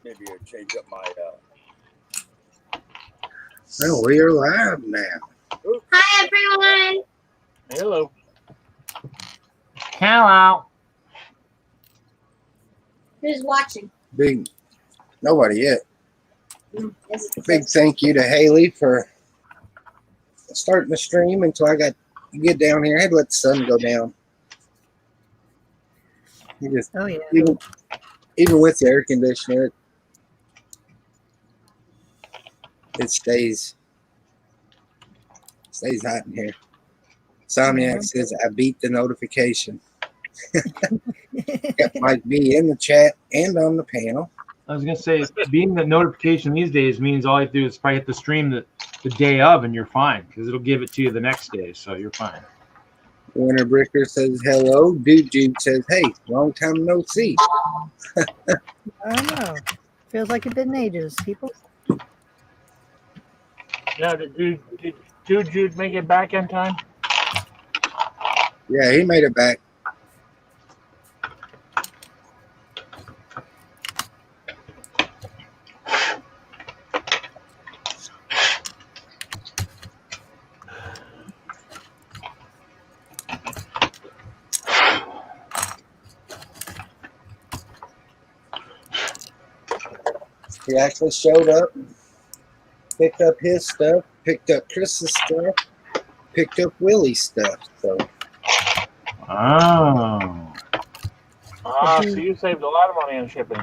Maybe I'll change up my. Oh, we are live now. Hi, everyone. Hello. Hello. Who's watching? Big, nobody yet. Yes, Big thank you to Haley for starting the stream until I got to get down here. I had to let the sun go down. You just, Oh yeah. even with the air conditioner, it stays hot in here. Somniac says I beat the notification. Got Mike B in the chat and on the panel. I was gonna say, being the notification these days means all you have to do is probably hit the stream the day of, and you're fine because it'll give it to you the next day, so you're fine. Winter Bricker says hello. Dude Jude says, hey, long time no see. I don't know. Feels like it's been ages, people. Yeah, did Jude make it back in time? Yeah, he made it back. He actually showed up, picked up his stuff, picked up Chris's stuff, picked up Willie's stuff. So, Oh. So you saved a lot of money on shipping.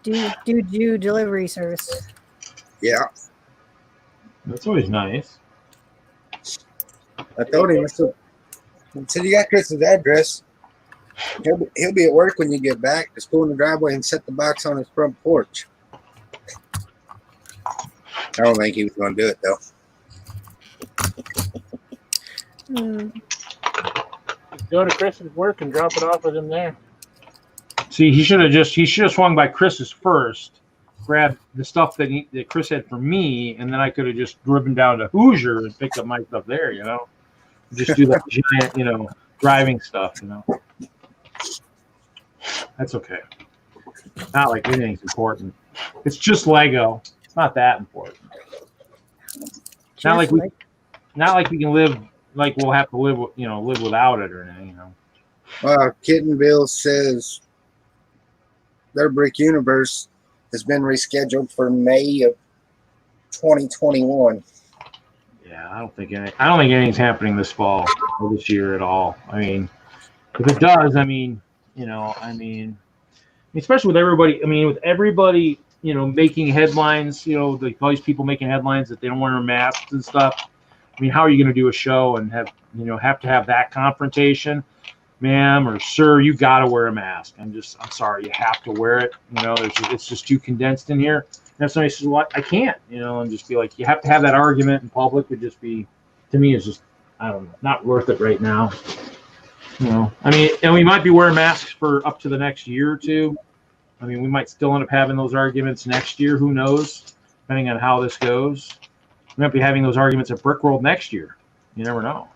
Do delivery service. yeah, That's always nice. I told him, I said, you got Chris's address. He'll be at work when you get back. Just go in the driveway and set the box on his front porch. I don't think he was going to do it, though. Go to Chris's work and drop it off with him there. See, he should have swung by Chris's first, grabbed the stuff that Chris had for me, and then I could have just driven down to Hoosier and picked up my stuff there, Just do that giant, driving stuff, That's okay. Not like anything's important. It's just Lego. It's not that important. Not like we can live like we'll have to live without it or anything, Kittenville says their Brick Universe has been rescheduled for May of 2021. Yeah, I don't think anything's happening this fall or this year at all. I mean, if it does, especially with everybody, making headlines, all these people making headlines that they don't wear masks and stuff. I mean, how are you going to do a show and have to have that confrontation? Ma'am or sir, you got to wear a mask. I'm sorry, you have to wear it. It's just too condensed in here. And if somebody says, well, I can't, and just be like, you have to have that argument in public would just be, to me, is just, I don't know, not worth it right now. And we might be wearing masks for up to the next year or two. We might still end up having those arguments next year. Who knows? Depending on how this goes. We might be having those arguments at Brickworld next year. You never know.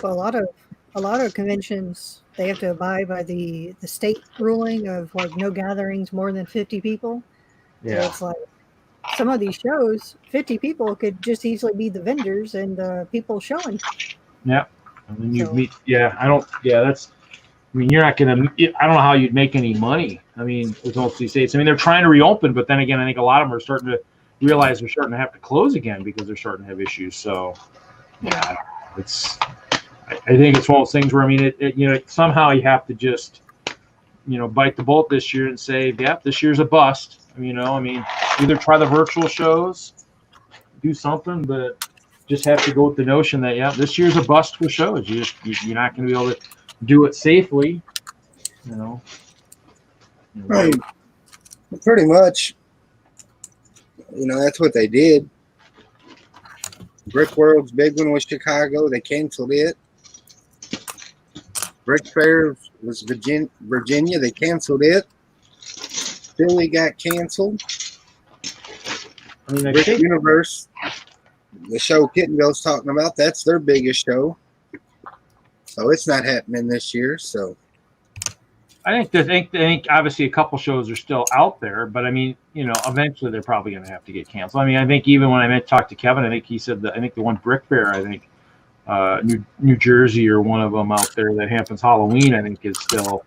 Well, a lot of conventions, they have to abide by the state ruling of no gatherings more than 50 people. Yeah. So it's like some of these shows, 50 people could just easily be the vendors and the people showing. Yeah. And then you're not going to, I don't know how you'd make any money. With most of these states, they're trying to reopen, but then again, I think a lot of them are starting to realize they're starting to have to close again because they're starting to have issues. So, yeah, I think it's one of those things where, somehow you have to just, bite the bullet this year and say, yeah, this year's a bust. Either try the virtual shows, do something, but just have to go with the notion that, yeah, this year's a bust for shows. You're not going to be able to do it safely, Right. Pretty much, that's what they did. Brick World's big one was Chicago. They canceled it. Brick Fair was Virginia. They canceled it. Philly got canceled. Brick Universe, the show Kittenville's talking about, that's their biggest show. So it's not happening this year. So I think obviously a couple shows are still out there, but I mean, eventually they're probably going to have to get canceled. I mean, I think even when I talked to Kevin, I think he said that I think the one Brick Fair, I think New Jersey or one of them out there that happens Halloween, I think is still,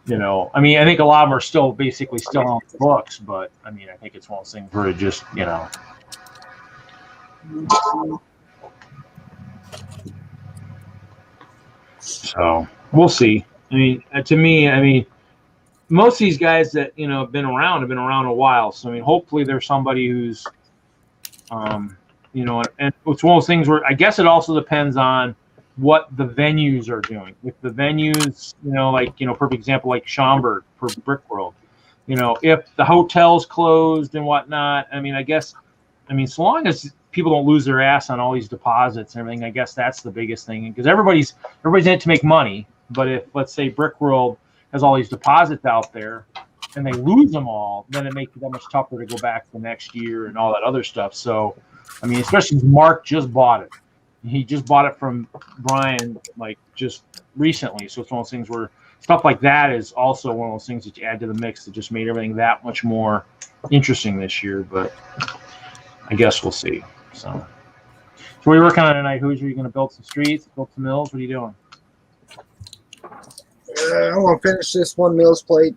I mean, I think a lot of them are still basically still on the books, but I mean, I think it's one of those things where it just, so we'll see. I mean, to me, I mean, most of these guys that have been around a while. So I mean, hopefully there's somebody who's, and it's one of those things where I guess it also depends on what the venues are doing. If the venues, perfect example like Schaumburg for Brick World, if the hotel's closed and whatnot. I mean, so long as people don't lose their ass on all these deposits and everything, I guess that's the biggest thing, because everybody's in it to make money. But if, let's say, Brick World has all these deposits out there and they lose them all, then it makes it that much tougher to go back the next year and all that other stuff. So, I mean, especially Mark just bought it. He just bought it from Brian, like, just recently. So it's one of those things where stuff like that is also one of those things that you add to the mix that just made everything that much more interesting this year. But I guess we'll see. So what are you working on tonight, Hoosier? Are you going to build some streets, build some mills? What are you doing? I want to finish this one Mills place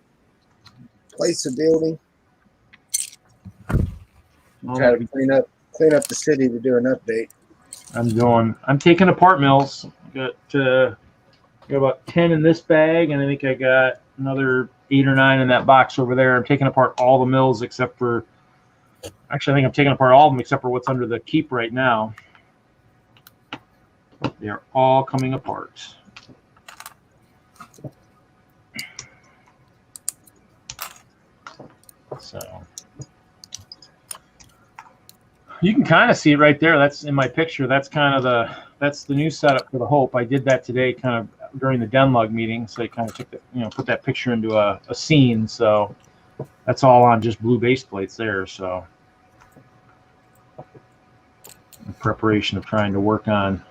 of building. Try to clean up the city to do an update. I'm taking apart mills. Got about 10 in this bag, and I think I got another 8 or 9 in that box over there. I'm taking apart all the mills except for, actually I think I'm taking apart all of them except for what's under the keep right now. They are all coming apart. So you can kind of see it right there. That's in my picture. That's the new setup for the Hope. I did that today, kind of during the Denlug meeting. So I kind of took put that picture into a scene. So that's all on just blue base plates there. So in preparation of trying to work on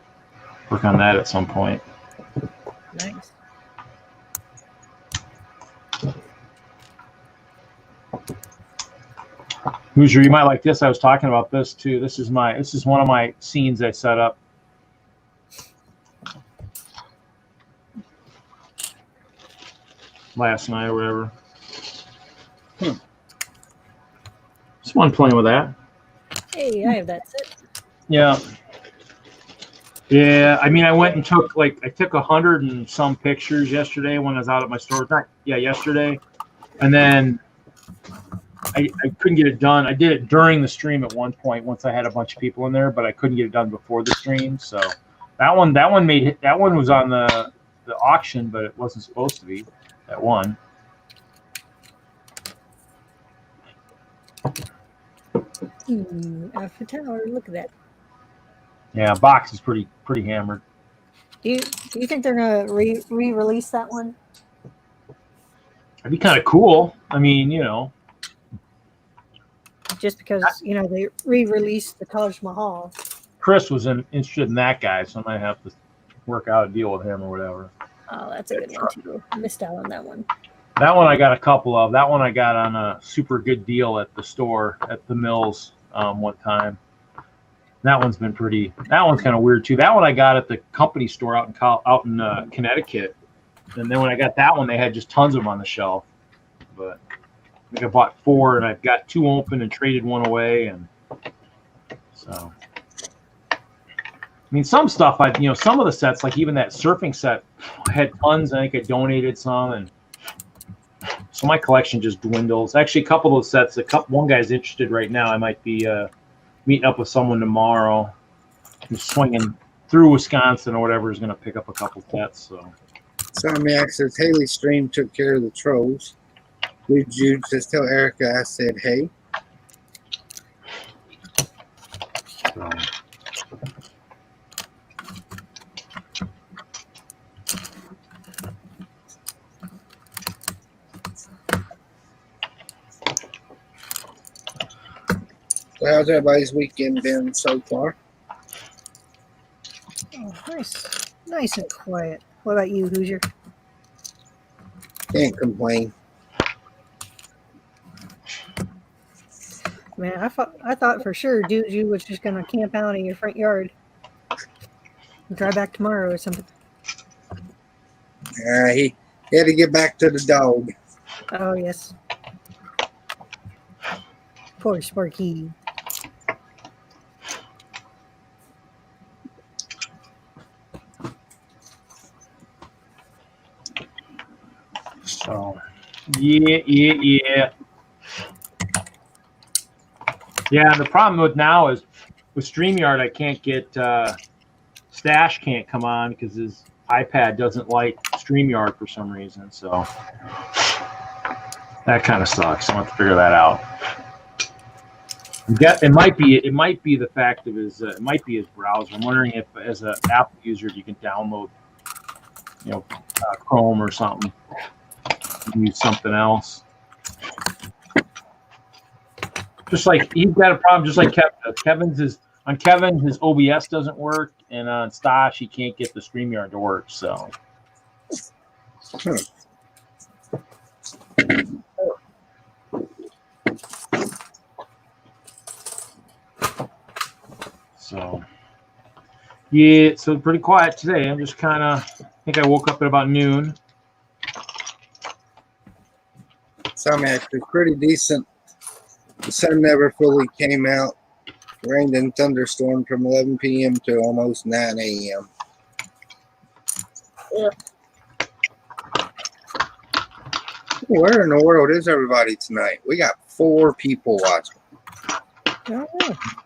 that at some point. Nice. Hoosier, you might like this. I was talking about this too. This is one of my scenes I set up. Last night or whatever. Just one playing with that. Hey, I have that set. Yeah. Yeah, I mean, I went and took 100 and some pictures yesterday when I was out at my store. Yesterday. And then I couldn't get it done. I did it during the stream at one point once I had a bunch of people in there, but I couldn't get it done before the stream. So that one was on the auction, but it wasn't supposed to be. That one. Alpha Tower, look at that. Yeah, box is pretty hammered. Do you think they're gonna re-release that one? That'd be kind of cool. I mean, Just because they re-released the Taj Mahal. Chris was interested in that guy, so I might have to work out a deal with him or whatever. Oh, that's a good one too. I missed out on that one. That one I got a couple of. That one I got on a super good deal at the store at the Mills one time. That one's been pretty. That one's kind of weird too. That one I got at the company store out in Connecticut. And then when I got that one, they had just tons of them on the shelf. But I think I bought 4, and I've got 2 open and traded 1 away. And so, I mean, some stuff some of the sets, like even that surfing set, I had tons. I think I donated some, and so my collection just dwindles. Actually, a couple of those sets, one guy's interested right now. I might be meeting up with someone tomorrow. Who's swinging through Wisconsin or whatever is going to pick up a couple sets. So. Somniac says Haley Stream took care of the trolls. Did you just tell Erica I said hey? So. So how's everybody's weekend been so far? Oh, nice and quiet. What about you, Hoosier? Can't complain. Man, I thought for sure Juju was just gonna camp out in your front yard. Drive back tomorrow or something. He had to get back to the dog. Oh yes. Poor Sparky. So, yeah. Yeah, the problem with now is with StreamYard, I can't get Stash can't come on because his iPad doesn't like StreamYard for some reason. So that kind of sucks. I want to figure that out. It might be the fact of his it might be his browser. I'm wondering if, as an Apple user, if you can download, Chrome or something, use something else. Just like he's got a problem, just like Kevin. Kevin, his OBS doesn't work, and on Stash, he can't get the StreamYard to work. So. So, yeah, so pretty quiet today. I'm just I think I woke up at about noon. Some actually pretty decent. The sun never fully came out. Rained and thunderstormed from 11 p.m. to almost 9 a.m. Yeah. Where in the world is everybody tonight? We got 4 people watching. Oh,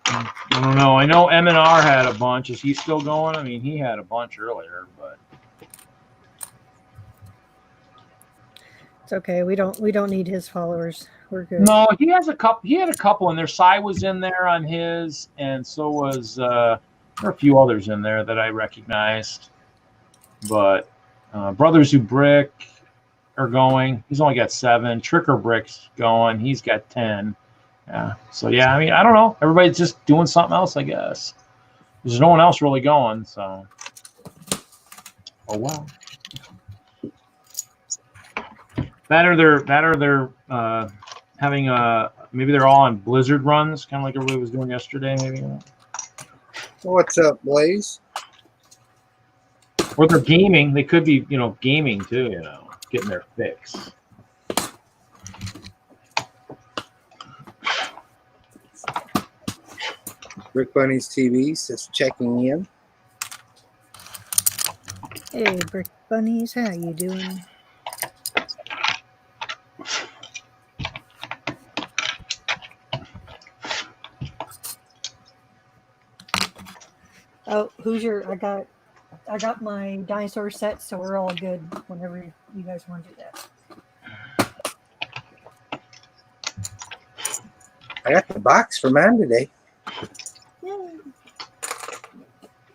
I don't know. I know M&R had a bunch. Is he still going? I mean, he had a bunch earlier, but it's okay. We don't need his followers. We're good. no, he has a couple. He had a couple in there. Cy was in there on his, and so was there were a few others in there that I recognized. But Brothers Who Brick are going. He's only got 7. Tricker Brick's going. He's got 10. Yeah. So yeah, I mean, I don't know. Everybody's just doing something else, I guess. There's no one else really going. So, oh wow. That or they're having maybe they're all on Blizzard runs, kind of like everybody was doing yesterday, maybe. What's up, Blaze? Or they're gaming. They could be, gaming too. Getting their fix. Rick Bunny's TV's just checking in. Hey, Brick Bunnies, how you doing? Oh, Hoosier, I got my dinosaur set, so we're all good whenever you guys want to do that. I got the box for mine today. Yay.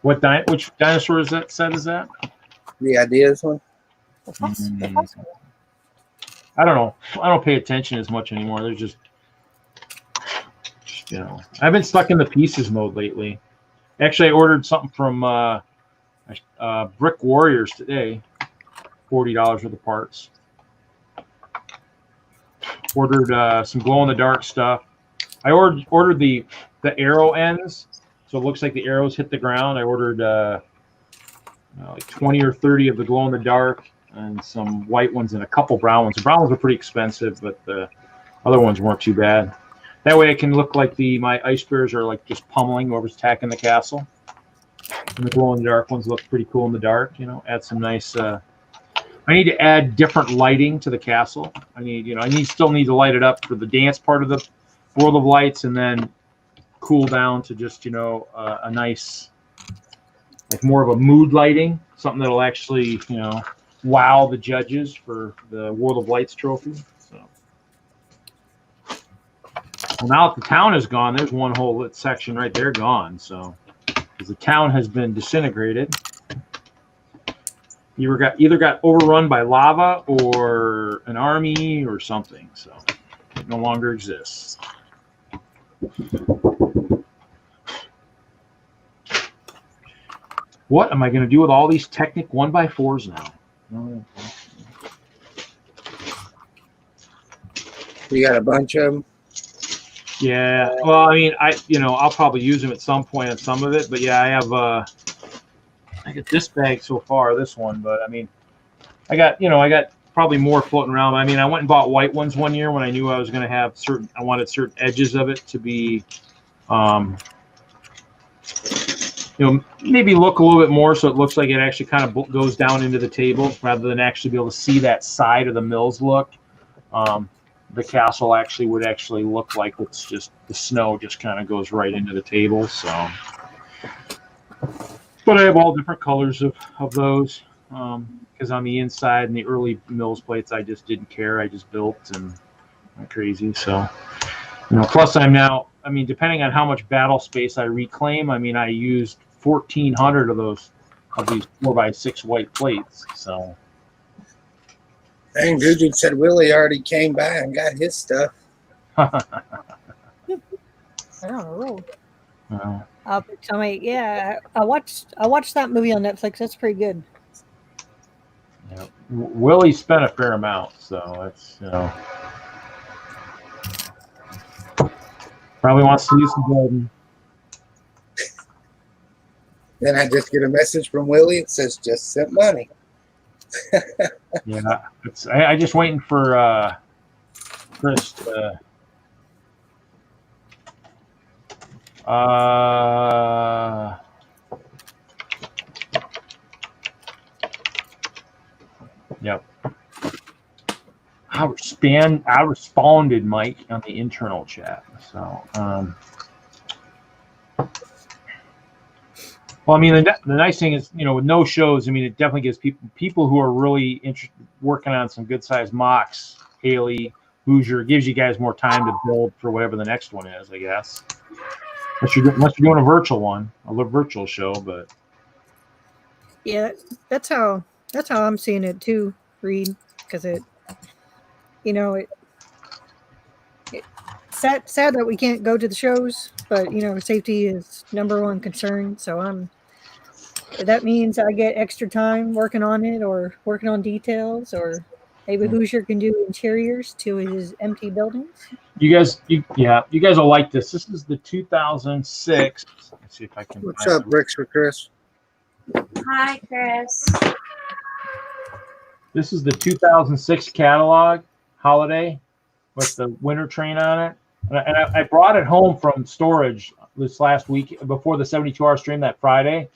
Which dinosaur set is that? The Ideas one. The possible. I don't know. I don't pay attention as much anymore. There's just I've been stuck in the pieces mode lately. Actually, I ordered something from Brick Warriors today. $40 worth of parts. Ordered some glow-in-the-dark stuff. I ordered the arrow ends, so it looks like the arrows hit the ground. I ordered like 20 or 30 of the glow-in-the-dark and some white ones and a couple brown ones. The brown ones were pretty expensive, but the other ones weren't too bad. That way, it can look like my ice bears are like just pummeling whoever's attacking the castle. And the glow-in-the-dark ones look pretty cool in the dark. Add some nice. I need to add different lighting to the castle. I still need to light it up for the dance part of the World of Lights, and then cool down to just a nice, like more of a mood lighting, something that'll actually wow the judges for the World of Lights trophy. So. Well, now that the town is gone, there's one whole lit section right there gone. So, because the town has been disintegrated, either got overrun by lava or an army or something. So, it no longer exists. What am I going to do with all these Technic 1x4s now? You got a bunch of them. Yeah. Well, I mean, I'll probably use them at some point on some of it, but yeah, I got this bag so far, this one, but I mean, I got probably more floating around. I mean, I went and bought white ones one year when I knew I was going to have I wanted certain edges of it to be, maybe look a little bit more so it looks like it actually kind of goes down into the table rather than actually be able to see that side of the mills look. The castle actually would actually look like it's just the snow just kind of goes right into the table. So, but I have all different colors of those because on the inside and the early mills plates, I just didn't care. I just built and went crazy. So, plus depending on how much battle space I reclaim, I mean, I used 1,400 of these 4x6 white plates. So. Dang, Juju said Willie already came by and got his stuff. I don't know. I watched that movie on Netflix. That's pretty good. Yeah. Willie spent a fair amount, so it's probably wants to use some golden. Then I just get a message from Willie. It says just sent money. Yeah, I just waiting for Chris to. Yep. I responded, Mike, on the internal chat. So, well, I mean, the nice thing is, with no shows, I mean, it definitely gives people who are really working on some good-sized mocks, Haley, Hoosier, gives you guys more time to build for whatever the next one is, I guess. Unless you're doing a virtual one, a virtual show, but. Yeah, that's how I'm seeing it too, Reed, because it's sad that we can't go to the shows, but safety is number one concern. So that means I get extra time working on it or working on details, or maybe Hoosier can do interiors to his empty buildings. You guys will like this. This is the 2006. Let's see if I can. What's up, Bricks for Chris? Hi, Chris. This is the 2006 catalog holiday with the winter train on it. And I brought it home from storage this last week before the 72-hour stream that Friday.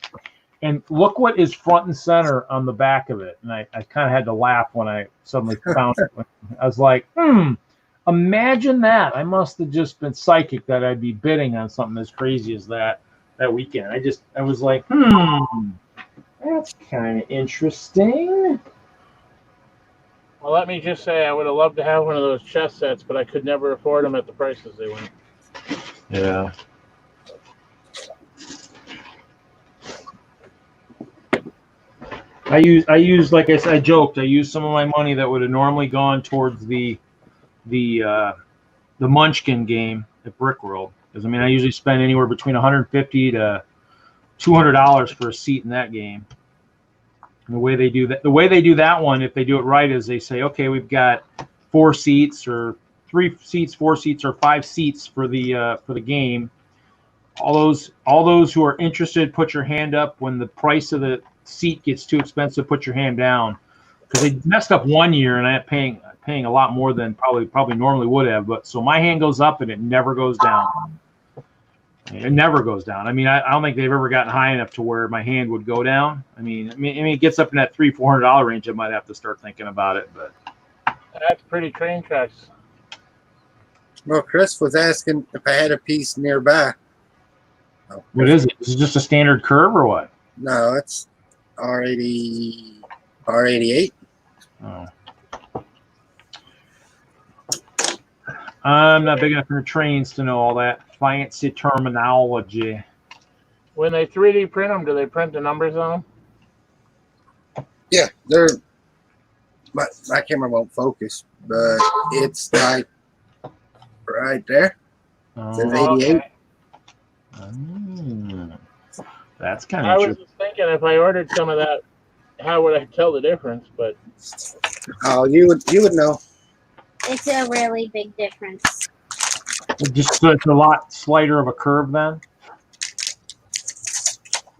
And look what is front and center on the back of it. And I kind of had to laugh when I suddenly found it. I was like, imagine that. I must have just been psychic that I'd be bidding on something as crazy as that weekend. I was like, that's kind of interesting. Well, let me just say, I would have loved to have one of those chess sets, but I could never afford them at the prices they went. Yeah. I use like I joked, I used some of my money that would have normally gone towards the Munchkin game at Brickworld. Because I usually spend anywhere between $150 to $200 for a seat in that game. And the way they do that one, if they do it right, is they say, okay, we've got 4 seats or 3 seats, 4 seats, or 5 seats for the game. All those who are interested, put your hand up. When the price of the seat gets too expensive, put your hand down. Because they messed up one year, and I am paying a lot more than probably normally would have. But so my hand goes up, and it never goes down. It never goes down. I don't think they've ever gotten high enough to where my hand would go down. I mean, it gets up in that $300-$400 range. I might have to start thinking about it. But that's pretty train tracks. Well, Chris was asking if I had a piece nearby. Oh, what is it? Is it just a standard curve or what? No, it's R88. Oh. I'm not big enough for trains to know all that fancy terminology. When they 3D print them, do they print the numbers on them? Yeah, my camera won't focus, but it's like right there. It says 88. Okay. That's kind of I was interesting. just thinking if I ordered some of that, how would I tell the difference? But Oh, you would know. It's a really big difference. Just so it's a lot slighter of a curve then.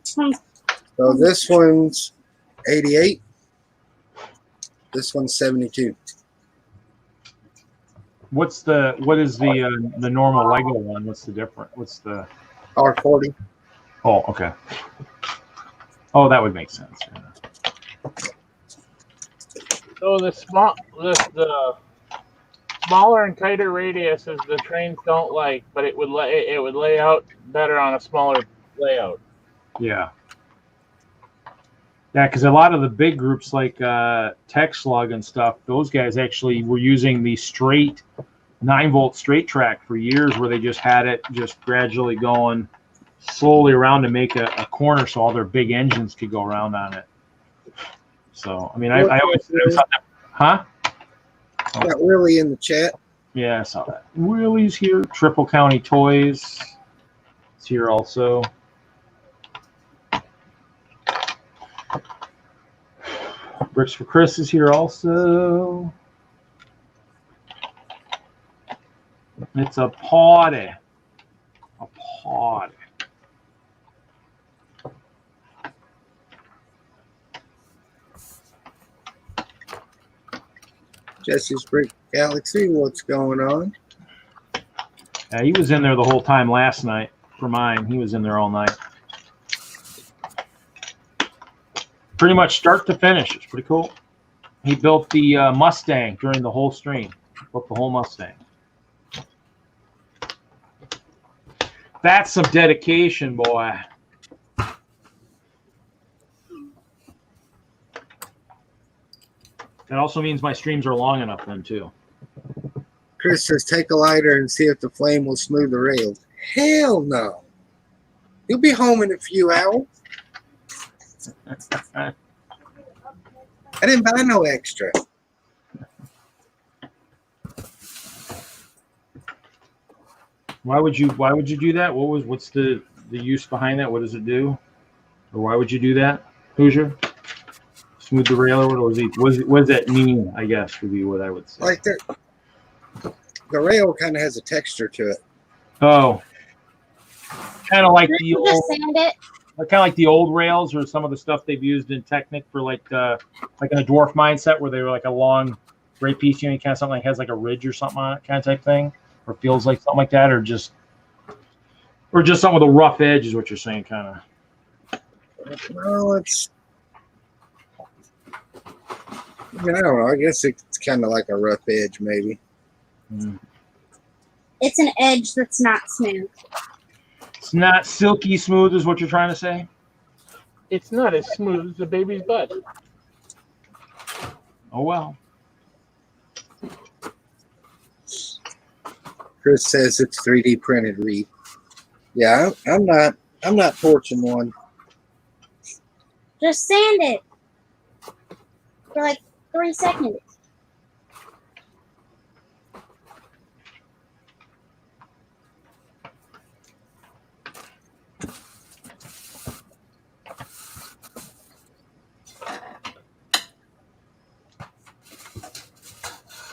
So this one's 88. This one's 72. What is the normal Lego one? What's the difference? What's the R40. Oh, okay. Oh, that would make sense. Yeah. So the smaller and tighter radiuses the trains don't like, but it would lay out better on a smaller layout. Yeah. Yeah, because a lot of the big groups like Tech Slug and stuff, those guys actually were using the straight 9-volt straight track for years, where they just had it just gradually going slowly around to make a corner so all their big engines could go around on it. So, I mean, I always thought that, huh? Got Willie in the chat. Yeah, I saw that. Willie's here. Triple County Toys is here also. Bricks for Chris is here also. It's a party. A party. Jesse's Brick Galaxy, what's going on? He was in there the whole time last night for mine. He was in there all night. Pretty much start to finish. It's pretty cool. He built the Mustang during the whole stream. Built the whole Mustang. That's some dedication, boy. That also means my streams are long enough then, too. Chris says, take a lighter and see if the flame will smooth the rails. Hell no. You'll be home in a few hours. I didn't buy no extra. Why would you do that? What's the use behind that? What does it do? Or why would you do that? Hoosier? Smooth the rail, or what does that mean, I guess, would be what I would say. Like the rail kind of has a texture to it. Oh. Kind of like Did the you old, just sand it? kind of like the old rails, or some of the stuff they've used in Technic for like in a dwarf mindset, where they were like a long gray piece, kind of something that has like a ridge or something on it, kind of type thing, or feels like something like that, or just something with a rough edge is what you're saying, kind of. Well, it's. I mean, I don't know. I guess it's kind of like a rough edge, maybe. Mm. It's an edge that's not smooth. It's not silky smooth, is what you're trying to say? It's not as smooth as a baby's butt. Oh well. Chris says it's 3D printed, Reed. Yeah, I'm not torching one. Just sand it for like 3 seconds.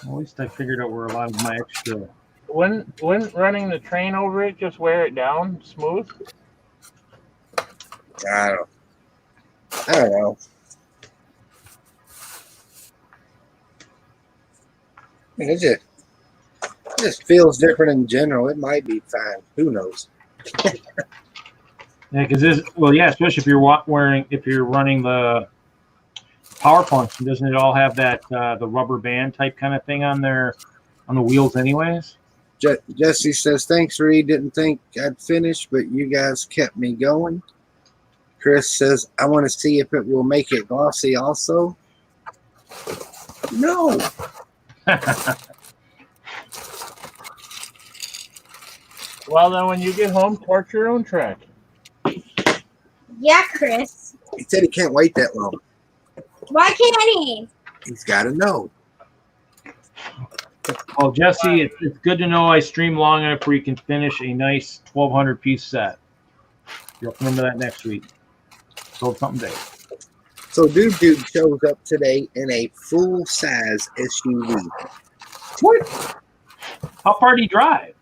At least I figured out where a lot of my extra. When running the train over it, just wear it down smooth. I don't know. I mean, it just feels different in general. It might be fine. Who knows? Yeah, because especially if you're running the power function, doesn't it all have that the rubber band type kind of thing on the wheels, anyways? Jesse says, thanks, Reed. Didn't think I'd finish, but you guys kept me going. Chris says, I want to see if it will make it glossy also. No. Well, then when you get home, torch your own track. Yeah, Chris. He said he can't wait that long. Why can't he? He's got to know. Well, Jesse, it's good to know I stream long enough where you can finish a nice 1,200 piece set. You'll remember that next week. Build something big. So Dude shows up today in a full-size SUV. What? How far do you drive?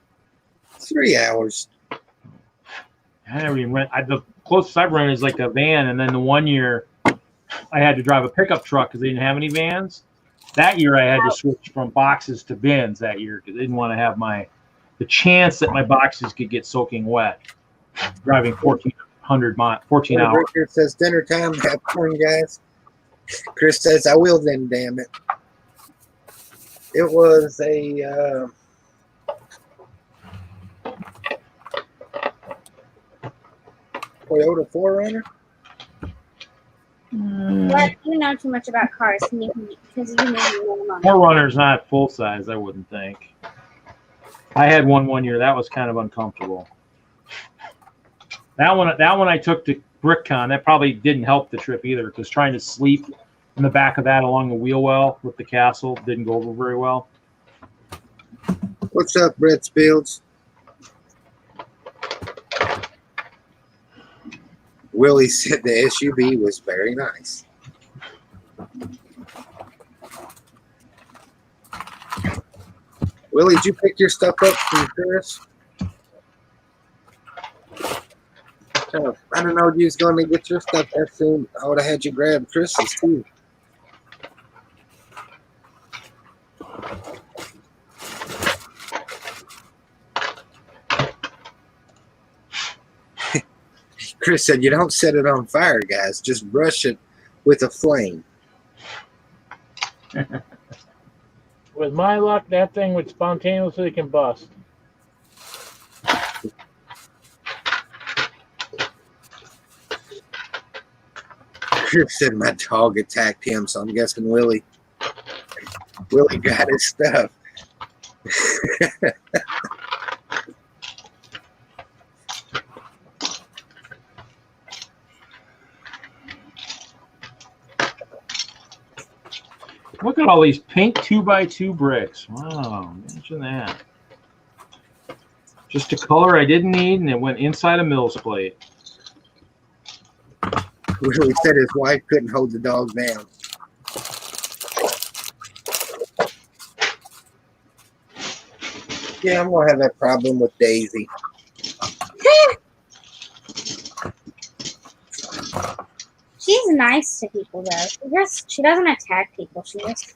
3 hours. I never even rent. The closest I've rented is like a van, and then the one year I had to drive a pickup truck because they didn't have any vans. That year I had to switch from boxes to bins that year because they didn't want to have the chance that my boxes could get soaking wet. Driving 14 hours. Richard says dinner time. Have fun, guys. Chris says I will then. Damn it. It was a. Toyota 4Runner. What? You know too much about cars because you know minimum. 4Runner's not full size, I wouldn't think. I had one year. That was kind of uncomfortable. That one I took to BrickCon. That probably didn't help the trip either because trying to sleep in the back of that along the wheel well with the castle didn't go over very well. What's up, Brett Spields? Willie said the SUV was very nice. Willie, did you pick your stuff up from Chris? I don't know if you was going to get your stuff that soon. I would have had you grab Chris's too. Chris said, you don't set it on fire, guys. Just brush it with a flame. With my luck, that thing would spontaneously combust. Chris said my dog attacked him, so I'm guessing Willie got his stuff. Look at all these pink 2x2 bricks. Wow, imagine that. Just a color I didn't need, and it went inside a Mills plate. Willie said his wife couldn't hold the dog down. Yeah, I'm going to have that problem with Daisy. She's nice to people though. She doesn't attack people. She just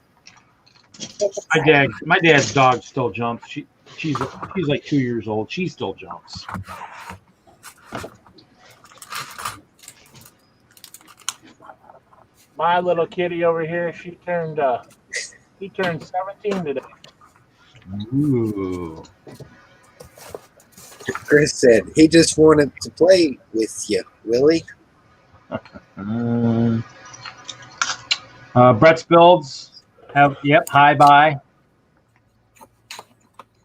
gets upset. My dad's dog still jumps. She's like 2 years old. She still jumps. My little kitty over here, he turned 17 today. Ooh. Chris said he just wanted to play with you, Willie. Brett's builds have hi bye.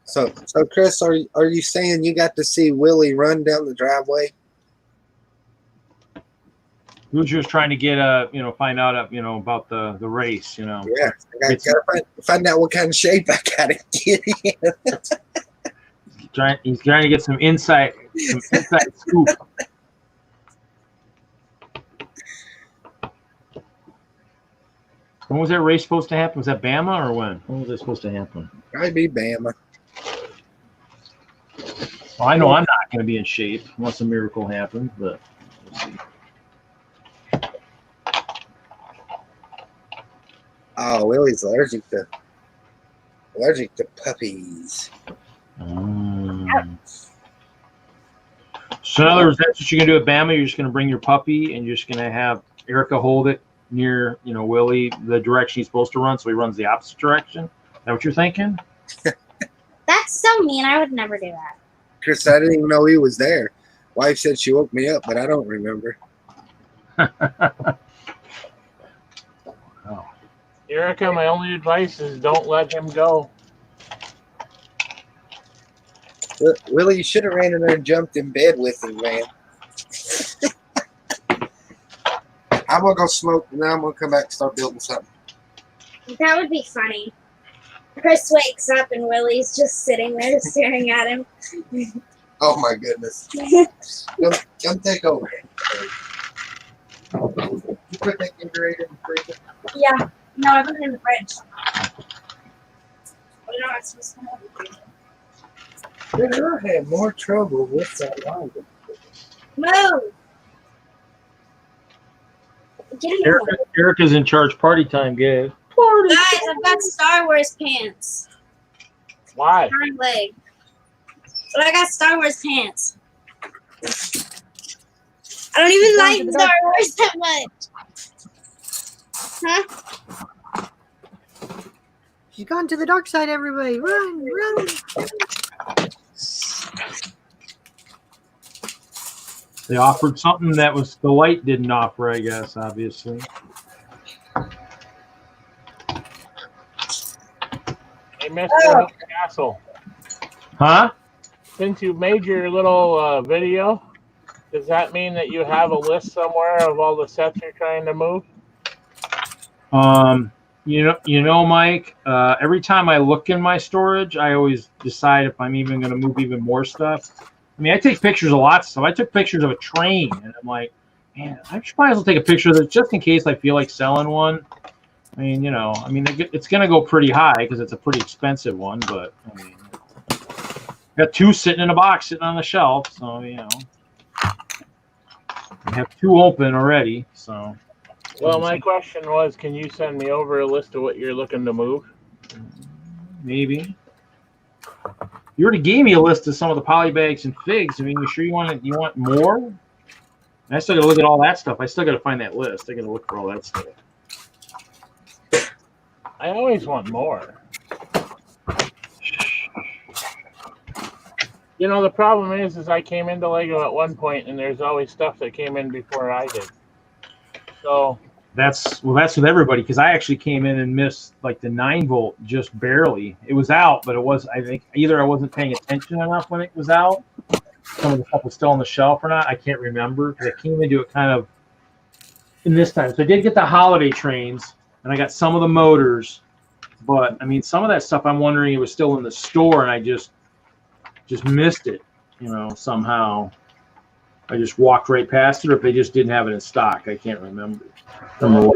So Chris, are you saying you got to see Willie run down the driveway? He was just trying to get find out about the race. Yeah, I gotta find out what kind of shape I gotta get in. He's trying to get some inside scoop. When was that race supposed to happen? Was that Bama or when? When was it supposed to happen? Probably Bama. Well, I know I'm not going to be in shape unless a miracle happens, but we'll see. Oh, Willie's allergic to puppies. So in other words, that's what you're going to do at Bama. You're just going to bring your puppy and you're just going to have Erica hold it near, Willie, the direction he's supposed to run, so he runs the opposite direction. Is that what you're thinking? That's so mean. I would never do that. Chris, I didn't even know he was there. Wife said she woke me up, but I don't remember. Oh. Erica, my only advice is don't let him go. Willie, you should have ran in there and jumped in bed with him, man. I'm going to go smoke, and then I'm going to come back and start building something. That would be funny. Chris wakes up and Willie's just sitting there staring at him. Oh, my goodness. Come take over. You put that Gatorade in the freezer? Yeah. No, I put it in the fridge. We're not supposed to have- I had more trouble with that line. Move! Get in here. Erica's in charge. Party time, Gabe. Guys, I've got Star Wars pants. Why? Hind leg. But I got Star Wars pants. I don't even Going to like the Star dark Wars that much. Huh? She's gone to the dark side, everybody. Run, run. They offered something that was the light didn't offer, I guess, obviously. Hey, Mr. Castle. Huh? Since you made your little video, does that mean that you have a list somewhere of all the sets you're trying to move? You know, Mike, every time I look in my storage, I always decide if I'm even going to move even more stuff. I mean, I take pictures of lots of stuff. I took pictures of a train, and I'm like, man, I should might as well take a picture of it just in case I feel like selling one. I mean, you know, it's going to go pretty high because it's a pretty expensive one, but I mean, got two sitting in a box, sitting on the shelf, so you know, I have two open already. So, Well, my question was, can you send me over a list of what you're looking to move? maybe you already gave me a list of some of the polybags and figs. I mean, you sure you want more? And I still got to look at all that stuff. I still got to find that list. I got to look for all that stuff. I always want more. You know, the problem is I came into Lego at one point, and there's always stuff that came in before I did. So That's with everybody, because I actually came in and missed like the 9-volt just barely. It was out, but it was, I think, either I wasn't paying attention enough when it was out. Some of the stuff was still on the shelf or not. I can't remember because I came into it kind of in this time. So I did get the holiday trains, and I got some of the motors, but I mean, some of that stuff I'm wondering it was still in the store, and I just missed it, you know, somehow. I just walked right past it, or if they just didn't have it in stock. I can't remember. well,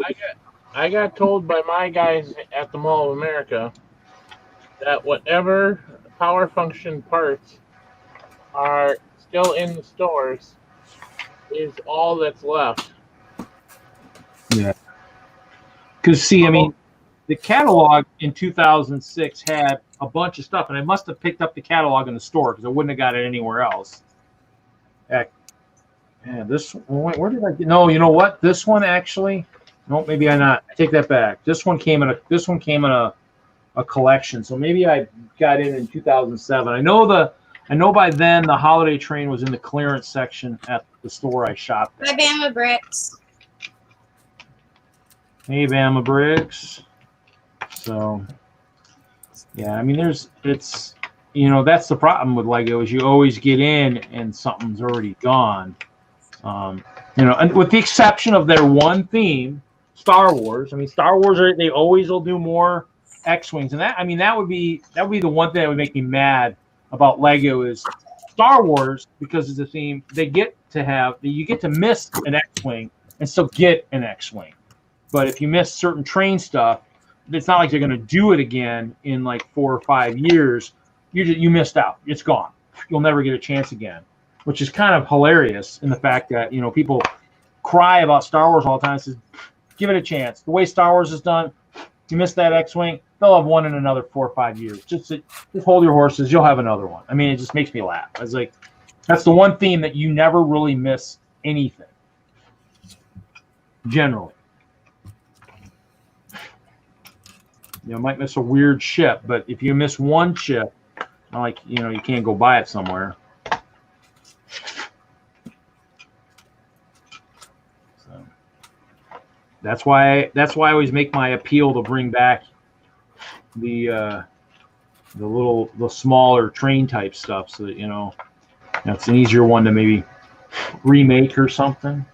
I got told by my guys at the Mall of America that whatever power function parts are still in the stores is all that's left. Because, see, I mean, the catalog in 2006 had a bunch of stuff, and I must have picked up the catalog in the store because I wouldn't have got it anywhere else. Heck, yeah, where did I get? No, you know what? This one actually, no, maybe I not. I take that back. This one came in a collection, so maybe I got in 2007. I know by then the holiday train was in the clearance section at the store I shopped My at. Bama bricks. Hey, Bama Bricks. So, yeah, I mean, it's, you know, that's the problem with Lego is you always get in and something's already gone. You know, and with the exception of their one theme, Star Wars. I mean, Star Wars, they always will do more X-Wings. And that would be the one thing that would make me mad about Lego is Star Wars, because it's a theme, you get to miss an X-Wing and still get an X-Wing. But if you miss certain train stuff, it's not like they're going to do it again in like 4 or 5 years. You missed out. It's gone. You'll never get a chance again, which is kind of hilarious in the fact that, you know, people cry about Star Wars all the time. It says, give it a chance. The way Star Wars is done, you miss that X-Wing, they'll have one in another 4 or 5 years. Just hold your horses. You'll have another one. I mean, it just makes me laugh. It's like, that's the one theme that you never really miss anything, generally. You know, might miss a weird ship, but if you miss one ship, like, you know, you can't go buy it somewhere. So that's why I always make my appeal to bring back the smaller train type stuff, so that, you know, it's an easier one to maybe remake or something.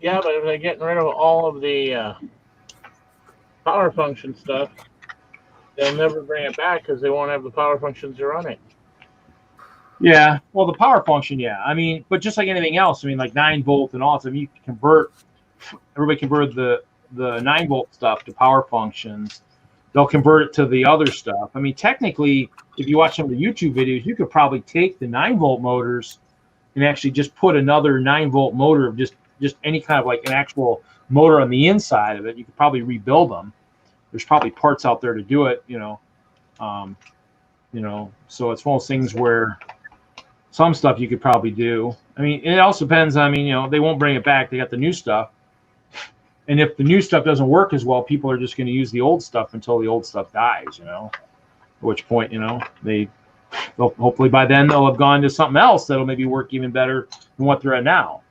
Yeah, but if they're getting rid of all of the power function stuff, they'll never bring it back because they won't have the power functions to run it. Yeah, well, the power function, yeah. I mean, but just like anything else, I mean, like 9-volt and all, so you can everybody converted the 9-volt stuff to power functions. they'll convert it to the other stuff. I mean, technically, if you watch some of the YouTube videos, you could probably take the 9-volt motors and actually just put another 9-volt motor of just any kind of like an actual motor on the inside of it. You could probably rebuild them. There's probably parts out there to do it, so it's one of those things where some stuff you could probably do. I mean, it also depends. I mean, they won't bring it back. They got the new stuff. And if the new stuff doesn't work as well, people are just going to use the old stuff until the old stuff dies, At which point, they'll hopefully by then they'll have gone to something else that'll maybe work even better than what they're at now.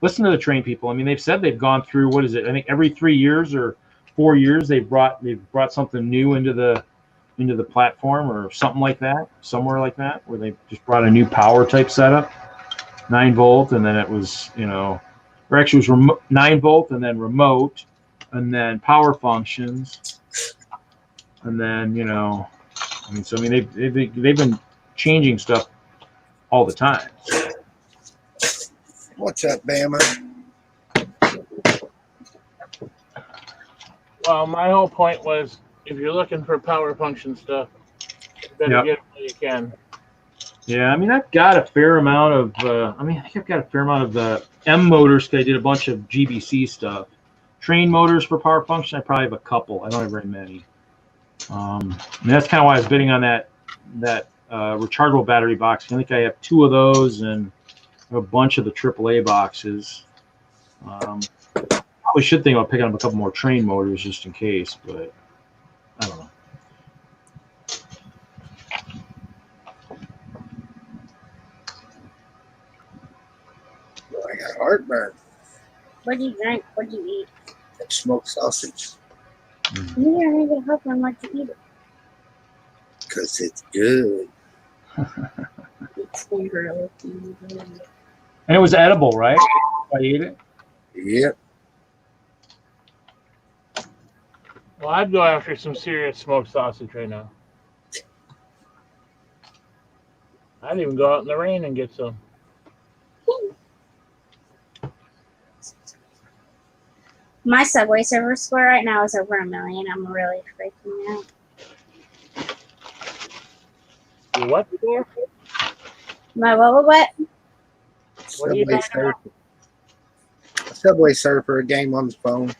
Listen to the train people. I mean, they've said they've gone through, what is it? I think every 3 years or 4 years they've brought something new into the platform or something like that, somewhere like that, where they just brought a new power type setup, 9-volt, and then it was, or actually it was 9-volt and then remote, and then power functions, and then they've been changing stuff all the time. What's up, Bama? Well, my whole point was, if you're looking for power function stuff, you better get it while you can. Yeah, I mean, I've got a fair amount of. I think I've got a fair amount of the M motors because I did a bunch of GBC stuff. Train motors for power function, I probably have a couple. I don't have very many. And that's kind of why I was bidding on that rechargeable battery box. I think I have 2 of those and a bunch of the AAA boxes. Probably should think about picking up a couple more train motors just in case, but I don't know. I got heartburn. What do you drink? What do you eat? Smoked sausage. You don't need to help them what you eat. Because it's good. It's really good. And it was edible, right? I ate it. Yep. Well, I'd go after some serious smoked sausage right now. I'd even go out in the rain and get some. My Subway server score right now is over 1 million. I'm really freaking out. Your what score? My what? What are you Subway talking about? Surfer. Subway Surfer, a game on the phone.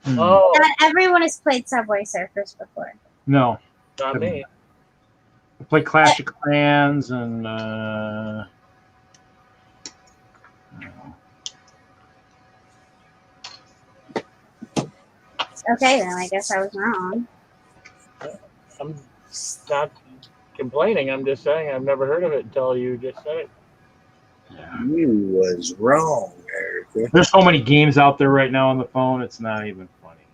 Oh, Not everyone has played Subway Surfers before. No. not me. I play Clash of Clans and Okay, then I guess I was wrong. I'm not complaining. I'm just saying I've never heard of it until you just said it. You was wrong, Erica. there's so many games out there right now on the phone. It's not even funny.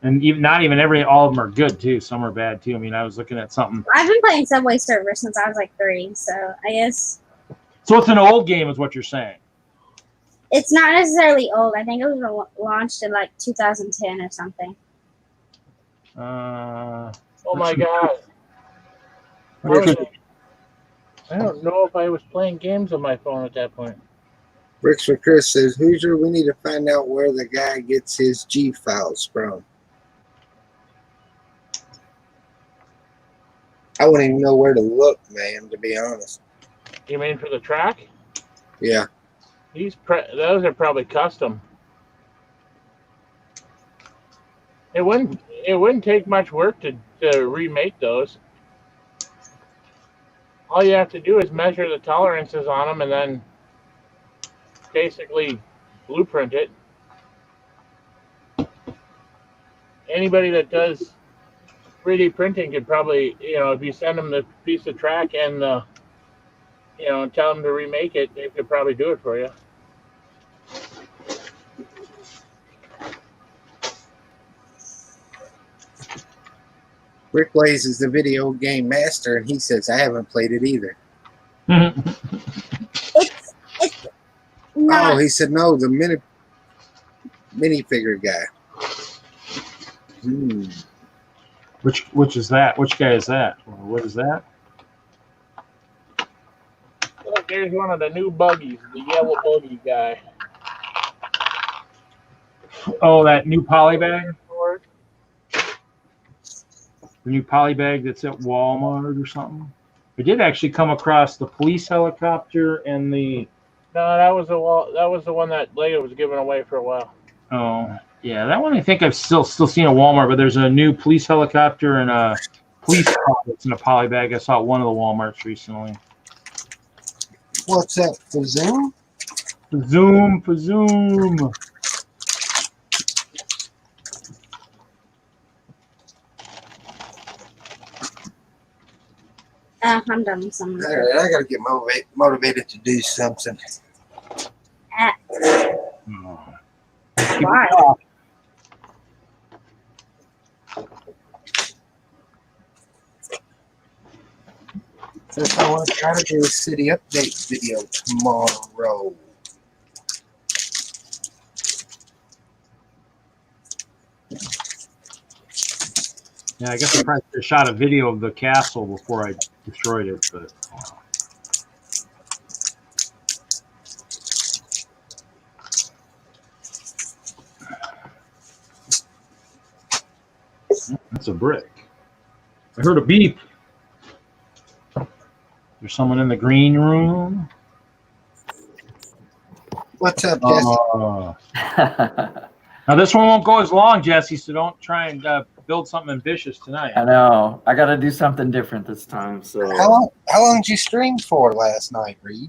And even not even all of them are good too. Some are bad too. I mean, I was looking at something. I've been playing Subway Surfers since I was like 3, so I guess So it's an old game, is what you're saying. it's not necessarily old. I think it was launched in like 2010 or something. Oh my god. I don't know if I was playing games on my phone at that point. Bricks for Chris says, Hoosier, we need to find out where the guy gets his G files from. I wouldn't even know where to look, man, to be honest. You mean for the track? Yeah. Those are probably custom. It wouldn't take much work to remake those. All you have to do is measure the tolerances on them and then basically blueprint it. Anybody that does 3D printing could probably, if you send them the piece of track and tell them to remake it, they could probably do it for you. Rick Blaze is the video game master, and he says, I haven't played it either. It's not. Oh, he said, no, the minifigure guy. Which is that? Which guy is that? Or what is that? Look, there's one of the new buggies, the yellow buggy guy. Oh, that new polybag? The new polybag that's at Walmart or something. I did actually come across the police helicopter and the. No, that was the one that Lego was giving away for a while. Oh yeah, that one I think I've still seen at Walmart. But there's a new police helicopter and a police car that's in a polybag. I saw at one of the WalMarts recently. What's that for Zoom? For Zoom. I'm done with some. All right, I gotta get motivated to do something. Oh. Why? First, I want to try to do a city update video tomorrow. Yeah, I guess I probably should have shot a video of the castle before I destroyed it, but. That's a brick. I heard a beep. There's someone in the green room. What's up, Jesse? Now this one won't go as long, Jesse, so don't try and build something ambitious tonight. I know. I got to do something different this time. So How long did you stream for last night, Reed?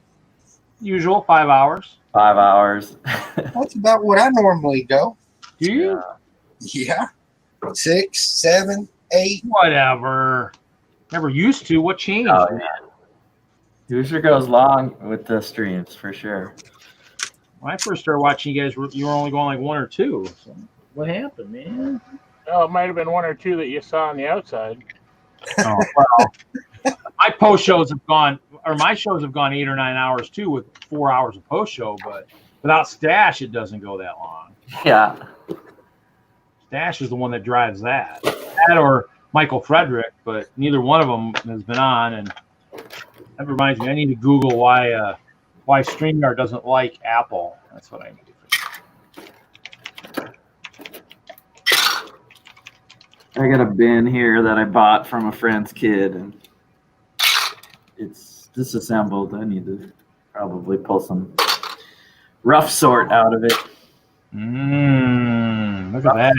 Usual 5 hours. 5 hours. That's about what I normally go. Do you? Yeah. 6, 7, 8. Whatever. Never used to. What changed? Oh, yeah. Usually goes long with the streams for sure. When I first started watching you guys, you were only going like 1 or 2. So what happened, man? Oh, it might have been 1 or 2 that you saw on the outside. Oh, well, my post shows have gone, or my shows have gone 8 or 9 hours too, with 4 hours of post show. But without Stash, it doesn't go that long. Yeah. Stash is the one that drives that. That or Michael Frederick, but neither one of them has been on. And that reminds me, I need to Google why StreamYard doesn't like Apple. That's what I need to figure. I got a bin here that I bought from a friend's kid, and it's disassembled. I need to probably pull some rough sort out of it. Look at that.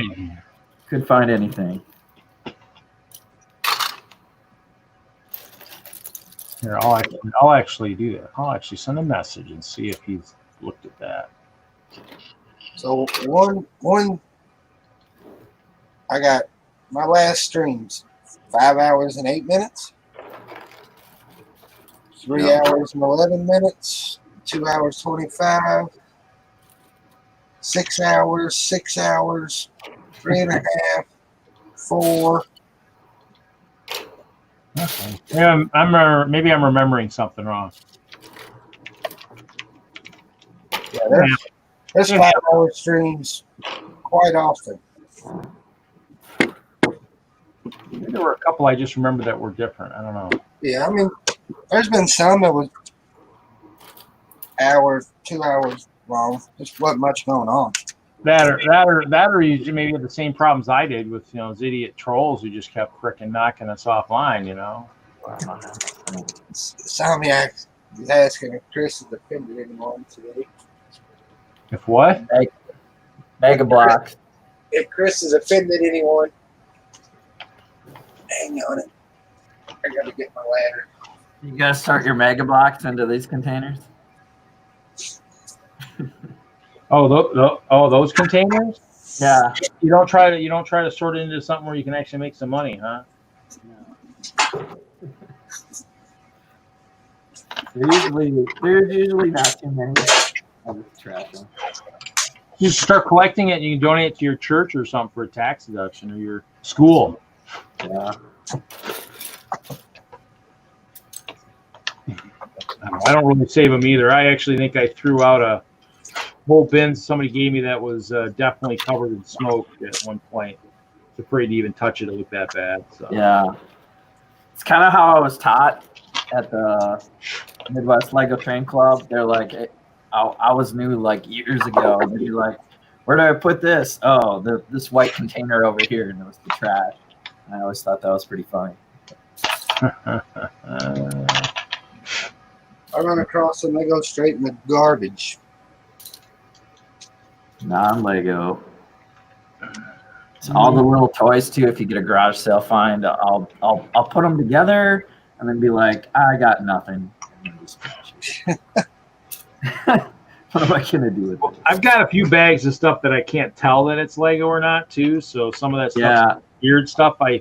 Couldn't find anything. Here, I'll actually do that. I'll actually send a message and see if he's looked at that. So one I got my last streams 5 hours and 8 minutes, 3 hours and 11 minutes, 2 hours 25, 6 hours, 6 hours, 3.5, 4. Okay. Yeah, maybe I'm remembering something wrong. Yeah, there's 5 hour streams quite often. There were a couple I just remember that were different. I don't know. Yeah, I mean, there's been some that was hour, 2 hours long. Just wasn't much going on. That or you maybe had the same problems I did with those idiot trolls who just kept frickin' knocking us offline. Somniac is asking if Chris is offended anyone today. If what? Mega Blocks. If Chris has offended anyone, hang on it. I gotta get my ladder. You guys start your Mega Blocks into these containers? Those containers? Yeah. You don't try to sort it into something where you can actually make some money, huh? There's usually not too many. I just trash them. You start collecting it and you can donate it to your church or something for a tax deduction or your school. Yeah. I don't really save them either. I actually think I threw out a whole bin somebody gave me that was definitely covered in smoke at one point. I was afraid to even touch it. It looked that bad. So. Yeah. It's kind of how I was taught at the Midwest Lego Train Club. They're like, I was new like years ago. They'd be like, where do I put this? Oh, this white container over here, and it was the trash. I always thought that was pretty funny. I run across them, they go straight in the garbage. Non-Lego. So all the little toys too. If you get a garage sale find, I'll put them together and then be like, I got nothing. And then just trash it. What am I gonna do with it? I've got a few bags of stuff that I can't tell that it's Lego or not too. So some of that stuff, weird stuff, I'll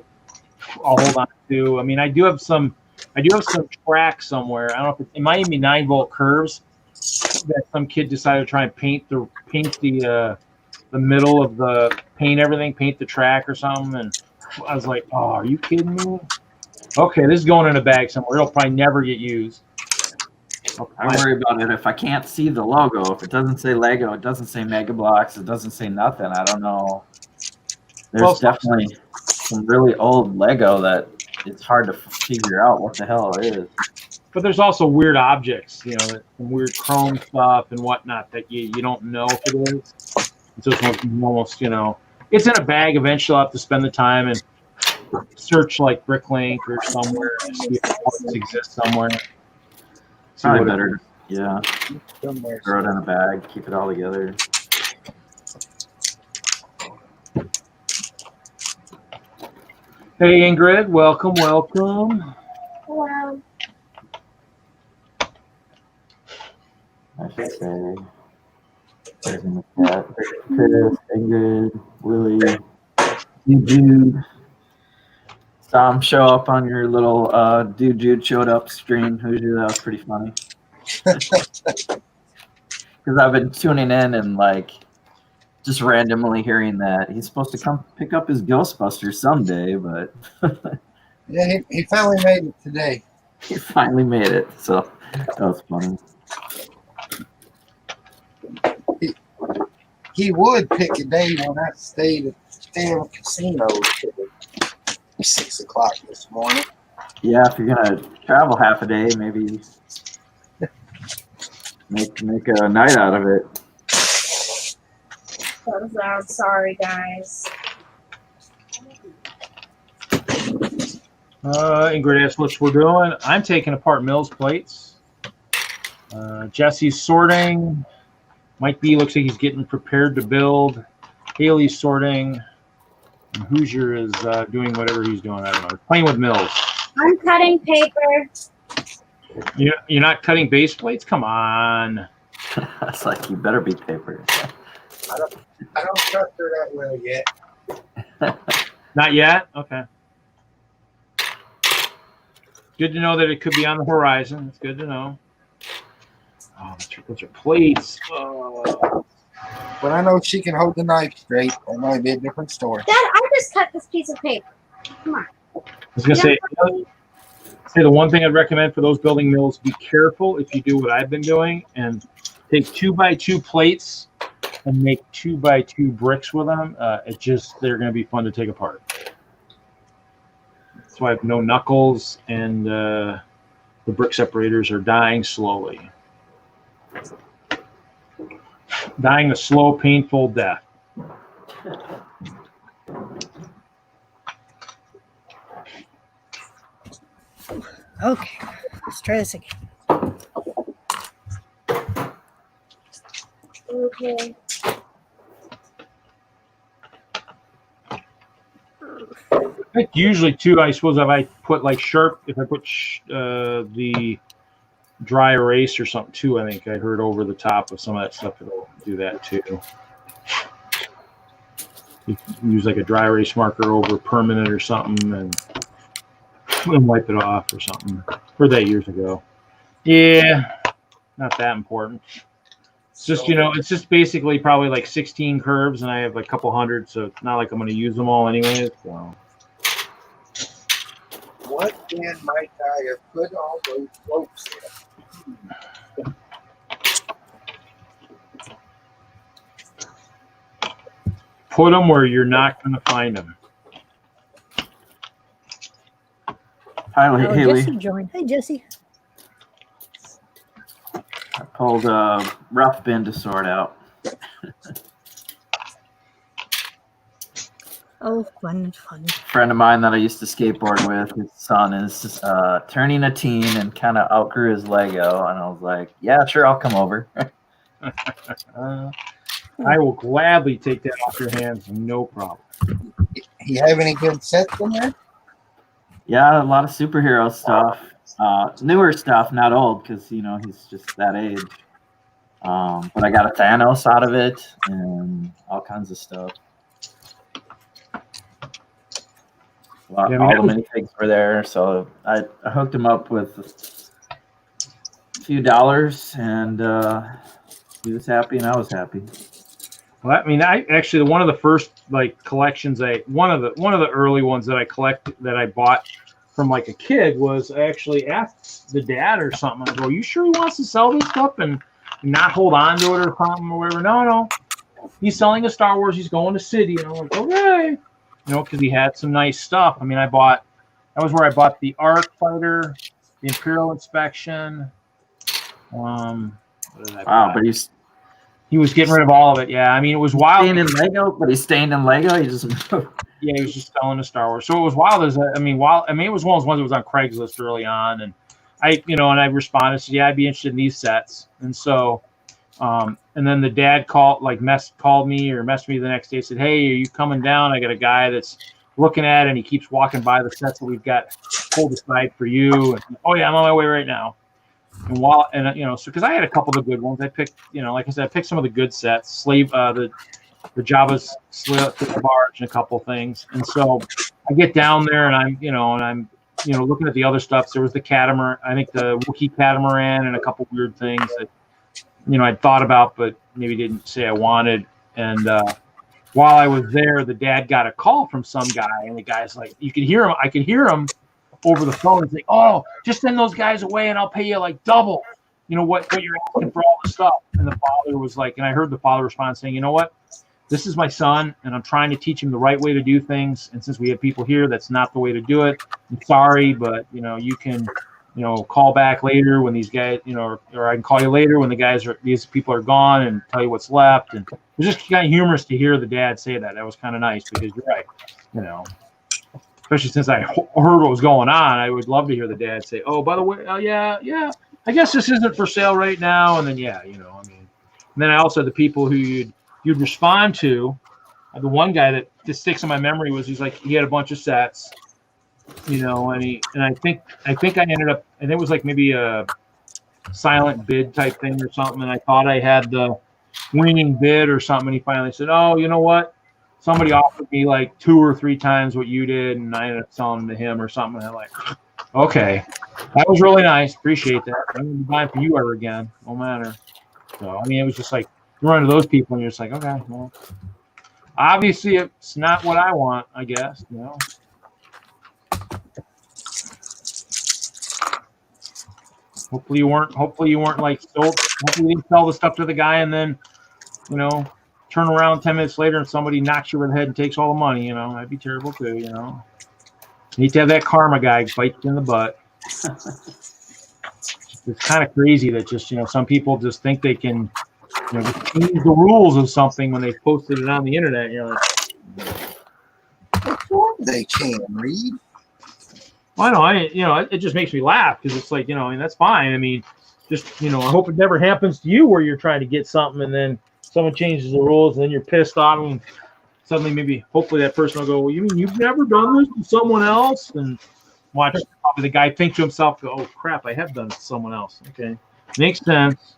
hold on to. I mean, I do have some track somewhere. I don't know if it might even be 9-volt curves that some kid decided to try and paint the middle of the paint the track or something. And I was like, oh, are you kidding me? Okay, this is going in a bag somewhere. It'll probably never get used. I worry about it if I can't see the logo. If it doesn't say Lego, it doesn't say Mega Bloks, it doesn't say nothing. I don't know. There's definitely some really old Lego that it's hard to figure out what the hell it is. But there's also weird objects, some weird chrome stuff and whatnot that you don't know if it is. So it's almost, it's in a bag. Eventually I'll have to spend the time and search like Bricklink or somewhere to see if it exists somewhere. Probably better, yeah. Somewhere. Throw it in a bag, keep it all together. Hey Ingrid, welcome. Hello. I should say. There's in the chat. Chris, Ingrid, Willie, you Jude. Saw him show up on your little Dude Jude showed up stream. Hoosier, that was pretty funny. Because I've been tuning in and like just randomly hearing that he's supposed to come pick up his Ghostbusters someday, but Yeah, he finally made it today. he finally made it. So that was funny. He would pick a day when I stayed at the damn casino till 6 o'clock this morning. Yeah, if you're gonna travel half a day, maybe make a night out of it. That was loud. Sorry, guys. Ingrid asked what we're doing. I'm taking apart Mills plates. Jesse's sorting. Mike B looks like he's getting prepared to build. Haley's sorting. And Hoosier is doing whatever he's doing. I don't know. Playing with Mills. I'm cutting paper. You're not cutting base plates? Come on. It's like you better be paper. I don't trust her that well yet. Not yet? Okay. Good to know that it could be on the horizon. It's good to know. Oh, those are plates. Oh. But I know she can hold the knife straight. That might be a different story. Dad, I just cut this piece of paper. Come on. I was going to say the one thing I'd recommend for those building mills, be careful if you do what I've been doing and take 2x2 plates and make 2x2 bricks with them. They're going to be fun to take apart. That's why I have no knuckles and the brick separators are dying slowly. Dying a slow, painful death. Okay, let's try this again. Okay. I think usually too, I suppose if I put like the dry erase or something too, I think I heard over the top of some of that stuff, it'll do that too. You can use like a dry erase marker over permanent or something and wipe it off or something. Heard that years ago. Yeah, not that important. It's just, it's just basically probably like 16 curves and I have like a couple hundred, so it's not like I'm going to use them all anyways. So. What then might I have put all those ropes in? Put them where you're not going to find them. Hi, Oh, Haley. Jesse joined. Hey, Jesse. I pulled a rough bin to sort out. Oh, fun. Friend of mine that I used to skateboard with, his son is turning a teen and kind of outgrew his Lego, and I was like, "Yeah, sure, I'll come over." I will gladly take that off your hands, no problem. You have any good sets in there? Yeah, a lot of superhero stuff, newer stuff, not old, because he's just that age. But I got a Thanos out of it and all kinds of stuff. All the minifigs were there, so I hooked him up with a few dollars, and he was happy, and I was happy. Well, I mean, I actually one of the first collections one of the early ones that I bought from a kid was I actually asked the dad or something. I go, "You sure he wants to sell this stuff and not hold on to it or something or whatever?" No, he's selling a Star Wars. He's going to City, and I'm like, okay. Because he had some nice stuff. I mean, that was where I bought the Arc Fighter, the Imperial Inspection. Wow, but he was getting rid of all of it. Yeah, I mean, it was wild. He was staying in Lego. He just he was just selling the Star Wars. So it was wild. It was one of those ones that was on Craigslist early on, and I responded, said, "Yeah, I'd be interested in these sets." And so, and then the dad called me or messaged me the next day, said, "Hey, are you coming down? I got a guy that's looking at it, and he keeps walking by the sets that we've got pulled aside for you." And, "Oh yeah, I'm on my way right now." And so because I had a couple of the good ones, I picked, like I said, I picked some of the good sets, the Jabba's barge and a couple things. And so I get down there and I'm looking at the other stuff. So there was the catamaran, I think the Wookiee catamaran, and a couple weird things that I'd thought about but maybe didn't say I wanted. And while I was there, the dad got a call from some guy, and the guy's like, I could hear him over the phone. He's like, "Oh, just send those guys away and I'll pay you double, what you're asking for all the stuff." And the father was like, and I heard the father respond saying, "You know what? This is my son, and I'm trying to teach him the right way to do things. And since we have people here, that's not the way to do it. I'm sorry, but you can, call back later when these guys, or I can call you later when these people are gone and tell you what's left." And it was just kind of humorous to hear the dad say that. That was kind of nice, because you're right, especially since I heard what was going on. I would love to hear the dad say, "Oh, by the way, yeah, I guess this isn't for sale right now." And then, and then I also had the people who you'd respond to. The one guy that just sticks in my memory was he had a bunch of sets, and I think I ended up, and it was maybe a silent bid type thing or something. And I thought I had the winning bid or something. And he finally said, "Oh, you know what? Somebody offered me 2 or 3 times what you did," and I ended up selling them to him or something. And I'm like, "Okay, that was really nice. Appreciate that. I'm going to be buying from you ever again. No matter." So, it was just you run into those people and you're just like, okay, well, obviously it's not what I want, I guess, Hopefully you weren't hopefully you didn't sell the stuff to the guy and then, turn around 10 minutes later and somebody knocks you over the head and takes all the money, that'd be terrible too, You need to have that karma guy bite you in the butt. It's kind of crazy that just, some people just think they can, just change the rules of something when they posted it on the internet. And you're like, They can't read. Well, I know, it just makes me laugh because it's that's fine. Just, I hope it never happens to you where you're trying to get something and then someone changes the rules and then you're pissed off and suddenly hopefully that person will go, "Well, you mean you've never done this to someone else?" And watch probably the guy think to himself, "Oh crap, I have done it to someone else." Okay, makes sense.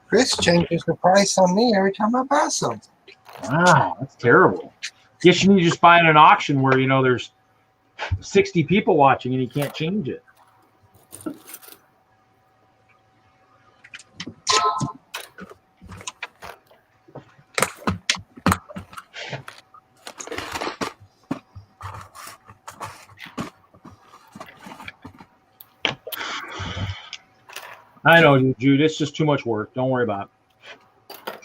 Chris changes the price on me every time I buy something. Wow, that's terrible. Guess you need to just buy at an auction where there's 60 people watching and you can't change it. I know, Jude. It's just too much work. Don't worry about it.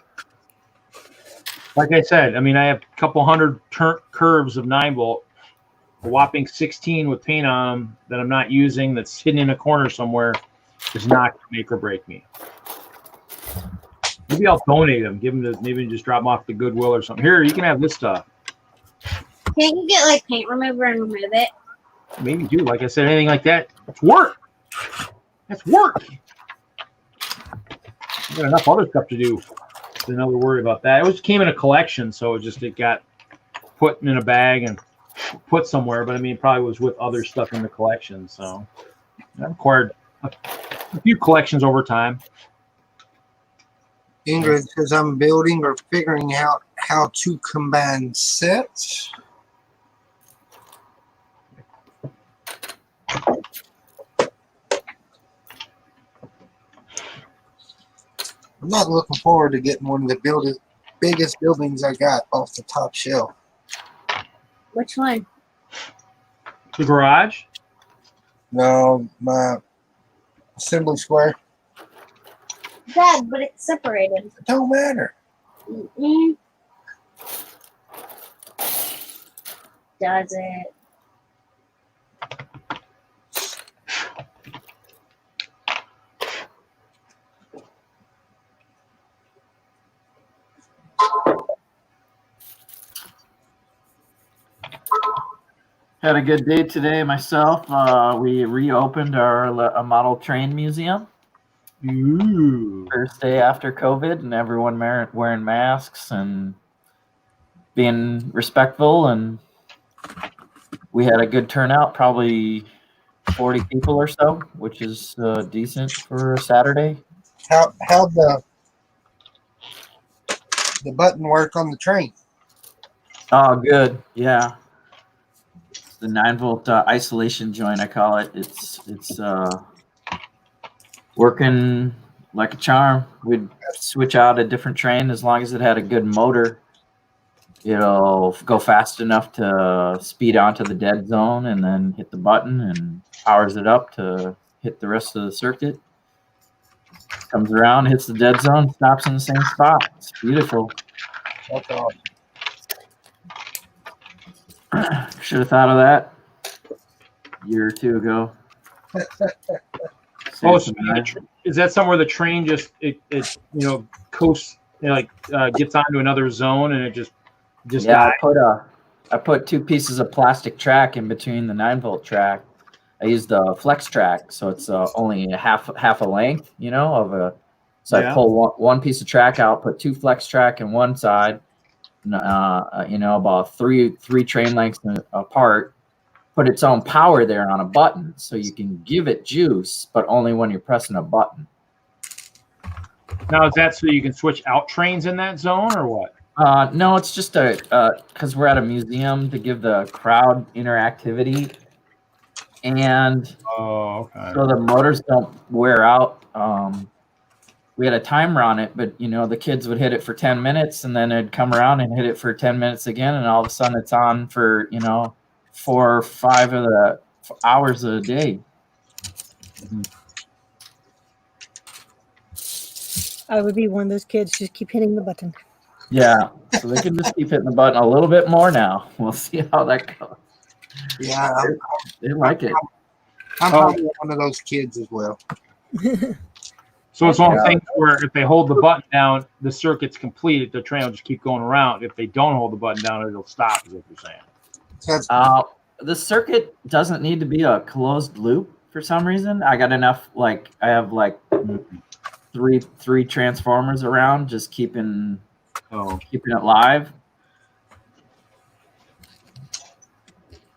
Like I said, I have a couple hundred curves of 9-volt, a whopping 16 with paint on them that I'm not using, that's hidden in a corner somewhere, is not going to make or break me. Maybe I'll donate them, maybe just drop them off to Goodwill or something. Here, you can have this stuff. Can't you get like paint remover and remove it? Maybe do. Like I said, anything like that, it's work. That's work. I got enough other stuff to do. So no worry about that. It just came in a collection, so it got put in a bag and put somewhere. But I mean, it probably was with other stuff in the collection. So I acquired a few collections over time. Ingrid says I'm building or figuring out how to combine sets. I'm not looking forward to getting one of the biggest buildings I got off the top shelf. Which one? The garage. No, my assembly square. Dad, but it's separated. It don't matter. Mm-mm. Does it? Had a good day today myself. We reopened our model train museum. Ooh. First day after COVID, and everyone wearing masks and being respectful, and we had a good turnout, probably 40 people or so, which is decent for a Saturday. How the button work on the train? Oh, good. Yeah. The 9-volt isolation joint, I call it. It's working like a charm. We'd switch out a different train as long as it had a good motor. It'll go fast enough to speed onto the dead zone and then hit the button and powers it up to hit the rest of the circuit. Comes around, hits the dead zone, stops in the same spot. It's beautiful. That's awesome. Should have thought of that a year or two ago. Oh, so is that somewhere the train just it coasts, gets onto another zone and it just yeah, I put 2 pieces of plastic track in between the 9-volt track. I used the flex track, so it's only half a length, of a. So I pull one piece of track out, put 2 flex track in one side, about three train lengths apart. Put its own power there on a button, so you can give it juice, but only when you're pressing a button. Now, is that so you can switch out trains in that zone, or what? No, it's just because we're at a museum to give the crowd interactivity, and so the motors don't wear out. We had a timer on it, but the kids would hit it for 10 minutes, and then it'd come around and hit it for 10 minutes again, and all of a sudden it's on for 4 or 5 of the hours a day. I would be one of those kids, just keep hitting the button. Yeah, so they can just keep hitting the button a little bit more now. We'll see how that goes. Yeah, They like it. I'm probably one of those kids as well. So it's one of the things where if they hold the button down, the circuit's complete. The train will just keep going around. If they don't hold the button down, it'll stop, is what you're saying. The circuit doesn't need to be a closed loop for some reason. I got enough, I have three transformers around, just keeping it live.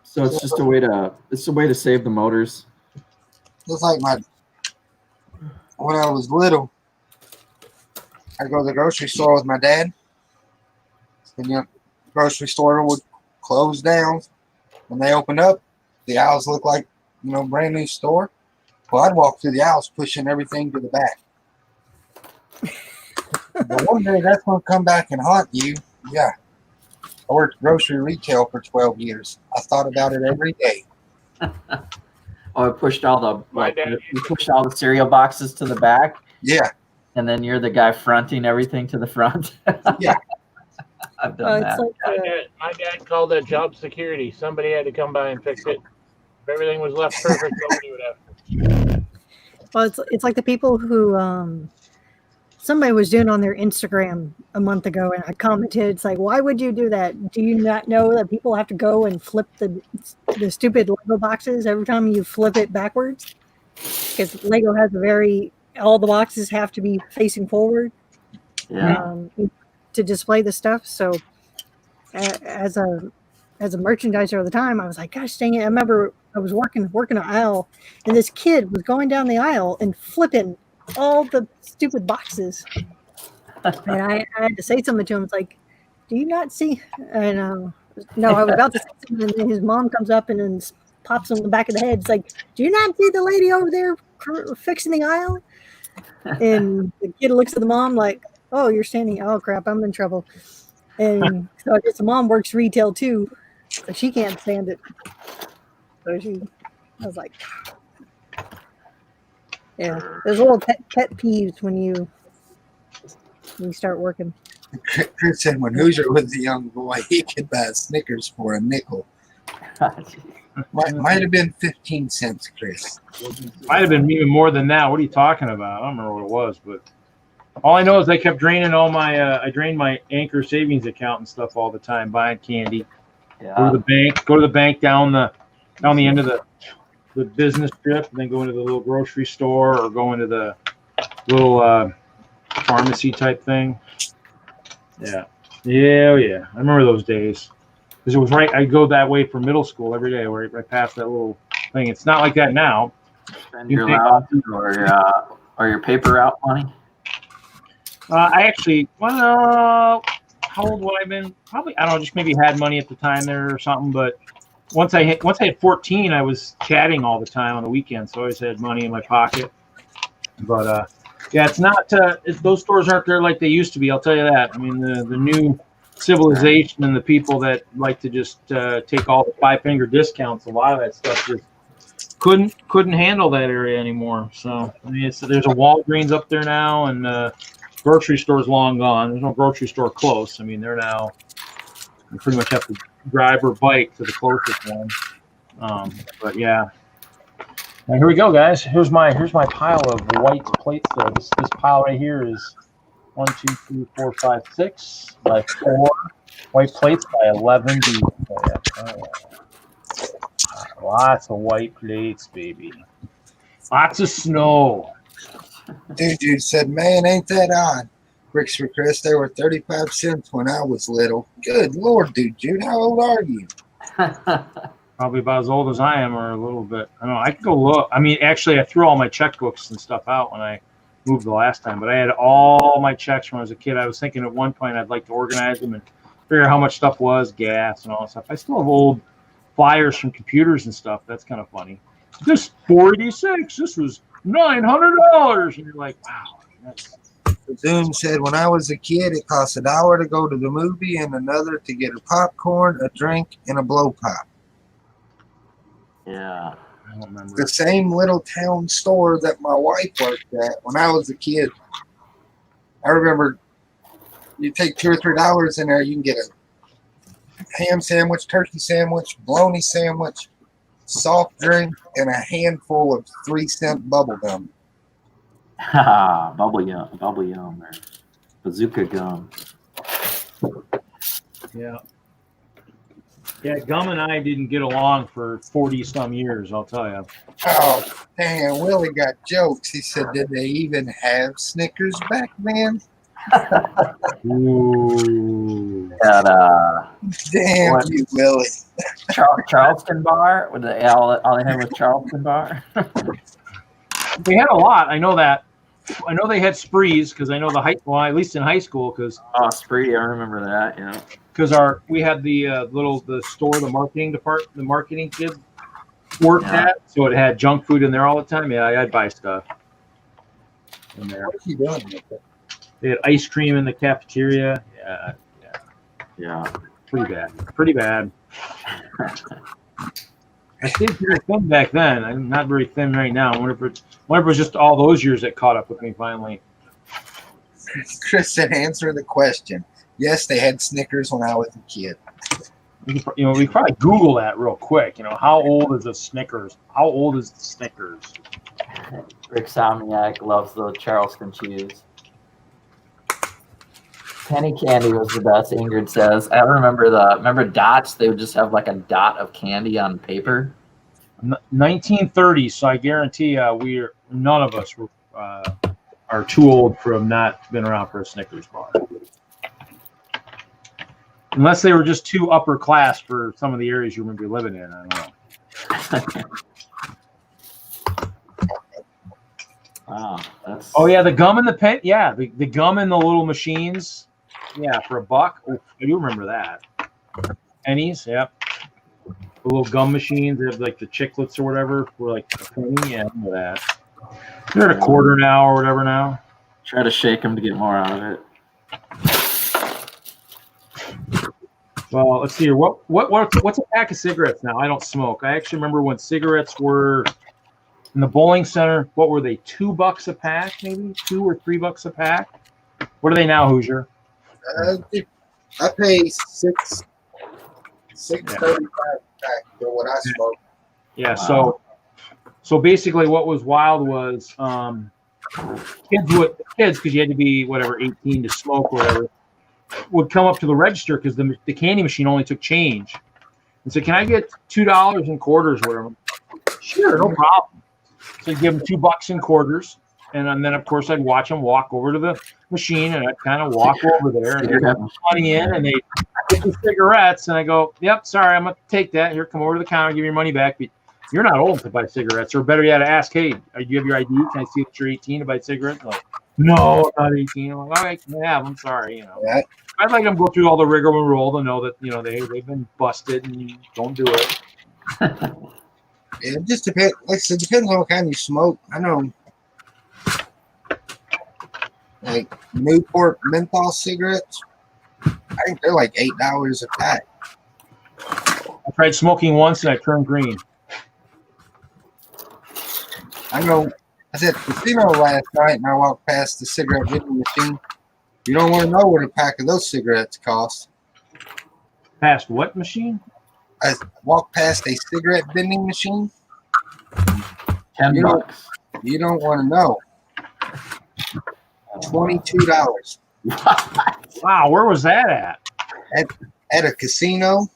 So it's just a way to save the motors. Just like when I was little, I'd go to the grocery store with my dad, and the grocery store would close down. When they opened up, the aisles looked like, brand new store. Well, I'd walk through the aisles pushing everything to the back. But one day that's going to come back and haunt you. Yeah. I worked grocery retail for 12 years. I thought about it every day. I pushed all the cereal boxes to the back. Yeah. And then you're the guy fronting everything to the front. Yeah. I've done that. My dad called that job security. Somebody had to come by and fix it. If everything was left perfect, nobody would have. Well, it's like the people who somebody was doing on their Instagram a month ago, and I commented, "It's like, why would you do that? Do you not know that people have to go and flip the stupid Lego boxes every time you flip it backwards? Because Lego has all the boxes have to be facing forward Yeah. to display the stuff. So as a merchandiser at the time, I was like, gosh dang it! I remember I was working an aisle, and this kid was going down the aisle and flipping all the stupid boxes. And I had to say something to him. It's like, do you not see? And no, I was about to say something, and then his mom comes up and then pops him in the back of the head. It's like, do you not see the lady over there fixing the aisle? And the kid looks at the mom like, oh, you're standing. Oh, crap, I'm in trouble. And so I guess the mom works retail too, but she can't stand it. So I was like, yeah, there's little pet peeves when you start working. Chris said when Hoosier was a young boy, he could buy Snickers for a nickel. Might have been 15 cents, Chris. Might have been even more than that. What are you talking about? I don't remember what it was, but all I know is I kept draining all my. I drained my Anchor savings account and stuff all the time, buying candy. Yeah. Go to the bank down the end of the business trip, and then go into the little grocery store or go into the little pharmacy type thing. Yeah. I remember those days because it was right. I go that way for middle school every day, right past that little thing. It's not like that now. Spend your allowance or your paper route money. I actually, how old would I have been? Probably, I don't know, just maybe had money at the time there or something. But once I hit 14, I was chatting all the time on the weekends, so I always had money in my pocket. But yeah, it's not. Those stores aren't there like they used to be. I'll tell you that. I mean, the new civilization and the people that like to just take all the 5-finger discounts. A lot of that stuff just couldn't handle that area anymore. So I mean, there's a Walgreens up there now, and grocery store's long gone. There's no grocery store close. I mean, they're now you pretty much have to drive or bike to the closest one. But yeah. Now here we go, guys. Here's my pile of white plates. This pile right here is 1, 2, 3, 4, 5, 6 by 4 white plates by 11 deep. Lots of white plates, baby. Lots of snow. Dude said, man, ain't that odd? Bricks for Chris, they were 35 cents when I was little. Good Lord, dude, how old are you? Probably about as old as I am, or a little bit. I don't know. I can go look. I mean, actually, I threw all my checkbooks and stuff out when I moved the last time, but I had all my checks when I was a kid. I was thinking at one point I'd like to organize them and figure out how much stuff was, gas and all that stuff. I still have old flyers from computers and stuff. That's kind of funny. This $486. This was $900, and you're like, wow. Zoom said, when I was a kid, it cost $1 to go to the movie and another to get a popcorn, a drink, and a blow pop. Yeah. I don't remember. The same little town store that my wife worked at when I was a kid. I remember you take $2 or $3 in there, you can get a ham sandwich, turkey sandwich, bologna sandwich, soft drink, and a handful of 3-cent bubble gum. Bubble yum, or bazooka gum. Yeah. Yeah, Gum and I didn't get along for 40-some years, I'll tell you. Oh, damn, Willie got jokes. He said, did they even have Snickers back then? Ooh. That Damn What? you, Willie. Charleston bar. All they had was Charleston bar. They had a lot. I know that. I know they had sprees because I know at least in high school, because Oh, Spree, I remember that. Yeah. we had the store, the marketing department, the marketing kid worked at, so it had junk food in there all the time. Yeah, I'd buy stuff in there. What are you doing with it? They had ice cream in the cafeteria. Yeah. Pretty bad. I stayed very thin back then. I'm not very thin right now. I wonder if it was just all those years that caught up with me finally. Chris said, answer the question. Yes, they had Snickers when I was a kid. We could probably Google that real quick. How old is a Snickers? How old is the Snickers? Rick Somniak loves the Charleston cheese. Penny candy was the best, Ingrid says. I remember dots? They would just have like a dot of candy on paper. 1930s, so I guarantee none of us are too old for have not been around for a Snickers bar. Unless they were just too upper class for some of the areas you remember living in. I don't know. Wow. Oh yeah, the gum and the pen. Yeah, the gum and the little machines. Yeah, for $1. Oh, I do remember that. Pennies. Yep. The little gum machines. They have like the chiclets or whatever for like a penny. Yeah, I remember that. They're at $0.25 now or whatever now. Try to shake them to get more out of it. Well, let's see here. What's a pack of cigarettes now? I don't smoke. I actually remember when cigarettes were in the bowling center. What were they? $2 a pack, maybe $2 or $3 a pack. What are they now, Hoosier? I pay $6.35 pack for what I smoke. Yeah. Wow. So basically, what was wild was kids because you had to be 18 to smoke or whatever, would come up to the register because the candy machine only took change and said, "Can I get $2 in quarters?" Or whatever. Sure, no problem. So I'd give them $2 in quarters, and then of course I'd watch them walk over to the machine, and I'd kind of walk over there and they'd put money in, and they get the cigarettes, and I go, "Yep, sorry, I'm gonna take that. Here, come over to the counter, give me your money back." But you're not old to buy cigarettes, or better yet, ask, "Hey, do you have your ID? Can I see that you're 18 to buy cigarettes?" I'm like, "No, I'm not 18." I'm like, "All right, can I have them? Sorry, Yeah. I'd like them to go through all the rigmarole to know that they've been busted and you don't do it. It just depends. Like I said, it depends on what kind you smoke. I know, like Newport menthol cigarettes. I think they're like $8 a pack. I tried smoking once and I turned green. I know. I was at the casino last night and I walked past the cigarette vending machine. You don't want to know what a pack of those cigarettes cost. Past what machine? I walked past a cigarette vending machine. $10. You don't want to know. $22 Wow, where was that at? at a casino.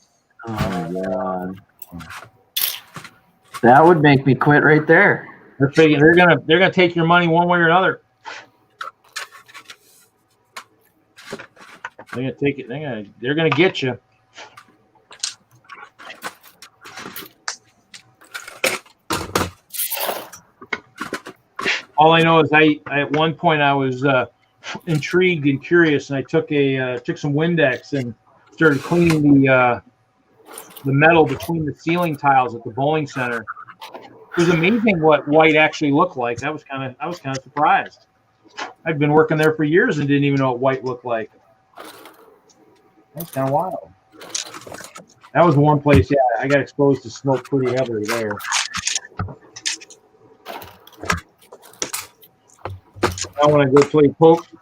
Oh my god, that would make me quit right there. They're figuring they're gonna take your money one way or another. They're gonna take it. They're gonna get you. All I know is I at one point I was intrigued and curious, and I took some Windex and started cleaning the metal between the ceiling tiles at the bowling center. It was amazing what white actually looked like. I was kind of surprised. I'd been working there for years and didn't even know what white looked like. That's kind of wild. That was one place, yeah, I got exposed to smoke pretty heavily there. I want to go play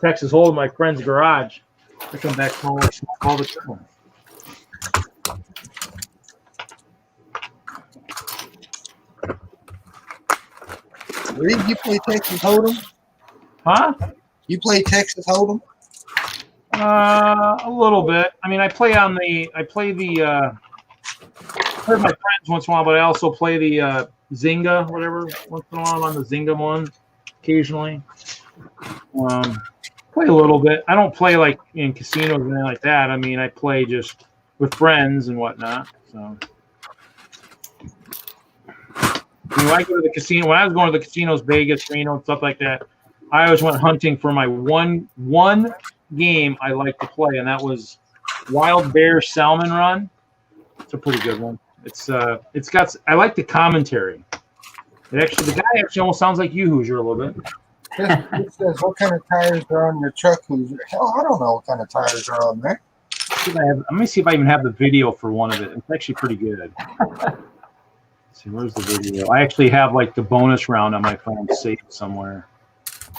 Texas Hold'em in my friend's garage. I come back home and smoke all the time. Reed, you play Texas Hold'em? Huh? You play Texas Hold'em? A little bit. I mean, I play the with my friends once in a while, but I also play the Zynga, whatever, once in a while. I'm on the Zynga one occasionally. Play a little bit. I don't play like in casinos or anything like that. I mean, I play just with friends and whatnot. So when I go to the casino, when I was going to the casinos, Vegas, Reno, and stuff like that, I always went hunting for my one game I like to play, and that was Wild Bear Salmon Run. It's a pretty good one. It's got. I like the commentary. The guy actually almost sounds like you, Hoosier, a little bit. It says, what kind of tires are on your truck, Hoosier? Hell, I don't know what kind of tires are on there. Let me see if I even have the video for one of it. It's actually pretty good. Let's see, where's the video? I actually have like the bonus round on my phone saved somewhere.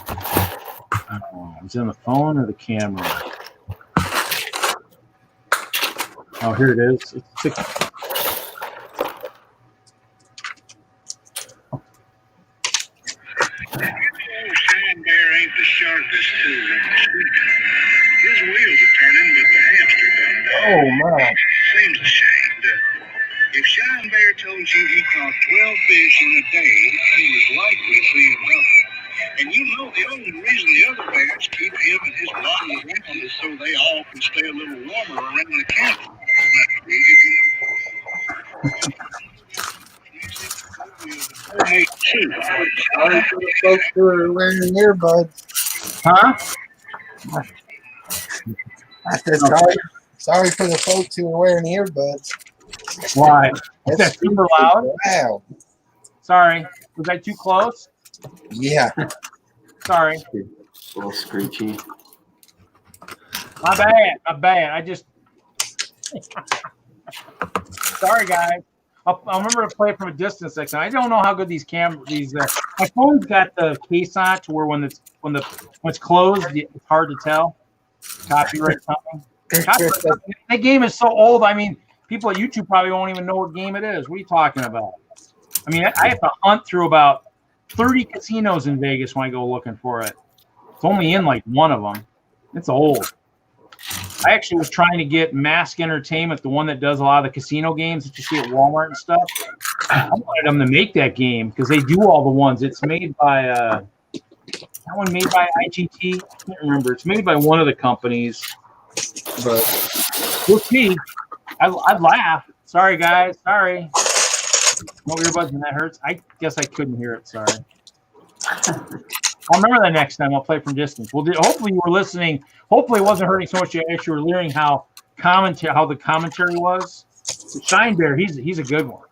I don't know. Is it on the phone or the camera? Oh, here it is. It's 6. Sand bear ain't the sharpest tool in the shed. His wheels are turning, but the hamster done died. Oh my! Seems a shame. If Shine Bear told you he caught 12 fish in a day, he was likely seeing nothing. And you know the only reason the other bears keep him and his bottle around is so they all can stay a little warmer around the campfire. Sorry for the folks who are wearing earbuds. Huh? I said sorry for the folks who are wearing earbuds. Why? Is That's that super loud? Wow. Sorry. Was that too close? Yeah. Sorry. A little screechy. My bad. My bad. I just. Sorry, guys. I'll remember to play it from a distance next time. I don't know how good these my phone's got the case on it to where when it's closed, it's hard to tell. Copyright something. That game is so old. I mean, people at YouTube probably won't even know what game it is. What are you talking about? I mean, I have to hunt through about 30 casinos in Vegas when I go looking for it. It's only in like one of them. It's old. I actually was trying to get Mask Entertainment, the one that does a lot of the casino games that you see at Walmart and stuff. I wanted them to make that game because they do all the ones. It's made by that one made by IGT. I can't remember. It's made by one of the companies, but we'll see. I'd laugh. Sorry, guys. Sorry. No earbuds and that hurts. I guess I couldn't hear it. Sorry. I'll remember that next time. I'll play from distance. Well, hopefully you were listening. Hopefully it wasn't hurting so much you actually were hearing how the commentary was. Shine Bear, he's a good one.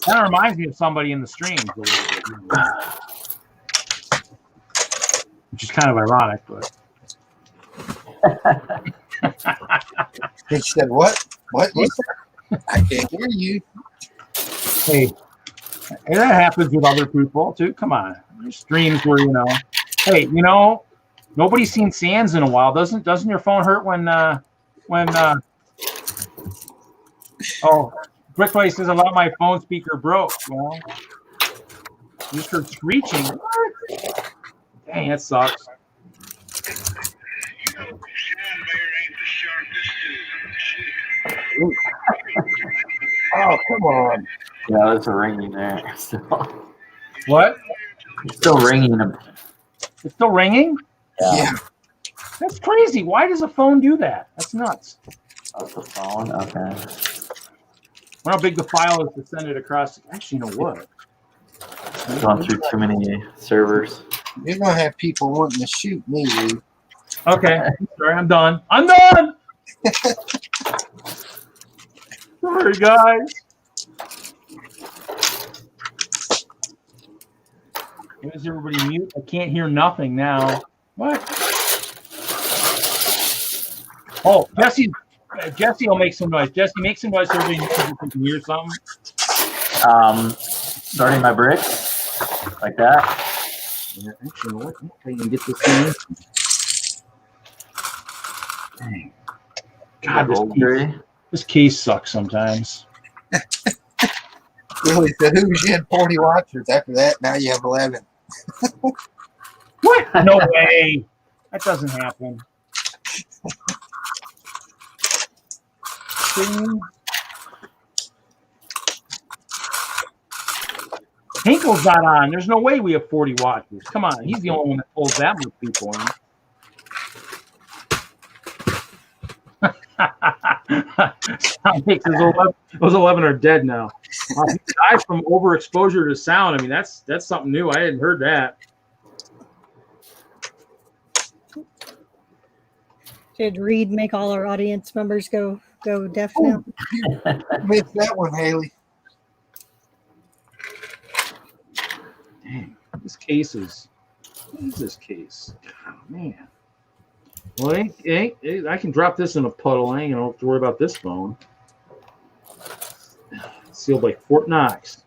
Kind of reminds me of somebody in the streams a little bit, which is kind of ironic, but. He said, "What? What? I can't hear you." Hey, and that happens with other people too. Come on, there's streams where hey, nobody's seen Sands in a while. Doesn't your phone hurt when oh, Brickway says a lot of my phone speaker broke. Well, you just heard screeching. What? Dang, that sucks. Shine Bear ain't the sharpest tool in the Ooh. Oh, come on! Yeah, there's a ringing there. What? It's still ringing. It's still ringing? Yeah. That's crazy. Why does a phone do that? That's nuts. That's the phone. Okay. I wonder how big the file is to send it across. Actually, you know what? Gone through too many servers. You're gonna have people wanting to shoot me, dude. Okay. Sorry, I'm done. I'm done. Sorry, guys. Why is everybody mute? I can't hear nothing now. What? Oh, Jesse will make some noise. Jesse, make some noise so everybody can hear something. Starting my bricks like that. Yeah, actually, what? I can get this thing. Dang. God, this case sucks sometimes. Really said, "Who's you had 40 watchers?" After that, now you have 11. What? No way. That doesn't happen. Hinkle's not on. There's no way we have 40 watchers. Come on. He's the only one that pulls that much people in. Sound makes those 11 are dead now. He died from overexposure to sound. I mean, that's something new. I hadn't heard that. Should Reed make all our audience members go deaf now? Missed that one, Haley. Dang, this case is. What is this case? Oh, man. Well, I can drop this in a puddle. I ain't gonna have to worry about this phone. Sealed by Fort Knox.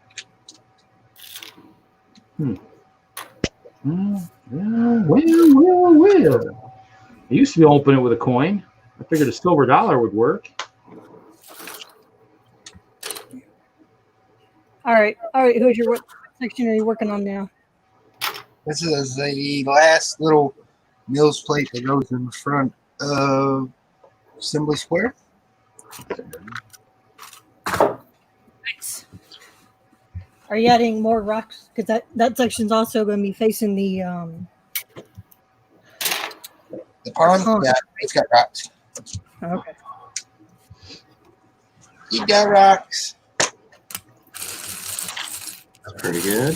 Well. I used to be able to open it with a coin. I figured a silver dollar would work. All right. What section are you working on now? This is the last little Mills plate that goes in the front Assembly Square. Nice. Are you adding more rocks? Because that section's also going to be facing the The pond? Pond. Yeah, it's got rocks. Okay. You got rocks. That's pretty good.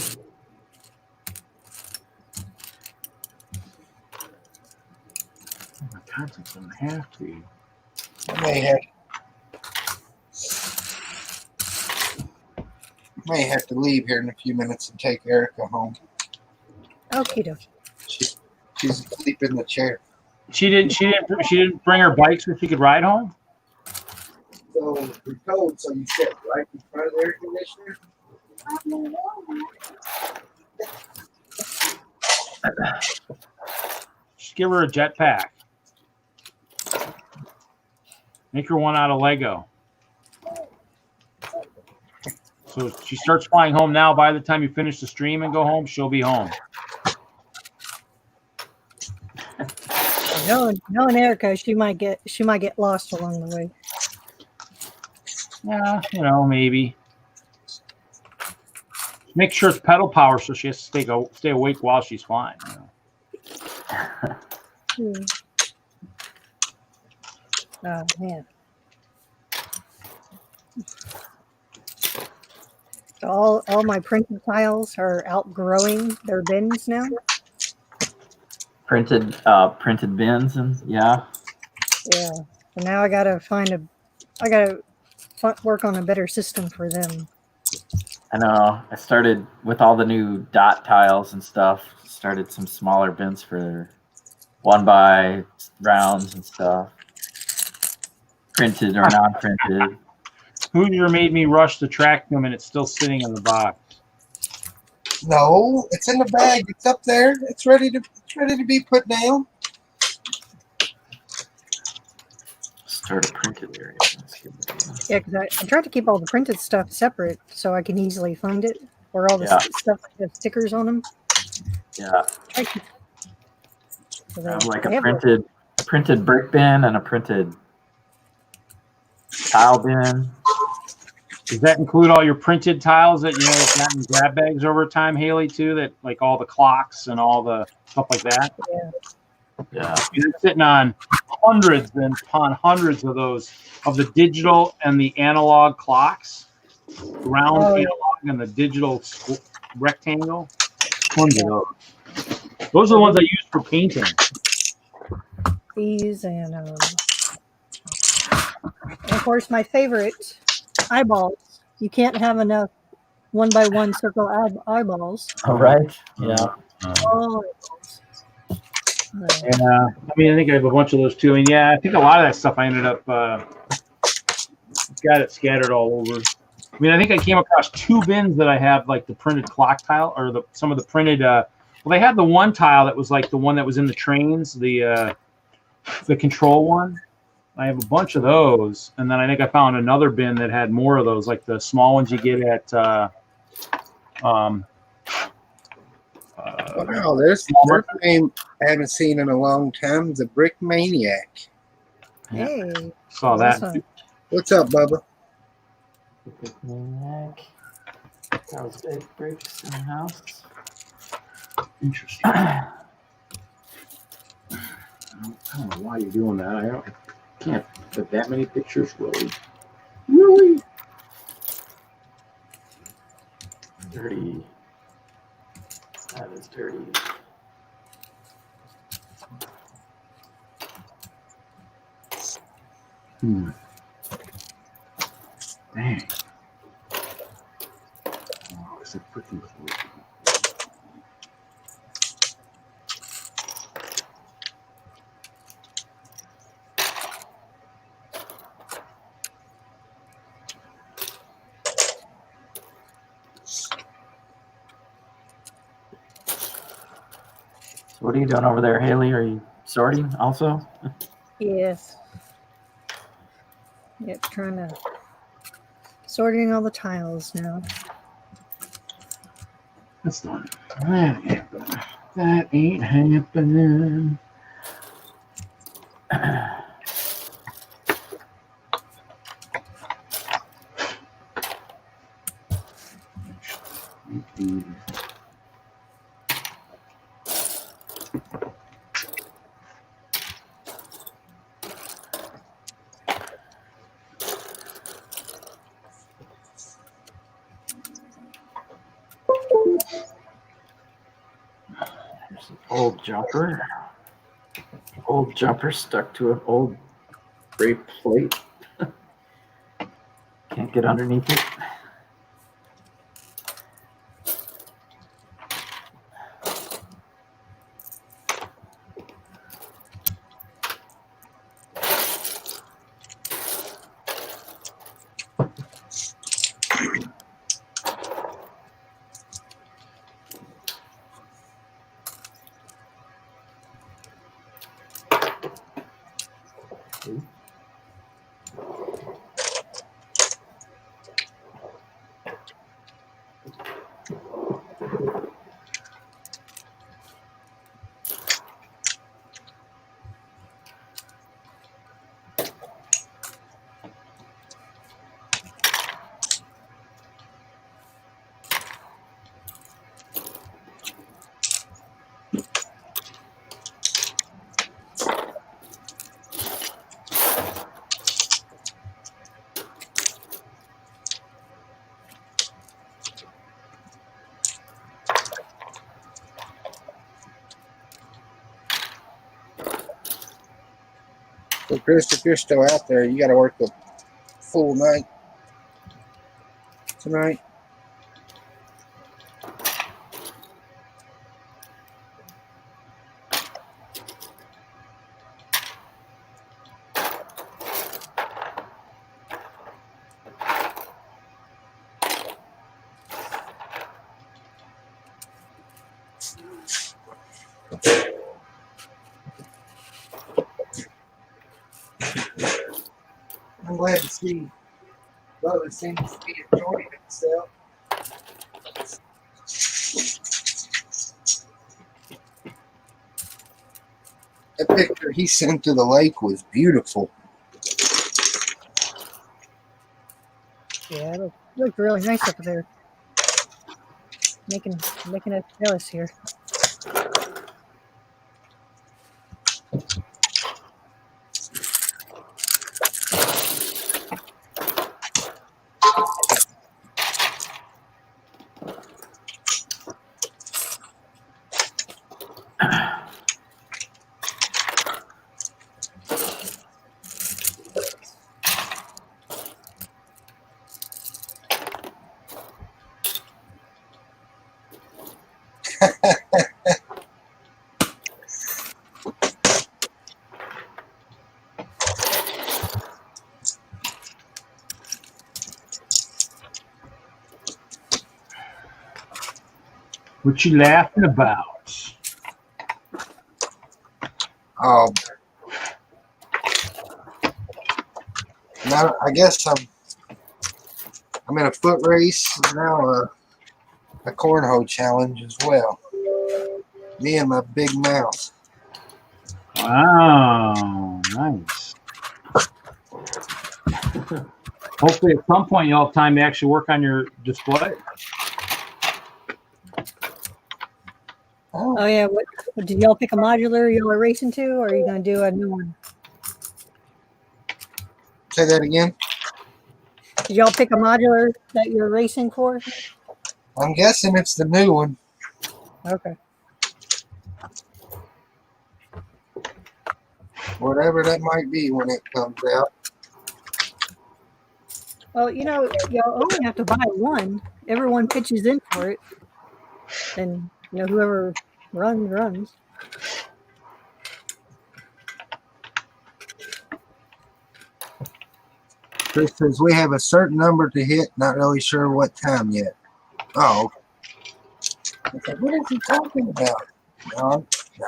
My content's gonna have to. I may have to leave here in a few minutes and take Erica home. Okie dokie. She's asleep in the chair. She didn't bring her bike so she could ride home. So we're cold, so you sit right in front of the air conditioner. Just give her a jetpack. Make her one out of Lego. So if she starts flying home now. By the time you finish the stream and go home, she'll be home. Knowing Erica, she might get lost along the way. Yeah, maybe. Make sure it's pedal power so she has to stay awake while she's flying. Oh man. So all my printed tiles are outgrowing their bins now. Printed bins and yeah. Yeah. So now I gotta work on a better system for them. I know. I started with all the new dot tiles and stuff. Started some smaller bins for 1x rounds and stuff. Printed or non-printed. Hoosier made me rush the track them, and it's still sitting in the box. No, it's in the bag. It's up there. It's ready to be put down. Start a printed area. Yeah, because I tried to keep all the printed stuff separate so I can easily find it, or all the stuff that has stickers on them. Yeah. Like a have printed brick bin and a printed tile bin. Does that include all your printed tiles that have gotten grab bags over time, Haley, too? That like all the clocks and all the stuff like that? Yeah. You're sitting on hundreds and upon hundreds of those, of the digital and the analog clocks, round analog and the digital rectangle. Tons of those. Those are the ones I use for painting. These and of course my favorite, eyeballs. You can't have enough 1x1 circle eyeballs. All right. Yeah. Oh, Yeah, I think I have a bunch of those too. I think a lot of that stuff I ended up got it scattered all over. I think I came across 2 bins that I have like the printed clock tile or some of the printed. Well, they had the one tile that was like the one that was in the trains, the control one. I have a bunch of those, and then I think I found another bin that had more of those, like the small ones you get at. Wow, there's a name I haven't seen in a long time. The Brick Maniac. hey. Saw that. Awesome. What's up, Bubba? Maniac. Those big bricks in the house. Interesting. I don't know why you're doing that. I can't put that many pictures, really. Really? Dirty. That is dirty. Dang. Oh, it's a freaking close. What are you doing over there, Haley? Are you sorting also? Yes. Yep, trying to sorting all the tiles now. That's not. That ain't happening. There's an old jumper. Old jumper stuck to an old gray plate. Can't get underneath it. So, Chris, if you're still out there, you got to work the full night tonight. I'm glad to see Bubba seems to be enjoying himself. That picture he sent to the lake was beautiful. Yeah, it looked really nice up there. Making us jealous here. What you laughing about? Now I guess I'm in a foot race now, a cornhole challenge as well. Me and my big mouth. Wow, nice. Hopefully, at some point, you'll have time to actually work on your display. Oh yeah, what did y'all pick a modular y'all are racing to, or are you gonna do a new one? Say that again. Did y'all pick a modular that you're racing for? I'm guessing it's the new one. Okay. Whatever that might be when it comes out. Well, y'all only have to buy one. Everyone pitches in for it, and whoever runs. Chris says we have a certain number to hit, not really sure what time yet. Oh. I said, what is he talking about? Now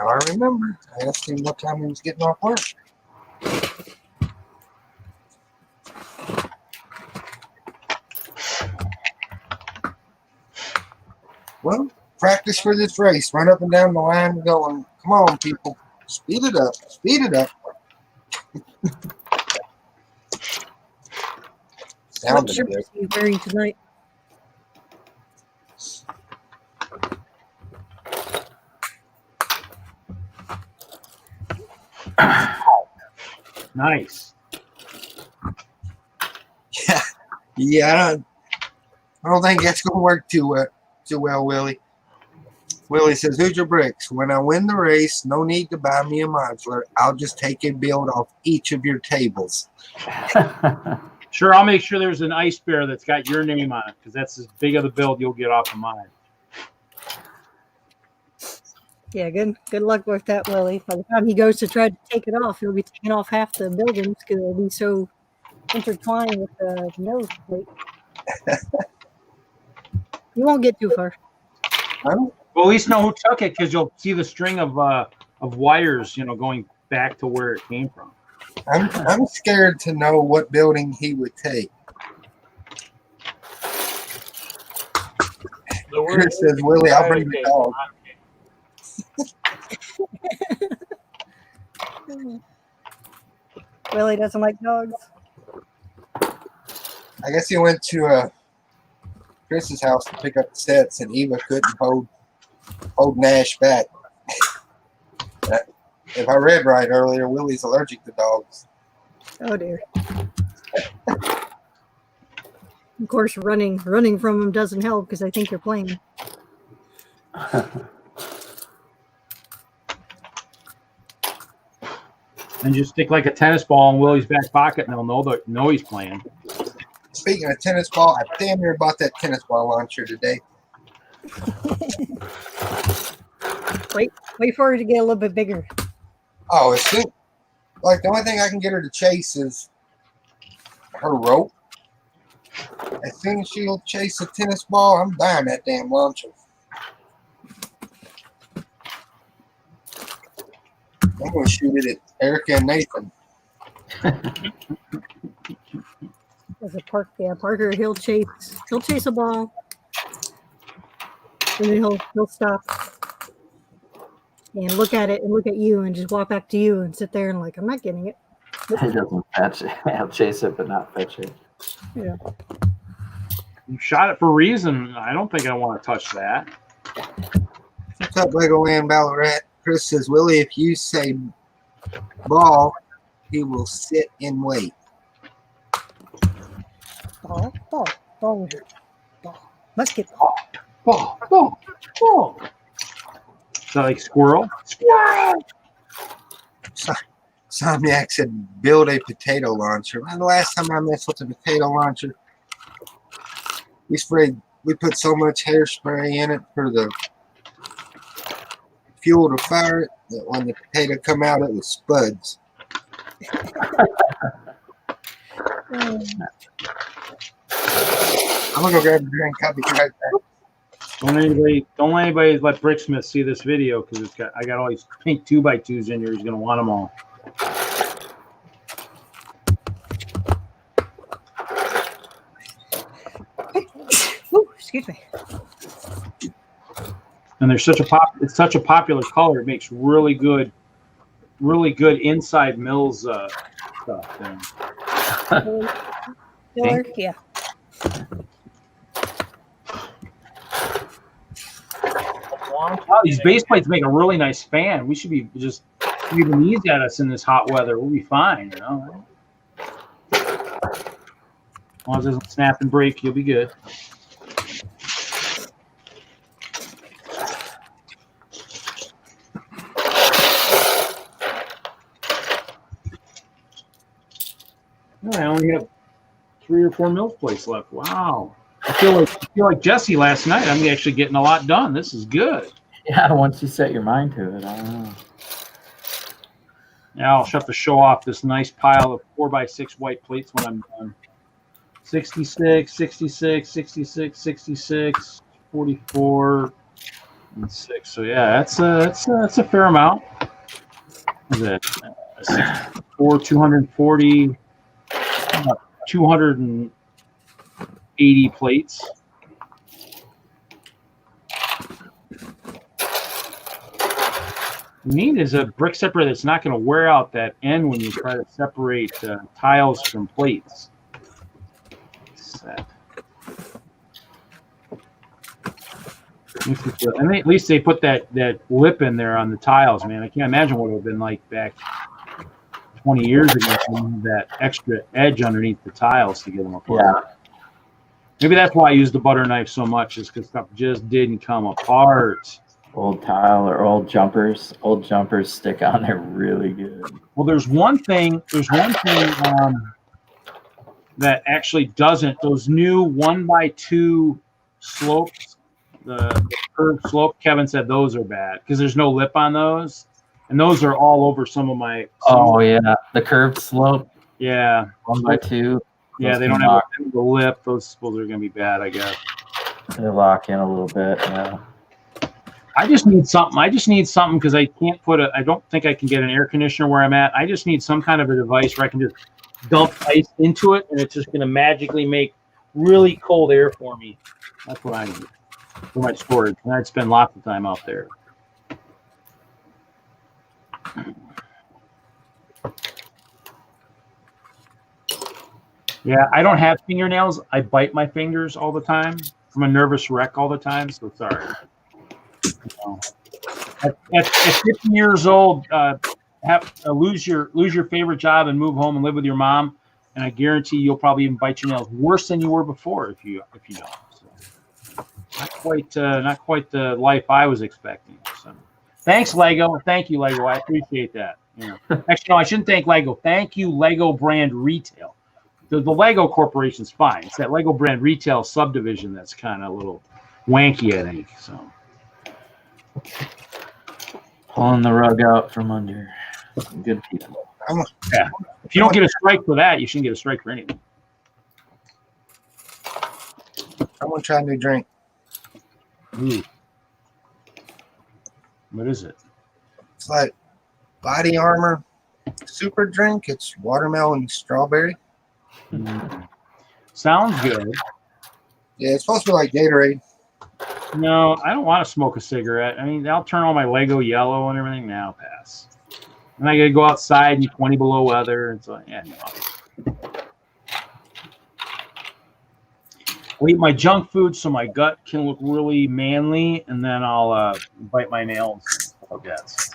I remember. I asked him what time he was getting off work. Well, practice for this race. Run up and down the line going, come on, people. Speed it up. Speed it up. What Sounded shirt good. are you wearing tonight? Nice. Yeah, I don't think that's gonna work too well, Willie. Willie says, "Who's your bricks? When I win the race, no need to buy me a modular. I'll just take a build off each of your tables." Sure, I'll make sure there's an ice bear that's got your name on it because that's as big of the build you'll get off of mine. Yeah, good luck with that, Willie. By the time he goes to try to take it off, he'll be taking off half the buildings because it'll be so intertwined with the nose plate. You won't get too far. I'm, Well, at least know who took it because you'll see the string of wires, going back to where it came from. I'm scared to know what building he would take. The word Chris says, "Willie, I'll bring the dog." Willie doesn't like dogs. I guess he went to Chris's house to pick up the sets, and Eva couldn't hold Nash back. If I read right earlier, Willie's allergic to dogs. Oh dear. Of course, running from him doesn't help because I think you're playing. And just stick like a tennis ball in Willie's back pocket, and they'll know he's playing. Speaking of tennis ball, I damn near bought that tennis ball launcher today. Wait for her to get a little bit bigger. Oh, it's soon. Like the only thing I can get her to chase is her rope. As soon as she'll chase a tennis ball, I'm buying that damn launcher. I'm gonna shoot it at Erica and Nathan. As a Parker, he'll chase a ball, and then he'll stop and look at it and look at you and just walk back to you and sit there and like, I'm not getting it. He doesn't fetch it. He'll chase it, but not fetch it. Yeah. You shot it for a reason. I don't think I want to touch that. What's up, Legoland Ballarat? Chris says, "Willie, if you say ball, he will sit and wait." Ball. Musket Ball. Is that like squirrel? Somniac said, "Build a potato launcher." Man, the last time I messed with a potato launcher, we put so much hairspray in it for the fuel to fire it that when the potato come out, it was spuds. I'm gonna go grab a drink. I'll be right back. Don't let anybody let Bricksmith see this video because I got all these pink 2x2s in here. He's gonna want them all. Ooh, excuse me. And they're it's such a popular color. It makes really good inside mills stuff. Filler? Yeah. Wow, these base plates make a really nice fan. We should be just leaving these at us in this hot weather. We'll be fine, As long as it doesn't snap and break, you'll be good. I only have 3 or 4 milk plates left. Wow. I feel like Jesse last night. I'm actually getting a lot done. This is good. Yeah, once you set your mind to it, I don't know. Now I'll have to show off this nice pile of 4x6 white plates when I'm done. 66, 66, 66, 66, 44, and 6. So yeah, that's a fair amount. What is it? 64, 240, 280 plates. need is a brick separator that's not going to wear out that end when you try to separate tiles from plates. Set. And at least they put that lip in there on the tiles, man. I can't imagine what it would have been like back 20 years ago when that extra edge underneath the tiles to get them apart. Yeah. Maybe that's why I use the butter knife so much, is because stuff just didn't come apart. Old tile or old jumpers. Old jumpers stick on there really good. Well, there's one thing that actually doesn't. Those new 1x2 slopes, the curved slope, Kevin said those are bad because there's no lip on those. And those are all over some of my. Oh, yeah. The curved slope. Yeah. 1x2. Yeah, they don't have the lip. Those are going to be bad, I guess. They lock in a little bit, yeah. I just need something because I can't I don't think I can get an air conditioner where I'm at. I just need some kind of a device where I can just dump ice into it and it's just going to magically make really cold air for me. That's what I need for my storage. And I'd spend lots of time out there. Yeah, I don't have fingernails. I bite my fingers all the time. I'm a nervous wreck all the time, so sorry. At 15 years old, lose your favorite job and move home and live with your mom, and I guarantee you'll probably even bite your nails worse than you were before if you don't. So, not quite the life I was expecting. So, thanks, Lego. Thank you, Lego. I appreciate that. Actually, no, I shouldn't thank Lego. Thank you, Lego Brand Retail. The Lego Corporation's fine. It's that Lego Brand Retail subdivision that's kind of a little wanky, I think. So. Pulling the rug out from under some good people. Yeah. If you don't get a strike for that, you shouldn't get a strike for anything. I'm gonna try a new drink. Ooh. What is it? It's like Body Armor super drink. It's watermelon strawberry. Sounds good. Yeah, it's supposed to be like Gatorade. No, I don't want to smoke a cigarette. I mean, I'll turn all my Lego yellow and everything. Now pass. And I got to go outside in 20 below weather. And so, yeah, no. I'll eat my junk food so my gut can look really manly, and then I'll bite my nails, I guess.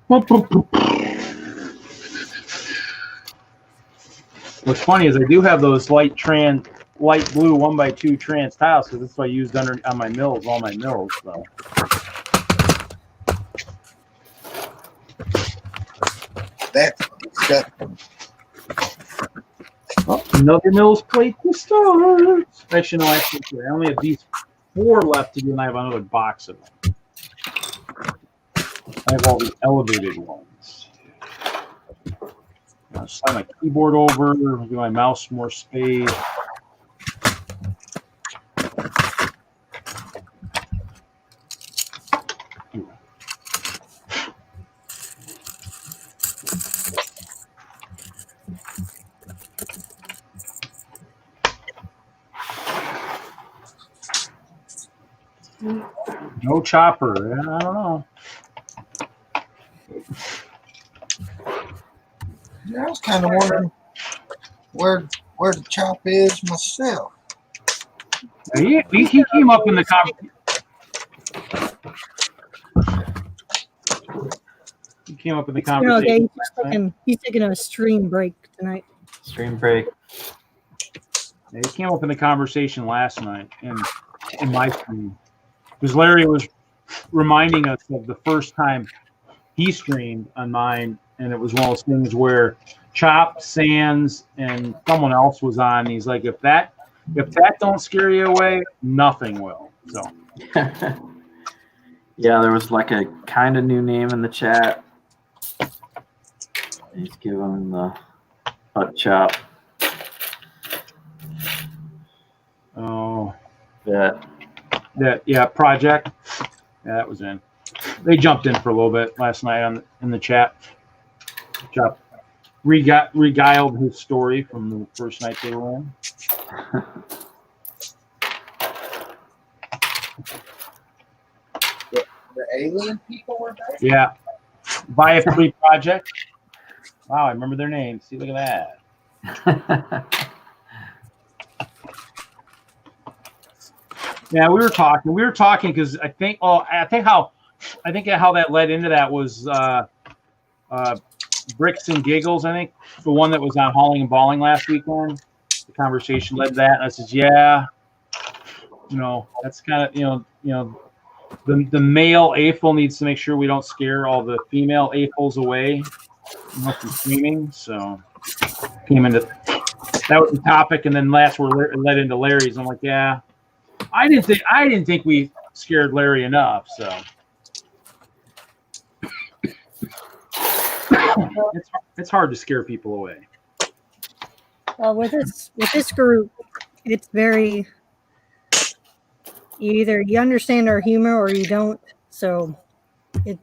What's funny is I do have those light blue 1x2 trans tiles because that's what I used on my mills, all my mills. So. Another mills plate to start. Actually, no, I only have these 4 left to do, and I have another box of them. I have all the elevated ones. I'll slide my keyboard over, give my mouse more space. No chopper. I don't know. Yeah, I was kind of wondering where the chop is myself. He came up in the conversation. He came up in the conversation. He's taking a stream break tonight. Stream break. Yeah, he came up in the conversation last night in my stream. Because Larry was reminding us of the first time he streamed on mine, and it was one of those things where Chop, Sands, and someone else was on. And he's like, if that don't scare you away, nothing will. So yeah, there was like a kind of new name in the chat. He's giving the hut chop. Oh, that project. Yeah, that was in. They jumped in for a little bit last night in the chat. regaled his story from the first night they were in. The alien people were there? Yeah. Via Free Project. Wow, I remember their names. See, look at that. Yeah, we were talking because I think how that led into that was Bricks and Giggles. I think the one that was on Hauling and Balling last weekend. The conversation led to that, and I said, yeah, that's kind of the male AFL needs to make sure we don't scare all the female AFLs away from streaming. So came into that was the topic, and then last it led into Larry's. I'm like, yeah. I didn't think we scared Larry enough, so it's hard to scare people away. Well, with this group, it's very either you understand our humor or you don't. So the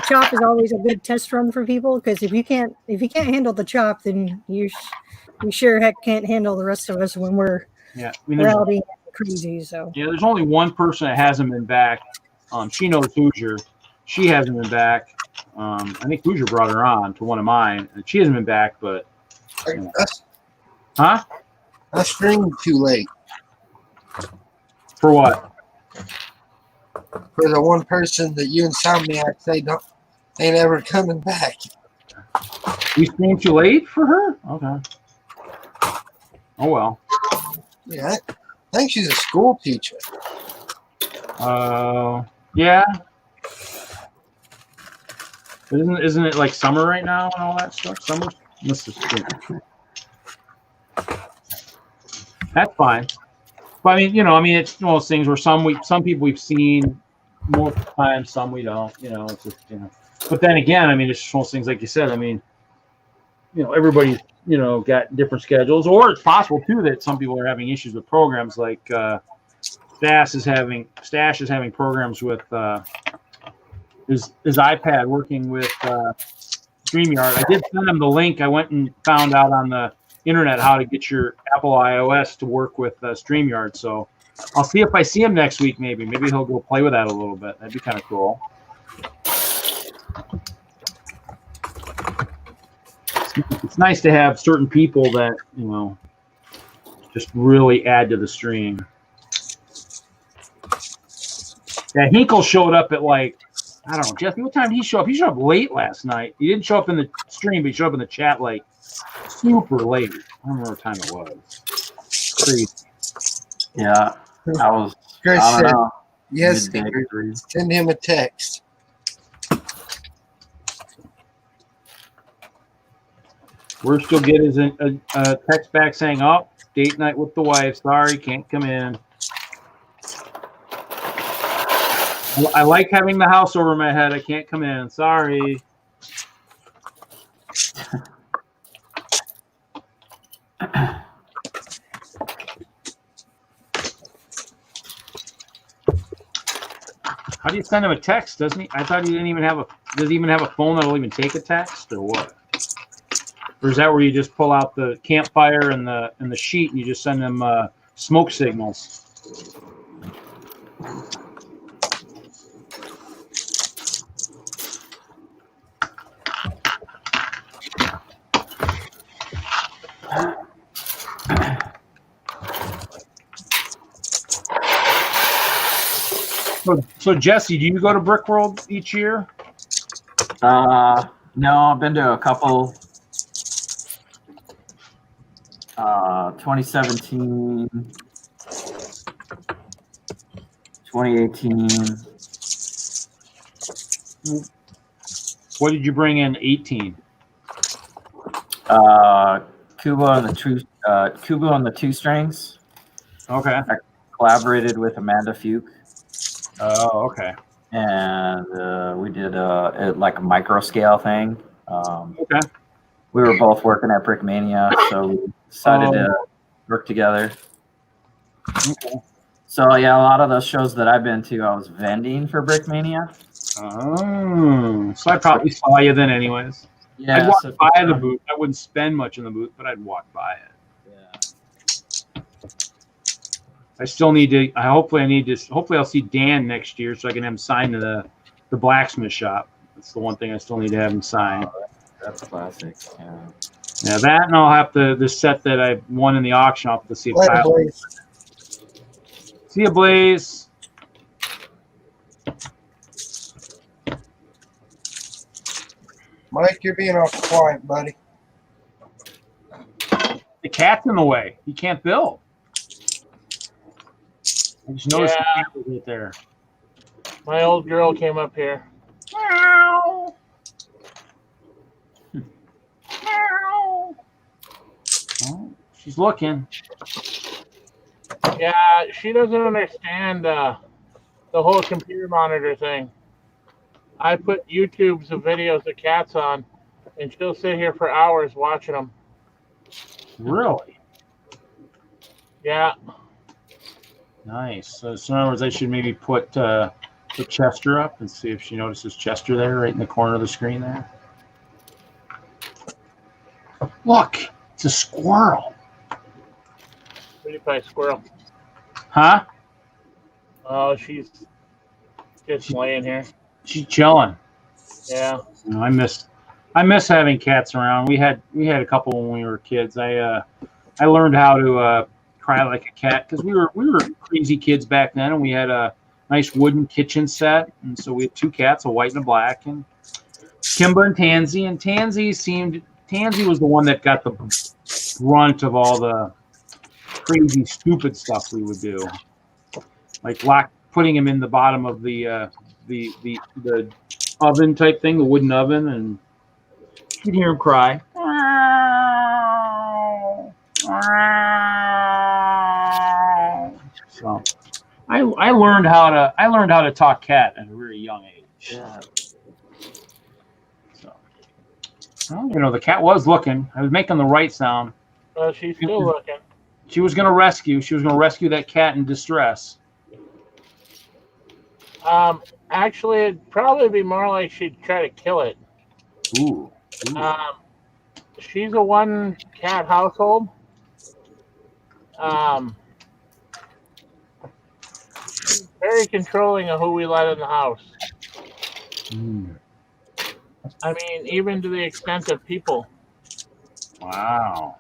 chop is always a good test run for people, because if you can't handle the chop, then you sure heck can't handle the rest of us when we're rowdy and crazy. So there's only one person that hasn't been back. She knows Hoosier. She hasn't been back. I think Hoosier brought her on to one of mine, and she hasn't been back. But I streamed too late. For what? For the one person that you Insomniac say ain't ever coming back. You streamed too late for her? Okay. Oh well. Yeah, I think she's a school teacher. Yeah. But isn't it like summer right now and all that stuff? Summer? That's fine. But I mean, it's one of those things where some people we've seen more times, some we don't. It's just But then again, I mean, it's just one of those things like you said. I mean, everybody's got different schedules, or it's possible too that some people are having issues with programs. Like Stash is having programs with his iPad working with StreamYard. I did send him the link. I went and found out on the internet how to get your Apple iOS to work with StreamYard. So I'll see if I see him next week. Maybe he'll go play with that a little bit. That'd be kind of cool. It's nice to have certain people that just really add to the stream. Yeah, Hinkle showed up at I don't know, Jesse, what time did he show up? He showed up late last night. He didn't show up in the stream, but he showed up in the chat super late. I don't remember what time it was. Crazy. Yeah, I was. Chris I don't said, know. yes, Midday. send him a text. We're still getting a text back saying, "Oh, date night with the wife. Sorry, can't come in." I like having the house over my head. I can't come in. Sorry. How do you send him a text? Doesn't he? I thought he didn't even have does he even have a phone that'll even take a text, or what? Or is that where you just pull out the campfire and the sheet and you just send them smoke signals? So Jesse, do you go to Brick World each year? No, I've been to a couple. 2017, 2018. What did you bring in 18? Kubo on the two strings. Okay. I collaborated with Amanda Fuke. Oh, okay. And we did a micro scale thing. Okay. We were both working at Brickmania, so we decided to work together. Okay. So yeah, a lot of those shows that I've been to, I was vending for Brickmania. Oh, so I probably saw you then, anyways. Yeah, I'd walk so- by the booth. I wouldn't spend much in the booth, but I'd walk by it. Yeah. I still need to. Hopefully I'll see Dan next year so I can have him sign to the blacksmith shop. That's the one thing I still need to have him sign. That's classic. Yeah. Yeah, that, and I'll have to the set that I won in the auction. I'll have to see if Later, Kyle. Blaze. See you, Blaze. Mike, you're being awful quiet, buddy. The cat's in the way. He can't build. I just noticed the cat was right there. My old girl came up here. Oh, she's looking. Yeah, she doesn't understand the whole computer monitor thing. I put YouTubes of videos of cats on, and she'll sit here for hours watching them. Really? Yeah, Nice. So in other words, I should maybe put Chester up and see if she notices Chester there, right in the corner of the screen there. Look, it's a squirrel. pretty pie squirrel. Huh? Oh, she's just laying here. She's chilling. Yeah. You know, I miss having cats around. We had a couple when we were kids. I learned how to cry like a cat because we were crazy kids back then, and we had a nice wooden kitchen set, and so we had two cats, a white and a black, and Kimba and Tansy. And Tansy was the one that got the brunt of all the crazy, stupid stuff we would do, like putting him in the bottom of the oven type thing, the wooden oven, and you'd hear him cry. So I learned how to talk cat at a very young age. Yeah. So, well, you know, the cat was looking. I was making the right sound. Well, she's still looking. She was going to rescue that cat in distress. Actually, it'd probably be more like she'd try to kill it. Ooh. She's a one cat household. She's very controlling of who we let in the house. Mm. I mean, even to the extent of people. Wow.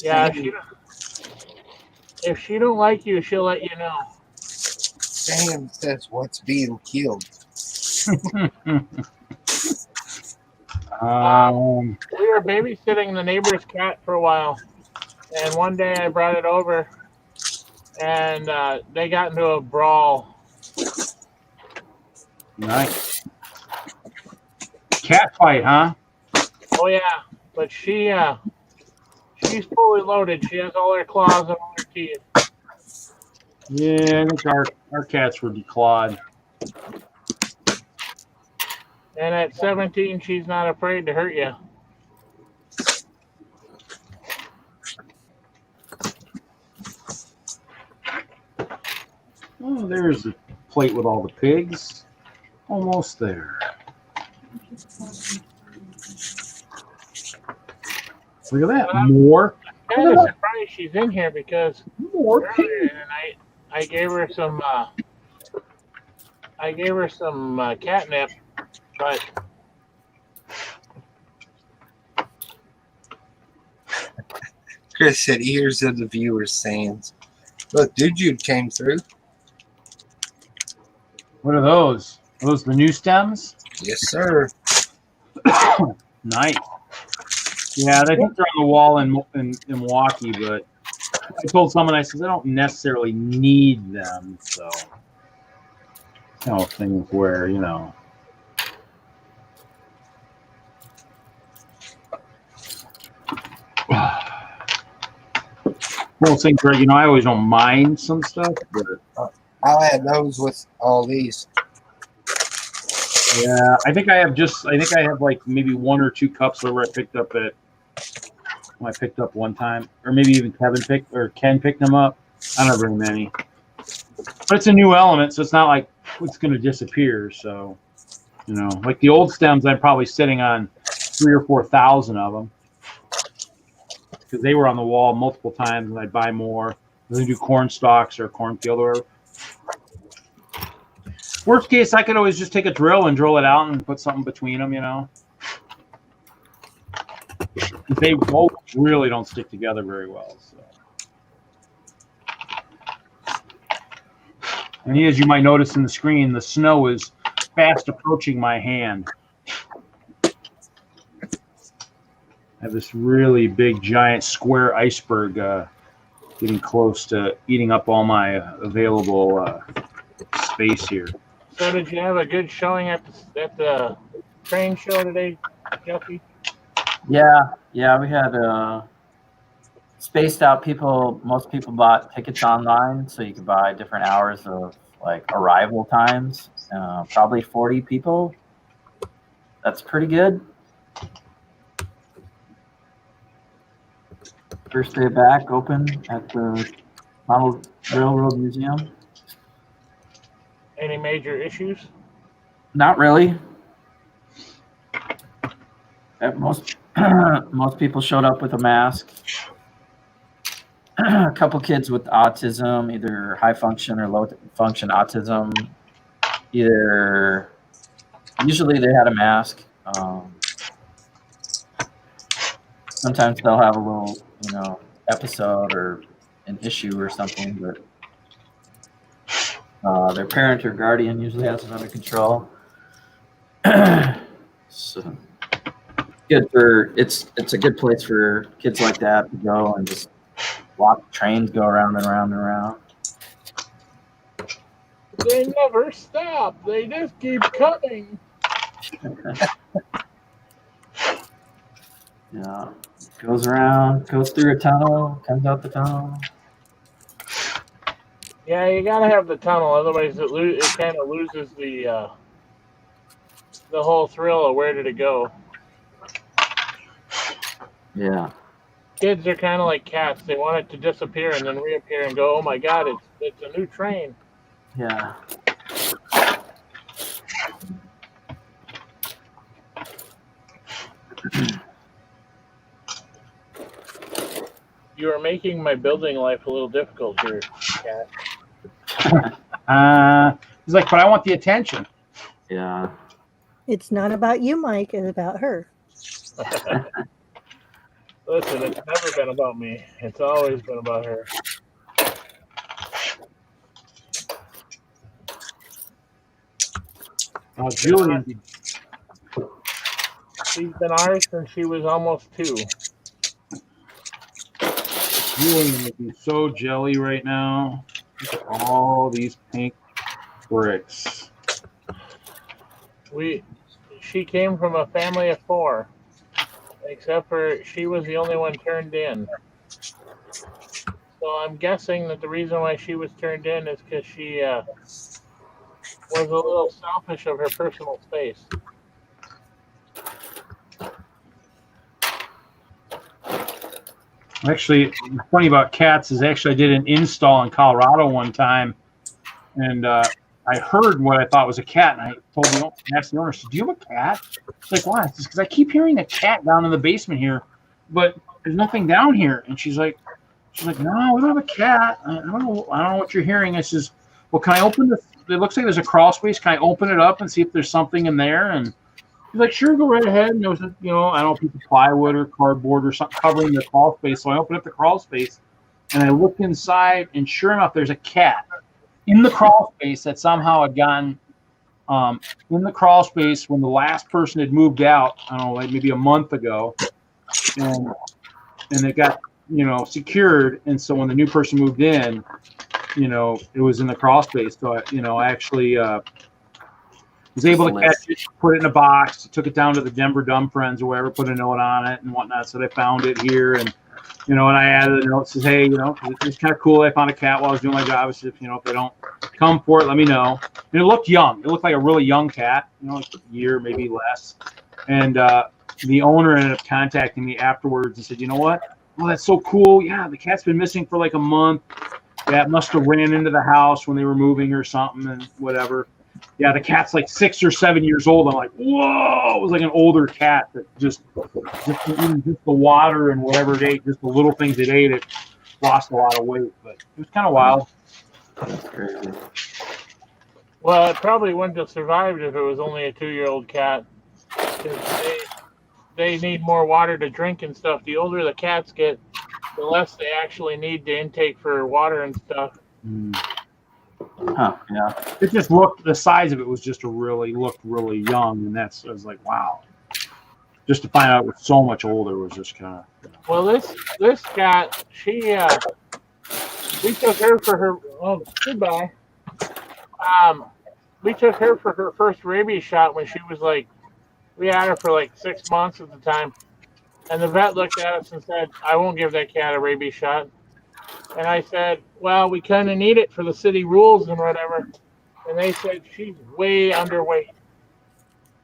Yeah, if she don't like you, she'll let you know. Sam says what's being killed. We were babysitting the neighbor's cat for a while, and one day I brought it over, and they got into a brawl. Nice. Cat fight, huh? Oh yeah, but she's fully loaded. She has all her claws and all her teeth. Yeah, I think our cats were declawed. And at 17, she's not afraid to hurt you. Oh, there's the plate with all the pigs. Almost there. Look at that. More. I'm kind of surprised she's in here because More earlier pigs. in the night I gave her some catnip, but Chris said ears of the viewers saying, look, Dude came through. What are those? Are those the new stems? Yes, sir. Nice. Yeah, I think they're on the wall in Milwaukee, but I told someone, I said, I don't necessarily need them, so. Things where, you know. Well, things where, you know, I always don't mind some stuff, but I'll add those with all these. yeah, I think I have like maybe one or two cups where I picked up one time, or maybe even Ken picked them up. I don't have very many, but it's a new element, so it's not like it's going to disappear. So, you know, like the old stems, I'm probably sitting on 3,000 or 4,000 of them because they were on the wall multiple times, and I'd buy more. Then do corn stalks or cornfield or whatever. Worst case, I could always just take a drill and drill it out and put something between them, you know. They both really don't stick together very well. So. And as you might notice in the screen, the snow is fast approaching my hand. I have this really big, giant, square iceberg getting close to eating up all my available space here. So did you have a good showing at the train show today, Jeffy? Yeah, we had spaced out people. Most people bought tickets online, so you could buy different hours of like arrival times. Probably 40 people. That's pretty good. First day back open at the Model Railroad Museum. Any major issues? Not really. Most people showed up with a mask. A couple kids with autism, either high function or low function autism, usually they had a mask. Sometimes they'll have a little, episode or an issue or something, but their parent or guardian usually has it under control. So good it's a good place for kids like that to go and just watch trains go around and around and around. They never stop. They just keep coming. Yeah, goes around, goes through a tunnel, comes out the tunnel. Yeah, you gotta have the tunnel, otherwise it kind of loses the whole thrill of where did it go. Yeah. Kids are kind of like cats. They want it to disappear and then reappear and go, oh my God, it's a new train. Yeah. You are making my building life a little difficult here, Cat. He's like, but I want the attention. Yeah. It's not about you, Mike. It's about her. Listen, it's never been about me. It's always been about her. Julian. She's been ours since she was almost 2. Julian would be so jelly right now. Look at all these pink bricks. She came from a family of 4, except for she was the only one turned in. So I'm guessing that the reason why she was turned in is because she was a little selfish of her personal space. Actually, funny about cats is actually I did an install in Colorado one time, and I heard what I thought was a cat, and I asked the owner, "Do you have a cat?" She's like, "Why?" Because I keep hearing a cat down in the basement here, but there's nothing down here. And she's like, "No, we don't have a cat. I don't know what you're hearing." I says, "Well, can I open this? It looks like there's a crawl space. Can I open it up and see if there's something in there?" And she's like, "Sure, go right ahead." And there was, I don't know, piece of plywood or cardboard or something covering the crawl space. So I opened up the crawl space, and I looked inside, and sure enough, there's a cat in the crawl space that somehow had gotten in the crawl space when the last person had moved out. I don't know, like maybe a month ago, and it got secured. And so when the new person moved in, it was in the crawl space. So I actually was able to catch it, put it in a box, took it down to the Denver Dumb Friends or whatever, put a note on it and whatnot. So they found it here, and and I added a note that says, "Hey, it's kind of cool. I found a cat while I was doing my job. If they don't come for it, let me know." And it looked young. It looked like a really young cat, like a year, maybe less. And the owner ended up contacting me afterwards and said, "You know what? Oh, that's so cool. Yeah, the cat's been missing for like a month. Yeah, it must have ran into the house when they were moving or something and whatever." Yeah, the cat's like 6 or 7 years old. I'm like, whoa! It was like an older cat that just eating just the water and whatever it ate, just the little things it ate, it lost a lot of weight. But it was kind of wild. That's crazy. Well, it probably wouldn't have survived if it was only a 2-year-old cat. 'Cause they need more water to drink and stuff. The older the cats get, the less they actually need to intake for water and stuff. Huh, yeah. It just looked, the size of it was just looked really young, and I was like, wow. Just to find out it was so much older was just kind of. Well, this cat, we took her for her. Oh, goodbye. We took her for her first rabies shot when she was like, we had her for like 6 months at the time, and the vet looked at us and said, "I won't give that cat a rabies shot." And I said, "Well, we kind of need it for the city rules and whatever." And they said she's way underweight.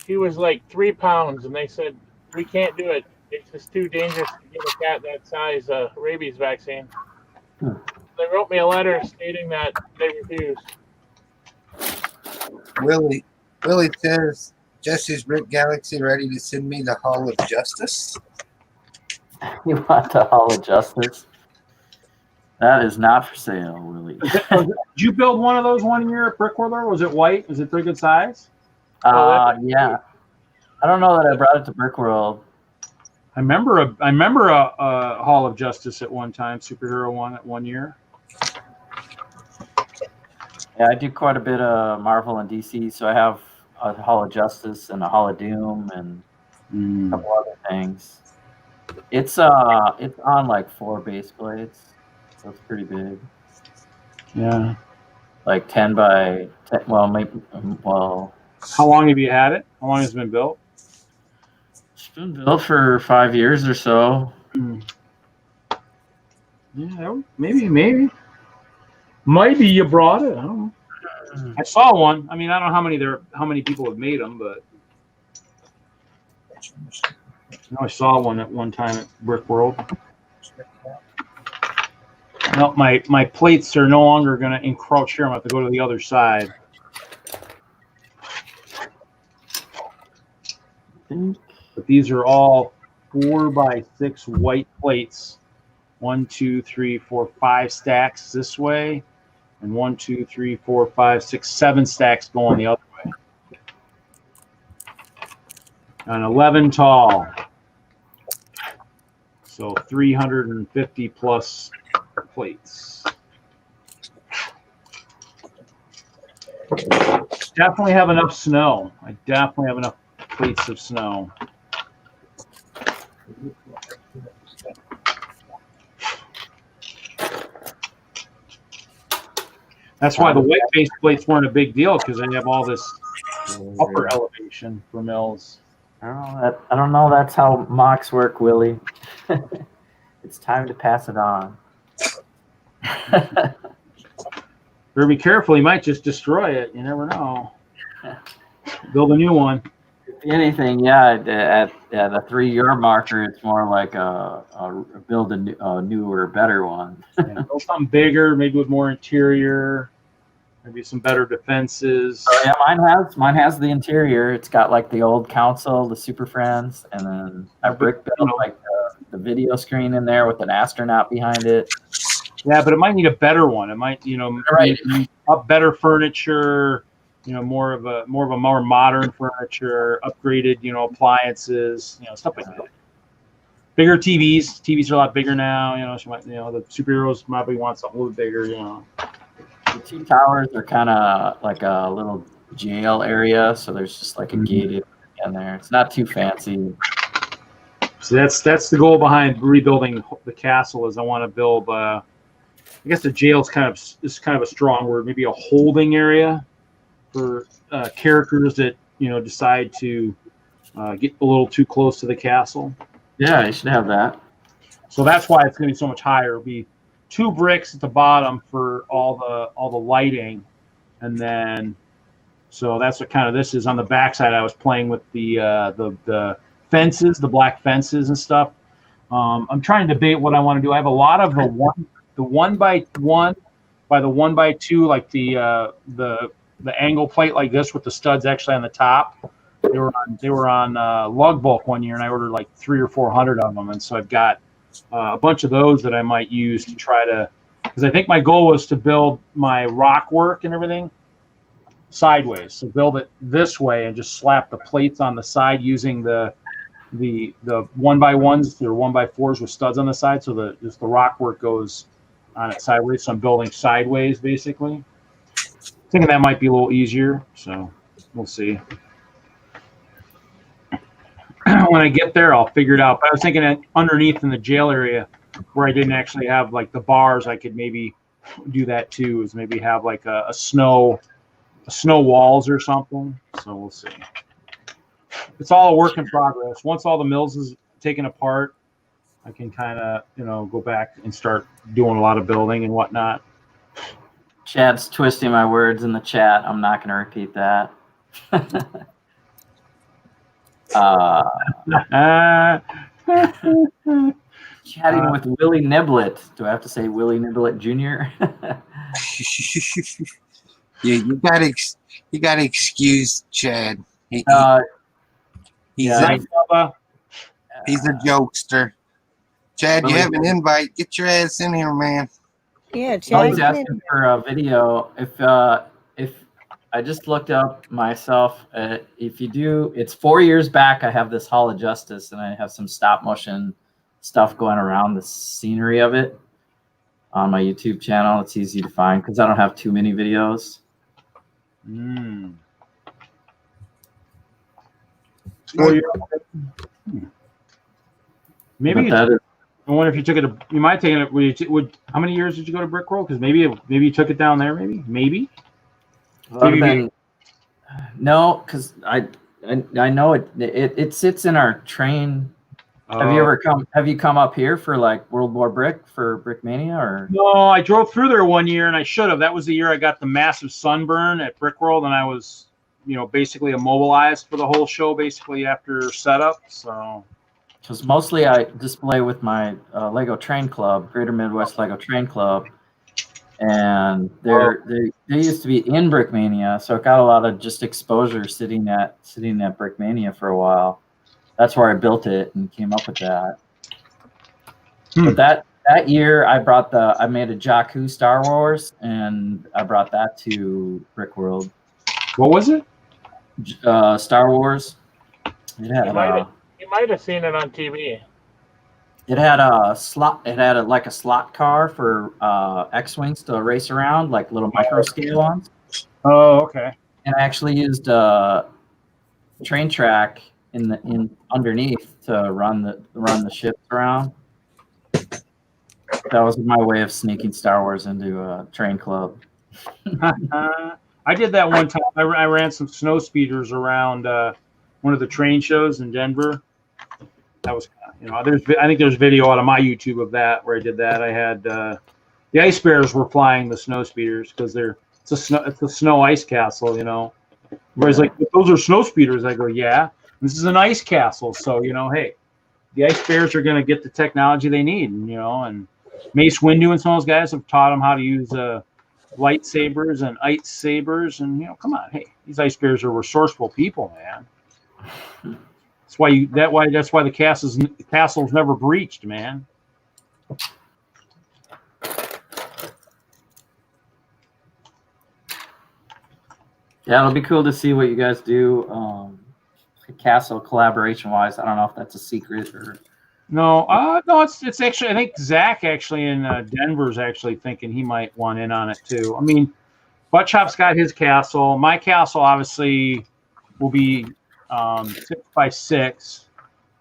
She was like 3 pounds, and they said we can't do it. It's just too dangerous to give a cat that size a rabies vaccine. They wrote me a letter stating that they refused. Willie says, Jesse's Brick Galaxy ready to send me the Hall of Justice? You want the Hall of Justice? That is not for sale, Willie. Did you build one of those one year at Brickwhirler? Was it white? Was it pretty good size? Yeah. I don't know that I brought it to Brickworld. I remember a Hall of Justice at one time, superhero one at 1 year. Yeah, I do quite a bit of Marvel and DC, so I have a Hall of Justice and a Hall of Doom and a couple other things. It's on like 4 base blades, so it's pretty big. Yeah. Like 10 by 10. Well. How long have you had it? How long has it been built? It's been built for 5 years or so. Yeah, maybe. Maybe you brought it. I don't know. I saw one. I mean, I don't know how many people have made them, but I saw one at one time at Brick World. No, my plates are no longer going to encroach here. I'm going to have to go to the other side. But these are all 4x6 white plates. 1, 2, 3, 4, 5 stacks this way. And 1, 2, 3, 4, 5, 6, 7 stacks going the other way. And 11 tall. So 350 plus plates. Definitely have enough snow. I definitely have enough plates of snow. That's why the white base plates weren't a big deal, because they have all this upper elevation for mills. I don't know. That's how mocks work, Willie. It's time to pass it on. Better be careful. You might just destroy it. You never know. Build a new one. If anything, yeah, at a 3-year marker, it's more like build a newer, better one. Yeah, build something bigger, maybe with more interior, maybe some better defenses. Oh, yeah, mine has the interior. It's got like the old council, the Super Friends, and then I brick built like the video screen in there with an astronaut behind it. Yeah, but it might need a better one. It might, Right. need up better furniture. More of a more modern furniture, upgraded, appliances, stuff like that. Bigger TVs. TVs are a lot bigger now. She might, the superheroes probably want something a little bigger. The 2 towers are kind of like a little jail area, so there's just like a gated in there. It's not too fancy. So that's the goal behind rebuilding the castle. Is I want to build. I guess the jail is kind of a strong word. Maybe a holding area for characters that decide to get a little too close to the castle. Yeah, you should have that. So that's why it's going to be so much higher. It'll be 2 bricks at the bottom for all the lighting, and then so that's what kind of this is on the backside. I was playing with the fences, the black fences and stuff. I'm trying to debate what I want to do. I have a lot of the 1 by 1 by the 1 by 2, like the the angle plate like this with the studs actually on the top. They were on Lug Bulk one year, and I ordered like 300 or 400 of them, and so I've got a bunch of those that I might use to try to, because I think my goal was to build my rock work and everything sideways. So build it this way and just slap the plates on the side using the 1x1s or 1x4s with studs on the side, so just the rock work goes on it sideways. So I'm building sideways basically. Thinking that might be a little easier, so we'll see. When I get there, I'll figure it out. But I was thinking that underneath in the jail area where I didn't actually have like the bars, I could maybe do that too, is maybe have like a snow walls or something. So we'll see. It's all a work in progress. Once all the mills is taken apart, I can kind of, go back and start doing a lot of building and whatnot. Chad's twisting my words in the chat. I'm not going to repeat that. Chatting with Willie Niblet. Do I have to say Willie Niblet Jr.? You gotta excuse Chad. He's yeah. a jokester. Chad, you have an invite. Get your ass in here, man. Yeah, I Chad. was asking for a video. If I just looked up myself, if you do, it's 4 years back. I have this Hall of Justice, and I have some stop motion stuff going around the scenery of it on my YouTube channel. It's easy to find because I don't have too many videos. Maybe But that is, I wonder if you took it. You might take it. How many years did you go to Brick World? Because maybe you took it down there. Maybe. No, because I know it sits in our train. Have you come up here for like World War Brick for Brickmania or? No, I drove through there one year and I should have. That was the year I got the massive sunburn at Brick World, and I was, basically immobilized for the whole show basically after setup. So. Because mostly I display with my Lego Train Club, Greater Midwest Lego Train Club, and they used to be in Brickmania, so it got a lot of just exposure sitting at Brickmania for a while. That's where I built it and came up with that. But that year I made a Jakku Star Wars, and I brought that to Brick World. What was it? Star Wars. It had You might have seen it on TV. It had a slot. It had a slot car for X-wings to race around, like little micro scale ones. Oh, okay. And I actually used train track in underneath to run the ships around. That was my way of sneaking Star Wars into a train club. I did that one time. I ran some snow speeders around one of the train shows in Denver. That was, I think there's video out of my YouTube of that where I did that. I had the Ice Bears were flying the snow speeders because it's a snow ice castle, Whereas like, those are snow speeders. I go, yeah, this is an ice castle. So, hey, the Ice Bears are going to get the technology they need, and Mace Windu and some of those guys have taught them how to use lightsabers and ice sabers. And, come on, hey, these Ice Bears are resourceful people, man. That's why the castle's never breached, man. Yeah, it'll be cool to see what you guys do. Castle collaboration wise, I don't know if that's a secret or. No, it's actually, I think Zach actually in Denver's actually thinking he might want in on it too. I mean, Buttchop's got his castle. My castle obviously will be 6x6.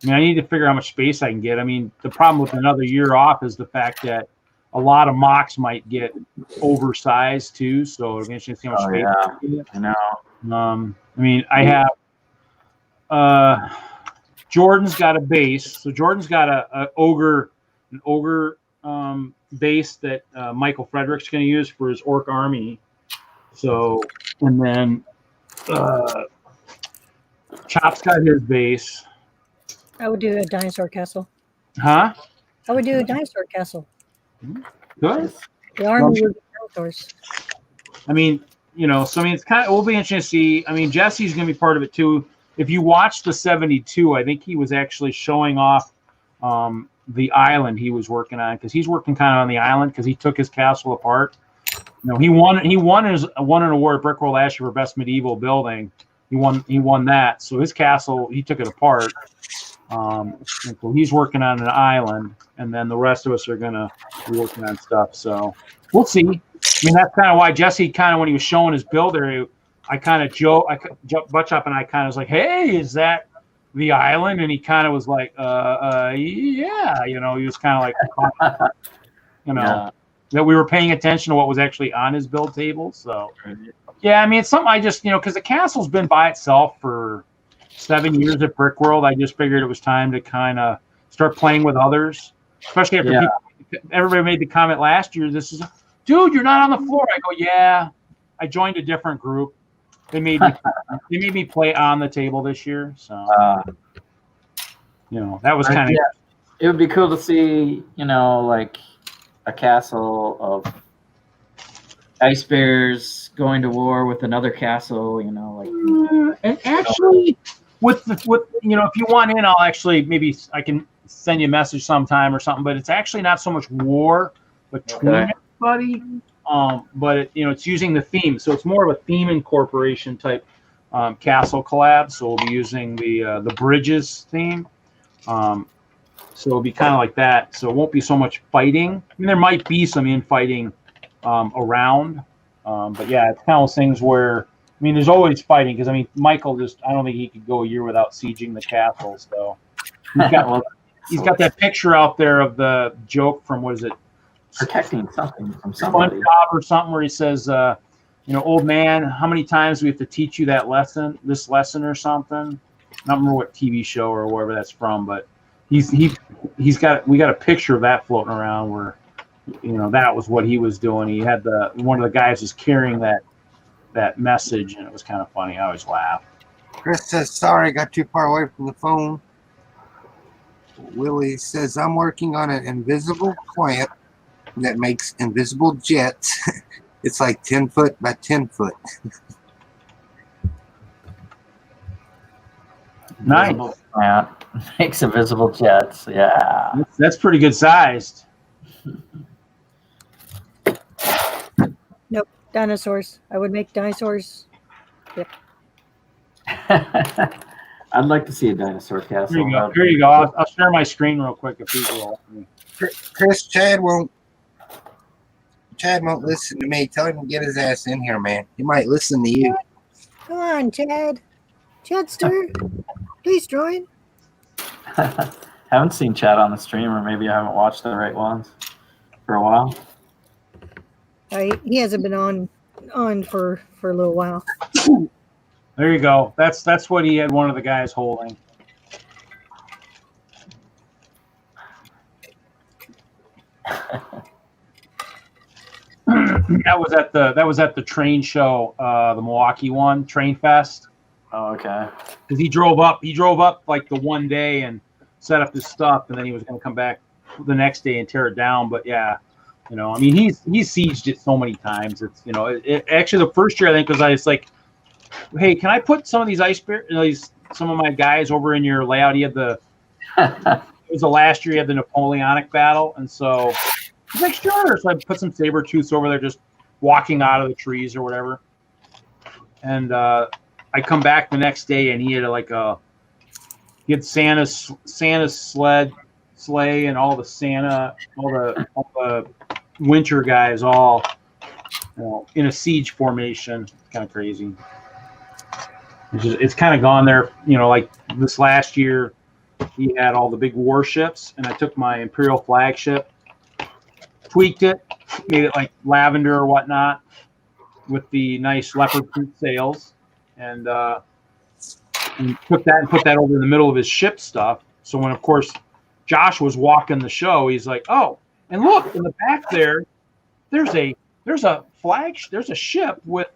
I mean, I need to figure out how much space I can get. I mean, the problem with another year off is the fact that a lot of mocks might get oversized too. So it'll be interesting to see how much space I can get. I know. I mean, I have Jordan's got a base. So Jordan's got an ogre base that Michael Frederick's going to use for his orc army. So, and then Chop's got his base. I would do a dinosaur castle. Huh? I would do a dinosaur castle. Good. The army would be dinosaurs. I mean, So I mean, it will be interesting to see. I mean, Jesse's going to be part of it too. If you watch the 72, I think he was actually showing off the island he was working on, because he's working kind of on the island because he took his castle apart. He won an award at Brickworld last year for best medieval building. He won that. So his castle, he took it apart. So he's working on an island, and then the rest of us are gonna be working on stuff. So we'll see. I mean, that's kind of why Jesse when he was showing his build area, I kind of Butch up and I kind of was like, "Hey, is that the island?" And he kind of was like, yeah. He was kind of like, that we were paying attention to what was actually on his build table. So yeah, I mean, it's something I just because the castle's been by itself for 7 years at Brickworld. I just figured it was time to kind of start playing with others, especially after everybody made the comment last year. This is, dude, you're not on the floor. I go, yeah, I joined a different group. They made me play on the table this year. So, that was kind of. Yeah, it would be cool to see, like a castle of ice bears going to war with another castle. And actually. With if you want in, I'll actually I can send you a message sometime or something. But it's actually not so much war between everybody, but it's using the theme, so it's more of a theme incorporation type castle collab. So we'll be using the bridges theme, so it'll be kind of like that. So it won't be so much fighting. I mean, there might be some infighting around, but yeah, it's kind of those things where. I mean, there's always fighting because, I mean, Michael I don't think he could go a year without sieging the castle. So he's got that picture out there of the joke from, what is it? Protecting something from somebody. SpongeBob or something where he says, old man, how many times do we have to teach you this lesson or something? I don't remember what TV show or wherever that's from, but we got a picture of that floating around where, that was what he was doing. He had one of the guys was carrying that message, and it was kind of funny. I always laugh. Chris says, sorry, got too far away from the phone. Willie says, I'm working on an invisible plant that makes invisible jets. It's like 10 foot by 10 foot. Nice. Plant makes invisible jets. Yeah. That's pretty good sized. Nope. Dinosaurs. I would make dinosaurs. Yeah. I'd like to see a dinosaur castle. Here you go. I'll share my screen real quick if people will. Chris, Chad won't listen to me. Tell him to get his ass in here, man. He might listen to you. Come on, Chad. Chadster, please join. Haven't seen Chad on the stream, or maybe I haven't watched the right ones for a while. He hasn't been on for a little while. There you go. That's what he had one of the guys holding. That was at the train show, the Milwaukee one, Train Fest. Oh, okay. Because he drove up like the one day and set up his stuff, and then he was going to come back the next day and tear it down. But yeah, I mean, he's sieged it so many times. It's actually the first year I think was I was like, hey, can I put some of these some of my guys over in your layout? He had it was the last year he had the Napoleonic battle, and so he's like, sure. So I put some saber tooths over there, just walking out of the trees or whatever. And I come back the next day, and he had Santa's sleigh, and all the winter guys all in a siege formation. It's kind of crazy. It's kind of gone there, like this last year he had all the big warships, and I took my Imperial flagship, tweaked it, made it like lavender or whatnot with the nice leopard print sails, and put that over in the middle of his ship stuff. So when, of course, Josh was walking the show, he's like, oh, and look in the back there's a ship with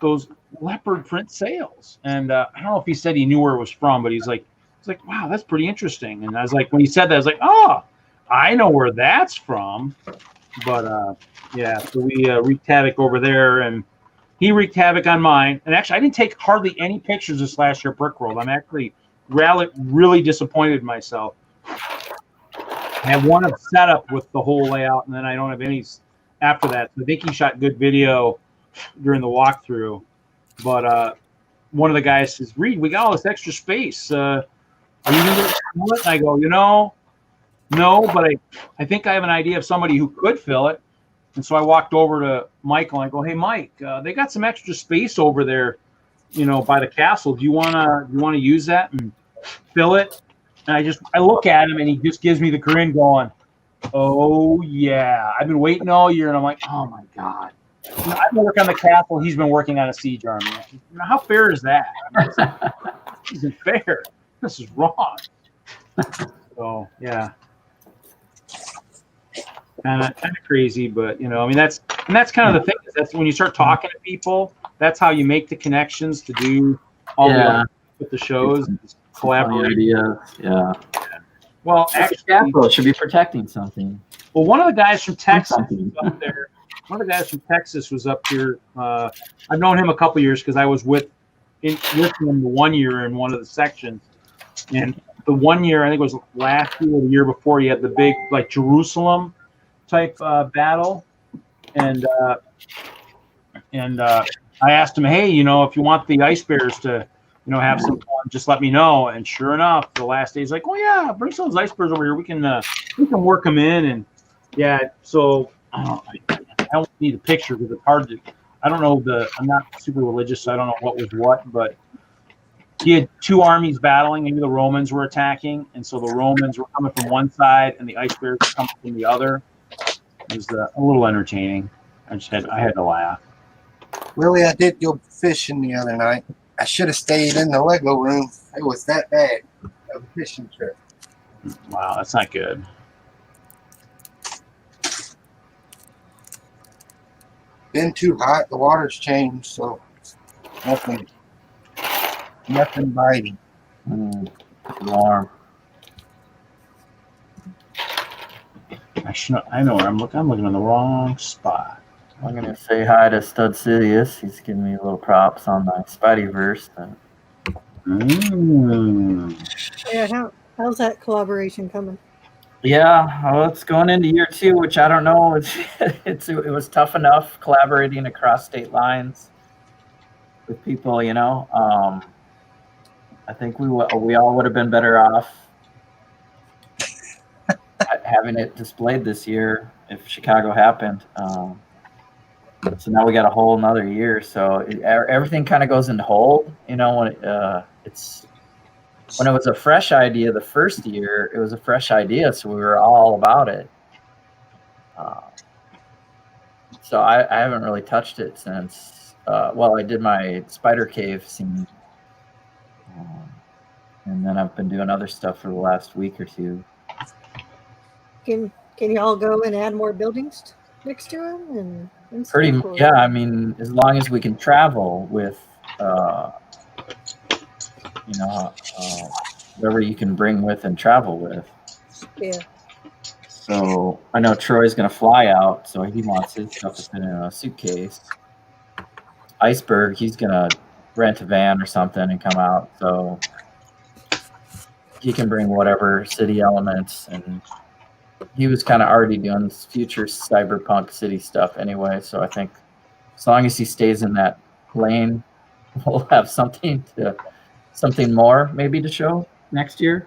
those leopard print sails. And I don't know if he said he knew where it was from, but he's like, wow, that's pretty interesting. And I was like, when he said that, I was like, oh, I know where that's from. But yeah, so we wreaked havoc over there, and he wreaked havoc on mine. And actually, I didn't take hardly any pictures this last year at Brick World. I'm actually really disappointed in myself. I have one of setup with the whole layout, and then I don't have any after that. So I think he shot good video during the walkthrough. But one of the guys says, "Reed, we got all this extra space. Are you going to do it?" And I go, no, but I think I have an idea of somebody who could fill it. And so I walked over to Michael and I go, "Hey, Mike, they got some extra space over there, by the castle. Do you wanna use that and fill it?" And I look at him and he just gives me the grin, going, "Oh yeah, I've been waiting all year." And I'm like, "Oh my god." I've been working on the castle. He's been working on a siege army. How fair is that? This isn't fair. This is wrong. So yeah, kind of crazy, but that's kind of the thing. That's when you start talking to people. That's how you make the connections to do all the with the shows, collaborate. Ideas. Yeah. Well, Actually, Castle should be protecting something. Well, one of the guys from Texas was up there. One of the guys from Texas was up here. I've known him a couple years because I was with him the 1 year in one of the sections. And the 1 year, I think it was last year or the year before, he had the big Jerusalem type battle. And I asked him, "Hey, if you want the Ice Bears to, have some fun, just let me know." And sure enough, the last day he's like, "Oh yeah, bring some of those Ice Bears over here. We can work them in." And yeah, so I don't need a picture because it's hard to. I don't know I'm not super religious, so I don't know what was what, but he had two armies battling. Maybe the Romans were attacking, and so the Romans were coming from one side, and the Ice Bears were coming from the other. It was a little entertaining. I had to laugh. Willie, I did go fishing the other night. I should have stayed in the Lego room. It was that bad of a fishing trip. Wow, that's not good. Been too hot. The water's changed, so nothing biting. Warm. I know where I'm looking. I'm looking in the wrong spot. I'm gonna say hi to Stud Sidious. He's giving me little props on my Spideyverse. Yeah, how's that collaboration coming? Yeah, well, it's going into year 2, which I don't know. It was tough enough collaborating across state lines with people. I think we all would have been better off having it displayed this year if Chicago happened. So now we got a whole another year. So everything kind of goes into hold. When it was a fresh idea the first year, it was a fresh idea, so we were all about it. So I haven't really touched it since. I did my Spider Cave scene, and then I've been doing other stuff for the last week or two. Can y'all go and add more buildings next to them? And Pretty stuff, or- yeah. I mean, as long as we can travel with, whatever you can bring with and travel with. Yeah. So I know Troy's gonna fly out, so he wants his stuff to fit in a suitcase. Iceberg, he's gonna rent a van or something and come out, so he can bring whatever city elements. And he was kind of already doing future cyberpunk city stuff anyway, so I think as long as he stays in that lane, we'll have something more maybe to show next year.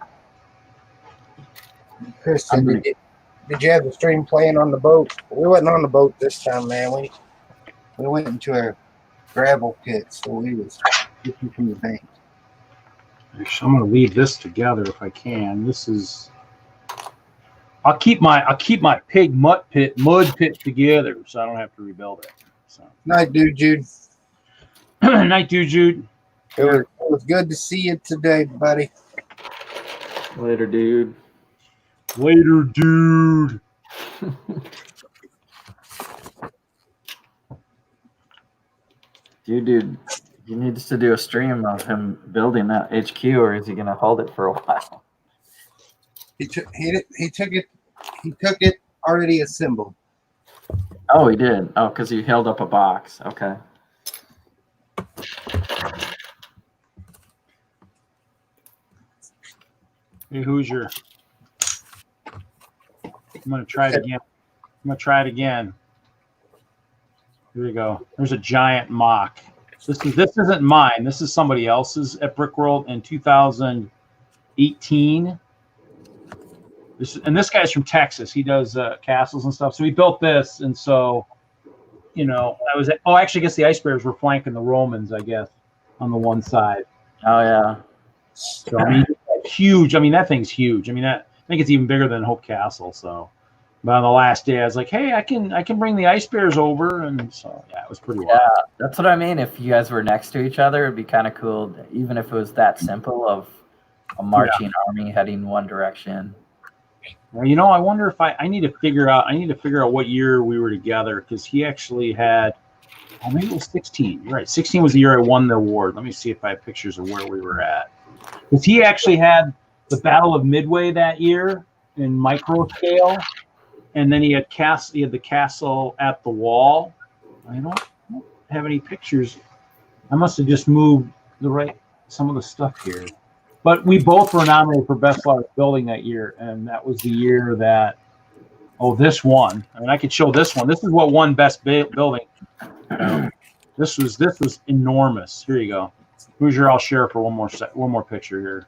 Kristen, did you have the stream playing on the boat? We wasn't on the boat this time, man. We went into a gravel pit, so we was looking from the bank. Actually, I'm going to leave this together if I can. This is. I'll keep my pig mud pit together, so I don't have to rebuild it. So. Night, dude, Jude. Night, dude, Jude. It was good to see you today, buddy. Later, dude. Later, dude. Dude, he needs to do a stream of him building that HQ, or is he gonna hold it for a while? He took it already assembled. Oh, he did. Oh, because he held up a box. Okay. Hey, Hoosier. I'm gonna try it again. Here we go. There's a giant mock. This isn't mine. This is somebody else's at Brickworld in 2018. This guy's from Texas. He does castles and stuff. So he built this, and so actually, I guess the Ice Bears were flanking the Romans, I guess, on the one side. Oh yeah. So I mean, huge. I mean, that thing's huge. I mean, I think it's even bigger than Hope Castle. So, but on the last day, I was like, hey, I can bring the Ice Bears over, and so yeah, it was pretty wild. Yeah, that's what I mean. If you guys were next to each other, it'd be kind of cool, even if it was that simple of a marching army heading one direction. Well, I wonder if I need to figure out what year we were together, because he actually had, maybe it was 16. You're right. 16 was the year I won the award. Let me see if I have pictures of where we were at. Because he actually had the Battle of Midway that year in micro scale, and then he had the castle at the wall. I don't have any pictures. I must have just moved some of the stuff here. But we both were nominated for Best Large Building that year, and that was the year that this one. I mean, I could show this one. This is what won Best Building. This was enormous. Here you go. Hoosier, I'll share for one more picture here.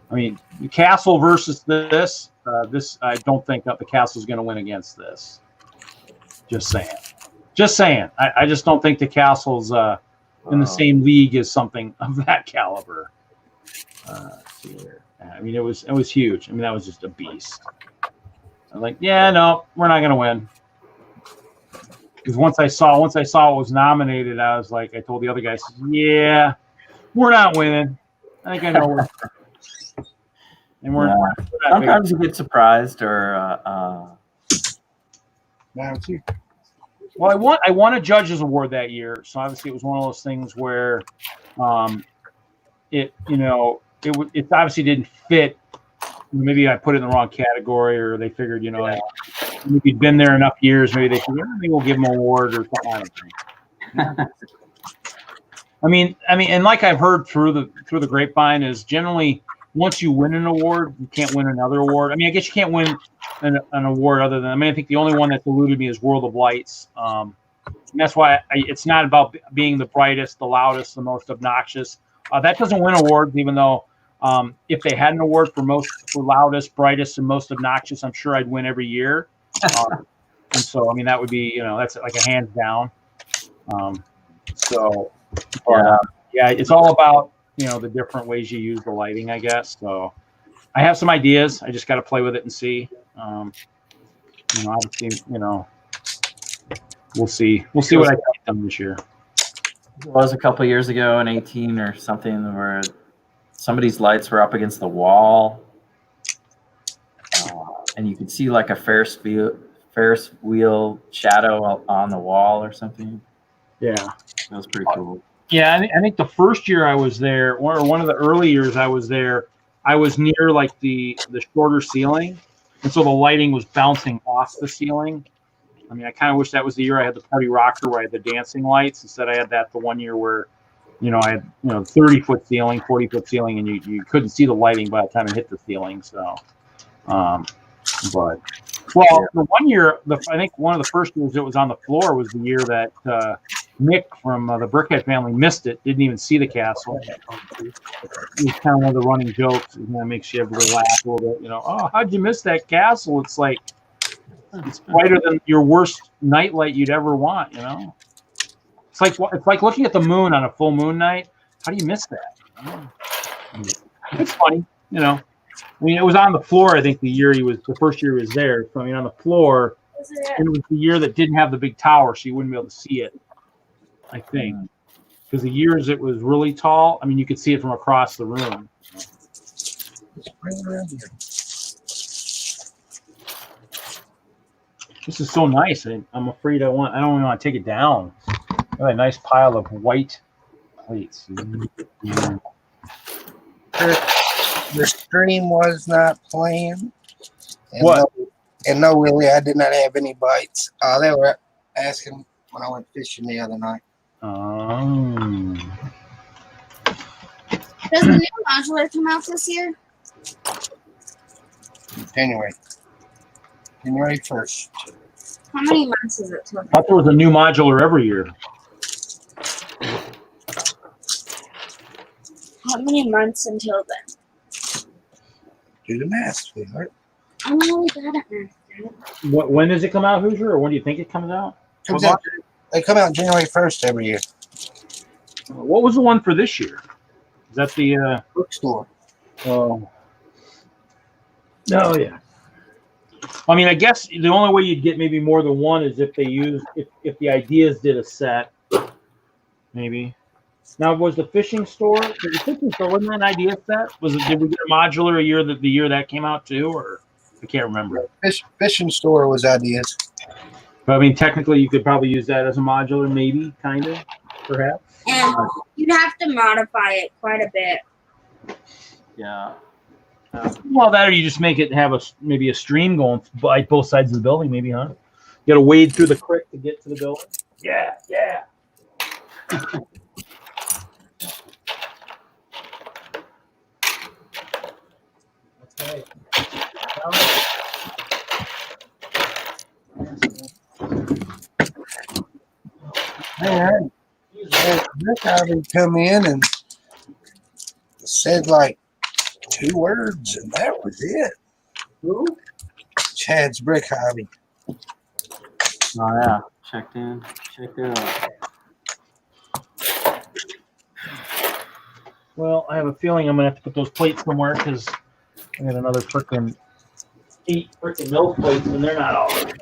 I mean, the castle versus this. I don't think that the castle is going to win against this. Just saying. I just don't think the castle's in the same league as something of that caliber. Let's see here. I mean, it was huge. I mean, that was just a beast. I'm like, yeah, no, we're not going to win. Because once I saw it was nominated, I was like, I told the other guys, yeah, we're not winning. I think I know we're. And we're not sometimes you get surprised or. Well, I won a judges award that year, so obviously it was one of those things where, it obviously didn't fit. Maybe I put it in the wrong category, or they figured, if you'd been there enough years, maybe they figured, maybe we'll give them an award or something. I don't think. I mean, and like I've heard through the grapevine is generally once you win an award, you can't win another award. I mean, I guess you can't win an award other than. I mean, I think the only one that's eluded me is World of Lights. And that's why it's not about being the brightest, the loudest, the most obnoxious. That doesn't win awards, even though if they had an award for loudest, brightest, and most obnoxious, I'm sure I'd win every year. And so, I mean, that would be, that's like a hands down. Yeah, it's all about, the different ways you use the lighting, I guess. So I have some ideas. I just got to play with it and see. Obviously, we'll see. We'll see what I get done this year. It was a couple of years ago in 18 or something where somebody's lights were up against the wall, and you could see like a Ferris wheel shadow on the wall or something. Yeah, that was pretty cool. Yeah, I think the first year I was there, or one of the early years I was there, I was near like the shorter ceiling, and so the lighting was bouncing off the ceiling. I mean, I kind of wish that was the year I had the Party Rocker where I had the dancing lights. Instead, I had that the one year where, I had 30-foot ceiling, 40-foot ceiling, and you couldn't see the lighting by the time it hit the ceiling. So, the one year, I think one of the first years it was on the floor was the year that Nick from the Brickhead family missed it, didn't even see the castle. It was kind of one of the running jokes. That makes you everybody laugh a little bit. Oh, how'd you miss that castle? It's like it's brighter than your worst nightlight you'd ever want. It's like looking at the moon on a full moon night. How do you miss that? It's funny, I mean, it was on the floor. I think the first year he was there. So I mean, on the floor, and it was the year that didn't have the big tower, so you wouldn't be able to see it. I think because the years it was really tall. I mean, you could see it from across the room. This is so nice. I'm afraid I don't even want to take it down. Got a nice pile of white plates. The stream was not playing. What? No, Willie, I did not have any bites. They were asking when I went fishing the other night. Does the new modular come out this year? January 1st. How many months is it till? I thought there was a new modular every year. How many months until then? Do the math, sweetheart. I'm really bad at math. When does it come out, Hoosier, or when do you think it comes out? Comes out, they come out January 1st every year. What was the one for this year? Is that the Bookstore. Oh. No, yeah. I mean, I guess the only way you'd get maybe more than one is if they used if the ideas did a set, maybe. Now, was the fishing store? The fishing store wasn't that an idea set? Did we get a modular the year that came out too, or I can't remember. Fishing store was ideas. But I mean, technically, you could probably use that as a modular, maybe, kind of, perhaps. And you'd have to modify it quite a bit. Yeah. Well, that or you just make it have maybe a stream going by both sides of the building, maybe, huh? You got to wade through the creek to get to the building. Yeah. Okay. Man, Rick Harvey come in and said like 2 words, and that was it. Who? Chad's Brick Harvey. Oh yeah. Checked out. Well, I have a feeling I'm gonna have to put those plates somewhere because I got another freaking 8 freaking milk plates, and they're not all right.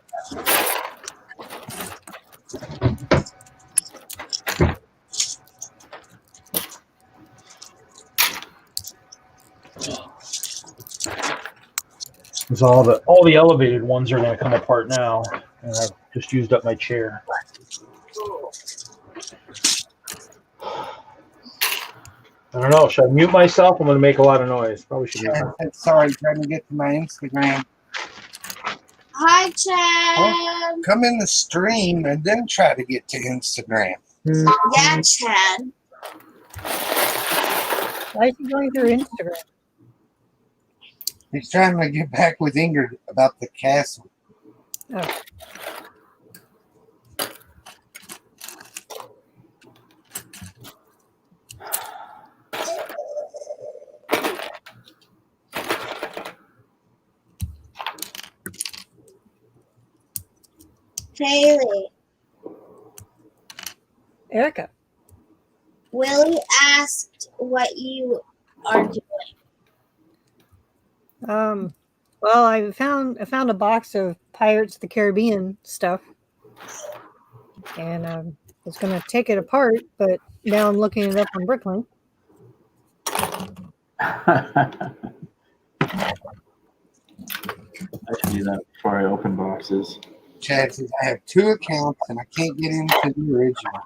Because all the elevated ones are gonna come apart now, and I've just used up my chair. I don't know. Should I mute myself? I'm going to make a lot of noise. Probably should. Sorry, trying to get to my Instagram. Hi, Chad. Come in the stream and then try to get to Instagram. Yeah, Chad. Why is he going through Instagram? He's trying to get back with Ingrid about the castle. Oh. Haley. Erica. Willie asked what you are doing. Well, I found a box of Pirates of the Caribbean stuff, and I was gonna take it apart, but now I'm looking it up on Bricklink. I should do that before I open boxes. Chad says, I have 2 accounts and I can't get into the original.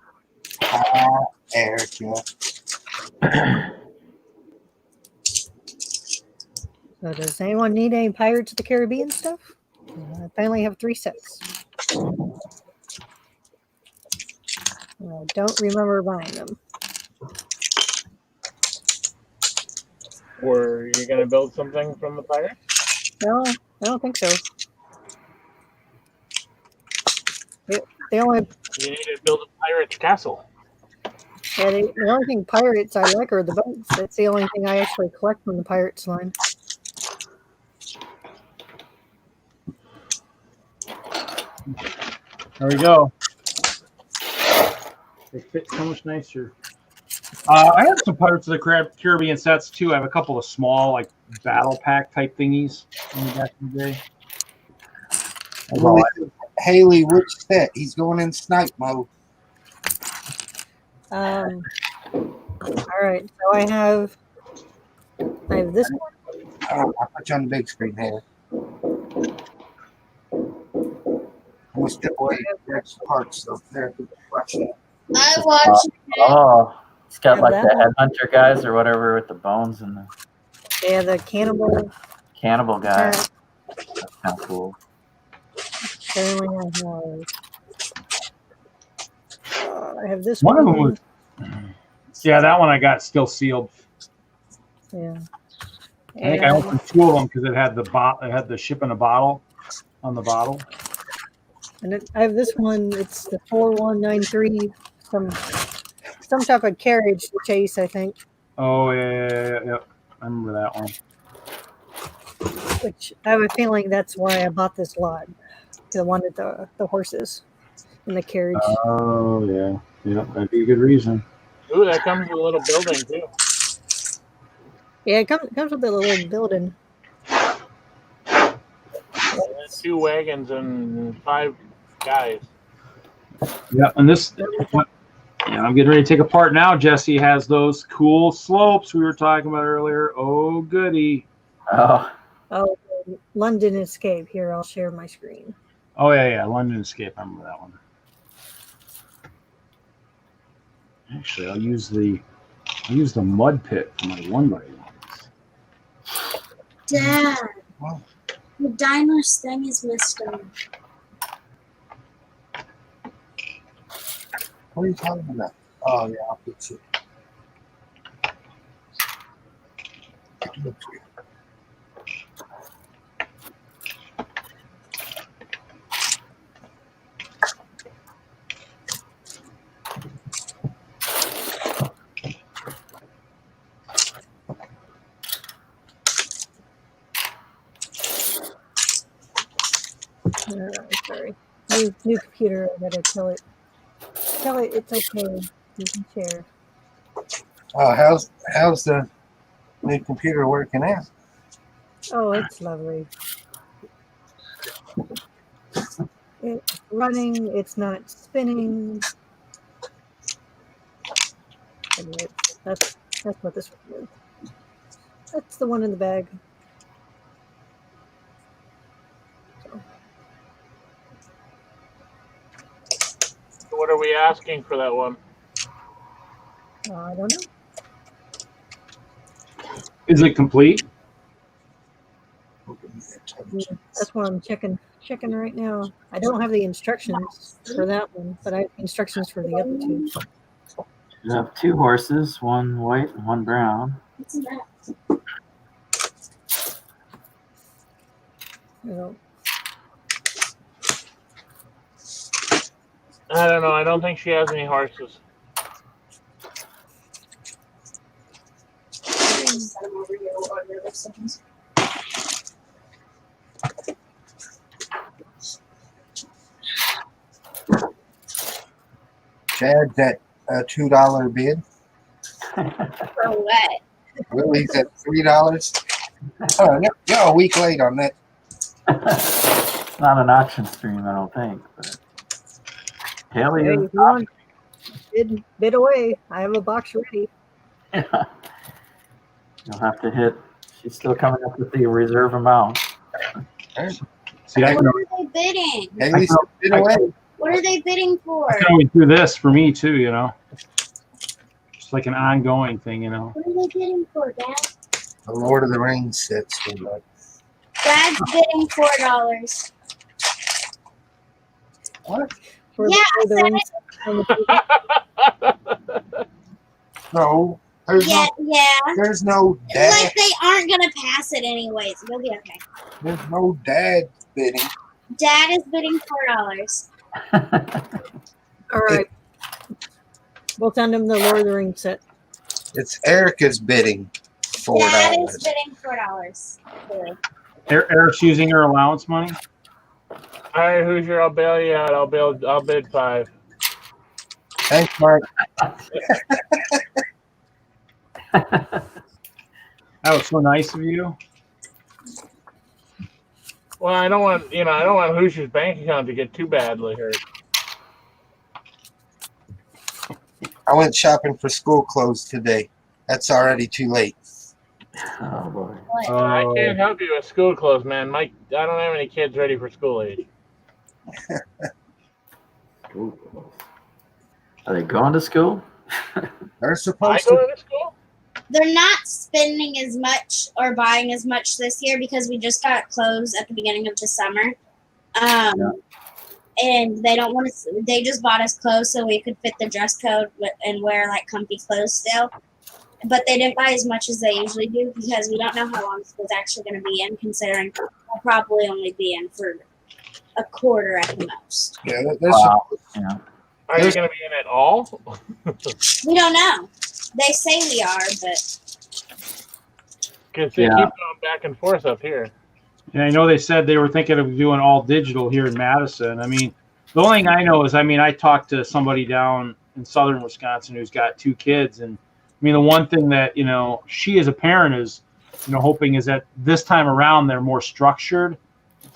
Erica. So does anyone need any Pirates of the Caribbean stuff? I finally have 3 sets. I don't remember buying them. Were you gonna build something from the pirates? No, I don't think so. They only You need to build a pirate's castle. the only thing pirates I like are the boats. That's the only thing I actually collect from the Pirates line. There we go. They fit so much nicer. I have some Pirates of the Caribbean sets too. I have a couple of small, like battle pack type thingies from back in the day. Haley, which set? He's going in snipe mode. All right, so I have this one. Oh, I'll put you on the big screen here. I'm going to step away and parts so there. I watched it. Oh, it's got Yeah, like that the one. headhunter guys or whatever with the bones and the Yeah, the cannibal. cannibal guys. Uh, That's kind of cool. Apparently I have I have this One one. of them was. Yeah, that one I got still sealed. Yeah. I think I opened two of them because it had the ship in a bottle on the bottle. And I have this one. It's the 4193 from some type of carriage chase, I think. Oh yeah. I remember that one. Which I have a feeling that's why I bought this lot. Because I wanted the horses and the carriage. Oh yeah, that'd be a good reason. Ooh, that comes with a little building too. Yeah, it comes with a little building. And 2 wagons and 5 guys. Yeah, and this. Yeah, I'm getting ready to take apart now. Jesse has those cool slopes we were talking about earlier. Oh goody. Oh, Oh, London Escape. Here, I'll share my screen. Oh yeah, London Escape. I remember that one. Actually, I'll use the mud pit for my 1x1s. Dad, Wow. the diner's thing is missing. What are you talking about? Oh, yeah, I'll fix it. Sorry. New computer. I gotta tell it it's okay. You can share. How's the new computer working out? Oh, it's lovely. It's running. It's not spinning. Anyway, that's what this one is. That's the one in the bag. What are we asking for that one? I don't know. Is it complete? That's what I'm checking right now. I don't have the instructions for that one, but I have instructions for the other two. you have 2 horses, one white and one brown. What's that? So, I don't know. I don't think she has any horses. Set them over here while the other things. Chad, that $2 bid. For what? Willie's at $3. Oh, you're a week late on that. It's not an auction stream, I don't think. But Haley hey, is if you want, bid away. I have a box ready. You'll have to hit. She's still coming up with the reserve amount. See, I What can are they bidding? Haley's bid away. What are they bidding for? always do this for me too. Just like an ongoing thing. What are they bidding for, Dad? The Lord of the Rings sets. Dad's bidding $4. What? For Yeah, the I rings on the No. There's Yeah, no. yeah. There's no dad. Like they aren't gonna pass it anyways. You'll be okay. There's no dad bidding. Dad is bidding $4. All right. We'll send him the Lord of the Rings set. It's Erica's bidding Dad is $4. bidding $4. Really. Eric's using her allowance money. All right, Hoosier, I'll bail you out. I'll bid 5. Thanks, Mark. That was so nice of you. Well, I don't want Hoosier's bank account to get too badly hurt. I went shopping for school clothes today. That's already too late. Oh boy. I can't help you with school clothes, man. I don't have any kids ready for school age. Are they going to school? They're I supposed go to. to school? They're not spending as much or buying as much this year because we just got clothes at the beginning of the summer. and they don't want to. They just bought us clothes so we could fit the dress code and wear like comfy clothes still. But they didn't buy as much as they usually do because we don't know how long school's actually going to be in. Considering we'll probably only be in for a quarter at the most. Yeah, there's Wow. Yeah. Are you going to be in at all? We don't know. They say we are, but Because they Yeah. keep going back and forth up here. And I know they said they were thinking of doing all digital here in Madison. I mean, the only thing I know is, I mean, I talked to somebody down in southern Wisconsin who's got 2 kids. And I mean, the one thing that, you know, she as a parent is, you know, hoping is that this time around they're more structured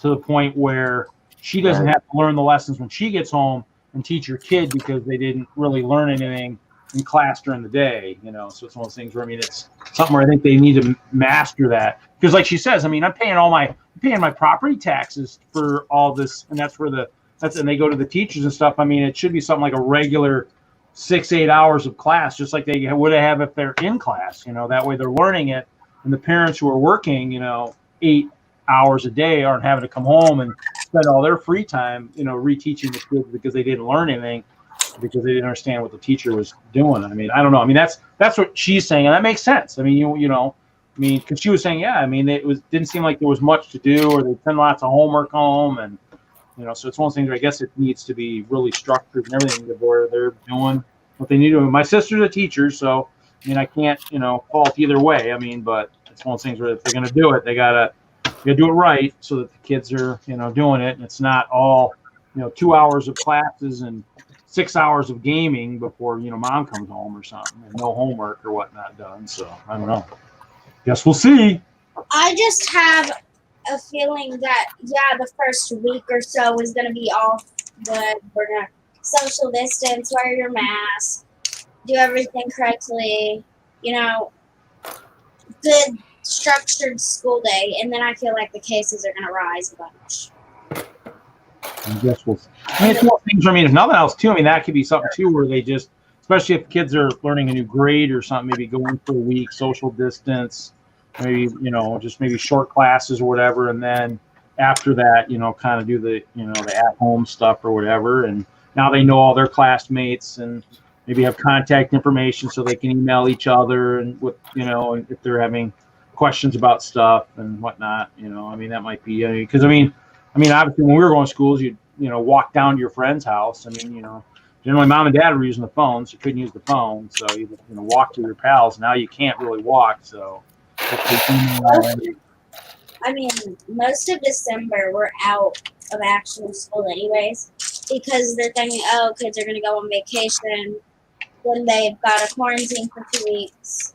to the point where she doesn't have to learn the lessons when she gets home and teach her kid because they didn't really learn anything in class during the day, you know. So it's one of those things where, I mean, it's something where I think they need to master that. Because like she says, I mean, I'm paying my property taxes for all this, and and they go to the teachers and stuff. I mean, it should be something like a regular 6-8 hours of class, just like they would have if they're in class, you know. That way they're learning it, and the parents who are working, you know, 8 hours a day aren't having to come home and spend all their free time, you know, reteaching the kids because they didn't learn anything because they didn't understand what the teacher was doing. I mean, I don't know. I mean, that's what she's saying, and that makes sense. I mean, you know, I mean, because she was saying, yeah, I mean, didn't seem like there was much to do, or they send lots of homework home, and you know, so it's one of those things where I guess it needs to be really structured and everything where they're doing what they need to do. My sister's a teacher, so I mean, I can't, you know, fault either way. I mean, but it's one of those things where if they're going to do it, they gotta do it right so that the kids are, you know, doing it, and it's not all, you know, 2 hours of classes and 6 hours of gaming before, you know, mom comes home or something, and no homework or whatnot done. So I don't know. Guess we'll see. I just have a feeling that, yeah, the first week or so is going to be all good. We're going to social distance, wear your mask, do everything correctly, you know, good structured school day. And then I feel like the cases are going to rise a bunch. I guess we'll see. I mean, it's one of the things, I mean, if nothing else, too, I mean, that could be something, too, where they just, especially if kids are learning a new grade or something, maybe going for a week, social distance, maybe, you know, just maybe short classes or whatever. And then after that, you know, kind of do the, you know, the at-home stuff or whatever. And now they know all their classmates and maybe have contact information so they can email each other and what, you know, if they're having questions about stuff and whatnot, you know. I mean, that might be, because I mean, obviously when we were going to schools, you know, walk down to your friend's house. I mean, you know, generally mom and dad were using the phone, so you couldn't use the phone. So you know, walk to your pals. Now you can't really walk. So I mean, most of December we're out of actual school anyways because they're thinking, oh, kids are going to go on vacation. Then they've got a quarantine for 2 weeks,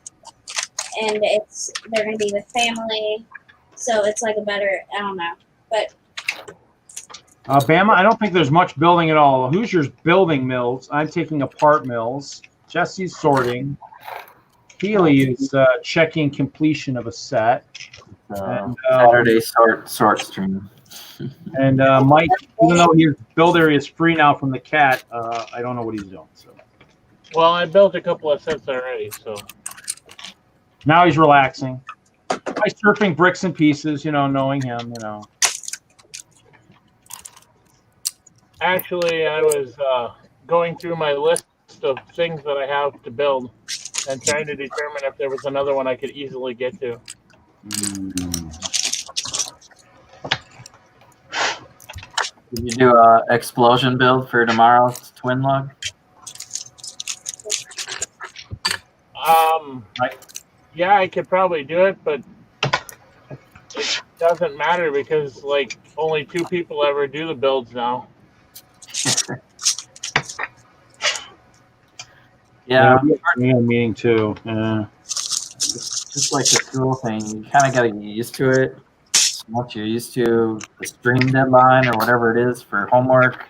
and they're going to be with family. So it's like a better, I don't know, but. Bama, I don't think there's much building at all. Hoosier's building mills. I'm taking apart mills. Jesse's sorting. Healy is checking completion of a set. And, Saturday sort stream. And Mike, even though his build area is free now from the cat, I don't know what he's doing. So Well, I built a couple of sets already, so. now he's relaxing. By surfing bricks and pieces, you know, knowing him, you know. Actually, I was going through my list of things that I have to build and trying to determine if there was another one I could easily get to. Did you do a explosion build for tomorrow's twin log? Yeah, I could probably do it, but it doesn't matter because, like, only 2 people ever do the builds now. Yeah, Yeah, meeting too. Yeah. just like the school thing, you kind of got to get used to it. Once you're used to the stream deadline or whatever it is for homework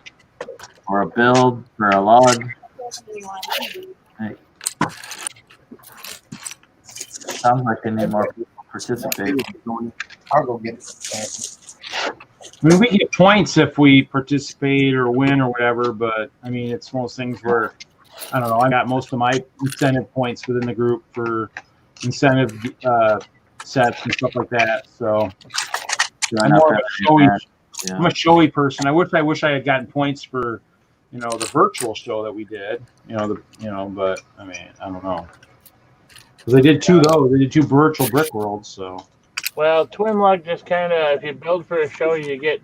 or a build for a log, sounds like they need more people participate. I'll go get it. I mean, we get points if we participate or win or whatever, but I mean, it's one of those things where, I don't know, I got most of my incentive points within the group for incentive sets and stuff like that. So Doing I'm up more of there. a Yeah. I'm a showy person. I wish I had gotten points for, the virtual show that we did. But I mean, I don't know. Because they did two though. They did two virtual brick worlds. So. Well, Twin Lug just kind of, if you build for a show, you get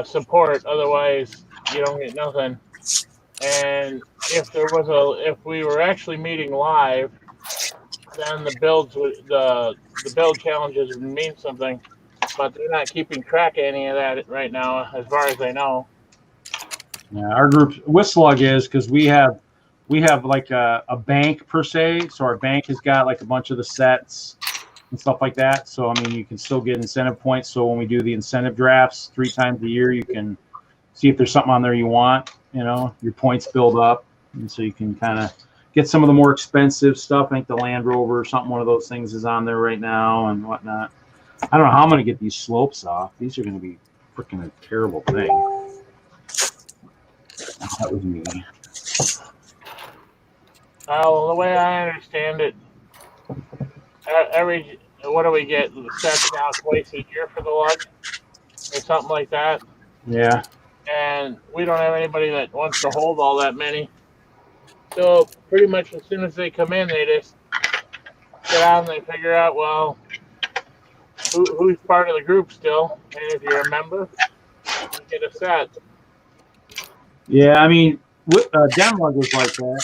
support. Otherwise, you don't get nothing. And if we were actually meeting live, then the build challenges would mean something. But they're not keeping track of any of that right now, as far as I know. Yeah, our group Whistslug is because we have like a bank per se. So our bank has got like a bunch of the sets and stuff like that. So I mean, you can still get incentive points. So when we do the incentive drafts 3 times a year, you can see if there's something on there you want. Your points build up, and so you can kind of get some of the more expensive stuff. I think the Land Rover or something, one of those things is on there right now and whatnot. I don't know how I'm going to get these slopes off. These are going to be freaking a terrible thing. That was me. Well, the way I understand it, what do we get? Sets now twice a year for the lug, or something like that. Yeah. And we don't have anybody that wants to hold all that many. So pretty much as soon as they come in, they just get on and they figure out, well, who's part of the group still. And if you're a member, you get a set. Yeah, I mean, Denlug was like that.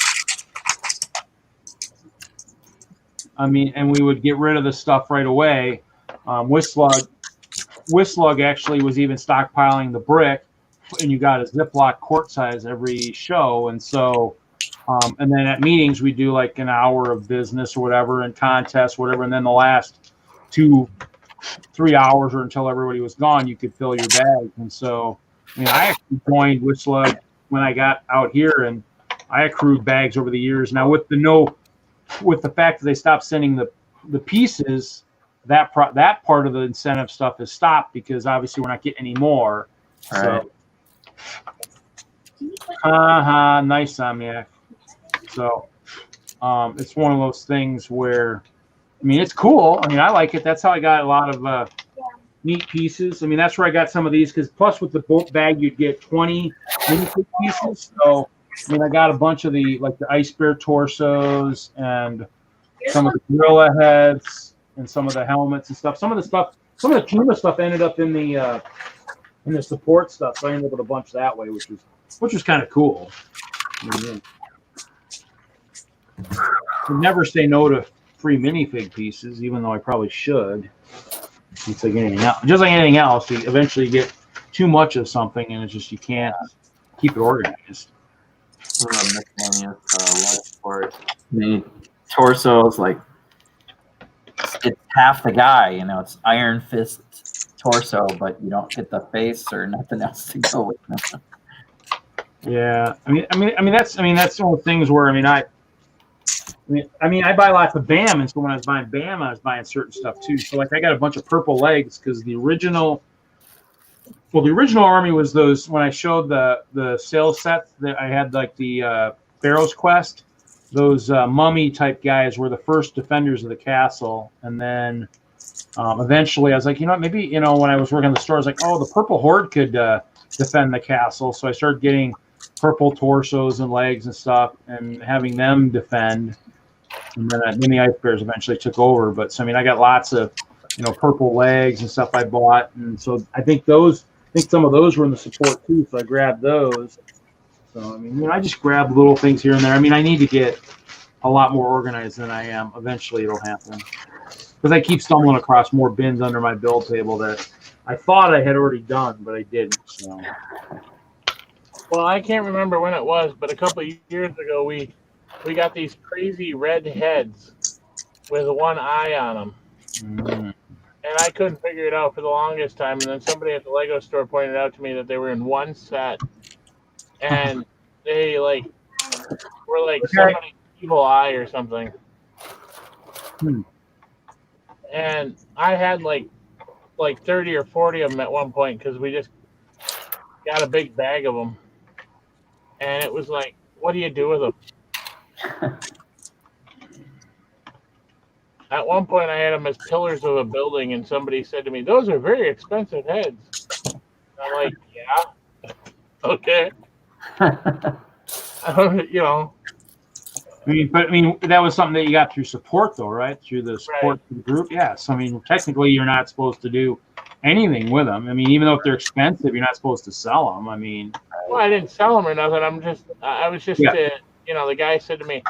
I mean, and we would get rid of the stuff right away. Whistslug actually was even stockpiling the brick, and you got a Ziploc quart size every show. And so, and then at meetings, we do like an hour of business or whatever, and contests, whatever. And then the last 2-3 hours or until everybody was gone, you could fill your bag. And so, I mean, I actually joined Whistslug when I got out here, and I accrued bags over the years. Now with the fact that they stopped sending the pieces, that part of the incentive stuff has stopped because obviously we're not getting any more. Right. So, nice, Samyak. So, it's one of those things where, I mean, it's cool. I mean, I like it. That's how I got a lot of neat pieces. I mean, that's where I got some of these because plus with the boat bag, you'd get 20 minifig pieces. So, I mean, I got a bunch of the Ice Bear torsos and some of the gorilla heads and some of the helmets and stuff. Some of the Puma stuff ended up in the support stuff. So I ended up with a bunch that way, which was kind of cool. I never say no to free minifig pieces, even though I probably should. It's like anything else. Just like anything else, you eventually get too much of something, and it's just you can't keep it organized. The torso is like it's half the guy, it's Iron Fist torso, but you don't get the face or nothing else to go with them. Yeah, I mean that's one of the things where I buy lots of BAM, and so when I was buying BAM, I was buying certain stuff too. So like I got a bunch of purple legs because the original army was those. When I showed the sales set that I had, like the Pharaoh's Quest, those mummy type guys were the first defenders of the castle, and then eventually I was like, maybe when I was working in the store, I was like, oh, the Purple Horde could defend the castle, so I started getting purple torsos and legs and stuff, and having them defend. And then the Ice Bears eventually took over. But so, I mean, I got lots of purple legs and stuff I bought, and so I think some of those were in the support too. So I grabbed those. So I mean, I just grab little things here and there. I mean, I need to get a lot more organized than I am. Eventually, it'll happen because I keep stumbling across more bins under my build table that I thought I had already done, but I didn't. So. Well, I can't remember when it was, but a couple of years ago, we got these crazy red heads with one eye on them. Mm-hmm. And I couldn't figure it out for the longest time. And then somebody at the Lego store pointed out to me that they were in one set. And they were like somebody's evil eye or something. And I had like 30 or 40 of them at one point because we just got a big bag of them. And it was like, what do you do with them? at one point I had them as pillars of a building, and somebody said to me, "Those are very expensive heads." I'm like, "Yeah, okay." You know, I mean, that was something that you got through support, though, right? Through the support of the group. Yes. I mean, technically, you're not supposed to do anything with them. I mean, even though if they're expensive, you're not supposed to sell them. I mean, well, I didn't sell them or nothing. I was just, Yeah. you know, the guy said to me,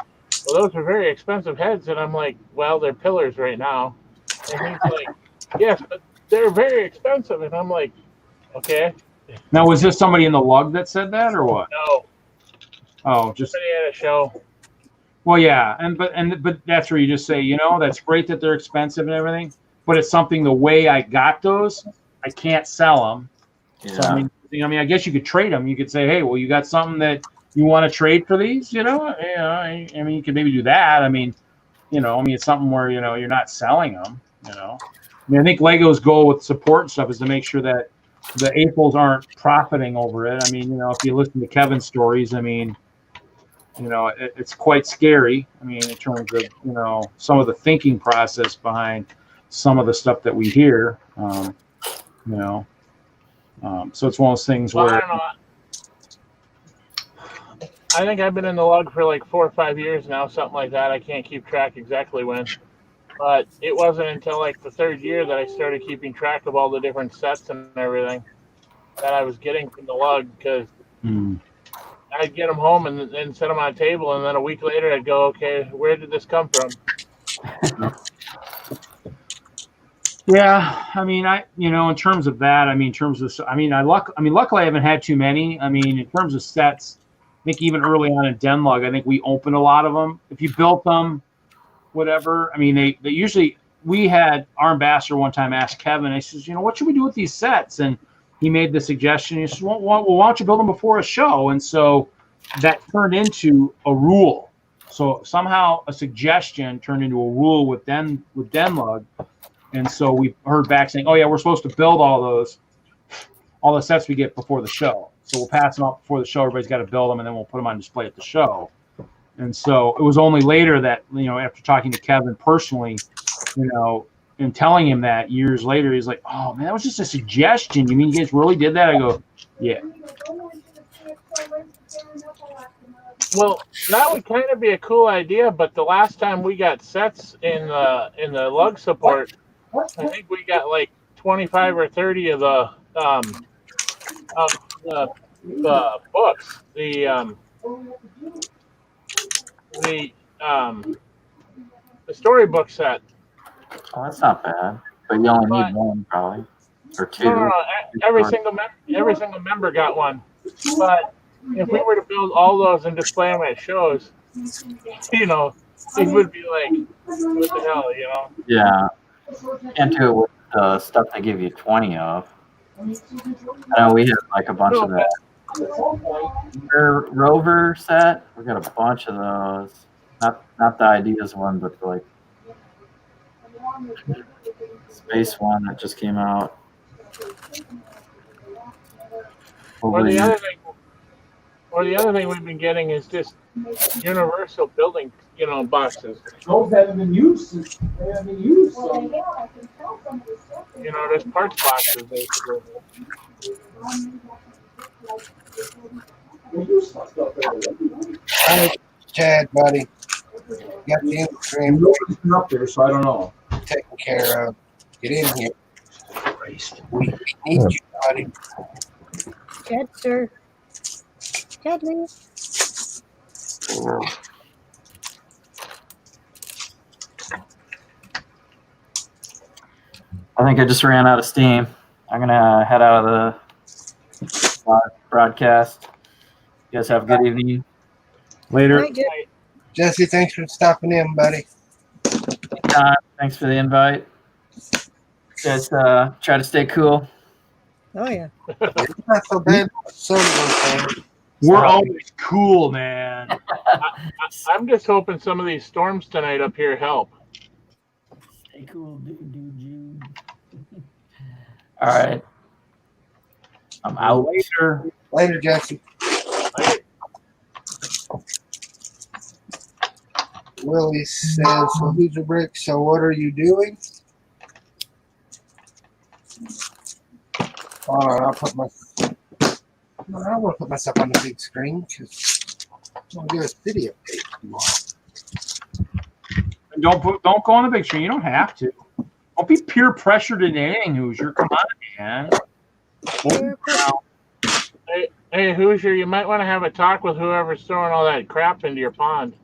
"Well, those are very expensive heads," and I'm like, "Well, they're pillars right now," and he's like, "Yes, but they're very expensive," and I'm like, "Okay, now was this somebody in the lug that said that, or what? no." Oh, just Somebody at a show. well, yeah, but that's where you just say, you know, that's great that they're expensive and everything, but it's something the way I got those, I can't sell them. Yeah. So I mean, I guess you could trade them. You could say, hey, well, you got something that you want to trade for these, you know? Yeah, I mean, you could maybe do that. I mean, you know, I mean, it's something where, you know, you're not selling them, you know? I mean, I think Lego's goal with support and stuff is to make sure that the Aples aren't profiting over it. I mean, you know, if you listen to Kevin's stories, I mean, you know, it's quite scary. I mean, in terms of, you know, some of the thinking process behind some of the stuff that we hear, you know. So it's one of those things Well, I where, don't know. I think I've been in the lug for like 4 or 5 years now, something like that. I can't keep track exactly when, but it wasn't until like the 3rd year that I started keeping track of all the different sets and everything that I was getting from the lug, because I'd get them home and then set them on a table, and then a week later I'd go, okay, where did this come from? yeah, I mean, you know, in terms of that, I mean, in terms of, luckily I haven't had too many. I mean, in terms of sets, I think even early on in Denlug, I think we opened a lot of them. If you built them, whatever, I mean, they usually, we had our ambassador one time asked Kevin, he says, you know, what should we do with these sets? And he made the suggestion. He says, well, why don't you build them before a show? And so that turned into a rule. So somehow a suggestion turned into a rule with Denlug. And so we heard back saying, oh, yeah, we're supposed to build all the sets we get before the show. So we'll pass them out before the show. Everybody's got to build them, and then we'll put them on display at the show. And so it was only later that, you know, after talking to Kevin personally, you know, and telling him that years later, he's like, oh, man, that was just a suggestion. You mean you guys really did that? I go, yeah. Well, that would kind of be a cool idea, but the last time we got sets in the lug support, I think we got like 25 or 30 of the books, the storybook set. Oh, that's not bad. But you only need one, probably, or two. No. Every single member got one. But if we were to build all those and display them at shows, you know, it would be like, what the hell, you know? Yeah. Can't do it with the stuff they give you 20 of. I know we have like a bunch of that. Rover set, we got a bunch of those. Not the Ideas one, but like Space one that just came out. Or the other thing we've been getting is just universal building, you know, boxes. Those haven't been used. They haven't been used. So. You know, there's parts boxes basically. They use stuff there. Hey, Chad, buddy. Got the Instagram Nobody's been up there, so I don't know. taken care of. Get in here. We need you, buddy. Chad, sir. Chadley. I think I just ran out of steam. I'm gonna head out of the broadcast. You guys have a good evening. Later. Right, Jeff. Jesse, thanks for stopping in, buddy. Thanks for the invite. You guys try to stay cool. Oh, yeah. It's not so bad. We're always cool, man. I'm just hoping some of these storms tonight up here help. Stay cool, dude. All right. I'm out. Later, Jesse. Willie says, "So who's a brick? So what are you doing?" Hold on, I'll put my. No, I don't want to put myself on the big screen because I'm gonna do a video tape tomorrow. Don't go on the big screen. You don't have to. Don't be peer pressured into anything, Hoosier. Come on, man. Hey, Hoosier, you might want to have a talk with whoever's throwing all that crap into your pond.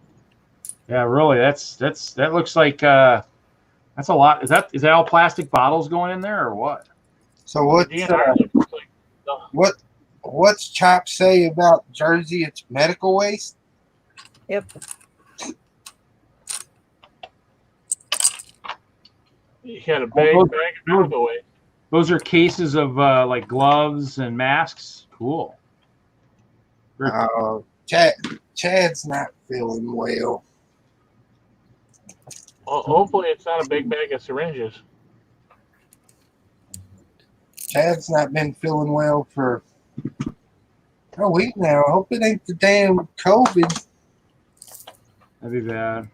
Yeah, really. That looks like that's a lot. Is that all plastic bottles going in there or what? So what's DNR looks like what's Chop say about Jersey? It's medical waste. Yep. you had a bag of medical waste. Those are cases of like gloves and masks. Cool. Chad's not feeling well. Well, hopefully it's not a big bag of syringes. Chad's not been feeling well for a week now. I hope it ain't the damn COVID. That'd be bad.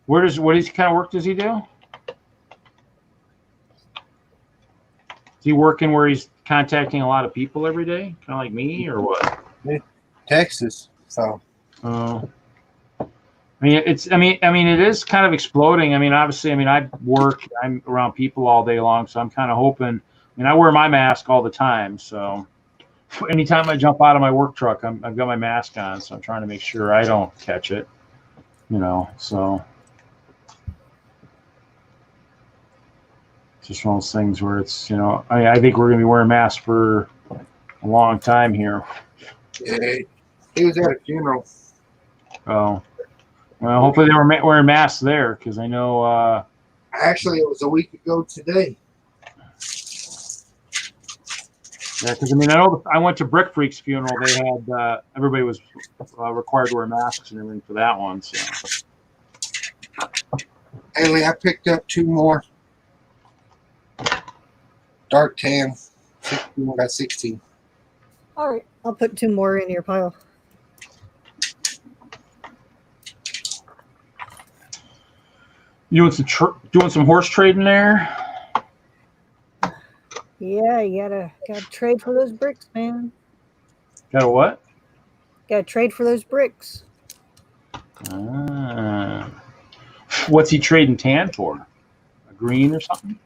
What kind of work does he do? Is he working where he's contacting a lot of people every day, kind of like me, or what? Texas. So. I mean, it is kind of exploding. I mean, obviously, I'm around people all day long, so I'm kind of hoping. I mean, I wear my mask all the time, so anytime I jump out of my work truck, I've got my mask on, so I'm trying to make sure I don't catch it. So it's just one of those things where it's, I think we're going to be wearing masks for a long time here. Yeah, he was at a funeral. Oh, well, hopefully they were wearing masks there, because I know. Actually, it was a week ago today. Yeah, because I know I went to Brick Freak's funeral. They had everybody was required to wear masks and everything for that one. So, Haley, I picked up 2 more dark tan, 16 by 16. All right, I'll put 2 more in your pile. you doing some horse trading there? Yeah, you gotta trade for those bricks, man. Got a what? Gotta trade for those bricks. What's he trading tan for? A green or something?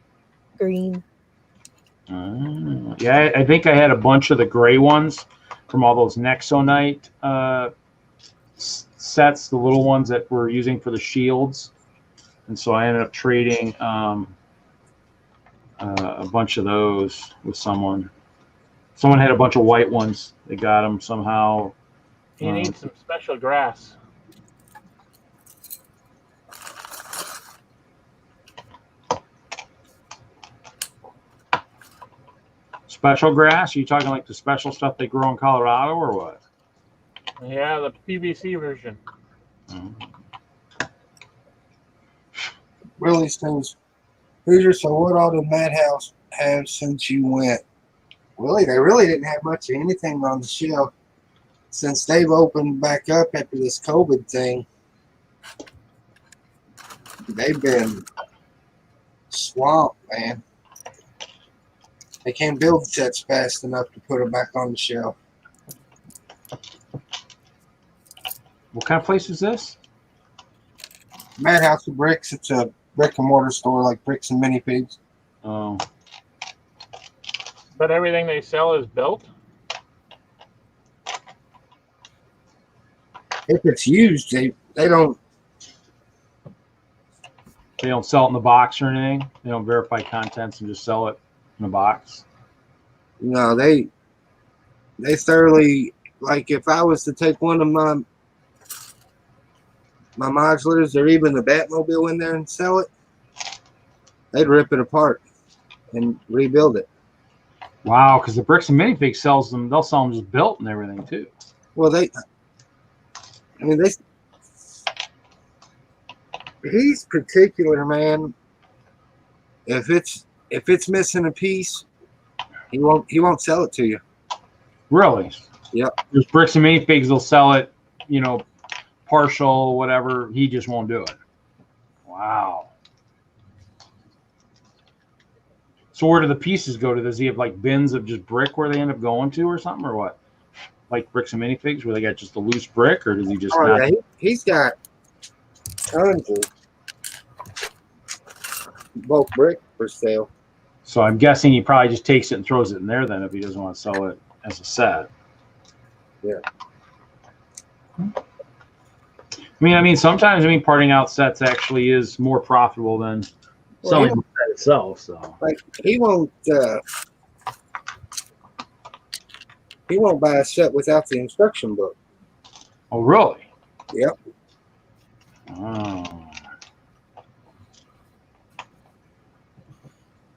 Green. Yeah, I think I had a bunch of the gray ones from all those Nexonite sets, the little ones that we're using for the shields. And so I ended up trading a bunch of those with someone. Someone had a bunch of white ones. They got them somehow. You need some special grass. Special grass? Are you talking like the special stuff they grow in Colorado or what? Yeah, the PVC version. Really says, Hoosier, so what all did Madhouse have since you went? Really, they really didn't have much of anything on the shelf since they've opened back up after this COVID thing. They've been swamped, man. They can't build sets fast enough to put them back on the shelf. What kind of place is this? Madhouse of Bricks, it's a brick and mortar store like Bricks and Mini Pigs. Oh. But everything they sell is built? If it's used, they don't. They don't sell it in the box or anything? They don't verify contents and just sell it in a box? No, they thoroughly, like, if I was to take one of my modulars or even the Batmobile in there and sell it, they'd rip it apart and rebuild it. Wow, because the Bricks and Minifigs sells them, they'll sell them just built and everything too. Well, he's particular, man. If it's missing a piece, he won't sell it to you. Really? Yep. There's Bricks and Minifigs, they'll sell it, partial, whatever, he just won't do it. Wow. So where do the pieces go to? Does he have like bins of just brick where they end up going to or something, or what? Like bricks and minifigs where they got just a loose brick, or does he just Oh, not? yeah, he's got tons of bulk brick for sale. So I'm guessing he probably just takes it and throws it in there then if he doesn't want to sell it as a set. Yeah. I mean, sometimes parting out sets actually is more profitable than selling the set itself. So Like he won't buy a set without the instruction book. oh really? Yep. Oh.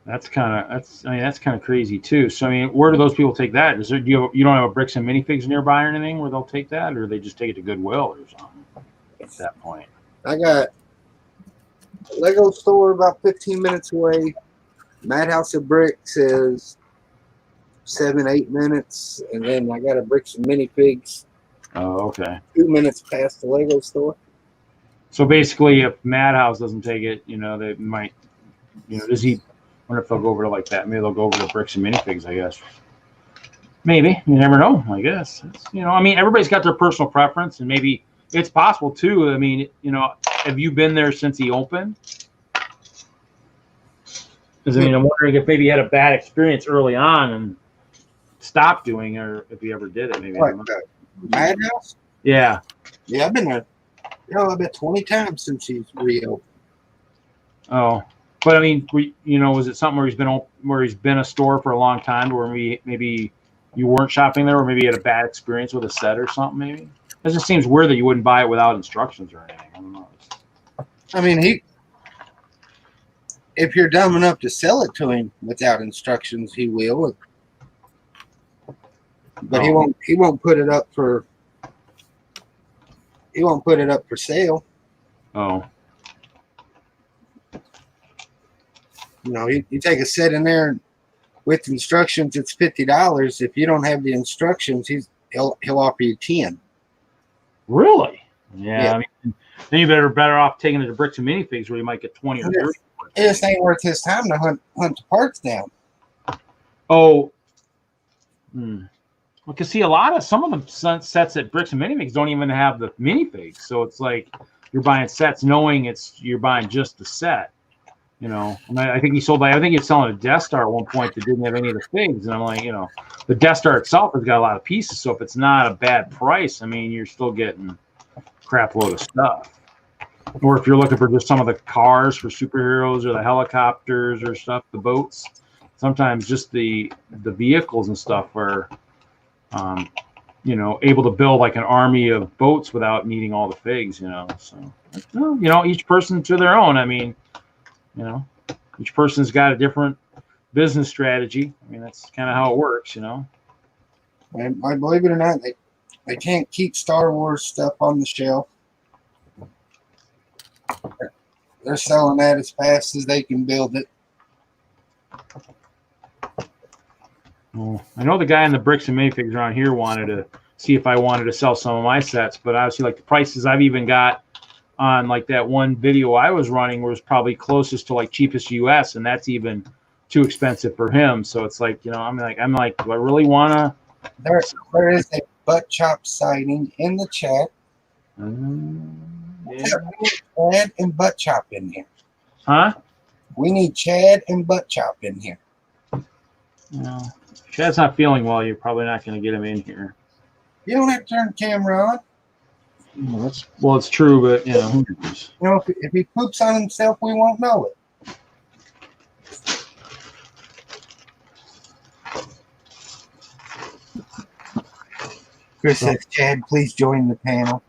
That's kind of crazy too. So I mean, where do those people take that? Is there you don't have a bricks and minifigs nearby or anything where they'll take that, or they just take it to Goodwill or something at that point? I got a Lego store about 15 minutes away. Madhouse of Bricks is 7-8 minutes, and then I got a Bricks and Minifigs Oh, okay. 2 minutes past the Lego store. So basically, if Madhouse doesn't take it, they might, does he? I wonder if they'll go over to like that. Maybe they'll go over to bricks and minifigs, I guess. Maybe. You never know, I guess. Everybody's got their personal preference, and maybe it's possible too. I mean, have you been there since he opened? Because I'm wondering if maybe you had a bad experience early on and stopped doing, or if you ever did it. Maybe. What, Madhouse? Yeah. Yeah, I've been there. I bet 20 times since he's reopened. Oh, but I mean, was it something where he's been a store for a long time, where maybe you weren't shopping there, or maybe you had a bad experience with a set or something? Maybe it just seems weird that you wouldn't buy it without instructions or anything. I don't know. I mean, if you're dumb enough to sell it to him without instructions, he will. But he won't put it up for. He won't put it up for sale. Oh. You take a set in there with instructions, it's $50. If you don't have the instructions, he'll offer you 10. Really? Yeah. Yeah. I mean, then you better off taking it to bricks and minifigs where you might get 20 or 30. It just ain't worth his time to hunt the parts down. Oh. Well, because see, some of the sets at bricks and minifigs don't even have the minifigs, so it's like you're buying sets knowing you're buying just the set. And I think I think he's selling a Death Star at one point that didn't have any of the figs, and I'm like, the Death Star itself has got a lot of pieces, so if it's not a bad price, I mean, you're still getting a crap load of stuff. Or if you're looking for just some of the cars for superheroes or the helicopters or stuff, the boats, sometimes just the vehicles and stuff are able to build like an army of boats without needing all the figs, so each person to their own. I mean, each person's got a different business strategy. I mean, that's kind of how it works, And I believe it or not, they can't keep Star Wars stuff on the shelf. They're selling that as fast as they can build it. Well, I know the guy in the bricks and minifigs around here wanted to see if I wanted to sell some of my sets, but obviously, like the prices I've even got on like that one video I was running was probably closest to like cheapest US, and that's even too expensive for him. So it's like, I'm like, do I really want to? There is a butt chop sighting in the chat. Yeah. Chad and butt chop in here. Huh? We need Chad and butt chop in here. Chad's not feeling well. You're probably not going to get him in here. You don't have to turn the camera on. Well, it's true, but who knows? If he poops on himself, we won't know it. Chris says, Chad, please join the panel.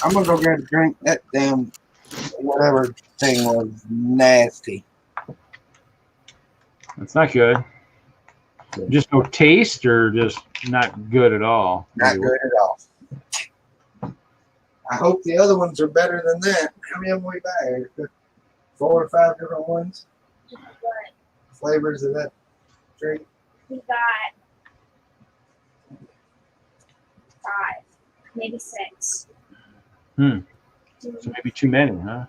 I'm going to go get a drink. That damn whatever thing was nasty. That's not good. Just no taste, or just not good at all? Not good at all. I hope the other ones are better than that. How many of them we buy? 4 or 5 different ones? Flavors of that drink? we got 5, maybe 6. So maybe too many, huh?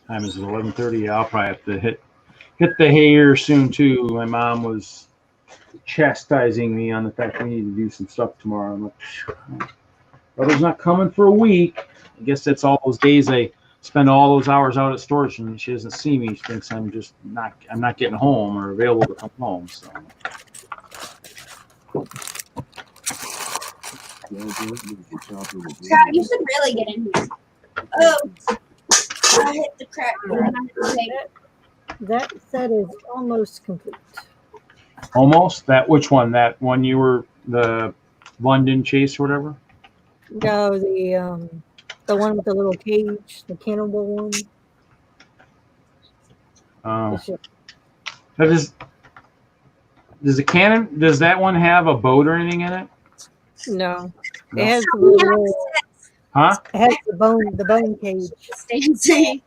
Time is 11:30. I'll probably have to hit the hair soon too. My mom was chastising me on the fact we need to do some stuff tomorrow. I'm like, brother's not coming for a week. I guess that's all those days I spend all those hours out at storage, and she doesn't see me. She thinks I'm not getting home or available to come home. So. Scott, you should really get in here. Oh, I hit the crack. That set is almost complete. Almost that. Which one? That one you were the London Chase or whatever? No, the one with the little cage, the cannibal one. It's just- Does that one have a boat or anything in it? no, No. it has the Yeah, little, Huh? it has the bone cage. Stancy.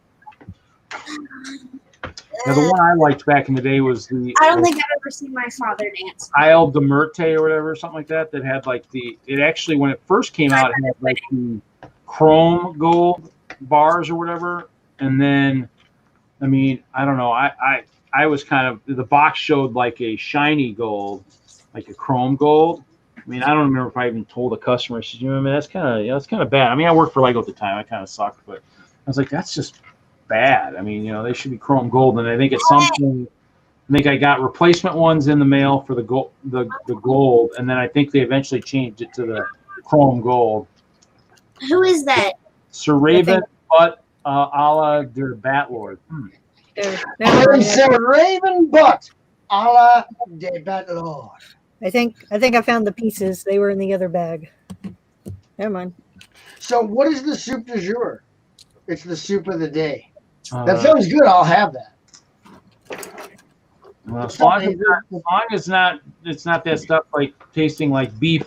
Now, the one I liked back in the day was the I don't think I've ever seen my father dance. Isle de Merte or whatever, something like that. That had like it actually when it first came out, it had like the chrome gold bars or whatever. And then, I mean, I don't know. I was kind of, the box showed like a shiny gold, like a chrome gold. I mean, I don't remember if I even told the customer. I said, you know, man, that's kind of bad. I mean, I worked for Lego at the time. I kind of sucked, but I was like, that's just bad. I mean, you know, they should be chrome gold. And I think at some point, I got replacement ones in the mail for the gold, and then I think they eventually changed it to the chrome gold. Who is that? Sir Raven, but a la der Batlord. Never mind. Sir Raven, but a la de Batlord. I think I found the pieces. They were in the other bag. Never mind. So, what is the soup du jour? It's the soup of the day. That Uh, sounds good. I'll have that. well, as long as it's not that stuff like tasting like beef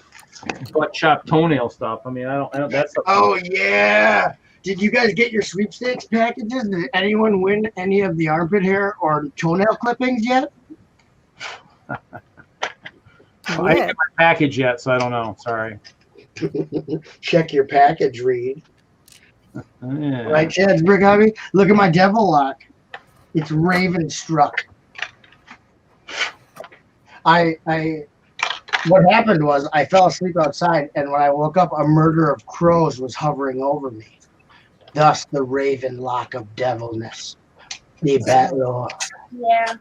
butt chop toenail stuff. I mean, I don't that's Oh yeah. Did you guys get your sweepstakes packages? Did anyone win any of the armpit hair or toenail clippings yet? I didn't get my package yet, so I don't know. Sorry. Check your package, Reed. Yeah. Right, Chad's Brick Hobby? Look at my devil lock. It's Raven struck. What happened was I fell asleep outside, and when I woke up, a murder of crows was hovering over me. Thus, the Raven lock of devilness. The Batlord. Yeah.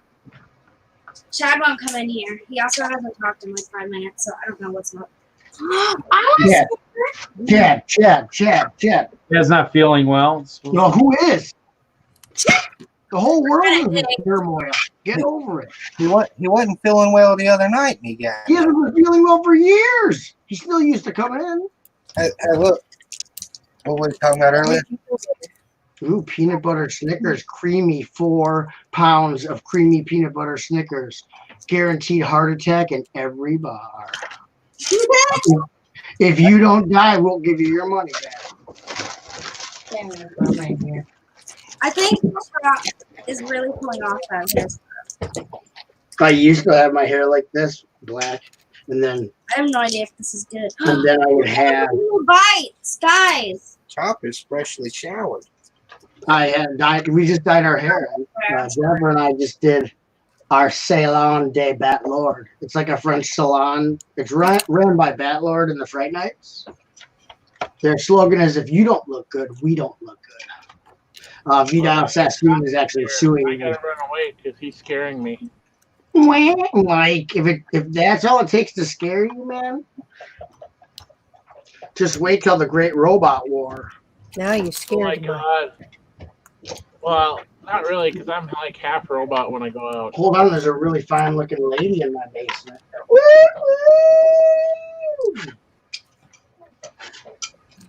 Chad won't come in here. He also hasn't talked in like 5 minutes, so I don't know what's up. Chad. Dad's not feeling well. No, who is? The whole world is in turmoil. Get over it. He wasn't feeling well the other night, and he got. He hasn't been feeling well for years. He still used to come in. Hey, look. What were we talking about earlier? Ooh, peanut butter Snickers, creamy 4 pounds of creamy peanut butter Snickers. Guaranteed heart attack in every bar. If you don't die, we'll give you your money back. I think Scott is really pulling off that hair. I used to have my hair like this, black, and then I have no idea if this is good. I would have. Little bites, guys. Chop is freshly showered. I had dyed. We just dyed our hair. Deborah and I just did our Salon de Batlord. It's like a French salon. It's ran by Batlord and the Fright Nights. Their slogan is, "If you don't look good, we don't look good." Vidal Sassoon is actually suing I me. gotta run away because he's scaring me. Like, if that's all it takes to scare you, man, just wait till the Great Robot War. Now you Oh my scared me. god. Well, not really, because I'm like half robot when I go out. Hold on, there's a really fine looking lady in my basement.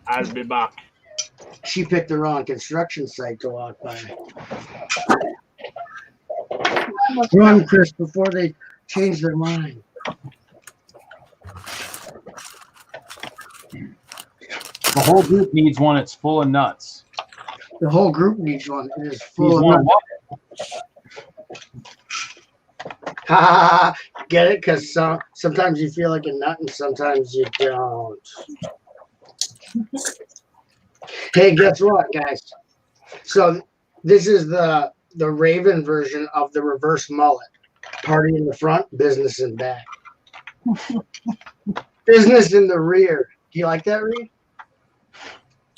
I'll be back. She picked the wrong construction site to walk by. Run, Chris, before they change their mind. The whole group needs one that's full of nuts. The whole group needs one. It is Needs full one of of what? ha. Get it? Because sometimes you feel like a nut and sometimes you don't. Hey, guess what, guys? So this is the Raven version of the reverse mullet. Party in the front, business in back. Business in the rear. Do you like that, Reed?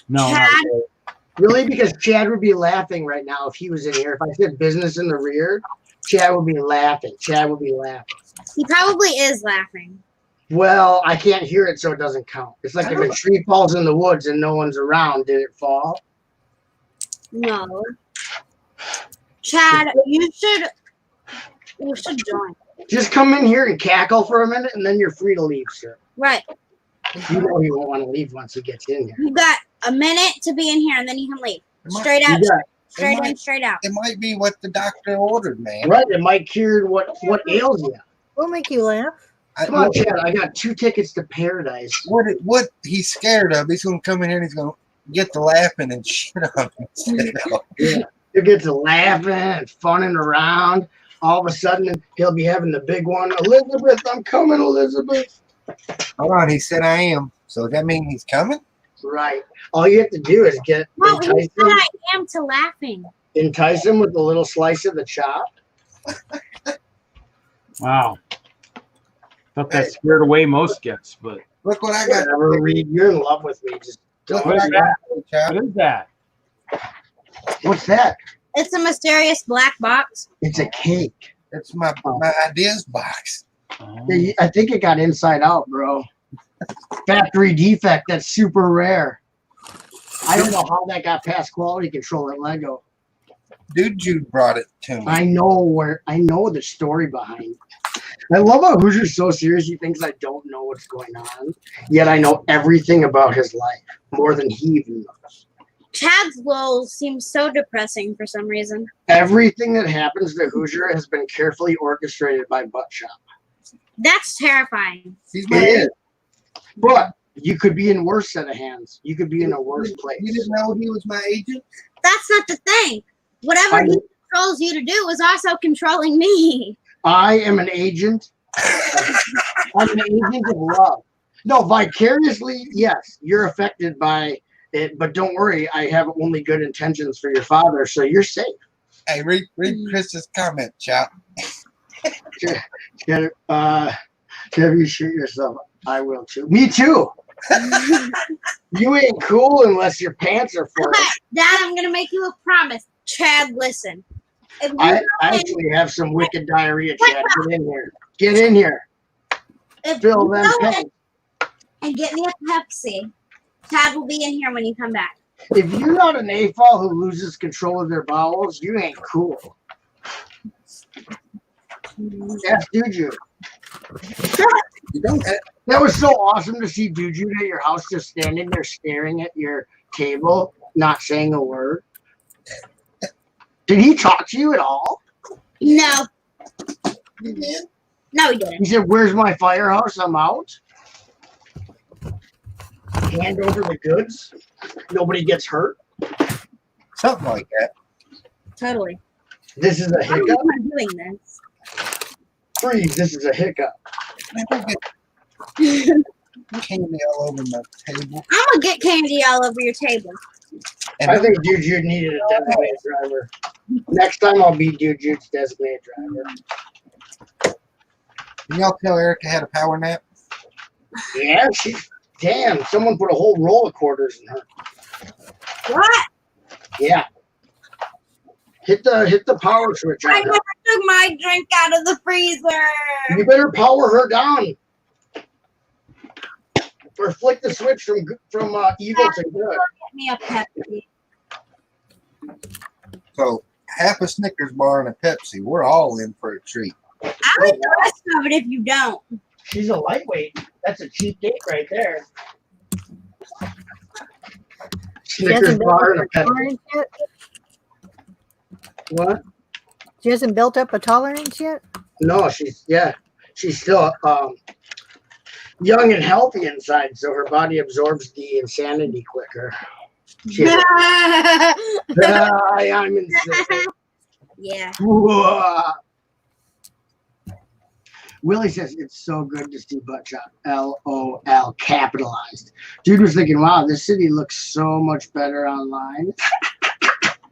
No, not Chad? really. Really? Because Chad would be laughing right now if he was in here. If I said business in the rear, Chad would be laughing. Chad would be laughing. He probably is laughing. Well, I can't hear it, so it doesn't count. It's like if a tree falls in the woods and no one's around, did it fall? No. Chad, you should join. Just come in here and cackle for a minute, and then you're free to leave, sir. Right. You know he won't want to leave once he gets in here. You got a minute to be in here and then you can leave. Straight out, You got- straight It in, might- straight out. It might be what the doctor ordered, man. Right, it might cure what ails you. We'll make you laugh. Come on, Chad. I got 2 tickets to paradise. What he's scared of, he's gonna come in here and he's gonna get to laughing and shit on himself. He'll get to laughing and funning around. All of a sudden, he'll be having the big one. Elizabeth, I'm coming, Elizabeth. Hold on, he said I am. So does that mean he's coming? Right. All you have to do is No, he entice said him, I am to laughing. with a little slice of the chop. Wow. Thought that scared away most gets, but Look what I got. Whatever, Reed. You're in love with me. Just Look don't. what I got. Chap. what is that? What's that? It's a mysterious black box. It's a cake. It's my ideas box. Oh. I think it got inside out, bro. Factory defect. That's super rare. I don't know how that got past quality control at Lego. Dude, Jude brought it to me. I know the story behind it. I love how Hoosier's so serious he thinks I don't know what's going on. Yet I know everything about his life. More than he even knows. Chad's lol seems so depressing for some reason. Everything that happens to Hoosier has been carefully orchestrated by Buttshop. That's terrifying. He's It my is. But you could be in worse set of hands. You could be in a worse place. You didn't know he was my agent? That's not the thing. Whatever I- he controls you to do is also controlling me. I am an agent. I'm an agent of love. No, vicariously, yes, you're affected by it, but don't worry, I have only good intentions for your father, so you're safe. Hey, read Chris's comment, Chop. Have you shoot yourself? I will too. Me too. You ain't cool unless your pants are full. Okay, Dad, I'm gonna make you a promise. Chad, listen. If you I go in- actually have some wicked diarrhea, Chad. Get in here. Get in here. if Fill you them go in pants. and get me a Pepsi, Chad will be in here when you come back. If you're not an AFOL who loses control of their bowels, you ain't cool. That's Duju. You don't have, That was so awesome to see Duju at your house just standing there staring at your table, not saying a word. Did he talk to you at all? No, you did? no, he didn't. He said, "Where's my firehouse? I'm out." Hand over the goods. Nobody gets hurt. Something like that. Totally. This is a I don't hiccup. know I'm doing this. Freeze. This is a hiccup. Man, don't get candy all over my table. I'm gonna get candy all over your table. And I think Duju needed a designated driver. Next time I'll be Duju's designated driver. can y'all tell Erica had a power nap? Yeah, damn, someone put a whole roll of quarters in her. What? Yeah. Hit the power switch I on never her. took my drink out of the freezer. You better power her down. Or flick the switch from evil to good. Get me a Pepsi. So half a Snickers bar and a Pepsi. We're all in for a treat. I'll eat the rest of it if you don't. She's a lightweight. That's a cheap date right there. She Snickers hasn't built bar up and a a Pepsi. tolerance yet. What? She hasn't built up a tolerance yet. No, she's still young and healthy inside, so her body absorbs the insanity quicker. She has, I'm insane. Yeah. Whoa. Willie says it's so good to see Butt Chop. LOL capitalized. Dude was thinking, wow, this city looks so much better online.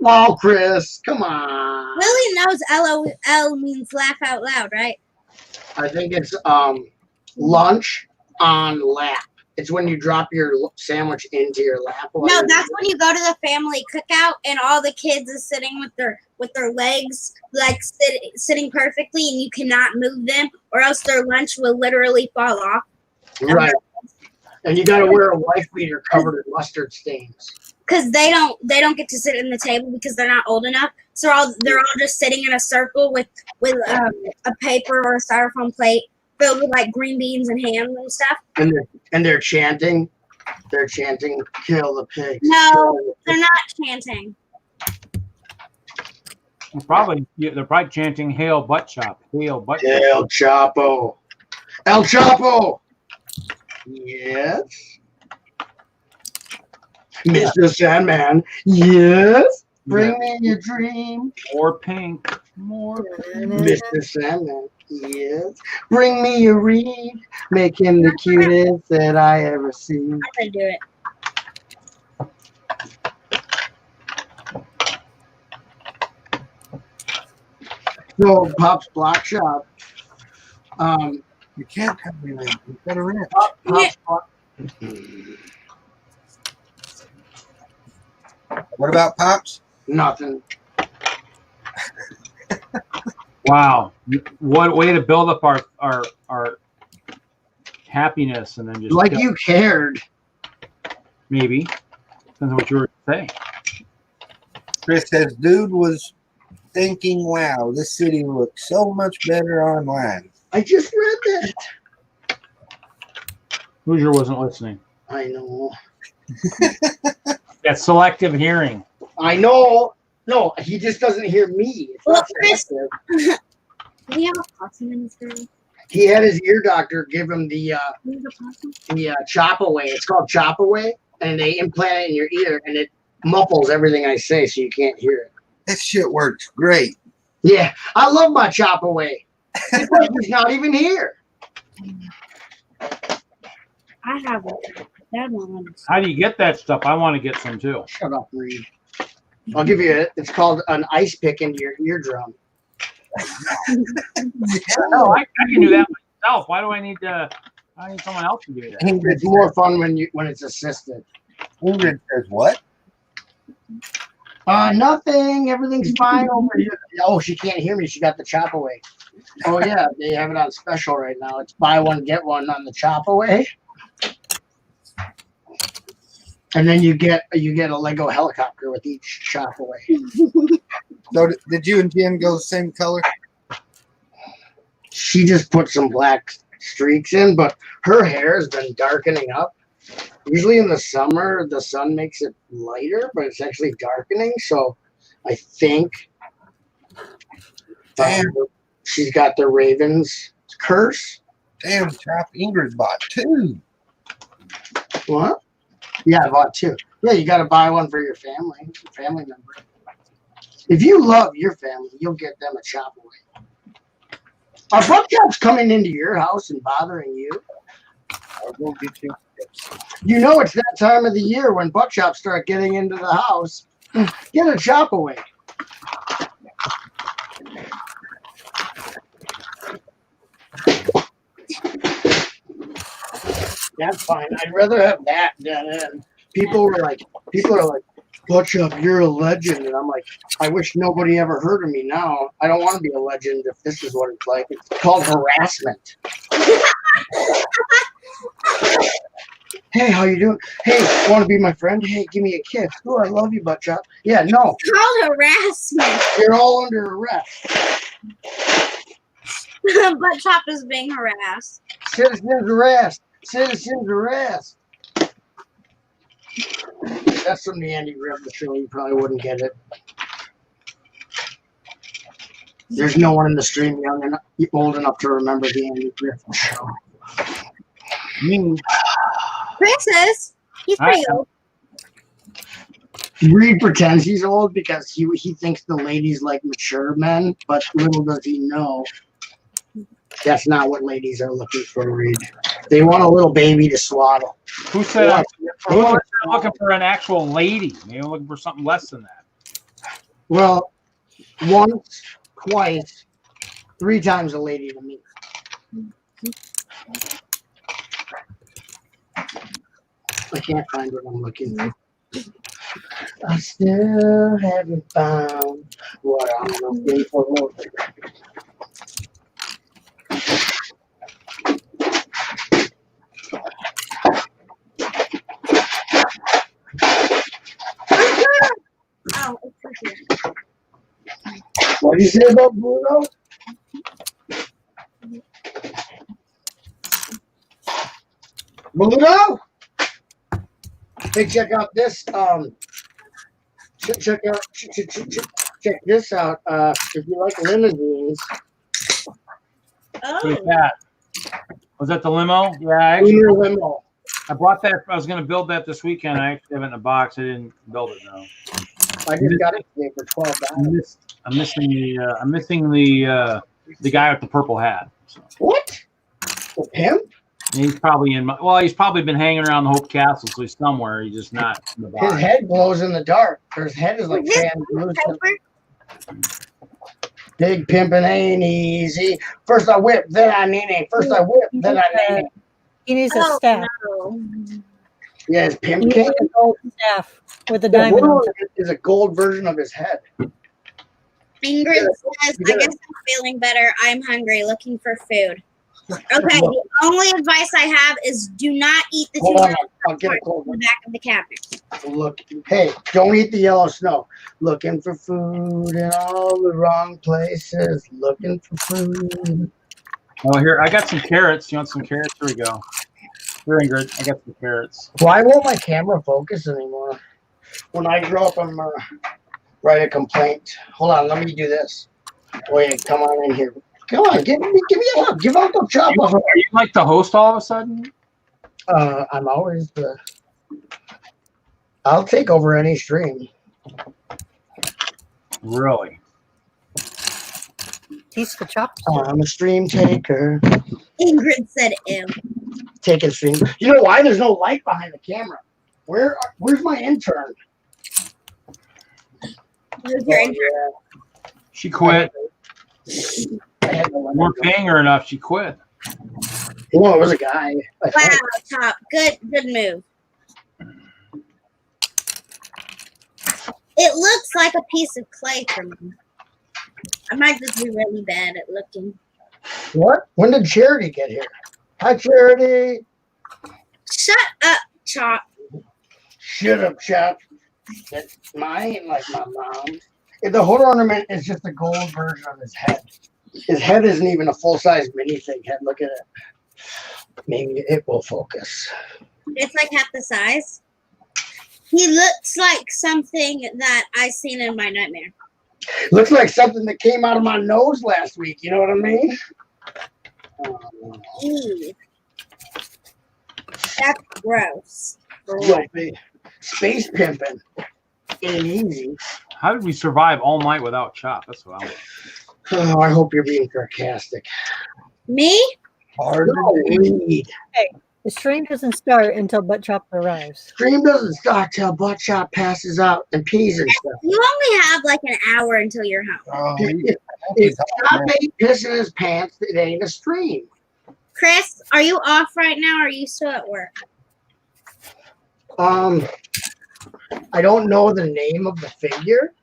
Oh, Chris, come on. Willie knows LOL means laugh out loud, right? I think it's lunch on lap. It's when you drop your sandwich into your lap. No, that's when you go to the family cookout and all the kids are sitting with their legs like sitting perfectly, and you cannot move them, or else their lunch will literally fall off. Right. And you got to wear a wife beater covered in mustard stains. Because they don't get to sit in the table because they're not old enough. So they're all just sitting in a circle with a paper or a styrofoam plate filled with like green beans and ham and stuff. And they're chanting. They're chanting, "Kill the pigs." No, they're not chanting. They're probably chanting "Hail Butt Chop, Hail Butt Chop." El Chapo. El Chapo. Yes. Mr. Sandman. Yes. Bring me your dream. More pink. More pink. Mr. Sandman. Yes. Bring me your reed. Make him the cutest that I ever seen. I'm gonna do it. So Pop's Block Shop. You can't tell me that. You better rent. Pop's Block. What about Pops? Nothing. Wow, what way to build up our happiness, and then just Like you cared. maybe depends on what you were saying. Chris says, dude was thinking, wow, this city looks so much better online. I just read that. Hoosier wasn't listening. I know. That selective hearing. I know. No, he just doesn't hear me. It's Well, not Chris- selective. Do you have a possum in this room? He had his ear doctor give him the Do you have a possum? chop away. It's called chop away, and they implant it in your ear, and it muffles everything I say, so you can't hear it. That shit works great. Yeah, I love my chop away. It's like he's not even here. I have one. That one. How do you get that stuff? I want to get some too. Shut up, Reed. I'll give you it. It's called an ice pick into your eardrum. No, I can do that myself. Why do I need someone else to do that? It's more fun when it's assisted. Ingrid says, what? Nothing. Everything's fine over here. Oh, she can't hear me. She got the chop away. Oh yeah, they have it on special right now. It's buy one get one on the chop away. And then you get a Lego helicopter with each chop away. So did you and Jen go the same color? She just put some black streaks in, but her hair has been darkening up. Usually in the summer, the sun makes it lighter, but it's actually darkening. So I think she's got the Ravens curse. Damn, Chop, Ingrid bought two. What? Yeah, I bought two. Yeah, you got to buy one for your family member. If you love your family, you'll get them a chop away. Are Buck Chops coming into your house and bothering you? I'll go get you. You know it's that time of the year when Buck Chops start getting into the house. Get a chop away. That's fine. I'd rather have that than people are like, Buck Chop, you're a legend. And I'm like, I wish nobody ever heard of me now. I don't want to be a legend if this is what it's like. It's called harassment. Hey, how you doing? Hey, want to be my friend? Hey, give me a kiss. Oh, I love you, Butt Chop. Yeah, no. It's called harassment. You're all under arrest. Butt Chop is being harassed. Citizens arrest. Citizens arrest. That's from the Andy Griffith show. You probably wouldn't get it. There's no one in the stream old enough to remember the Andy Griffith show. Me. Chris is. He's pretty I- old. Reed pretends he's old because he thinks the ladies like mature men, but little does he know that's not what ladies are looking for, Reed. They want a little baby to swaddle. Who said Yeah. who said they're looking for an actual lady? Maybe looking for something less than that. Well, once, twice, 3 times a lady to me. I can't find what I'm looking for. I still haven't found what I'm looking for. Oh, it's right here. What did you say about Bruno? Bruno? Hey, check out this. Check this out. If you like limousines, Oh, Who's that? Was that the limo? Yeah, I actually Uber limo. I bought that. I was going to build that this weekend. I actually have it in a box. I didn't build it though. I just got it today for $12. I'm missing the guy with the purple hat. So. What? The pimp? And he's probably he's probably been hanging around the Hope Castle, so he's somewhere. He's just not in the His box. head glows in the dark. His head is like Is this translucent. Piper? Big pimpin' ain't easy. First I whip, then I nene. First I whip, then I nene. He needs a Oh, staff. no. Yeah, his He pimp needs king. a gold staff with a The diamond on world top. is a gold version of his head. Ingrid says, I guess I'm feeling better. I'm hungry, looking for food. Okay, the only advice I have is do not eat the Hold on, 2 I'll get a cold in the one. back of the cabinet. Look, hey, don't eat the yellow snow. Looking for food in all the wrong places. Looking for food. Oh, here I got some carrots. You want some carrots? Here we go. Here, Ingrid, I got some carrots. Why won't my camera focus anymore? When I grow up, I'm gonna write a complaint. Hold on, let me do this. Wait, come on in here. Come on, give me a hug. Give Uncle Chop a hug. Are you like the host all of a sudden? I'm always the. I'll take over any stream. Really? Teach the chops. I'm a stream taker. Ingrid said, ew. Taking stream. You know why? There's no light behind the camera. Where's my intern? Who's your intern? She quit. I had to let Weren't her go. paying her enough. She quit. No, it was a guy. I Wow, think. Top. Good move. It looks like a piece of clay for me. I might just be really bad at looking. What? When did Charity get here? Hi, Charity. Shut up, Chop. Shut up, Chop. That's mine, like my mom's. The hood ornament is just a gold version of his head. His head isn't even a full-size minifig head. Look at it. Maybe it will focus. It's like half the size. He looks like something that I seen in my nightmare. Looks like something that came out of my nose last week. You know what I mean? Ew. That's gross. Yo, space pimping ain't easy. How did we survive all night without Chop? That's what I want. Oh, I hope you're being sarcastic. Me? Hard to read. The stream doesn't start until Butt Chop arrives. Stream doesn't start till Butt Chop passes out and pees and stuff. You only have like an hour until you're home. Oh, If Chop ain't pissing his pants, it ain't a stream. Chris, are you off right now or are you still at work? I don't know the name of the figure.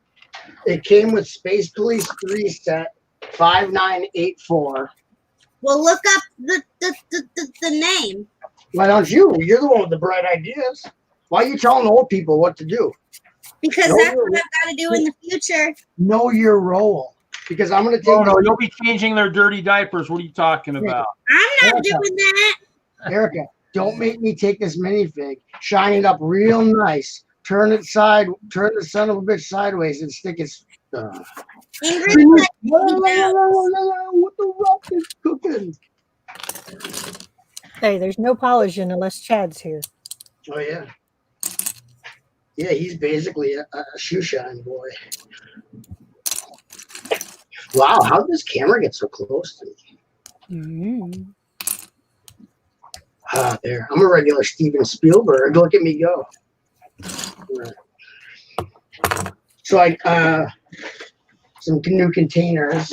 It came with Space Police 3 set 5984. Well, look up the name. Why don't you? You're the one with the bright ideas. Why are you telling old people what to do? Because No, that's no, what I've got to do in the future. Know your role. Because I'm going to take Oh no, you'll be changing their dirty diapers. What are you talking about? I'm not doing that. Erica, don't make me take this minifig, shine it up real nice, turn the son of a bitch sideways and stick it. Ingrid said, What the rock is cooking? Hey, there's no polishing unless Chad's here. Oh yeah. Yeah, he's basically a shoe shine boy. Wow, how did this camera get so close to me? Mm. Ah, there. I'm a regular Steven Spielberg. Look at me go. So I some new containers.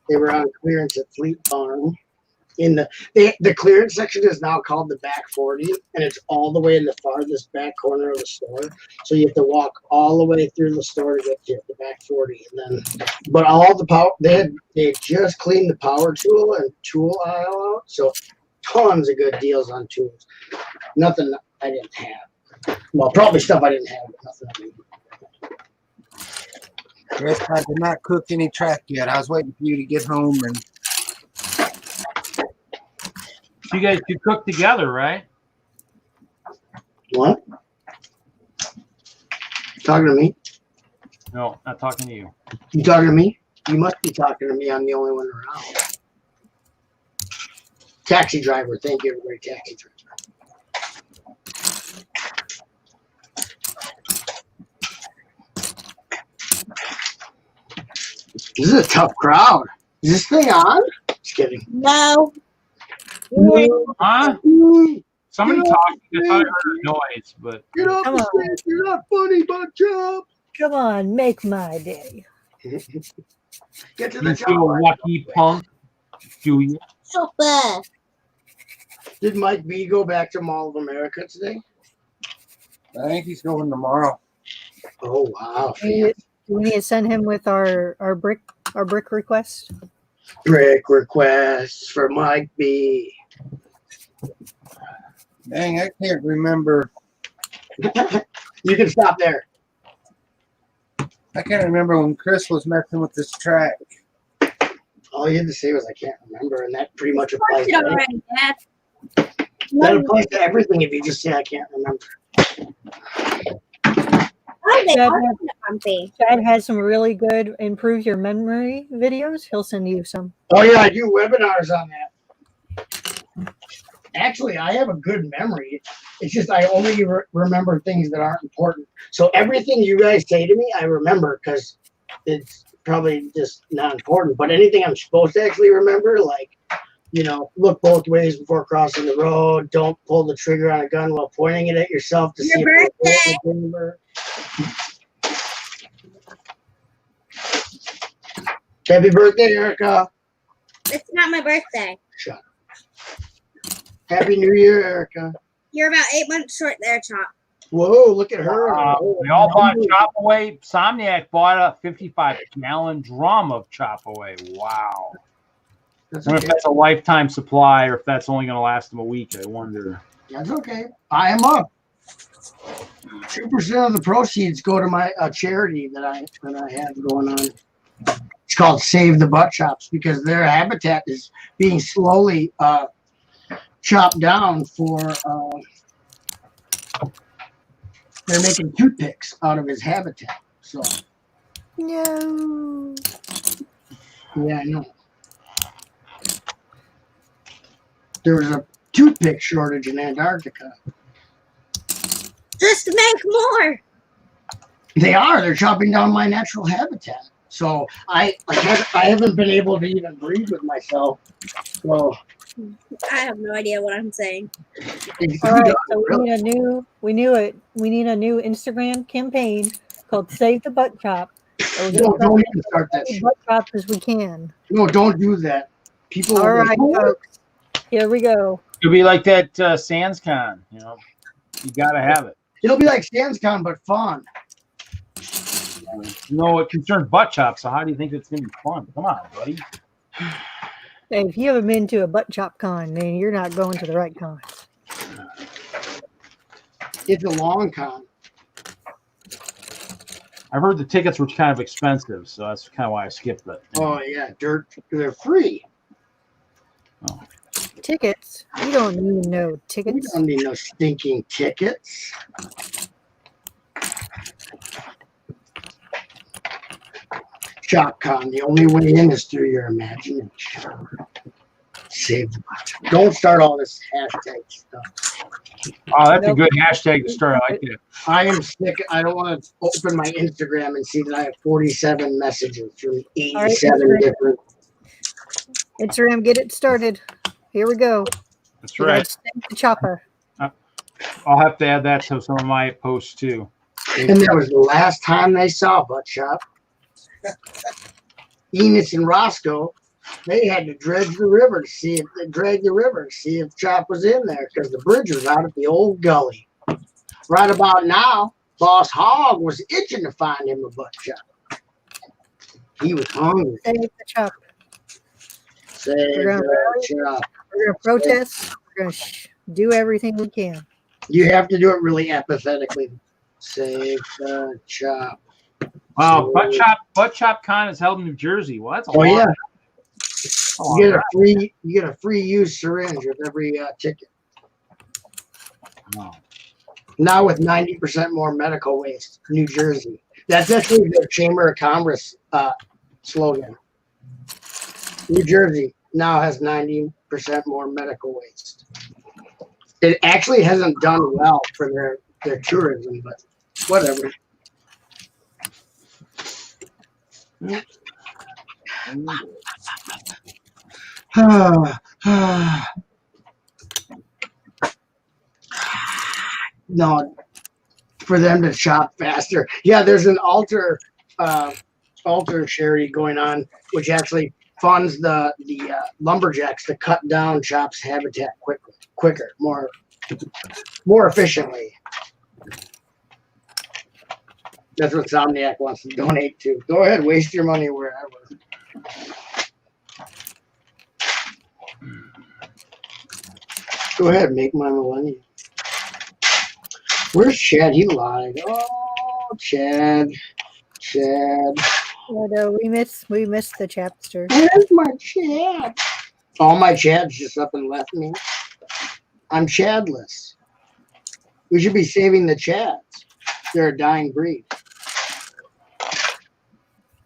They were on clearance at Fleet Farm. In the clearance section is now called the back 40, and it's all the way in the farthest back corner of the store. So you have to walk all the way through the store to get to the back 40, and then. But all the power they had just cleaned the power tool and tool aisle out, so tons of good deals on tools. Nothing I didn't have. Well, probably stuff I didn't have, but nothing I didn't. Chris, I did not cook any track yet. I was waiting for you to get home and You guys could cook together, right? What? Talking to me? No, not talking to you. You talking to me? You must be talking to me. I'm the only one around. Taxi driver. Thank you, everybody. Taxi driver. This is a tough crowd. Is this thing on? Just kidding. No. Huh? Somebody talking. I thought I heard a noise, but Get off Come the on. stage. You're not funny, butt job. Come on, make my day. Get to you the feel job. lucky, punk. Do you? Super. Did Mike B go back to Mall of America today? I think he's going tomorrow. Oh wow. Do we need to send him with our brick request? Brick requests for Mike B. Dang, I can't remember. You can stop there. I can't remember when Chris was messing with this track. All you had to say was I can't remember, and that pretty much Watch applies it to already, Dad. that applies to everything if you just say I can't remember. Oh, they Dad, are kind of comfy. Chad has some really good improve your memory videos. He'll send you some. Oh yeah, I do webinars on that. Actually, I have a good memory. It's just I only remember things that aren't important. So everything you guys say to me, I remember because it's probably just not important. But anything I'm supposed to actually remember, like, you know, look both ways before crossing the road. Don't pull the trigger on a gun while pointing it at yourself to Your see birthday. if it's remember. Happy birthday, Erica. It's not my birthday. Shut up. Happy New Year, Erica. You're about 8 months short there, Chop. Whoa, look at her. We all bought Chop Away. Somniac bought a 55-gallon drum of Chop Away. Wow. That's I wonder if okay. that's a lifetime supply or if that's only going to last them a week. I wonder. That's okay. I am up. 2% of the proceeds go to my charity that I have going on. It's called Save the Butt Chops because their habitat is being slowly chopped down for. They're making toothpicks out of his habitat. So No. yeah, I know. There was a toothpick shortage in Antarctica. Just make more. They are. They're chopping down my natural habitat. So I haven't been able to even breathe with myself. So I have no idea what I'm saying. All right, so we need a new Instagram campaign called Save the Butt Chop. So we're don't gonna even start that shit. butt chops as we can. No, don't do that. People. All will right, go, folks. Here we go. It'll be like that SansCon, you know. You got to have it. It'll be like StansCon, but fun. You know, it concerns butt chops, so how do you think it's going to be fun? Come on, buddy. Hey, if you haven't been to a butt chop con, then you're not going to the right con. It's a long con. I've heard the tickets were kind of expensive, so that's kind of why I skipped it. Oh yeah, they're free. Tickets? You don't need no We tickets. don't need no stinking tickets. ShopCon, the only way in is through your imagination. save the bot. Don't start all this hashtag stuff. Oh, that's a Nope. good hashtag to start. I like that. I am sick. I don't want to open my Instagram and see that I have 47 messages from 87 right. different. Instagram, get it started. Here we go. That's We gotta right. stamp the chopper. I'll have to add that to some of my posts too. And that was the last time they saw Butt Shop. Enos and Roscoe, they had to dredge the river to see if Chop was in there because the bridge was out at the old gully. Right about now, Boss Hog was itching to find him a Butt Shop. He was hungry. Save the chopper. Save We're gonna the Chop. We're gonna protest. We're gonna do everything we can. You have to do it really apathetically. Save the Chop. Wow, Butt Chop Con is held in New Jersey. Well, that's a Oh lot. yeah, Oh, you get a free used syringe with every ticket. wow. Now with 90% more medical waste, New Jersey. That's actually the Chamber of Commerce slogan. New Jersey now has 90% more medical waste. It actually hasn't done well for their tourism, but whatever. No, for them to shop faster. Yeah, there's an altar charity going on, which actually funds the lumberjacks to cut down Chop's habitat quicker, more efficiently. That's what Somniac wants to donate to. Go ahead, waste your money wherever. Go ahead, make my millennium. Where's Chad? He lied. Oh, Chad. But, we missed the chapster. Where's my Chad? All my Chads just up and left me. I'm Chadless. We should be saving the Chads. They're a dying breed.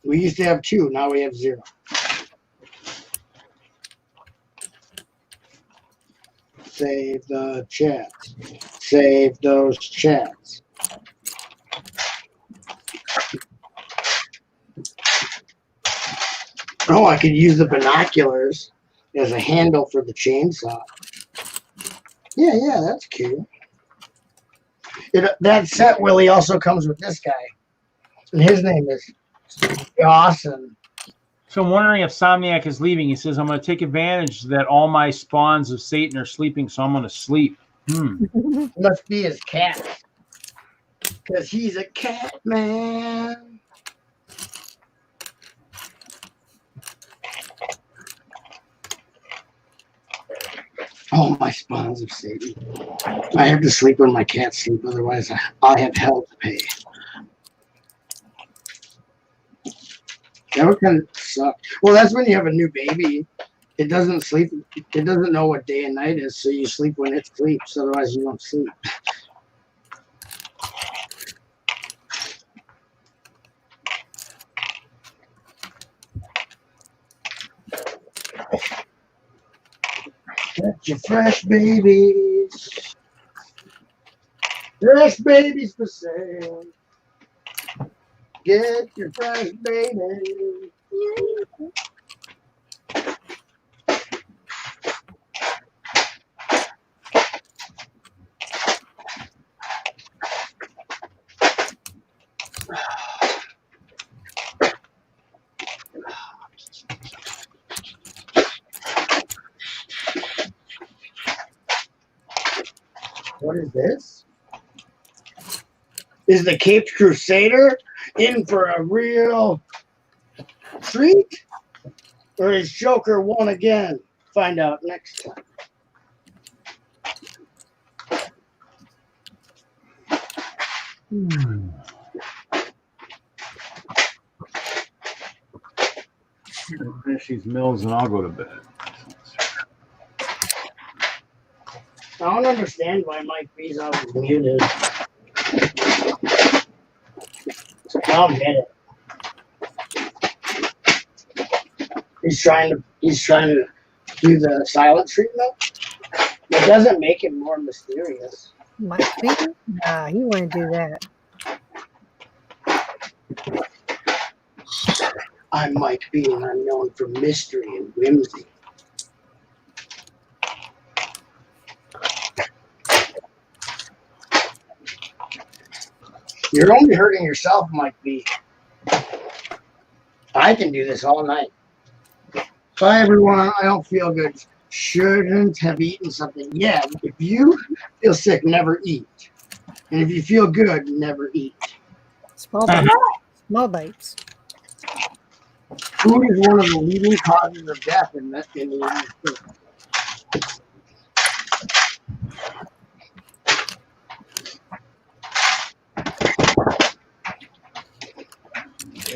We used to have 2, now we have 0. Save the Chads. Save those Chads. Oh, I could use the binoculars as a handle for the chainsaw. Yeah, that's cute. That set, Willie, also comes with this guy. And his name is Dawson. So I'm wondering if Somniac is leaving. He says, I'm going to take advantage that all my spawns of Satan are sleeping, so I'm going to sleep. Must be his cat. Because he's a cat man. Oh, my spawns of Satan. I have to sleep when my cats sleep, otherwise I have hell to pay. That would kind of suck. Well, that's when you have a new baby. It doesn't sleep. It doesn't know what day and night is, so you sleep when it sleeps. Otherwise, you don't sleep. Get your fresh babies. Fresh babies for sale. Get your fresh babies. What is this? Is the Caped Crusader in for a real treat? Or is Joker won again? Find out next time. Finish these mills and I'll go to bed. I don't understand why Mike Bezos is muted. I don't get it. He's trying to do the silent treatment. It doesn't make it more mysterious. Might be. Nah, he wouldn't do that. I'm Mike B, and I'm known for mystery and whimsy. You're only hurting yourself, Mike B. I can do this all night. Bye, everyone. I don't feel good. Shouldn't have eaten something. Yeah, if you feel sick, never eat. And if you feel good, never eat. Small bites. Small bites. Food is one of the leading causes of death in the United States.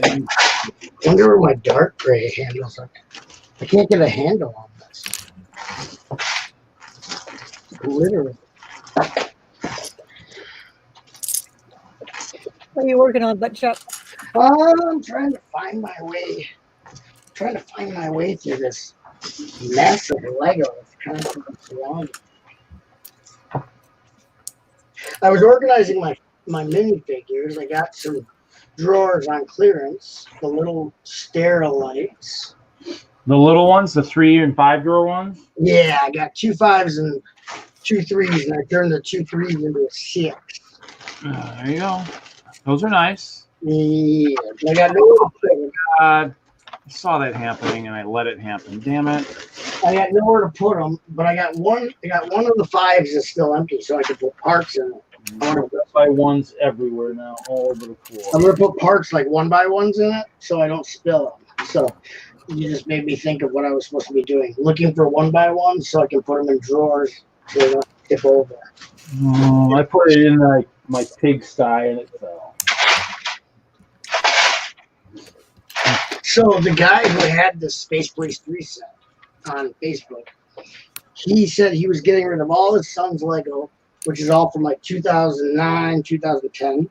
I wonder where my dark gray handles are. I can't get a handle on this. Literally. What are you working on, Butt Chuck? I'm trying to find my way. Trying to find my way through this mess of Lego that's constantly surrounding me. I was organizing my minifigures. I got some drawers on clearance, the little Sterilites. The little ones, the 3 and 5 drawer ones. Yeah, I got 2 5s and 2 3s, and I turned the 2 3s into a 6. There you go. Those are nice. Yeah, I got nowhere to put them. I saw that happening and I let it happen. Damn it. I got nowhere to put them, but I got one. I got one of the 5s is still empty, so I can put parts in it. That's why one's everywhere now, all over the floor. I'm gonna put parts like 1 by 1s in it, so I don't spill them. So you just made me think of what I was supposed to be doing, looking for 1 by 1s so I can put them in drawers so they don't tip over. I put it in my pigsty and it fell. So the guy who had the Space Police 3 set on Facebook, he said he was getting rid of all his son's Lego, which is all from like 2009, 2010.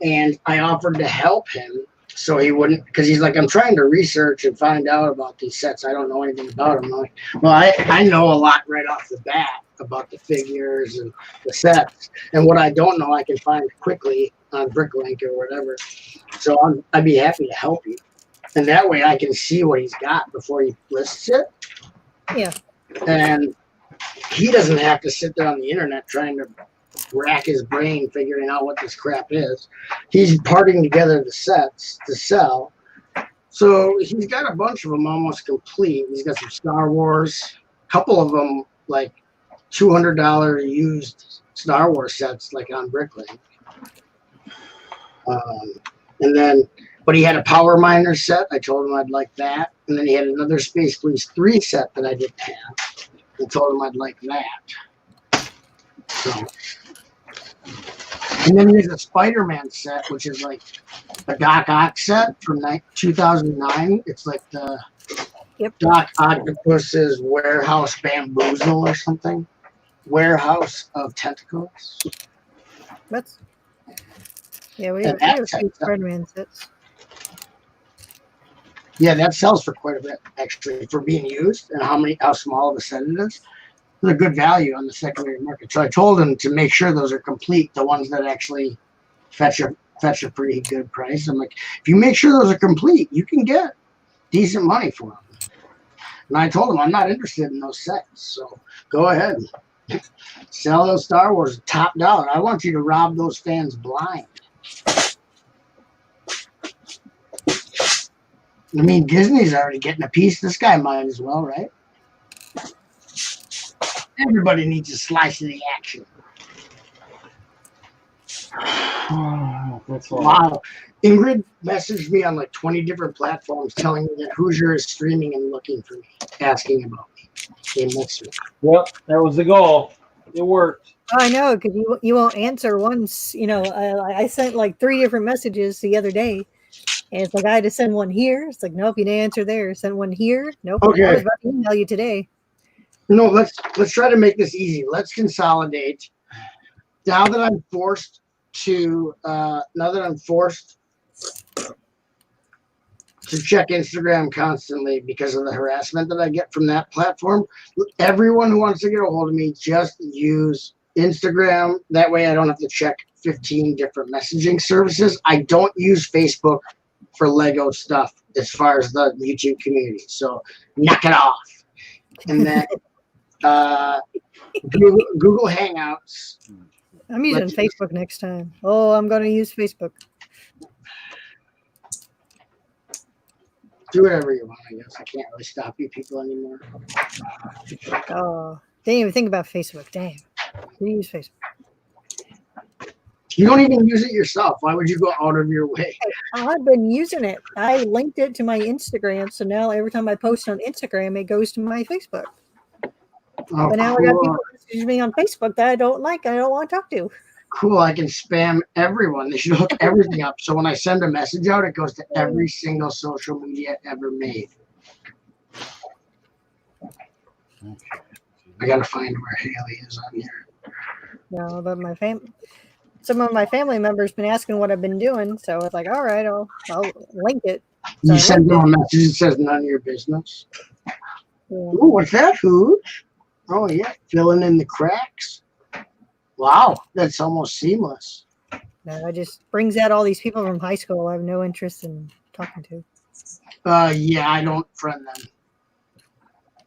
And I offered to help him so he wouldn't, because he's like, I'm trying to research and find out about these sets. I don't know anything about them. I'm like, well, I know a lot right off the bat about the figures and the sets. And what I don't know, I can find quickly on Bricklink or whatever. So I'd be happy to help you. And that way I can see what he's got before he lists it. Yeah. And he doesn't have to sit there on the internet trying to rack his brain figuring out what this crap is. He's parting together the sets to sell. So he's got a bunch of them almost complete. He's got some Star Wars, a couple of them like $200 used Star Wars sets like on Bricklink. And then, but he had a Power Miner set. I told him I'd like that. And then he had another Space Police 3 set that I didn't have. I told him I'd like that. So, and then there's a Spider-Man set, which is like a Doc Ock set from 2009. It's like the Doc Octopus's Warehouse Bamboozle or something. Warehouse of Tentacles. That's we have a few Spider-Man sets. Yeah, that sells for quite a bit actually for being used and how small of a set it is. It's a good value on the secondary market. So I told him to make sure those are complete, the ones that actually fetch a pretty good price. I'm like, if you make sure those are complete, you can get decent money for them. And I told him I'm not interested in those sets, so go ahead, sell those Star Wars top dollar. I want you to rob those fans blind. I mean, Disney's already getting a piece. This guy might as well, right? Everybody needs a slice of the action. That's all. Wow. Ingrid messaged me on like 20 different platforms telling me that Hoosier is streaming and looking for me, asking about me. They missed me. Yep, that was the goal. It worked. I know, because you won't answer once. I sent like 3 different messages the other day. And it's like, I had to send one here. It's like, nope, you didn't answer there. Send one here. Nope. Okay. I was about to email you today. No, let's try to make this easy. Let's consolidate. Now that I'm forced to check Instagram constantly because of the harassment that I get from that platform. Everyone who wants to get a hold of me, just use Instagram. That way I don't have to check 15 different messaging services. I don't use Facebook for Lego stuff as far as the YouTube community. So knock it off. And then Google Hangouts. I'm using Let's- Facebook next time. Oh, I'm going to use Facebook. Do whatever you want, I guess. I can't really stop you people anymore. Oh, didn't even think about Facebook. Damn. We use Facebook. You don't even use it yourself. Why would you go out of your way? I've been using it. I linked it to my Instagram, so now every time I post on Instagram, it goes to my Facebook. Oh, But now I got cool. people messaging me on Facebook that I don't like. I don't want to talk to. Cool. I can spam everyone. They should hook everything up. So when I send a message out, it goes to every single social media ever made. I gotta find where Haley is on here. No, but some of my family members been asking what I've been doing, so it's like, all right, I'll link it. So You I send linked them a message that says none of your business. it. Yeah. Ooh, what's that, Hooch? Oh yeah, filling in the cracks. Wow, that's almost seamless. No, it just brings out all these people from high school I have no interest in talking to. Yeah, I don't friend them.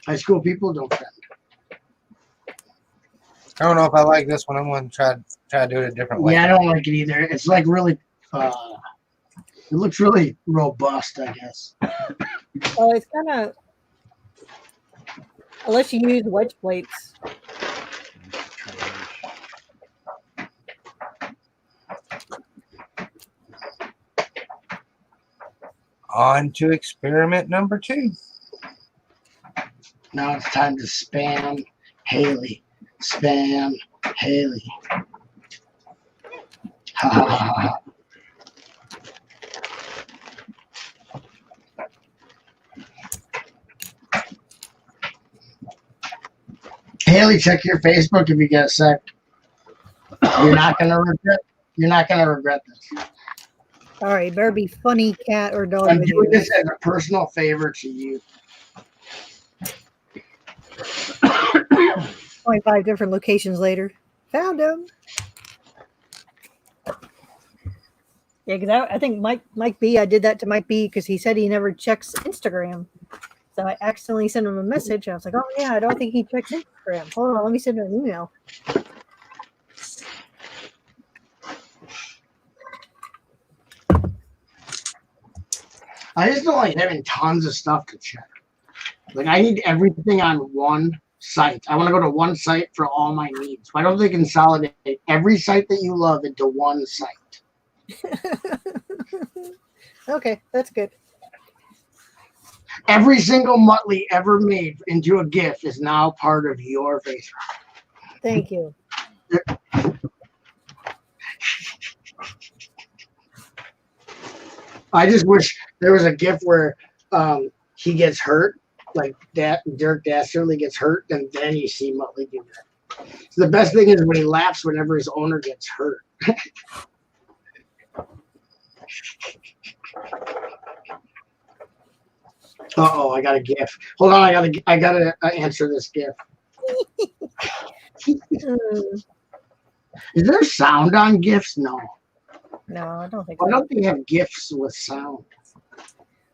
High school people don't friend. I don't know if I like this one. I'm going to try to do it a different way. Yeah, I don't like it either. It's like really, it looks really robust, I guess. Oh, it's kind of, unless you use wedge plates. On to experiment number 2. Now it's time to spam Haley. Spam Haley. Ha ha ha ha. Haley, check your Facebook if you get a sec. You're not gonna regret. You're not gonna regret this. All right, better be funny cat or dog I'm doing videos. this as a personal favor to you. 25 different locations later. Found him. Yeah, because I think Mike B, I did that to Mike B because he said he never checks Instagram. So I accidentally sent him a message. I was like, oh, yeah, I don't think he checks Instagram. Hold on, let me send him an email. I just don't like having tons of stuff to check. Like I need everything on one site. I want to go to one site for all my needs. Why don't they consolidate every site that you love into one site? Okay, that's good. Every single Muttley ever made into a GIF is now part of your Facebook. Thank you. I just wish there was a GIF where he gets hurt, like that Dirk Dastardly gets hurt, and then you see Muttley do that. So the best thing is when he laughs whenever his owner gets hurt. Uh-oh, I got a GIF. Hold on, I gotta answer this GIF. Is there sound on GIFs? No. No, I don't think Why so. don't they have GIFs with sound?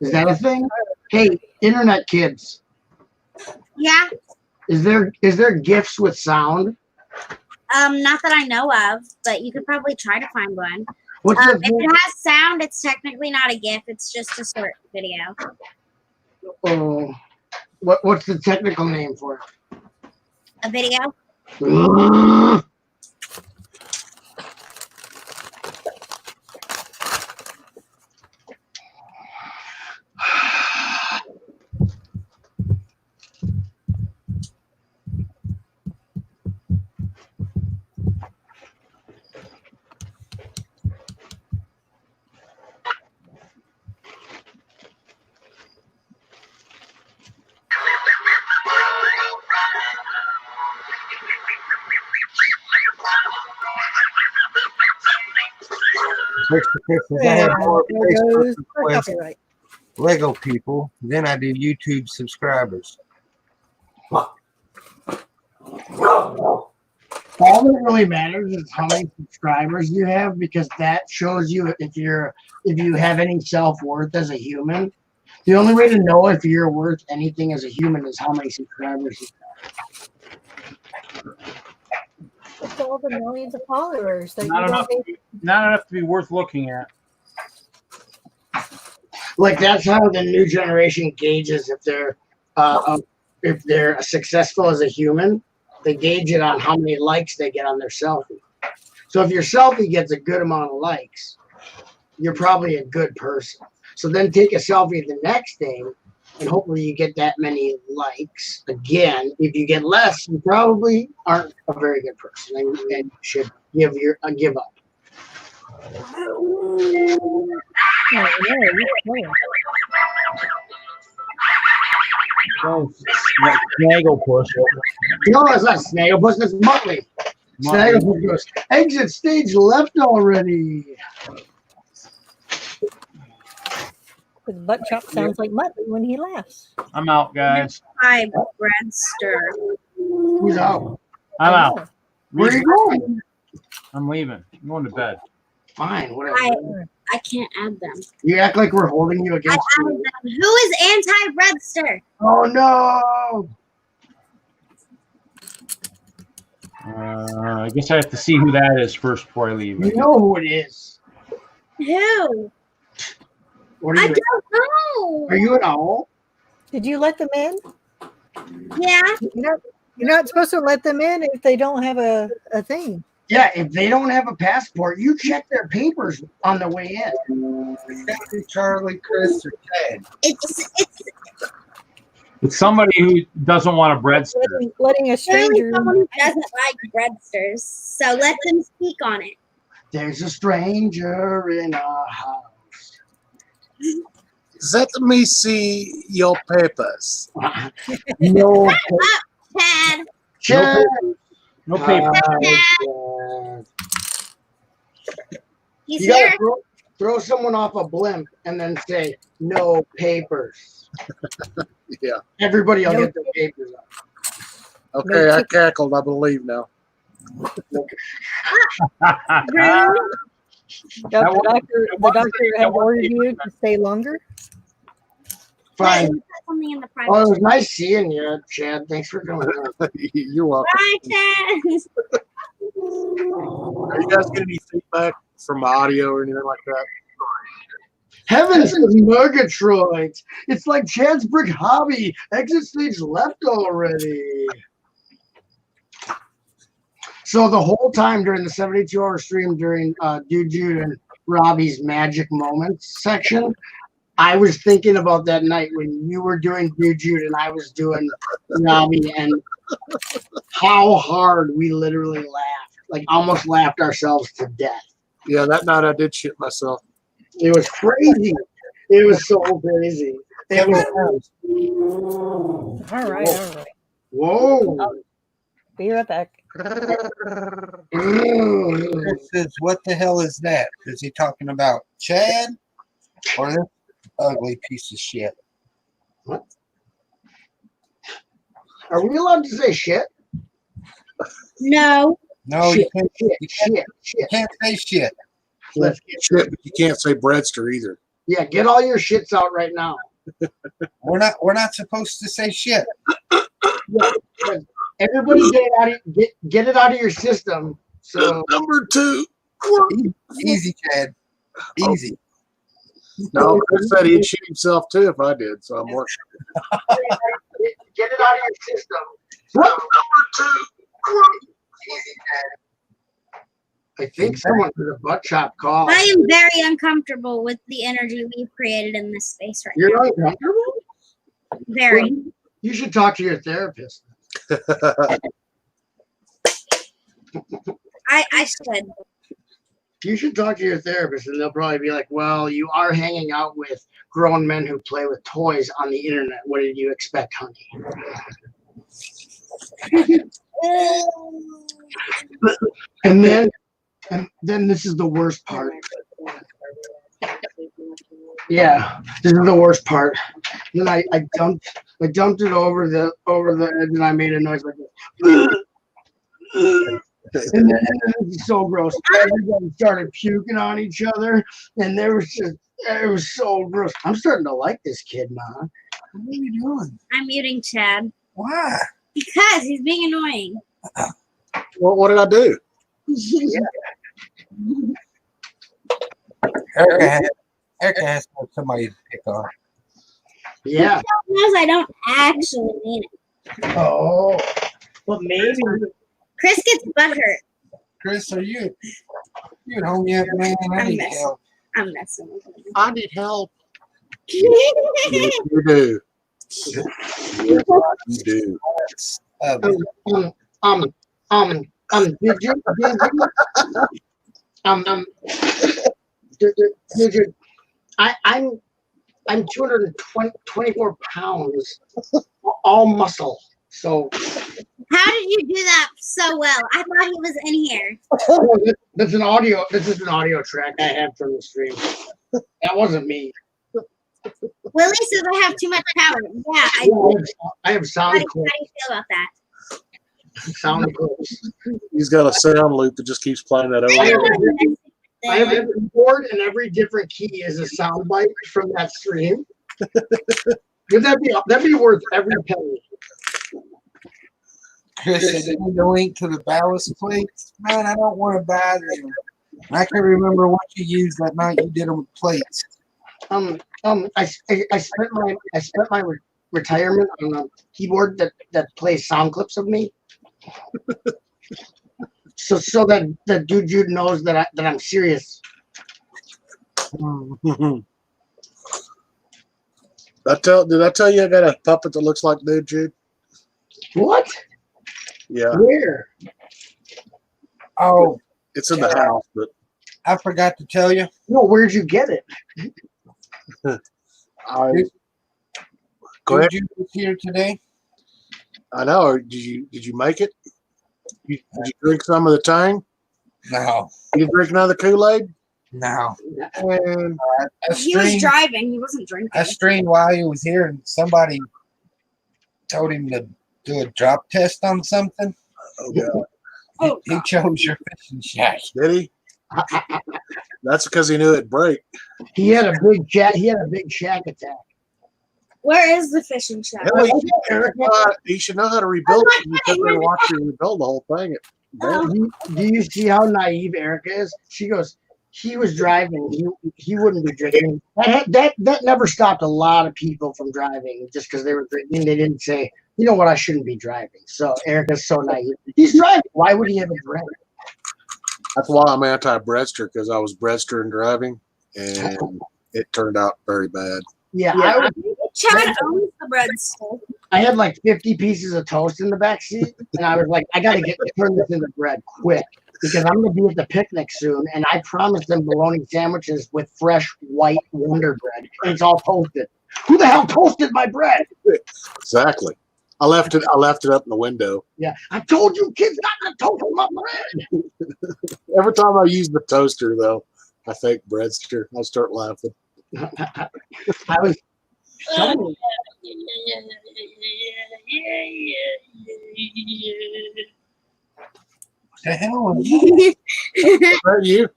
Is that a thing? Hey, internet kids, Yeah. is there GIFs with sound? Not that I know of, but you could probably try to find one. What's If the it has sound, it's technically not a GIF. It's just a short video. what's the technical name for A video. it? Fix the pictures. I Yeah, have more there goes Facebook our requests. copyright. Lego people. Then I do YouTube subscribers. All that really matters is how many subscribers you have, because that shows you if you have any self-worth as a human. The only way to know if you're worth anything as a human is how many subscribers you It's all the millions of followers that Not you enough, don't not enough to be worth looking at. like. That's how the new generation gauges if they're successful as a human. They gauge it on how many likes they get on their selfie. So if your selfie gets a good amount of likes, you're probably a good person. So then take a selfie the next day, and hopefully you get that many likes again. If you get less, you probably aren't a very good person, and you should give up. Snagglepuss. No, it's not Snagglepuss, that's Muttley. Snagglepuss goes, exit stage left already. His butt chop sounds like Muttley when he laughs. I'm out, guys. Hi, Bradster. Who's out? I'm out. Where are you going? I'm leaving. I'm going to bed. Fine, whatever. I can't add them. You act like we're holding you I against added you. them. Who is anti-Bradster? Oh no! I guess I have to see who that is first before I leave. You know who it is. Who? What I are you? don't know. Are you an owl? Did you let them in? Yeah. You're not supposed to let them in if they don't have a thing. Yeah, if they don't have a passport, you check their papers on the way in. Charlie, Chris, or Ted. It's somebody who doesn't want a breadster. Letting a stranger. Apparently someone who doesn't like Bradsters. So let them speak on it. There's a stranger in our house. Let me see your papers. No, Ted. Chad. No paper. He's You here. gotta throw someone off a blimp and then say no papers. Yeah. Everybody will get their papers up. Okay, I cackled. I believe now. Rude. The doctor had ordered you to stay longer. Fine. Put something in the private. Oh, it was nice seeing you, Chad. Thanks for coming. You're welcome. Bye, Ted. Are you guys getting any feedback from my audio or anything like that? Heavens is Murgatroyd. It's like Chad's brick hobby. Exit stage left already. So the whole time during the 72-hour stream during Dude Jude and Robbie's magic moments section, I was thinking about that night when you were doing Dude Jude and I was doing Robbie, and how hard we literally laughed, like almost laughed ourselves to death. Yeah, that night I did shit myself. It was crazy. It was so crazy. It was. All right. Whoa. Be right back. Chris says, what the hell is that? Is he talking about Chad or this ugly piece of shit? What? Are we allowed to say shit? No. No, Shit, you shit. can't say shit. Let's get Shit, but you can't say breadster either. Yeah, get all your shits out right now. We're not supposed to say shit. Everybody get it out of your system. So Number two. Easy, Chad. Easy. No, Chris said he'd shoot himself too if I did, so I'm working. get it out of your system. Number two. Easy, Chad. I think someone did a butt chop call. I am very uncomfortable with the energy we've created in this space right You're now. uncomfortable? Very. You should talk to your therapist. I should. You should talk to your therapist, and they'll probably be like, well, you are hanging out with grown men who play with toys on the internet. What did you expect, honey? And then this is the worst part. Yeah, this is the worst part. Then I dumped it over the edge, and I made a noise like this. And then it was so gross. Everybody started puking on each other, and it was so gross. I'm starting to like this kid, Ma. What are you doing? I'm muting Chad Why? because he's being annoying. Well, what did I do? Erica has somebody to pick on. Yeah. Knows I don't actually mean it. Oh. But maybe. Chris gets butthurt. Chris, are you at home yet, man? I need help. I'm messing with him. I need help. Did You do. You do. Did you, I'm 224 pounds, all muscle. So How did you do that so well? I thought he was in here. that's an audio. This is an audio track I had from the stream. That wasn't me. Willie says I have too much power. Yeah, I have how sound do you clips. feel about that? Sound clips. He's got a sound loop that just keeps playing that over. I have every board and every different key is a sound bite from that stream. Would that'd be worth every penny? Chris, send me the link to the ballast plates. Man, I don't want to buy them. I can remember what you used that night you did them with plates. I spent my retirement on a keyboard that plays sound clips of me. so that dude Jude knows that I'm serious. Did I tell you I got a puppet that looks like Dude Jude? What? Yeah. Where? Oh, It's in the house, but I forgot to tell you. No, where'd you get it? Go ahead. Dude was here today. I know. Or did you make it? Did you drink some of the Tang? No, You drink another Kool-Aid? no. And I He was streamed. driving. He wasn't drinking. I streamed while he was here, and somebody told him to do a drop test on something. oh god, He chose your fishing shack. did he? That's because he knew it'd break. He had a big jet. He had a big shack attack. Where is the fishing shack? Hell, he should know how to rebuild it. You sit there and watch you rebuild the whole thing. Do you see how naive Erica is? She goes, he was driving. He wouldn't be drinking. That never stopped a lot of people from driving just because they were drinking. They didn't say, you know what, I shouldn't be driving. So Erica's so naive. He's driving. Why would he ever drink? That's why I'm anti-Breadster, because I was Breadster and driving, and it turned out very bad. Yeah, Chad owns the breadstick. I had like 50 pieces of toast in the back seat, and I was like, I got to turn this into bread quick because I'm going to be at the picnic soon, and I promised them bologna sandwiches with fresh white Wonder Bread, and it's all toasted. Who the hell toasted my bread? Exactly. I left it up in the window. Yeah, I told you kids not to toast my bread. Every time I use the toaster, though, I think Breadster. I start laughing. I was. Someone, What the hell was that? Is that you?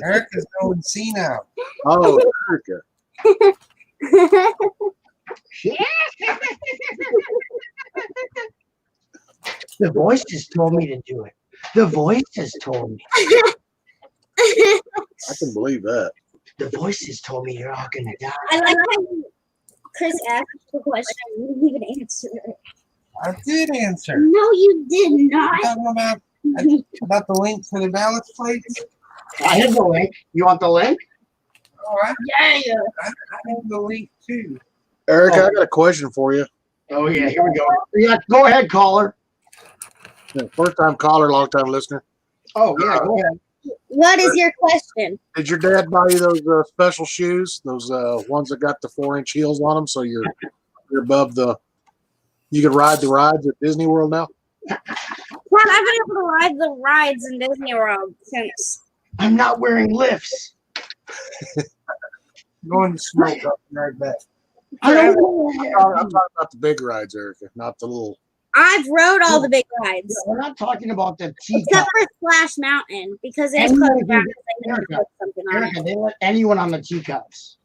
Erica's going senile. Oh, Erica. The voice just told me to do it. The voice just told me. I can believe that. The voice just told me you're all gonna die. I like how Chris asked the question. You didn't even answer it. I did answer. No, you did not. Talking about the link to the ballast plates. I have the link. You want the link? All right. Yeah. I have the link too. Erica, I got a question for you. Oh yeah, here we go. Yeah, go ahead, caller. First time caller, long time listener. Oh yeah, go ahead. What is your question? Did your dad buy you those special shoes? Those ones that got the 4-inch heels on them, so you're above the. You can ride the rides at Disney World now. Well, I've been able to ride the rides in Disney World since. I'm not wearing lifts. going to smoke up and right back. I don't I'm talking about the big rides, Erica, not the little. I've rode all the big rides. We're not talking about the Except teacup. for Splash Mountain because it's Anyone closed down can because they need to Erica, put something on Erica, it. they let anyone on the teacups.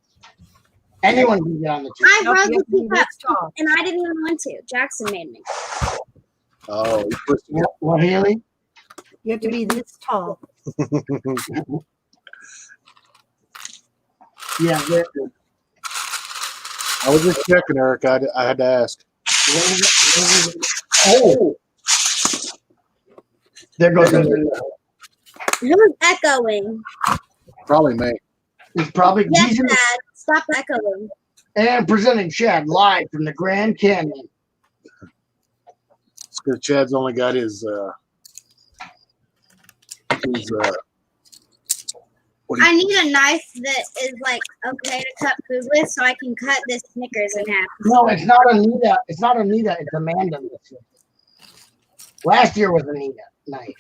Anyone can get on the teacup. I Nope, rode you have the to be this teacup tall. and I didn't even want to. Jackson made me. Oh, you pushed it. What, Haley? You have to be this tall. Yeah. I was just checking, Erica. I had to ask. Oh. There goes the. Who's echoing? Probably me. It's probably Yes, these are- Dad. Stop echoing. and presenting Chad live from the Grand Canyon. It's because Chad's only got his what do you- I need a knife that is like okay to cut food with, so I can cut this Snickers in half. No, it's not Anita. It's not Anita. It's Amanda. Last year was Anita knife.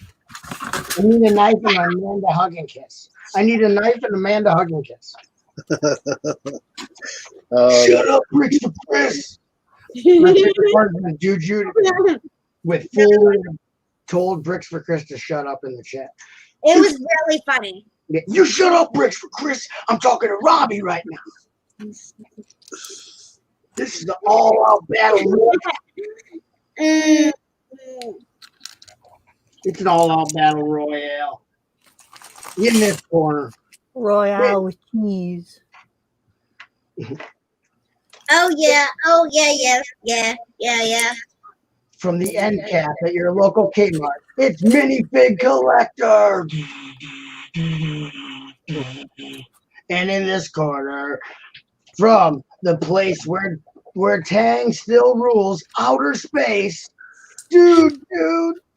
I need a knife and Amanda hug and kiss. I need a knife and Amanda hug and kiss. Shut up, Rich for Chris. Juju with full told Bricks for Chris to shut up in the chat. It was really funny. You shut up, Bricks for Chris. I'm talking to Robbie right now. This is the all-out battle. Mm, It's an all-out battle royale. In this corner. Royale with cheese. oh yeah, yeah. From the end cap at your local Kmart. It's Minifig Collector. And in this corner, from the place where Tang still rules outer space, Dude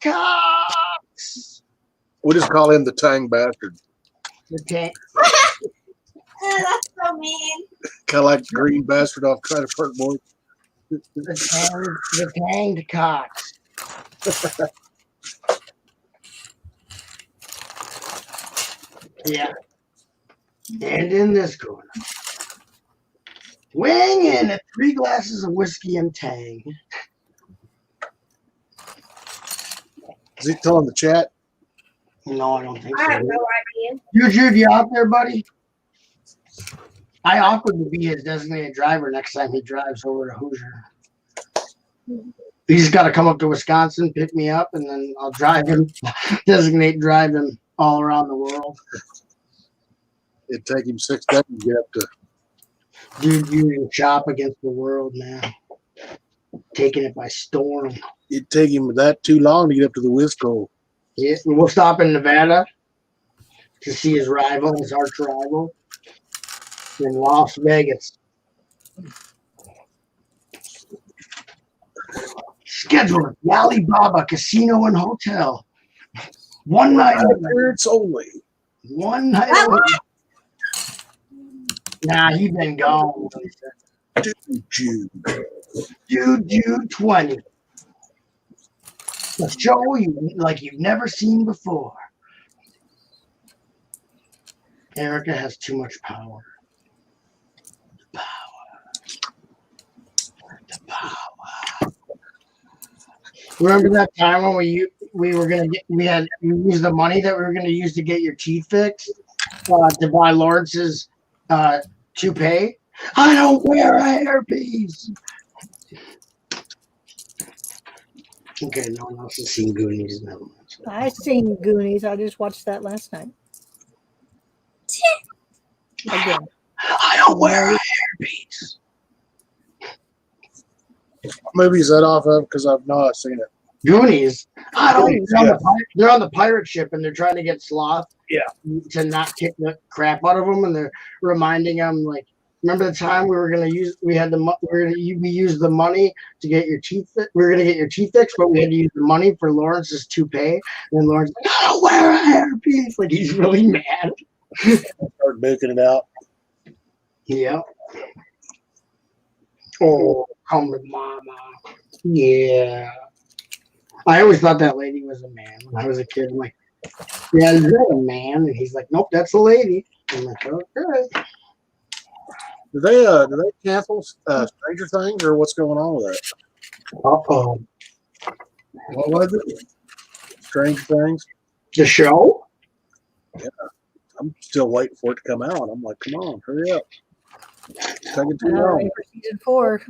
Cox. We just call him the Tang Bastard. The Tang, That's so mean. Kind of like the Green Bastard off Credit Park Boy. the Tanged Cox. Yeah. And in this corner, weighing in at 3 glasses of whiskey and Tang. Is he telling the chat? No, I don't think I have so. no idea. Jude, you out there, buddy? I offered to be his designated driver next time he drives over to Hoosier. He's got to come up to Wisconsin, pick me up, and then I'll drive him, drive him all around the world. It'd take him 6 days to get up to. Dude, you can shop against the world, man. Taking it by storm. It'd take him that too long to get up to the Wisco. Yeah, we'll stop in Nevada to see his rival, his arch rival, in Las Vegas. Scheduled at the Alibaba Casino and Hotel. One night only. It's only. One night only. Nah, he been gone. Jude. Jude 20. A show like you've never seen before. Erica has too much power. The power. Remember that time when we were gonna use the money that we were gonna use to get your teeth fixed to buy Lawrence's toupee? I don't wear a hairpiece. Okay, no one else has seen Goonies. No. I seen Goonies. I just watched that last night. Again. I don't wear a hairpiece. What movie is that off of? Because I've not seen it. Goonies. I don't. Goonies, They're on the pirate ship and they're trying to get Sloth. Yeah. To not kick the crap out of them, and they're reminding them like, remember the time we used the money to get your teeth. We were gonna get your teeth fixed, but we had to use the money for Lawrence's toupee. And then Lawrence, like, I don't wear a hairpiece. Like he's really mad. Start making it out. Yeah. Oh, come with mama. Yeah. I always thought that lady was a man when I was a kid. I'm like, yeah, is that a man? And he's like, nope, that's a lady. I'm like, okay. Do they cancel Stranger Things or what's going on with that? Uh-oh. What was it? Stranger Things. The show? I'm still waiting for it to come out. I'm like, come on, hurry up. Taking too Ready long. for season 4.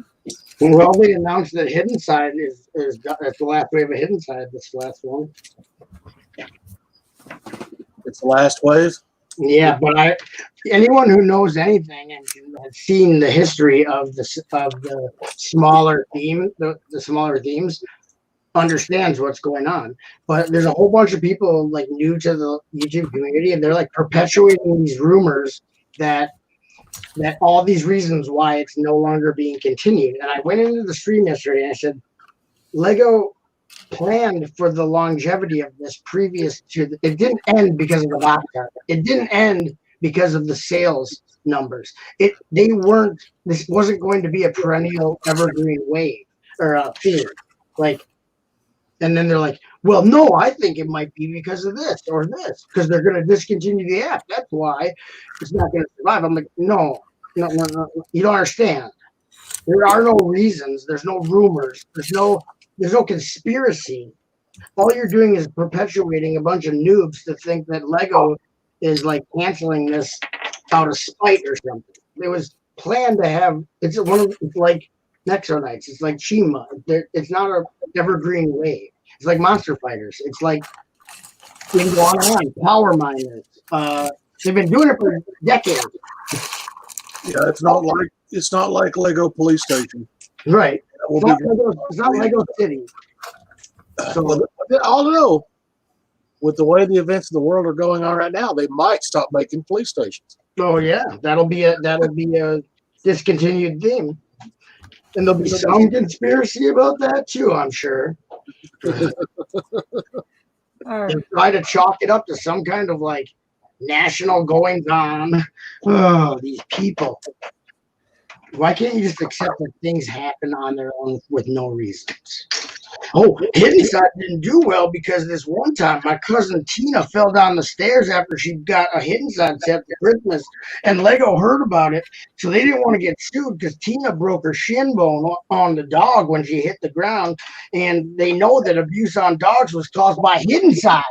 Well, they announced that Hidden Side is that's the last wave of Hidden Side. This last one. It's the last wave. Yeah, but anyone who knows anything and has seen the history of the smaller theme, the smaller themes, understands what's going on. But there's a whole bunch of people like new to the YouTube community, and they're like perpetuating these rumors that all these reasons why it's no longer being continued. And I went into the stream yesterday and I said, Lego planned for the longevity of this previous to it didn't end because of the box art. It didn't end because of the sales numbers. This wasn't going to be a perennial evergreen wave or a theme. Like, and then they're like, well, no, I think it might be because of this or this, because they're going to discontinue the app. That's why it's not going to survive. I'm like, no, you don't understand. There are no reasons. There's no rumors. There's no conspiracy. All you're doing is perpetuating a bunch of noobs to think that Lego is like canceling this out of spite or something. It was planned to have. It's like Nexonites. It's like Chima. It's not an evergreen wave. It's like Monster Fighters. It's like Power Miners. They've been doing it for decades. Yeah, it's not like Lego Police Station. Right. It's not Lego City. So I don't know. With the way the events of the world are going on right now, they might stop making police stations. Oh yeah, that'll be a discontinued theme, and there'll be some conspiracy about that too, I'm sure. All right. And try to chalk it up to some kind of like national goings on. Oh, these people. Why can't you just accept that things happen on their own with no reasons? Oh, Hidden Side didn't do well because this one time my cousin Tina fell down the stairs after she got a Hidden Side set for Christmas, and Lego heard about it, so they didn't want to get sued because Tina broke her shin bone on the dog when she hit the ground, and they know that abuse on dogs was caused by Hidden Side.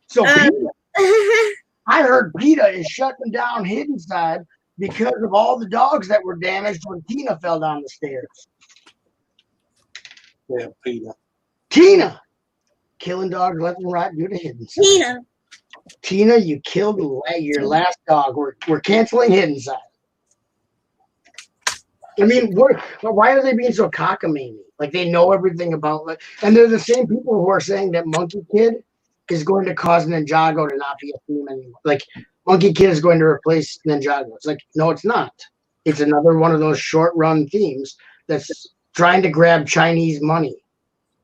So I heard PETA is shutting down Hidden Side because of all the dogs that were damaged when Tina fell down the stairs. Yeah, Peter. Tina! Killing dogs left and right due to Hidden Side. Tina, you killed your last dog. We're canceling Hidden Side. I mean, why are they being so cockamamie? Like they know everything about it. And they're the same people who are saying that Monkey Kid is going to cause Ninjago to not be a theme anymore. Like Monkey Kid is going to replace Ninjago. It's like, no, it's not. It's another one of those short run themes that's trying to grab Chinese money.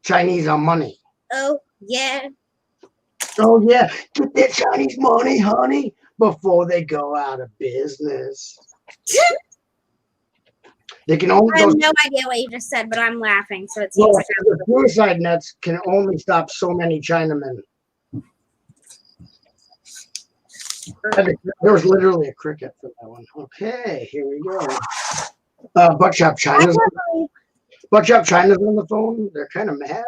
Chinese on money. Oh, yeah. Oh, yeah. Get that Chinese money, honey, before they go out of business. They can only I have no idea what you just said, but I'm laughing, so it seems Well, like the suicide nets can only stop so many Chinamen. There was literally a cricket for that one. Okay, here we go. Buckshop China's on the phone. They're kind of mad.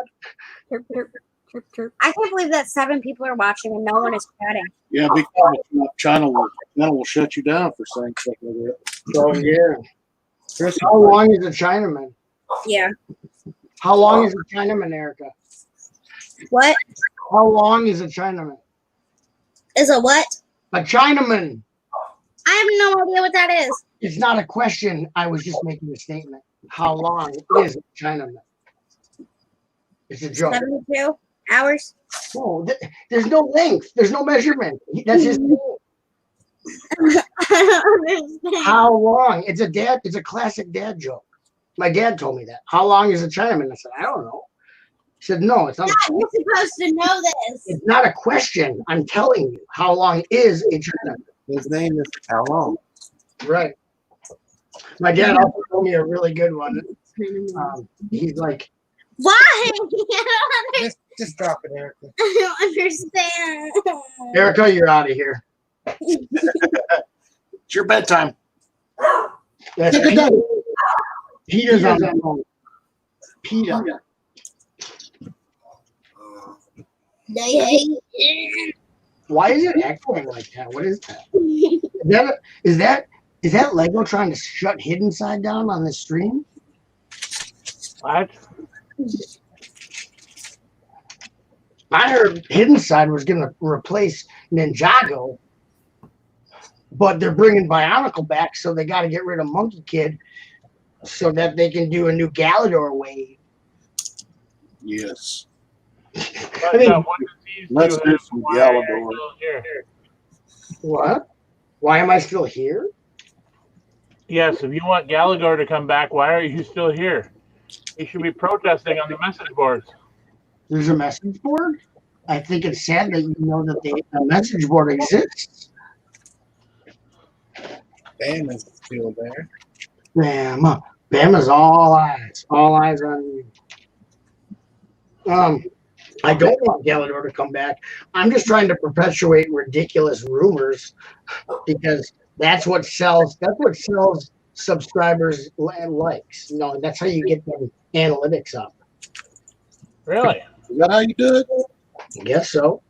Chirp, chirp, chirp, chirp. I can't believe that 7 people are watching and no one is chatting. Yeah, because China will shut you down for saying stuff like that. Oh yeah. How long is a Chinaman? Yeah. How long is a Chinaman, Erica? What? How long is a Chinaman? Is a what? A Chinaman. I have no idea what that is. It's not a question. I was just making a statement. How long is a Chinaman? It's a joke. 72 hours? No, there's no length. There's no measurement. That's his name. I don't understand. How long? It's a classic dad joke. My dad told me that. How long is a Chinaman? I said, I don't know. He said, no, it's not. Yeah, you're supposed to know this. It's not a question. I'm telling you. How long is a Chinaman? His name is how long? Right. My dad also told me a really good one. He's like, Why? I don't Just drop it, Erica. I don't understand. Erica, you're out of here. It's your bedtime. That's Take a day. Peter's on the phone. Peter. They hate it. Why is it echoing like that? What is that? Is that Lego trying to shut Hidden Side down on the stream? What? I heard Hidden Side was going to replace Ninjago, but they're bringing Bionicle back, so they got to get rid of Monkey Kid so that they can do a new Galador wave. Yes. But, mean, what disease do let's you do have? some Why are you Galador. still here? What? Why am I still here? Yes, if you want Gallagher to come back, why are you still here? You should be protesting on the message boards. There's a message board? I think it's sad that you know that a message board exists. Bam is still there. Bama's all eyes on you. I don't want Galador to come back. I'm just trying to perpetuate ridiculous rumors because that's what sells. That's what sells subscribers and likes. You know, that's how you get them analytics up. Really? Is that how you do it? I guess so.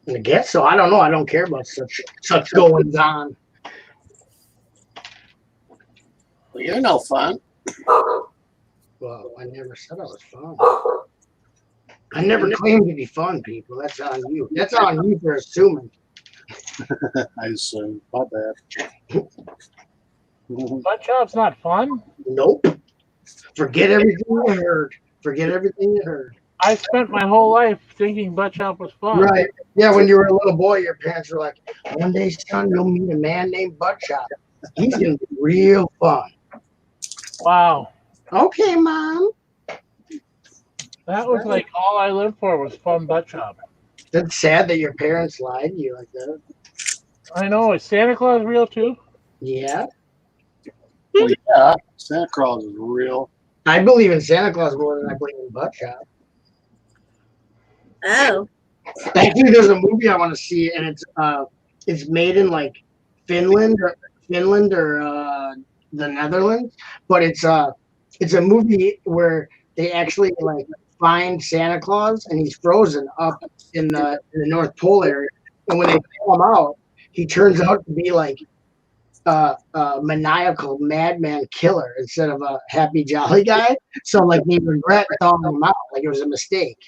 I guess so. I don't know. I don't care about such goings on. Well, you're no fun. Well, I never said I was fun. I never claimed to be fun, people. That's on you. That's on you for assuming. I assume. My bad. Butt chop's not fun. Nope. Forget everything you heard. Forget everything you heard. I spent my whole life thinking butt chop was fun. Right. Yeah, when you were a little boy, your parents were like, one day, son, you'll meet a man named Butt Chop. He's going to be real fun. Wow. Okay, Mom. That was like all I lived for was fun butt chop. That's sad that your parents lied to you like that. I know. Is Santa Claus real too? Yeah. Well, yeah, Santa Claus is real. I believe in Santa Claus more than I believe in Butt Chop. Oh. Actually, there's a movie I want to see, and it's made in like Finland or the Netherlands, but it's a movie where they actually like find Santa Claus and he's frozen up in the North Pole area, and when they pull him out, he turns out to be like a maniacal madman killer instead of a happy jolly guy. So like they regret throwing him out, like it was a mistake.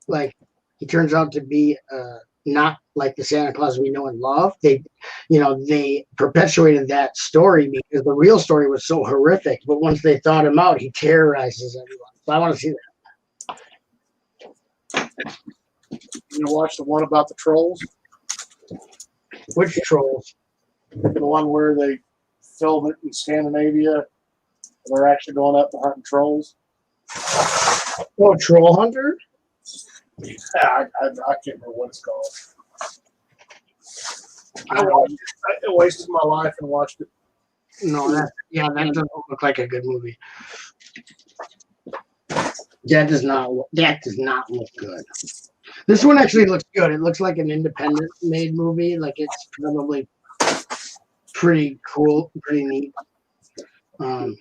Like he turns out to be not like the Santa Claus we know and love. They perpetuated that story because the real story was so horrific. But once they thawed him out, he terrorizes everyone. So I want to see that. You know, watch the one about the trolls? Which trolls? The one where they film it in Scandinavia. They're actually going up and hunting trolls. Oh, Troll Hunter? Yeah, I can't remember what it's called. I wasted my life and watched it. No, that doesn't look like a good movie. That does not look good. This one actually looks good. It looks like an independent made movie. Like it's probably pretty cool, pretty neat. I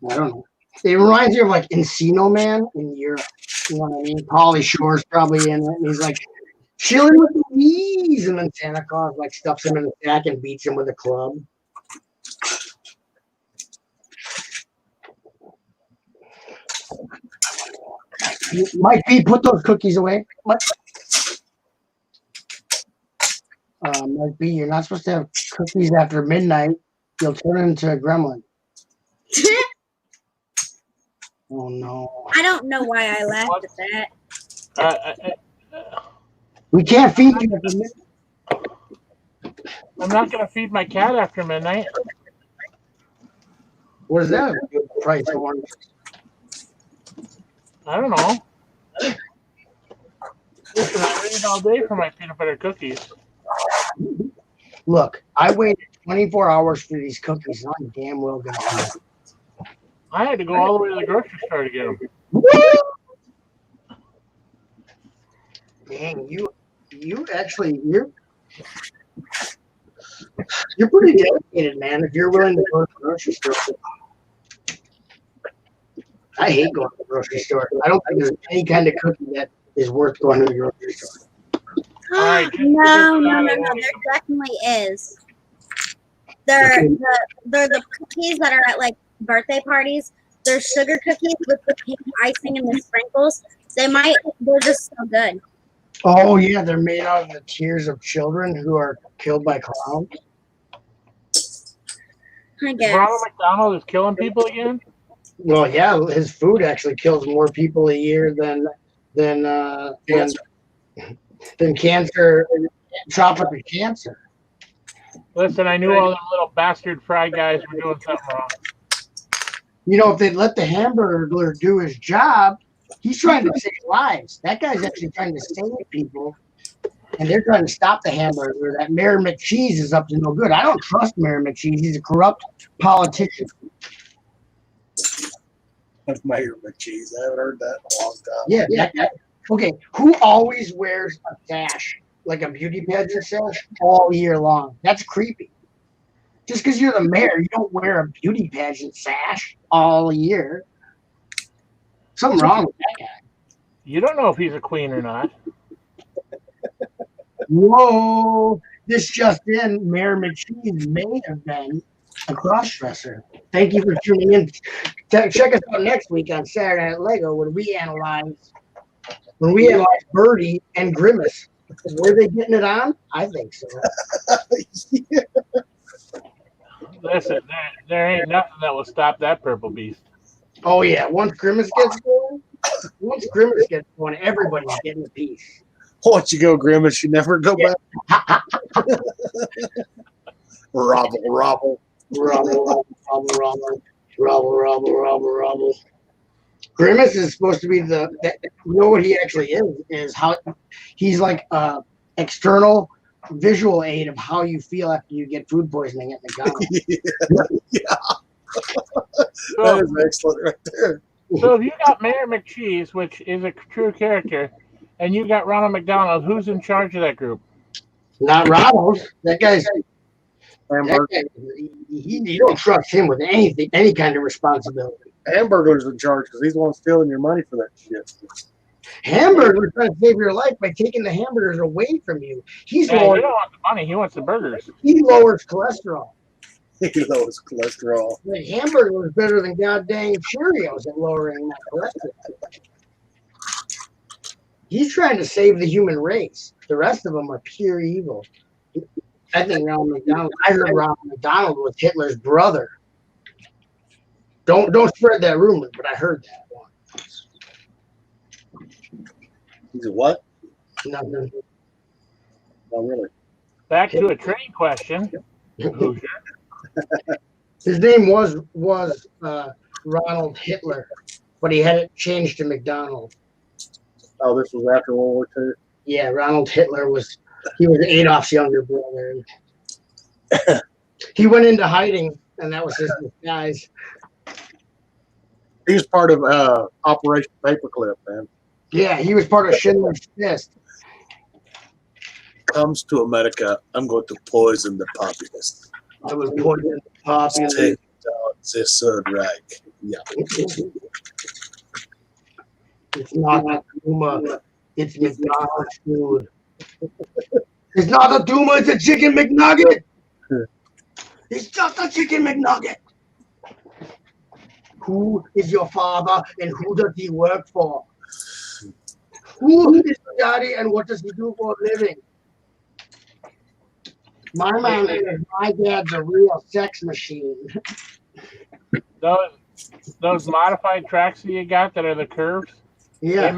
don't know. It reminds me of like Encino Man in Europe. You know what I mean? Pauly Shore's probably in it, and he's like chilling with Louise, and then Santa Claus like stuffs him in a sack and beats him with a club. Mike B, put those cookies away. Mike B, you're not supposed to have cookies after midnight. You'll turn into a gremlin. Oh no! I don't know why I laughed at that. We can't feed you after midnight. I'm not going to feed my cat after midnight. What is that? Price of one? I don't know. Listen, I waited all day for my peanut butter cookies. Look, I waited 24 hours for these cookies. And I'm damn well gonna eat them. I had to go all the way to the grocery store to get them. Dang, you you're pretty dedicated, man. If you're willing to go to the grocery store, I hate going to the grocery store. I don't think there's any kind of cookie that is worth going to the grocery store. right, just No, figure no, it no, out. no. There definitely is. They're the cookies that are at like birthday parties. They're sugar cookies with the pink icing and the sprinkles. They're just so good. Oh yeah, they're made out of the tears of children who are killed by clowns. I guess. Ronald McDonald is killing people again? Well, yeah, his food actually kills more people a year than cancer, tropical cancer. Listen, I knew all them little bastard fry guys were doing something wrong. You know, if they'd let the Hamburglar do his job, he's trying to save lives. That guy's actually trying to save people, and they're trying to stop the Hamburglar. That Mayor McCheese is up to no good. I don't trust Mayor McCheese. He's a corrupt politician. Mayor McCheese. I haven't heard that in a long time. Yeah, that guy. Okay, who always wears a sash, like a beauty pageant sash, all year long? That's creepy. Just because you're the mayor, you don't wear a beauty pageant sash all year. Something wrong with that guy. You don't know if he's a queen or not. Whoa, this just in, Mayor McCheese may have been a crossdresser. Thank you for tuning in. Check us out next week on Saturday Night Lego when we analyze Birdie and Grimace. Were they getting it on? I think so. Listen, there ain't nothing that will stop that purple beast. Oh yeah, once Grimace gets going, everybody's getting a piece. Once you go Grimace, you never go back. Robble. Grimace is supposed to be you know what he actually is how he's like external visual aid of how you feel after you get food poisoning at McDonald's. Yeah. That is excellent right there. So if you got Mayor McCheese, which is a true character, and you got Ronald McDonald, who's in charge of that group? Not Ronald. That guy's you don't trust him with anything, any kind of responsibility. Hamburglar's in charge because he's the one stealing your money for that shit. Hamburger's trying to save your life by taking the hamburgers away from you. Yeah, he don't want the money, he wants the burgers. He lowers cholesterol. He lowers cholesterol. The hamburger is better than goddamn Cheerios at lowering that cholesterol. He's trying to save the human race. The rest of them are pure evil. I think Ronald McDonald. I heard Ronald McDonald was Hitler's brother. Don't spread that rumor, but I heard that once. He's a what? Nothing. Oh, really? Back to a train question. Hoosier. His name was Ronald Hitler, but he had it changed to McDonald. Oh, this was after World War II? Yeah, Ronald Hitler was Adolf's younger brother. He went into hiding, and that was his disguise. He was part of Operation Paperclip, man. Yeah, he was part of Schindler's List. Comes to America, I'm going to poison the populace. I was poisoning the populace. Take down the Third Reich. Yeah. It's not a Duma. It's McDonald's food. It's not a Duma. It's a chicken McNugget. It's just a chicken McNugget. Who is your father and who does he work for? Who is your daddy and what does he do for a living? My man says my dad's a real sex machine. Those modified tracks that you got that are the curves, Yeah.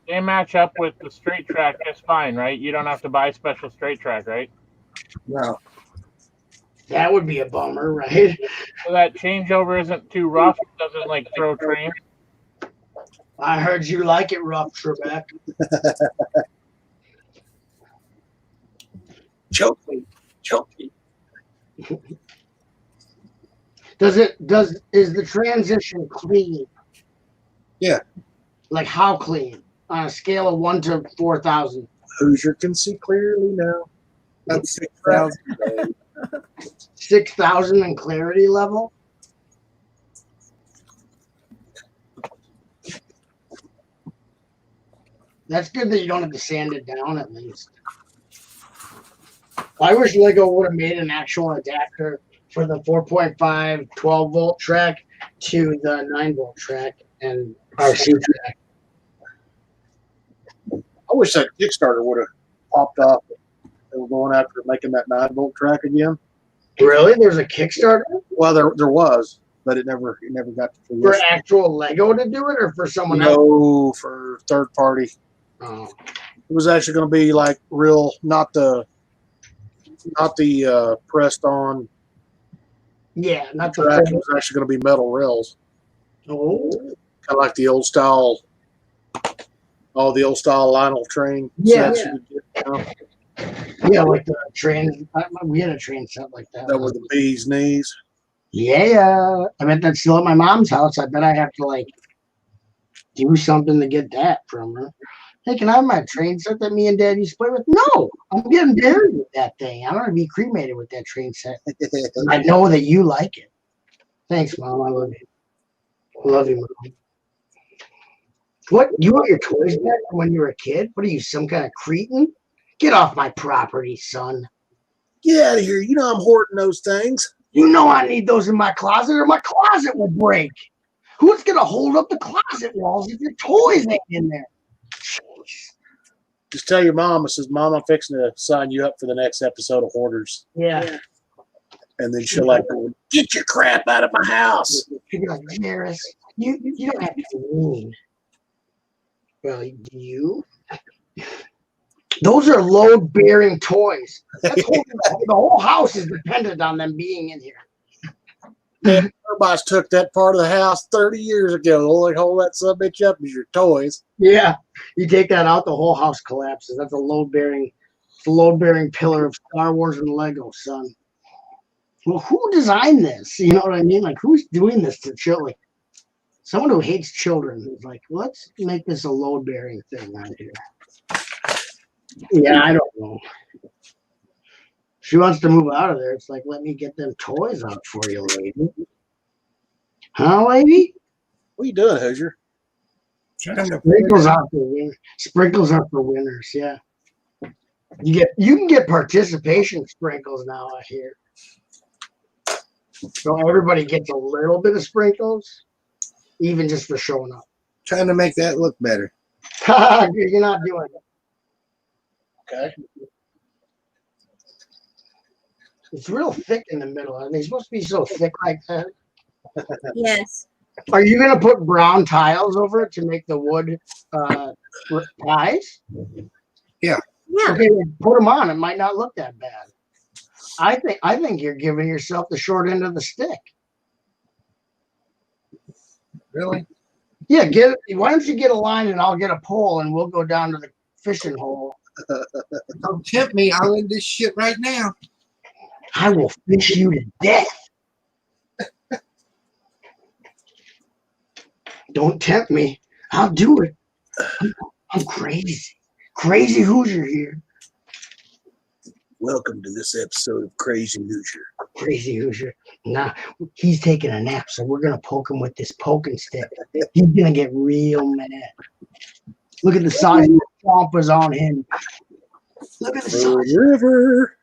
they match up with the straight track just fine, right? You don't have to buy special straight track, right? No. That would be a bummer, right? So that changeover isn't too rough, doesn't like throw trains. I heard you like it rough, Trebek. Choke me. Is the transition clean? Yeah. Like how clean? On a scale of 1 to 4,000. Hoosier can see clearly now. That's 6,000. 6,000 in clarity level. That's good that you don't have to sand it down at least. I wish Lego would have made an actual adapter for the 4.5 12 volt track to the 9 volt track and RC track. I wish that Kickstarter would have popped up. They were going after making that 9-volt track again. Really? There's a Kickstarter Well, there was, but it never got to for fruition. actual Lego to do it, or for someone else? No, for third party. Oh. It was actually going to be like real, not the pressed on Yeah, not the track. It full- was actually going to be metal rails, Oh. kind of like the old style. All the old style Lionel train Yeah. sets you could get, you know, Yeah, like the train. We had a train set like that. that were the bee's knees. Yeah, I bet that's still at my mom's house. I bet I have to like do something to get that from her. Hey, can I have my train set that me and Dad used to play with? No, I'm getting buried with that thing. I'm gonna be cremated with that train set. I know that you like it. Thanks, Mom. I love you. I love you, Mom. What? You want your toys back from when you were a kid? What are you, some kind of cretin? Get off my property, son. Get out of here! You know I'm hoarding those things. You know I need those in my closet or my closet will break. Who's going to hold up the closet walls if your toys ain't in there? Just tell your mom. I says, Mom, I'm fixing to sign you up for the next episode of Hoarders. Yeah. And then she'll like, get your crap out of my house. She'd be like, Jairus, you don't have to be mean. Well, do you? Those are load-bearing toys. That's the whole house is dependent on them being in here. Everybody's took that part of the house 30 years ago. The only hold that subbitch up is your toys. Yeah, you take that out, the whole house collapses. That's a load-bearing pillar of Star Wars and Lego, son. Well, who designed this? You know what I mean? Like, who's doing this to children? Someone who hates children who's like, let's make this a load-bearing thing out here. Yeah, I don't know. She wants to move out of there. It's like, let me get them toys out for you, lady. Huh, lady? What are you doing, Hoosier? Sprinkles out for winners. Sprinkles are for winners. Yeah, you can get participation sprinkles now. I hear. So everybody gets a little bit of sprinkles, even just for showing up. Trying to make that look better. You're not doing it. Okay. It's real thick in the middle. Are they supposed to be so thick like that? Yes. Are you gonna put brown tiles over it to make the wood ties? Yeah. Okay, then put them on. It might not look that bad. I think you're giving yourself the short end of the stick. Really? Yeah, why don't you get a line and I'll get a pole and we'll go down to the fishing hole. Don't tempt me. I'll end this shit right now. I will fish you to death. Don't tempt me. I'll do it. I'm crazy. Crazy Hoosier here. Welcome to this episode of Crazy Hoosier. Crazy Hoosier. Nah, he's taking a nap, so we're going to poke him with this poking stick. He's going to get real mad. Look at the size of the chompers on him. Look at the size. River.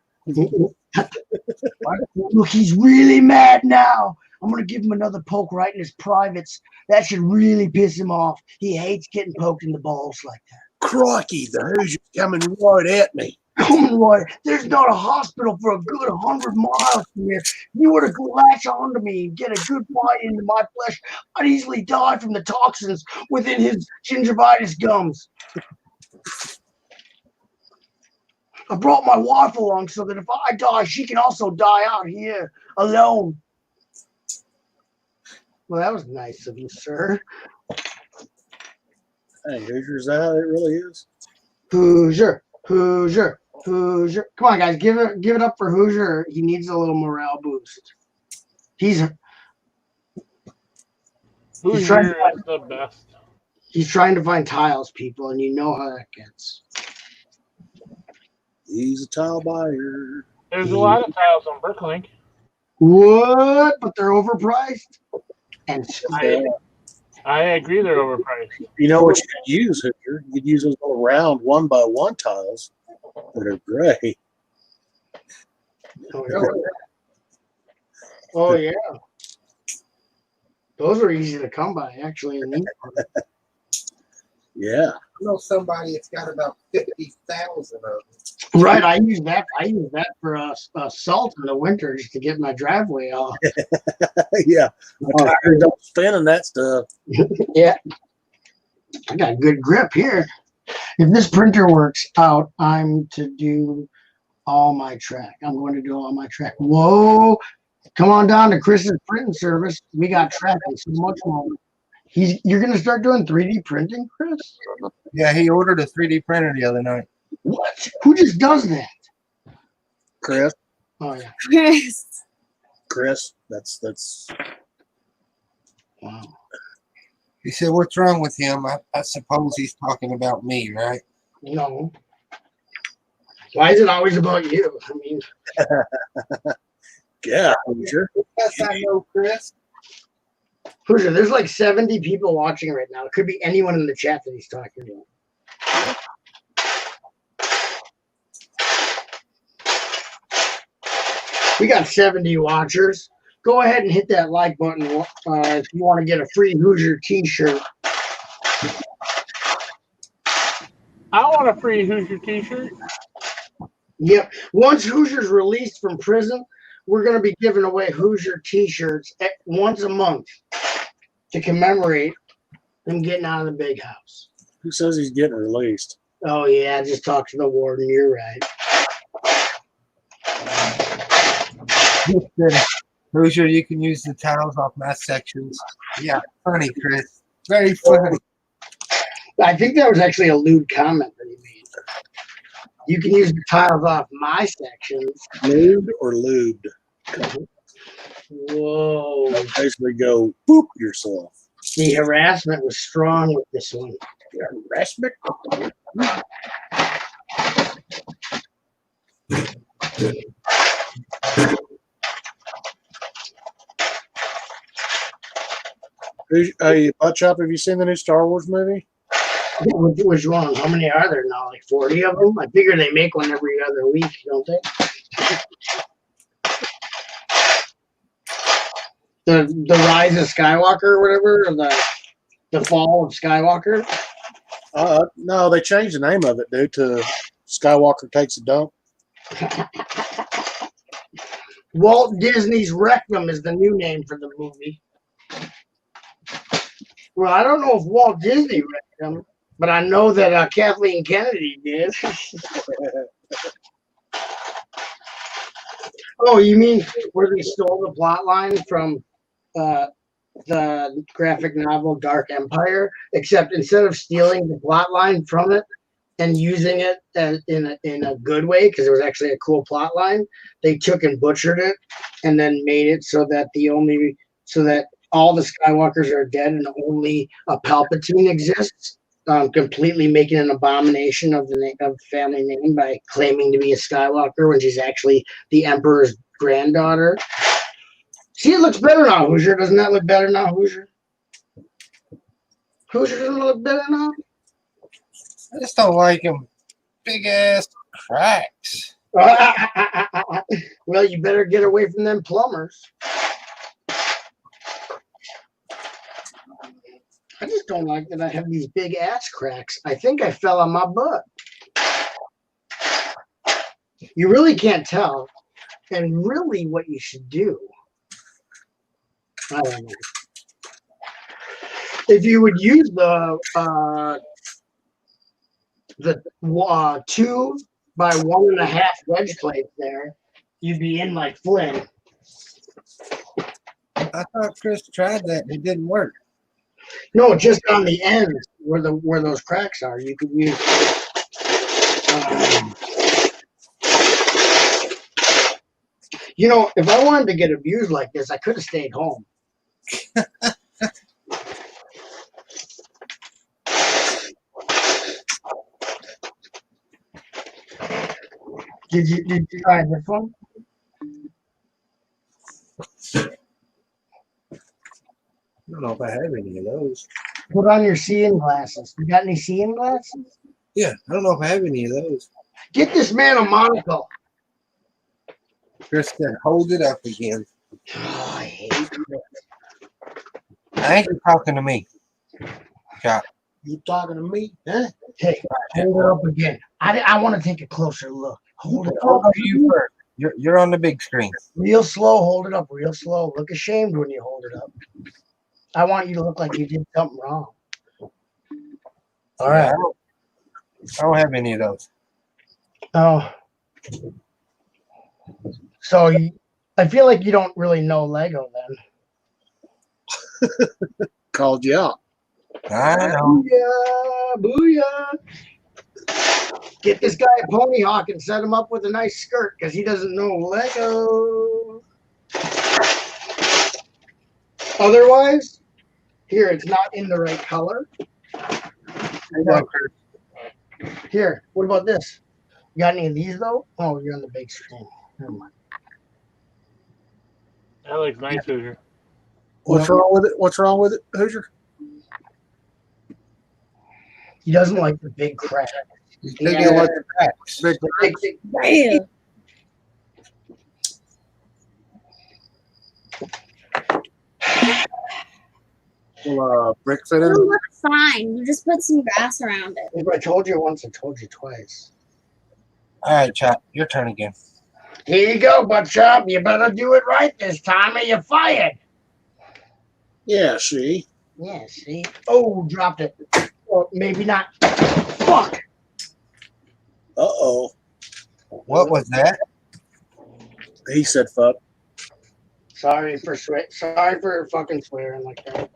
Look, he's really mad now. I'm going to give him another poke right in his privates. That should really piss him off. He hates getting poked in the balls like that. Crikey, the Hoosier's coming right at me. Roy, there's not a hospital for a good 100 miles from here. If you were to latch onto me and get a good bite into my flesh, I'd easily die from the toxins within his gingivitis gums. I brought my wife along so that if I die, she can also die out here alone. Well, that was nice of you, sir. Hey, Hoosier, is that how it really is? Hoosier, Hoosier, Hoosier. Come on, guys, give it up for Hoosier. He needs a little morale boost. He's Hoosier is the best. He's trying to find tiles, people, and you know how that gets. He's a tile buyer. There's a lot of tiles on Bricklink. What? But they're overpriced. And I agree they're overpriced. You know what you could use, Hooker? You could use those little round 1x1 tiles that are gray. oh yeah, those are easy to come by actually. In these Yeah. I know somebody that's got about 50,000 of them. right, I use that. I use that for salt in the winter just to get my driveway off. Yeah. I'm tired of spinning that stuff. Yeah, I got good grip here. If this printer works out, I'm to do all my track. I'm going to do all my track. Whoa! Come on down to Chris's printing service. We got tracking so much more. You're going to start doing 3D printing, Chris? Yeah, he ordered a 3D printer the other night. What? Who just does that? Chris. Oh yeah. Chris. Chris. That's Wow. He said, "What's wrong with him?" I suppose he's talking about me, right? No. Why is it always about you? I mean, yeah, sure. Yes, I know, Chris. Hoosier, there's like 70 people watching right now. It could be anyone in the chat that he's talking about. We got 70 watchers. Go ahead and hit that like button if you want to get a free Hoosier t-shirt. I want a free Hoosier t-shirt. Yep. Once Hoosier's released from prison, we're going to be giving away Hoosier t-shirts once a month to commemorate him getting out of the big house. Who says he's getting released? Oh, yeah. Just talk to the warden. You're right. Hoosier, you can use the tiles off my sections. Yeah, funny, Chris. Very funny. I think that was actually a lewd comment that he made. You can use the tiles off my sections. Lewd or lubed? Whoa. Basically go boop yourself. The harassment was strong with this one. Harassment? Hey, Butt Chop, have you seen the new Star Wars movie? Which one? How many are there now? Like 40 of them? I figure they make one every other week, don't they? The Rise of Skywalker or whatever, or the Fall of Skywalker? No, they changed the name of it, dude, to Skywalker Takes a Dump. Walt Disney's Rectum is the new name for the movie. Well, I don't know if Walt Disney read them, but I know that Kathleen Kennedy did. Oh, you mean where they stole the plot line from the graphic novel Dark Empire? Except instead of stealing the plot line from it and using it in a good way, because it was actually a cool plot line, they took and butchered it and then made it so that all the Skywalkers are dead and only a Palpatine exists, completely making an abomination of the family name by claiming to be a Skywalker when she's actually the Emperor's granddaughter. See, it looks better now, Hoosier. Doesn't that look better now, Hoosier? Hoosier doesn't look better now? I just don't like him. Big ass cracks. Well, you better get away from them plumbers. I just don't like that I have these big ass cracks. I think I fell on my butt. You really can't tell. And really what you should do, I don't know. If you would use the 2 by 1.5 wedge plate there, you'd be in like Flynn. I thought Chris tried that and it didn't work. No, just on the ends where those cracks are, you could use. If I wanted to get abused like this, I could have stayed home. Did you try this one? I don't know if I have any of those. Put on your seeing glasses. You got any seeing glasses? Yeah, I don't know if I have any of those. Get this man a monocle. Chris said, hold it up again. Oh, I hate you. I ain't you talking to me. Chop. You talking to me? Huh? Hey, hold it up again. I want to take a closer look. Hold it Hold up. up you first. You're on the big screen. Real slow. Hold it up real slow. Look ashamed when you hold it up. I want you to look like you did something wrong. All right. I don't have any of those. Oh. So I feel like you don't really know Lego then. Called you out. I know. Booyah, booyah. Get this guy a pony hawk and set him up with a nice skirt because he doesn't know Lego. Otherwise, here, it's not in the right color. Here, what about this? You got any of these though? Oh, you're on the big screen. Never mind. That looks nice, Hoosier. What's wrong with it? What's wrong with it, Hoosier? He doesn't like the big crack. You don't like the cracks. Big Damn. little brick fit in. It'll look fine. You just put some grass around it. If I told you once, I told you twice. All right, Chop. Your turn again. Here you go, Butt Chop. You better do it right this time or you're fired. Yeah, see. Yeah, see? Oh, dropped it. Or maybe not. Fuck. Uh-oh. What was that? He said fuck. Sorry for fucking swearing like that.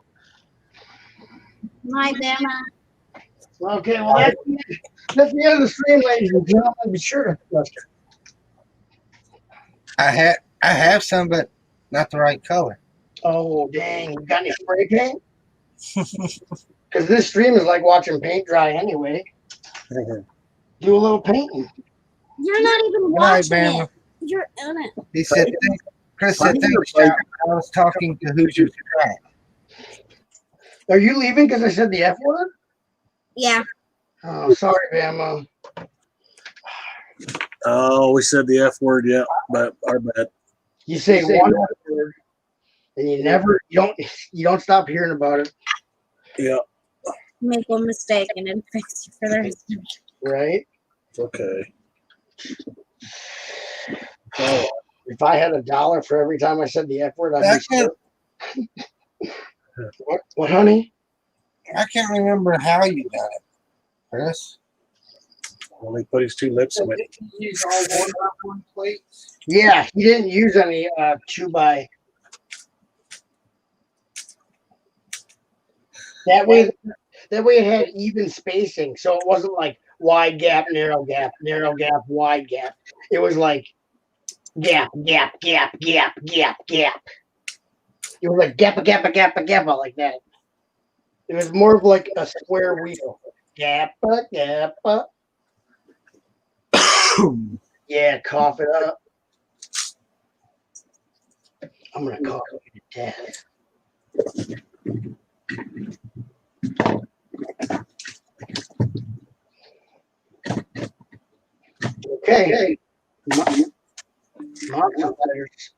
My Bama. Okay, well that's the end of the stream, ladies and gentlemen. Be sure to question. I have some, but not the right color. Oh dang! You got any spray paint? Because this stream is like watching paint dry anyway. Do a little painting. You're not even Good night, watching Bama. it. You're in it. He said, Chris said, thanks, Chop. I was talking to Hoosier's Crack. Are you leaving because I said the F word? Yeah. Oh, sorry, Bama. Oh, we said the F word, yeah, but our bad. You say one F word, and you don't stop hearing about it, Yeah, Make one mistake and then fix it for the rest of it. right? okay. Oh, If I had $1 for every time I said the F word, I'd I be can't, What, honey? I can't remember how you got it, Chris. well, he put his two lips in it. Did you use all one plate? Yeah, he didn't use any 2x. That way it had even spacing, so it wasn't like wide gap, narrow gap, wide gap. It was like gap, gap, gap, gap, gap, gap. It was like gappa, gappa, gappa, gappa, like that. It was more of like a square wheel. Gappa, gappa. Yeah, cough it up. I'm gonna cough you to death. Okay. Monster Fighters.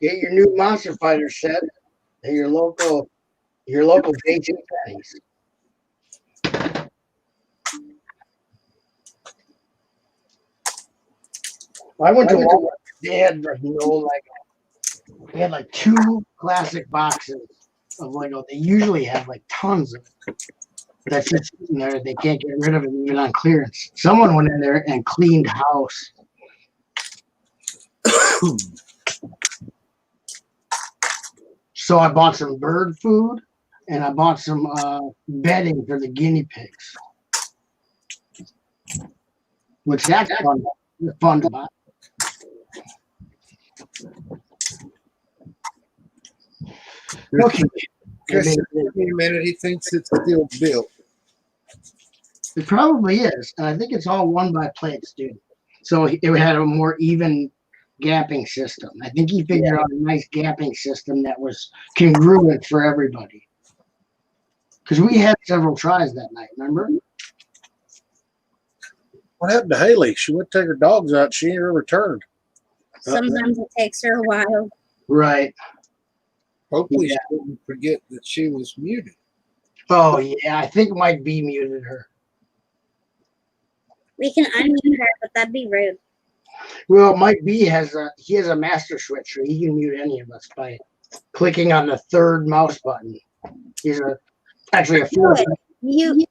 Get your new Monster Fighter set at your local JC Penney's. I went to Walmart. They had like no Lego. They had like 2 classic boxes of Lego. They usually have like tons of it. That's just sitting there. They can't get rid of it even on clearance. Someone went in there and cleaned house. So I bought some bird food and I bought some bedding for the guinea pigs. Which that's fun to buy. Okay. Chris, in a minute, he thinks it's still built. It probably is. And I think it's all 1x plates, dude. So it had a more even gapping system. I think he figured out a nice gapping system that was congruent for everybody. Because we had several tries that night, remember? What happened to Haley? She went to take her dogs out. She ain't returned. Sometimes it takes her a while. Right. Hopefully Yeah. she didn't forget that she was muted. Oh, yeah. I think Mike B muted her. We can unmute her, but that'd be rude. Well, Mike B has a master switch, so he can mute any of us by clicking on the third mouse button. He's actually a fourth. Mute me.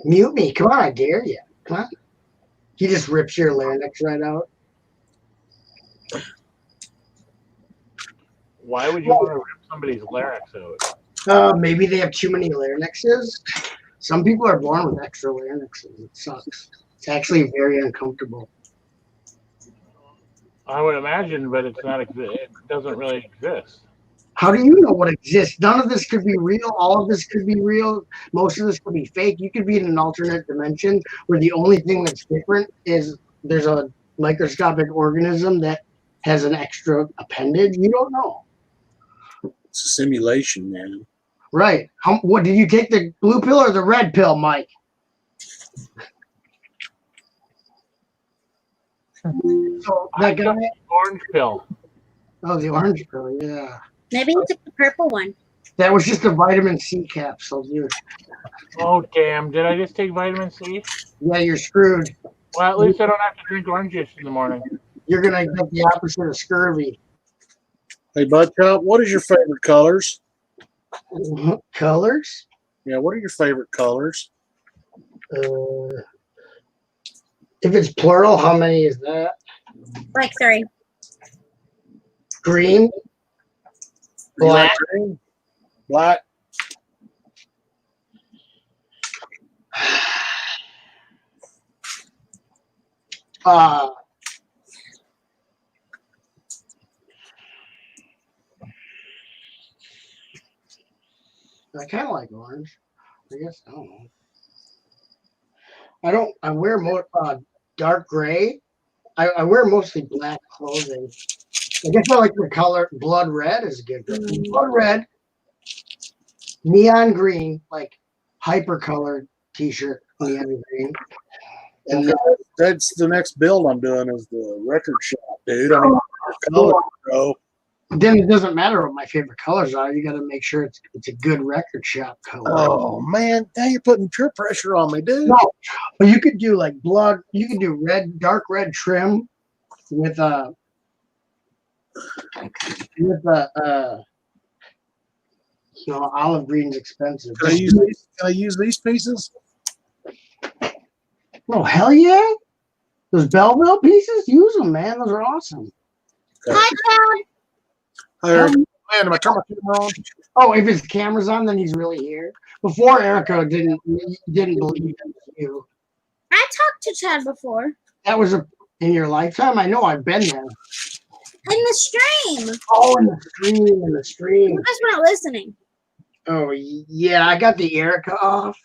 Mute me. Come on, I dare you. Come on. He just rips your larynx right out. Why would you want to rip somebody's larynx out? Maybe they have too many larynxes. Some people are born with extra larynxes. It sucks. It's actually very uncomfortable. I would imagine, but it's not. It doesn't really exist. How do you know what exists? None of this could be real. All of this could be real. Most of this could be fake. You could be in an alternate dimension where the only thing that's different is there's a microscopic organism that has an extra appendage. You don't know. It's a simulation, man. Right. What did you take, the blue pill or the red pill, Mike? So that guy, Orange pill. oh, the orange pill, yeah. Maybe he took the purple one. That was just a vitamin C capsule, dude. Oh damn! Did I just take vitamin C? Yeah, you're screwed. Well, at least I don't have to drink orange juice in the morning. You're gonna get the opposite of scurvy. Hey, Bud Chop, what is your favorite colors? Colors? Yeah, what are your favorite colors? If it's plural, how many is that? Like 3. Green, You like black, green? Black. I kind of like orange. I guess I don't know. I wear more dark gray. I wear mostly black clothing. I guess I like the color blood red is good. Blood red, neon green, like hyper colored t-shirt, neon green. And That's the next build I'm doing is the record shop, dude. I mean, color, bro. then it doesn't matter what my favorite colors are. You got to make sure it's a good record shop color. Oh man, now you're putting peer pressure on me, dude. No, but you could do like blood. You could do red, dark red trim with olive green's expensive. Can I use these pieces? Oh hell yeah! Those Belleville pieces, use them, man. Those are awesome. Hi, Dad. Man, am I turning my camera on? Oh, if his camera's on, then he's really here. Before Erica didn't believe in you. I talked to Chad before. That was in your lifetime. I know. I've been there. In the stream. Oh, in the stream. You guys weren't listening. Oh yeah, I got the Erica off.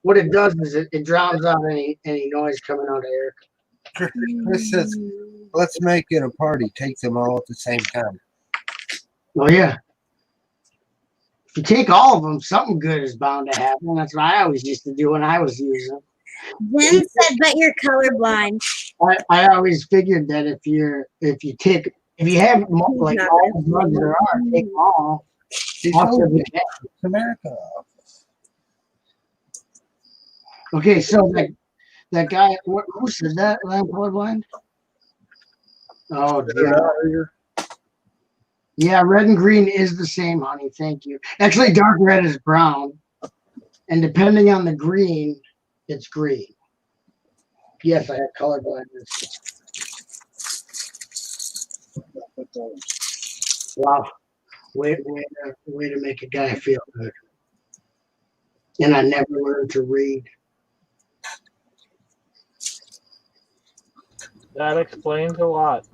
What it does is it drowns out any noise coming out of Erica. Chris says, let's make it a party. Take them all at the same time. Oh yeah. If you take all of them, something good is bound to happen. That's what I always used to do when I was using. Jen said, but you're colorblind. I always figured that if you have like all the drugs there are, take them all. She's Also, over America. okay, so that guy, who said that? I'm colorblind. Oh, dear. Yeah, red and green is the same, honey. Thank you. Actually, dark red is brown, and depending on the green, it's green. Yes, I have color blindness. Wow, way to make a guy feel good. And I never learned to read. That explains a lot.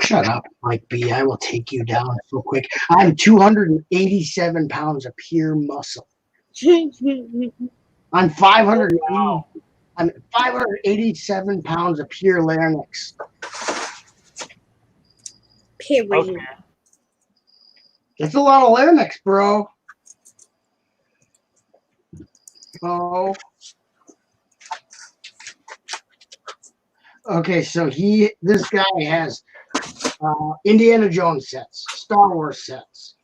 Shut up, Mike B. I will take you down so quick. I'm 287 pounds of pure muscle. I'm 580. I mean, 587 pounds of pure larynx. Period. Okay. That's a lot of larynx, bro. Oh. Okay, so this guy has Indiana Jones sets, Star Wars sets,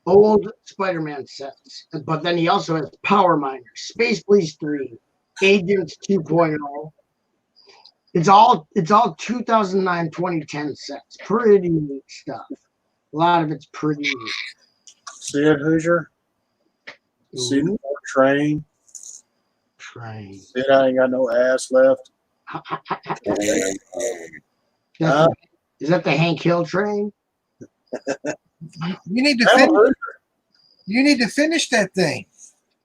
old Spider-Man sets, but then he also has Power Miners, Space Police 3, Agents 2.0. It's all 2009, 2010 sets. Pretty neat stuff. A lot of it's pretty neat. See it, Hoosier? See the train? Train. See it, I ain't got no ass left. Is that the Hank Hill train? You need to finish. You need to finish that thing.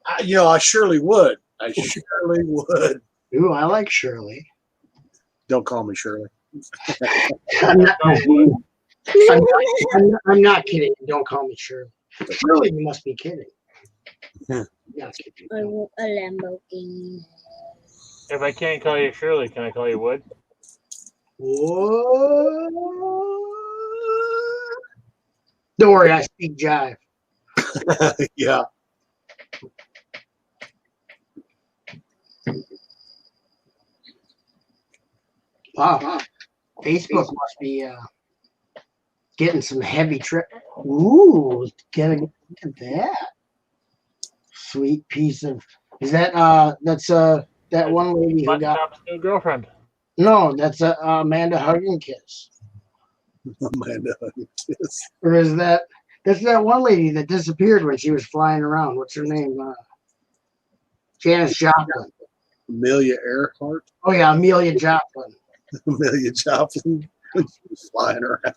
I surely would. I surely would. Ooh, I like Shirley. Don't call me Shirley. I'm not kidding. Don't call me Shirley. Shirley, you must be kidding. Yeah. Not kidding. I want a Lamborghini. If I can't call you Shirley, can I call you Wood? Whoa. Don't worry, I speak jive. Yeah. Wow. Facebook must be getting some heavy trip. Ooh, look at that. Sweet piece of. Is that that one lady who Button got? Top's new girlfriend. No, that's Amanda Hug and Kiss. Amanda. Yes. Or is that's that one lady that disappeared when she was flying around? What's her name? Janis Joplin. Amelia Earhart. Oh yeah, Amelia Joplin. Amelia Joplin. She was flying around.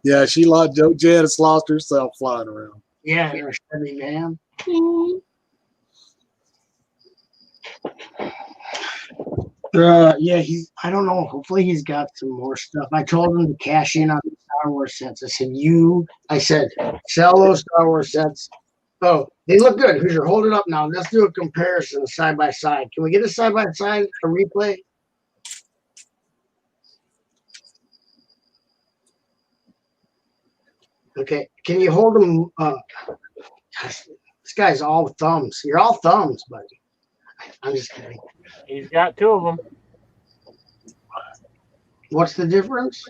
Yeah, Janice lost herself flying around. Yeah, in a Chevy van. Yeah, I don't know. Hopefully he's got some more stuff. I told him to cash in on the Star Wars sets. I said, sell those Star Wars sets. Oh, they look good. Hoosier, hold it up now. Let's do a comparison side by side. Can we get a side by side, a replay? Okay. Can you hold them? Gosh, this guy's all thumbs. You're all thumbs, buddy. I'm just kidding. He's got two of them. What's the difference?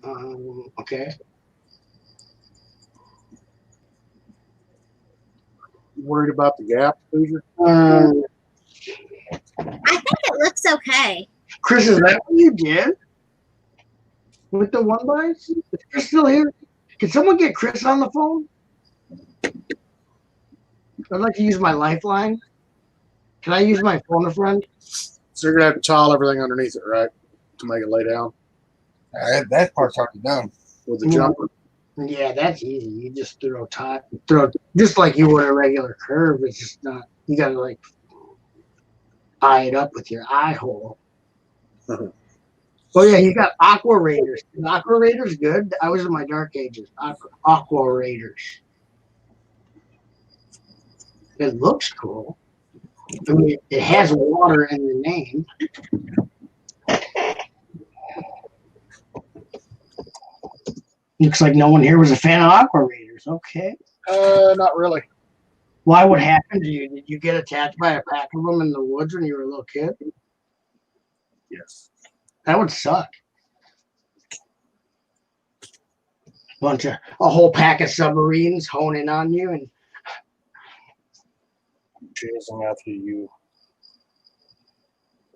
Okay. You worried about the gap, Hoosier? I think it looks okay. Chris, is that what you did? With the one buys? Is Chris still here? Can someone get Chris on the phone? I'd like to use my lifeline. Can I use my phone a friend? So you're gonna have to tile everything underneath it, right? To make it lay down That part's already done. with the jumper. Yeah, that's easy. You just throw just like you would a regular curve. It's just not. You gotta like eye it up with your eye hole. Oh yeah, you got Aqua Raiders. Is Aqua Raiders good? I was in my dark ages. Aqua Raiders. It looks cool. I mean, it has water in the name. Looks like no one here was a fan of Aqua Raiders. Okay. Not really. Why? What happened to you? Did you get attacked by a pack of them in the woods when you were a little kid? Yes. That would suck. A whole pack of submarines honing on you and Chasing after you.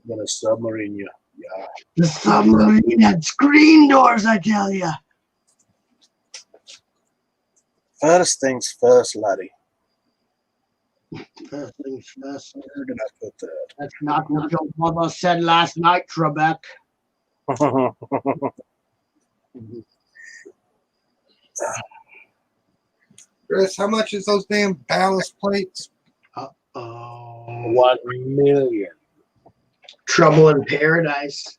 I'm gonna submarine you. Yeah. the submarine had screen doors, I tell you. First things first, laddie. First things first. Where did I put that? That's not what your mother said last night, Trebek. Chris, how much is those damn ballast plates? Oh, 1 million. Trouble in Paradise.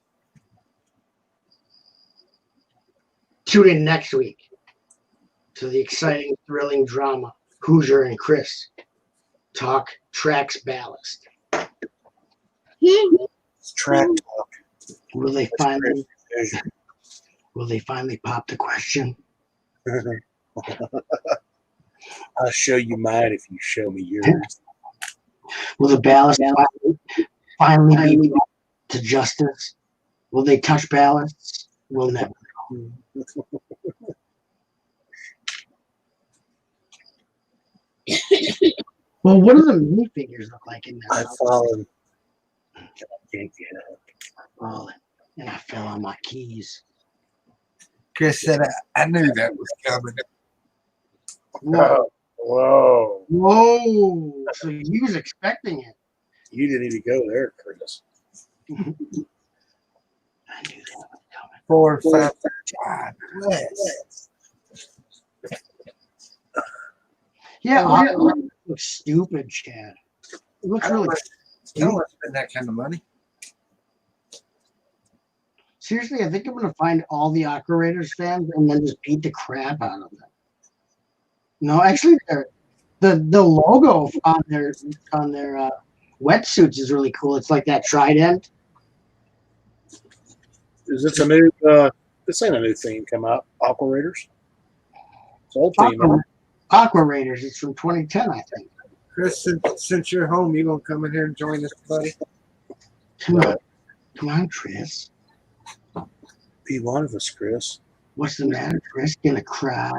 Tune in next week to the exciting, thrilling drama. Hoosier and Chris talk Trax ballast. It's track talk. Will they finally? Will they finally pop the question? I'll show you mine if you show me yours. Will the ballast finally be brought to justice? Will they touch ballasts? We'll never know. Well, what do the minifigures look like in there? I've fallen. I can't get up. Oh, and I fell on my keys. Chris said, I knew that was coming. Whoa. Whoa. Whoa. So he was expecting it. You didn't even go there, Chris. I knew that was coming. 4, 5, 5. Yes. Yeah, it looks stupid, Chad. It looks really You don't want to spend that kind of money. seriously. I think I'm gonna find all the Aqua Raiders fans and then just beat the crap out of them. No, actually, the logo on their wetsuits is really cool. It's like that trident. Is this a new? This ain't a new theme come out. Aqua Raiders. It's old theme. Aqua Raiders. It's from 2010, I think. Chris, since you're home, you gonna come in here and join us, buddy? Come on, Chris. Be one of us, Chris. What's the matter, Chris? Gonna cry?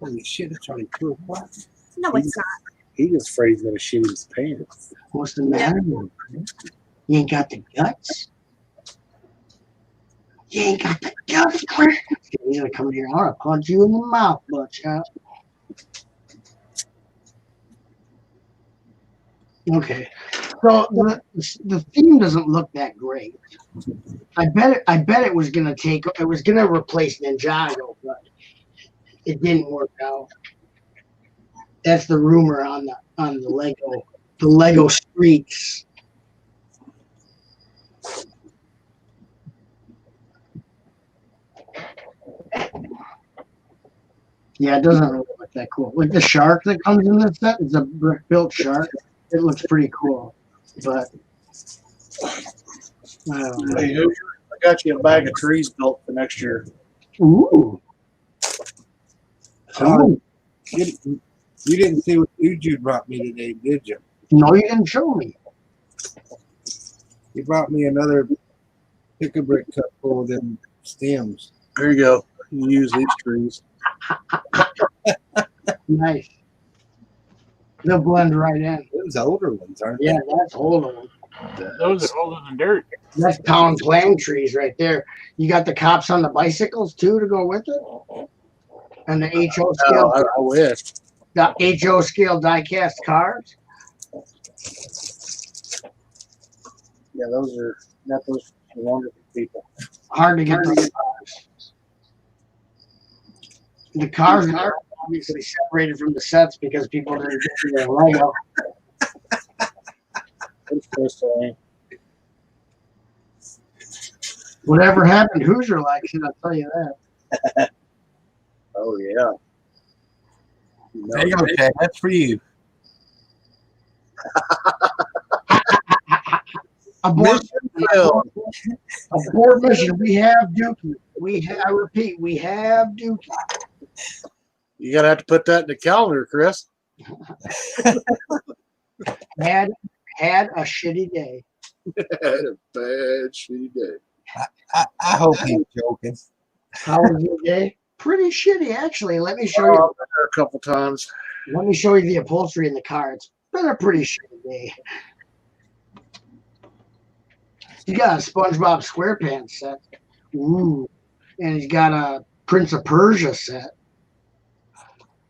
Holy shit, it's only 2 o'clock. No, it's not. He just afraid he's gonna shit his pants. What's the matter, Chris? You ain't got the guts. You ain't got the guts, Chris. You're gonna come here. I'll punch you in the mouth, butch out. Okay, so the theme doesn't look that great. I bet it was gonna replace Ninjago, but it didn't work out. That's the rumor on the Lego streets. Yeah, it doesn't really look that cool. Like the shark that comes in this set is a brick-built shark. It looks pretty cool, but I don't know. Hey, Hoosier, I got you a bag of trees built for next year. Ooh. Oh, you didn't see what you brought me today, did you? No, you didn't show me. You brought me another pick-a-brick cup full of them stems. Here you go. You use these trees. Nice. They'll blend right in. Those older ones, aren't Yeah, that's older. Those are older than dirt. That's town plant trees right there. You got the cops on the bicycles too to go with it, and the HO scale, I wish. the HO scale die-cast cars. Yeah, those are wonderful people. Hard to get those cars. The cars are obviously separated from the sets because people didn't get to their Lego. What's this thing? Whatever happened, Hoosier likes it. I'll tell you that. Oh yeah. There you go, Chad. That's for you. Abort mission. We have Dookie. I repeat, we have Dookie. You gotta have to put that in the calendar, Chris. Had a shitty day. Had a bad shitty day. I hope he's joking. How was your day? Pretty shitty, actually. Let me show Oh, you. I've been there a couple times. Let me show you the upholstery in the car. It's been a pretty shitty day. He's got a SpongeBob SquarePants set. Ooh. And he's got a Prince of Persia set.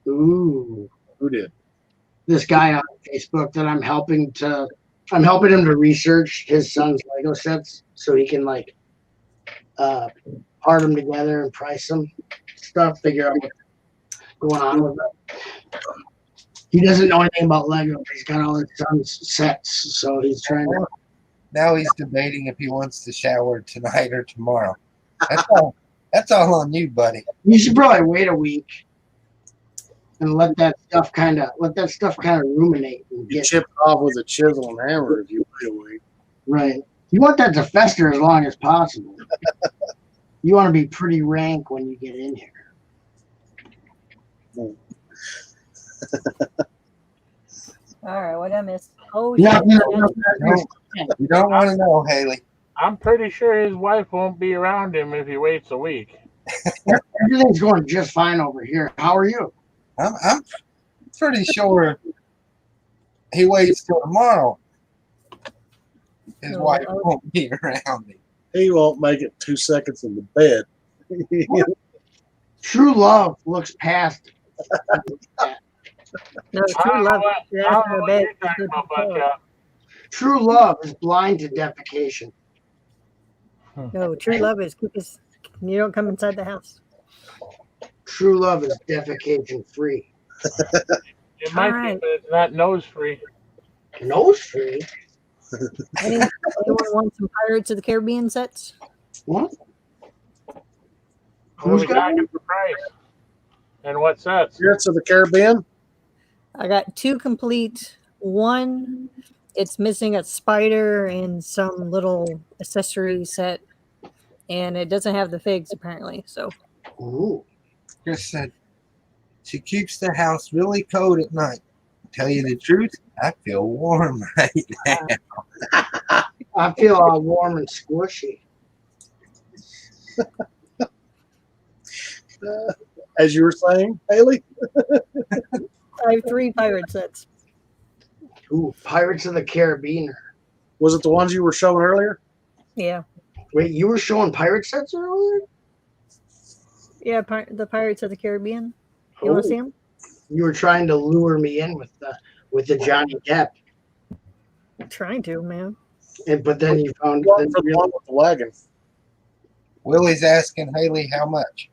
Ooh. Who did? This guy on Facebook that I'm helping him to research his son's Lego sets so he can part them together and price them stuff, figure out what's going on with them. He doesn't know anything about Lego, but he's got all his son's sets, so he's trying to. Now he's debating if he wants to shower tonight or tomorrow. That's all on you, buddy. You should probably wait a week. and let that stuff kind of ruminate and You get chip it off with a chisel and hammer if you will. right. You want that to fester as long as possible. You want to be pretty rank when you get in here. All right, what I missed? Oh, Yeah, shit. You don't want to know, Haley. I'm pretty sure his wife won't be around him if he waits a week. Everything's going just fine over here. How are you? I'm pretty sure he waits till tomorrow. His No, wife I- won't be around him. He won't make it 2 seconds in the bed. True love looks past. No, I true don't know love. what- You're I don't asking know her what bed. you're talking about, Buckshot. True love is blind to defecation. No, true love is quick as you don't come inside the house. True love is defecation free. It might Alright. be, but it's not nose free. Nose free? Anyone want some Pirates of the Caribbean sets? What? What are Who's we got talking for price? And what sets? Pirates of the Caribbean? I got 2 complete. One, it's missing a spider and some little accessory set, and it doesn't have the figs apparently. So Ooh. Chris said she keeps the house really cold at night. Tell you the truth, I feel warm right now. I feel all warm and squishy. As you were saying, Haley? I have 3 pirate sets. Ooh, Pirates of the Caribbean. Was it the ones you were showing earlier? Yeah, Wait, you were showing pirate sets earlier? yeah, the Pirates of the Caribbean. You want to see them? You were trying to lure me in with the Johnny Depp, Trying to, man. but then you found One for the one with the wagon. Willie's asking Haley how much.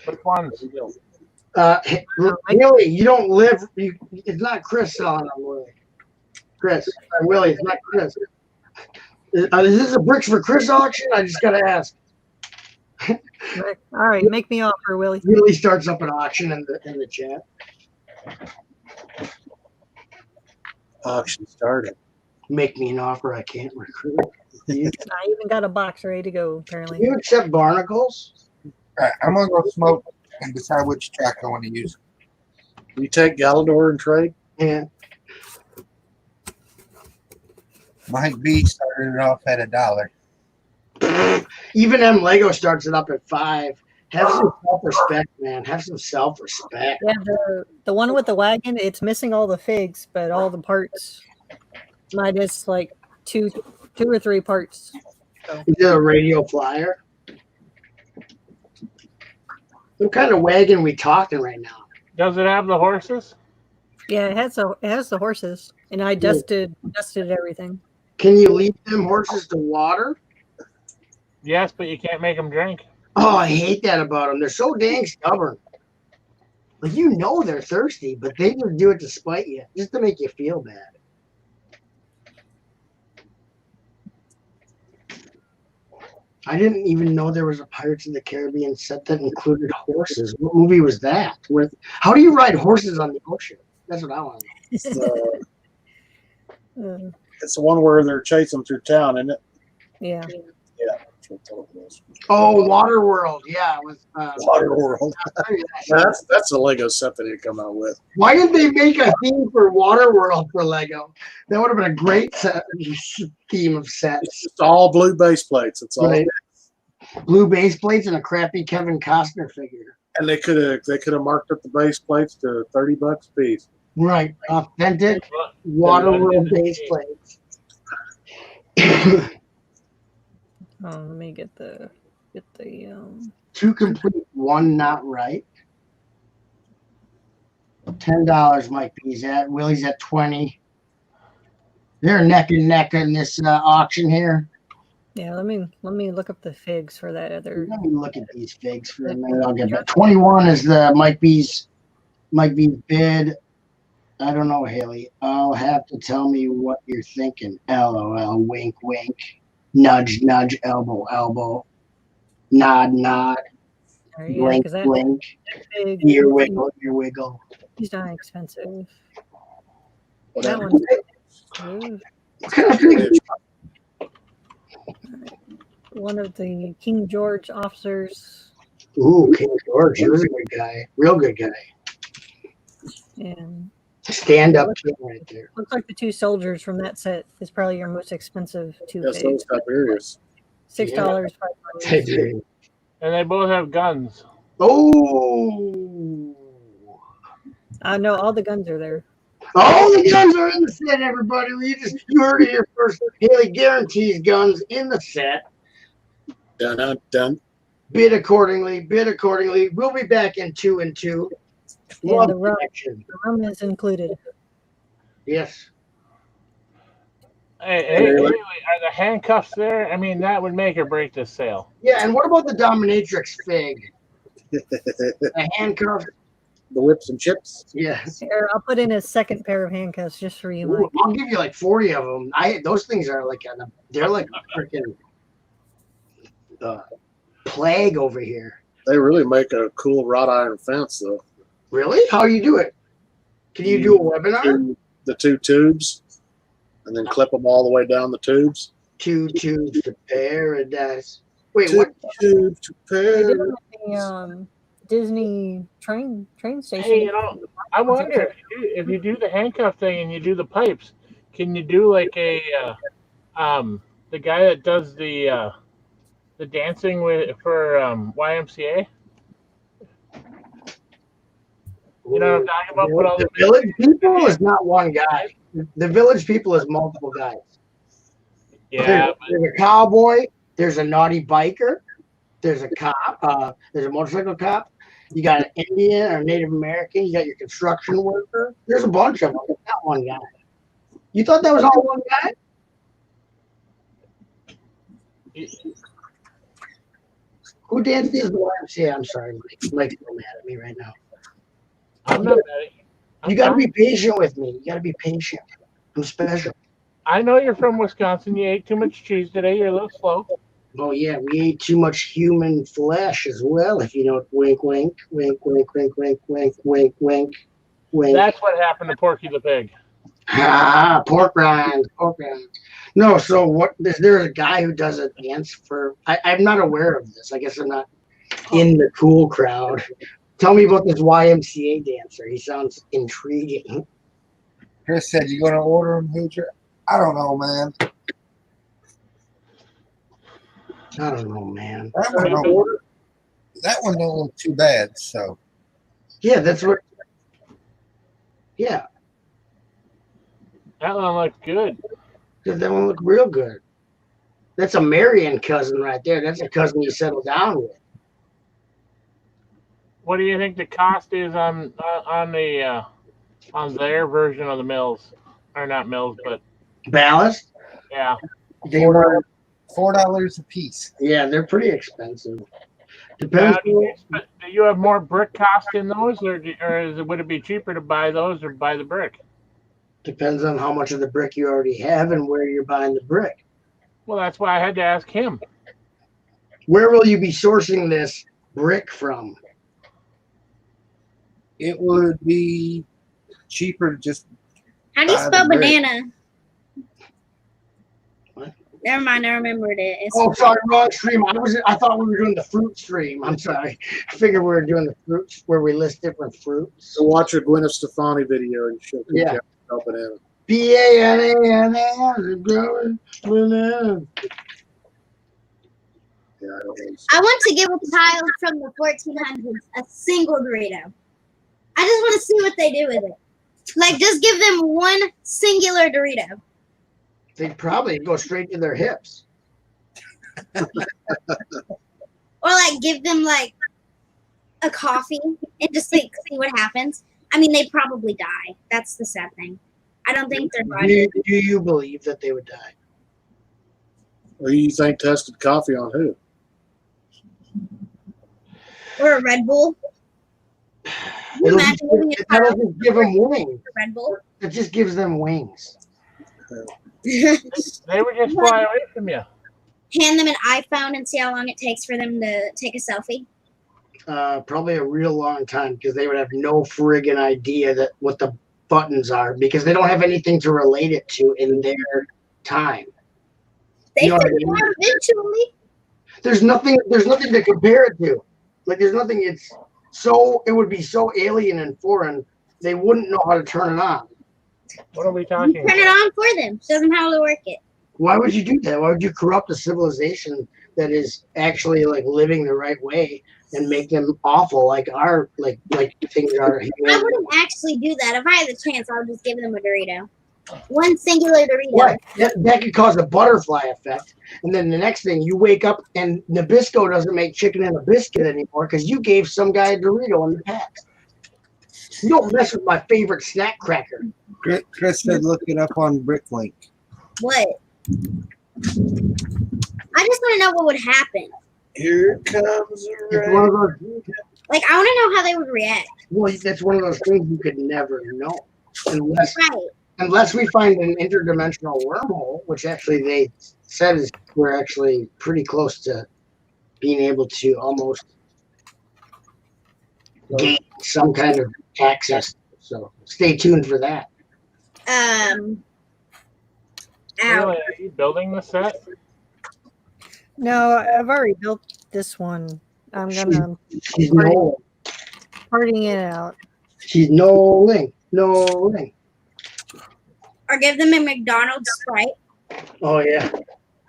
Which ones? Willie, you don't live. It's not Chris selling them, Willie. Chris, Willie, it's not Chris. Is this a bricks for Chris auction? I just gotta ask. All right, make me offer, Willie. Willie starts up an auction in the chat. Auction started. Make me an offer I can't recruit. Do you, I even got a box ready to go. Apparently, do you accept barnacles? All right, I'm gonna go smoke and decide which track I want to use. You take Galador and trade? Yeah. Mike B started it off at $1. Even M Lego starts it up at 5. Have some self-respect, man. Have some self-respect. yeah, the one with the wagon, it's missing all the figs, but all the parts. Mine is like two or 3 parts. Is it a radio flyer? What kind of wagon we talking right now? Does it have the horses? Yeah, it has the horses, and I dusted everything. Can you lead them horses to water? Yes, but you can't make them drink. Oh, I hate that about them. They're so dang stubborn. Like, you know they're thirsty, but they just do it to spite you, just to make you feel bad. I didn't even know there was a Pirates of the Caribbean set that included horses. What movie was that? How do you ride horses on the ocean? That's what I want to know. Uh, It's the one where they're chasing through town, isn't it? yeah, Oh, Waterworld. Yeah. With, Waterworld. That's a Lego set that they come out with. Why did they make a theme for Waterworld for Lego? That would have been a great theme of sets. It's just all blue base plates. It's all, Right. Blue base plates and a crappy Kevin Costner figure. and they could have marked up the base plates to $30 a piece. Right. Authentic Waterworld base plates. let me get the 2 complete, 1 not right. $10 Mike B's at. Willie's at 20. They're neck and neck in this auction here. yeah. Let me look up the figs for that other. Let me look at these figs for a minute. I'll get back. 21 is the Mike B's bid. I don't know, Haley. I'll have to tell me what you're thinking. LOL. Wink, wink. Nudge, nudge. Elbow, elbow. Nod, nod. Yeah, Blink, because that blink. big, Ear wiggle, ear wiggle. he's not expensive. What That happened? one, ooh, What kind of thing? one of the King George officers, Ooh, King George. He was a good guy. Real good guy. and Stand up king right there. looks like the two soldiers from that set is probably your most expensive two Yes, fig. those Tiberius. $6, They $5. do. And they both have guns. Oh. I know all the guns are there. All the guns are in the set, everybody. You heard it here first. Haley guarantees guns in the set. Dun, dun, dun. Bid accordingly. Bid accordingly. We'll be back in 2 and 2. And Love the rum, connection. the rum is included. Yes. Hey, are the handcuffs there? I mean, that would make or break this sale. Yeah, and what about the dominatrix fig? The handcuffs. The whips and chips. Yes. Here, I'll put in a second pair of handcuffs just for you, Ooh, Mike. I'll give you like 40 of them. Those things are like they're like a freaking plague over here. They really make a cool wrought iron fence, though. Really? How you do it? Can you do a webinar? The two tubes, and then clip them all the way down the tubes. 2 tubes to paradise. Wait, Two what? tubes to They did paradise. it at the Disney train station. Hey, I wonder if you do the handcuff thing and you do the pipes, can you do like a the guy that does the dancing for YMCA? You know what I'm talking about? Put all The the village people is not one guy. The village people is multiple guys. yeah. There's a cowboy. There's a naughty biker. There's a cop. There's a motorcycle cop. You got an Indian or Native American. You got your construction worker. There's a bunch of them. It's not one guy. You thought that was all one guy? Who danced as the YMCA? I'm sorry, Mike. Mike's so mad at me right now. I'm not mad at you. You got to be patient with me. You got to be patient. I'm special. I know you're from Wisconsin. You ate too much cheese today. You're a little slow. Oh yeah, we ate too much human flesh as well. If you know, wink, wink, wink, wink, wink, wink, wink, wink, wink, wink. That's what happened to Porky the Pig. Ah, pork rinds, pork rinds. No, so what? There's a guy who does a dance for. I'm not aware of this. I guess I'm not in the cool crowd. Tell me about this YMCA dancer. He sounds intriguing. Chris said, "You gonna order him, Hoocher?" I don't know, man. I don't know, man. That one don't look too bad. So Yeah, that's what. Yeah, That one looks good. because that one looked real good. That's a Marion cousin right there. That's a cousin you settle down with. What do you think the cost is on their version of the mills, or not mills, but Ballast. yeah. They were. $4 a piece. Yeah, they're pretty expensive. Now, Depends. do you have more brick cost in those, or would it be cheaper to buy those or buy the brick? Depends on how much of the brick you already have and where you're buying the brick. Well, that's why I had to ask him. Where will you be sourcing this brick from? It would be cheaper to just. How do you Buy the spell brick. banana? What? Never mind, I remembered it. It's Oh, sorry, wrong stream. I thought we were doing the fruit stream. I'm sorry. I figured we were doing the fruits where we list different fruits. So watch a Gwen Stefani video and she'll teach Yeah. you how to banana. BANANA, growing banana. Yeah, I don't know. I want to give a child from the 1400s a single Dorito. I just want to see what they do with it. Like, just give them one singular Dorito. They'd probably go straight to their hips. Or, like, give them, like, a coffee and just, like, see what happens. I mean, they probably die. That's the sad thing. I don't think their body. Do you believe that they would die? Or you think tested coffee on who? Or a Red Bull. Can you It'll imagine giving a that'll child just give them wings. a Red Bull? It just gives them wings. They would just fly away from you. Hand them an iPhone and see how long it takes for them to take a selfie. probably a real long time because they would have no friggin' idea that what the buttons are because they don't have anything to relate it to in their time. They You know what I figure mean? it out eventually. There's nothing to compare it to. Like there's nothing. It would be so alien and foreign. They wouldn't know how to turn it on. What are we You talking turn it about? on for them. Show them how to work it. Why would you do that? Why would you corrupt a civilization that is actually like living the right way and make them awful like our like things are I here? wouldn't actually do that. If I had the chance, I would just give them a Dorito. One singular Dorito. What? That could cause a butterfly effect. And then the next thing, you wake up and Nabisco doesn't make chicken and a biscuit anymore because you gave some guy a Dorito in the past. You don't mess with my favorite snack cracker. Chris said look it up on Bricklink. What? I just want to know what would happen. Here comes It's one of those, Like, I want to know how they would react. well, that's one of those things you could never know Right. unless we find an interdimensional wormhole, which actually they said is we're actually pretty close to being able to almost gain some kind of access. So stay tuned for that. Ow. Really, are you building the set? No, I've already built this one. I'm gonna She's no, parting it out. she's no link. Or give them a McDonald's Sprite. Oh yeah.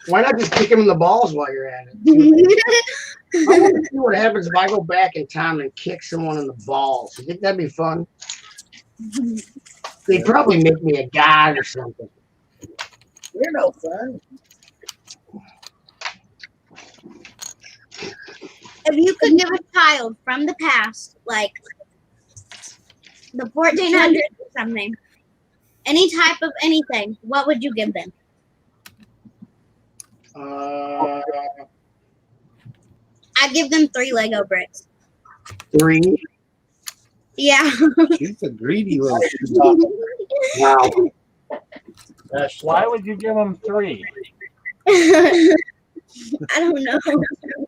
Why not just kick him in the balls while you're at it? I want to see what happens if I go back in time and kick someone in the balls. You think that'd be fun? They'd probably make me a god or something. You're no fun. If you could give a child from the past, like the 1400s or something, any type of anything, what would you give them? I'd give them 3 Lego bricks. 3. Yeah. She's a greedy little Wow. Why would you give them 3? I don't know.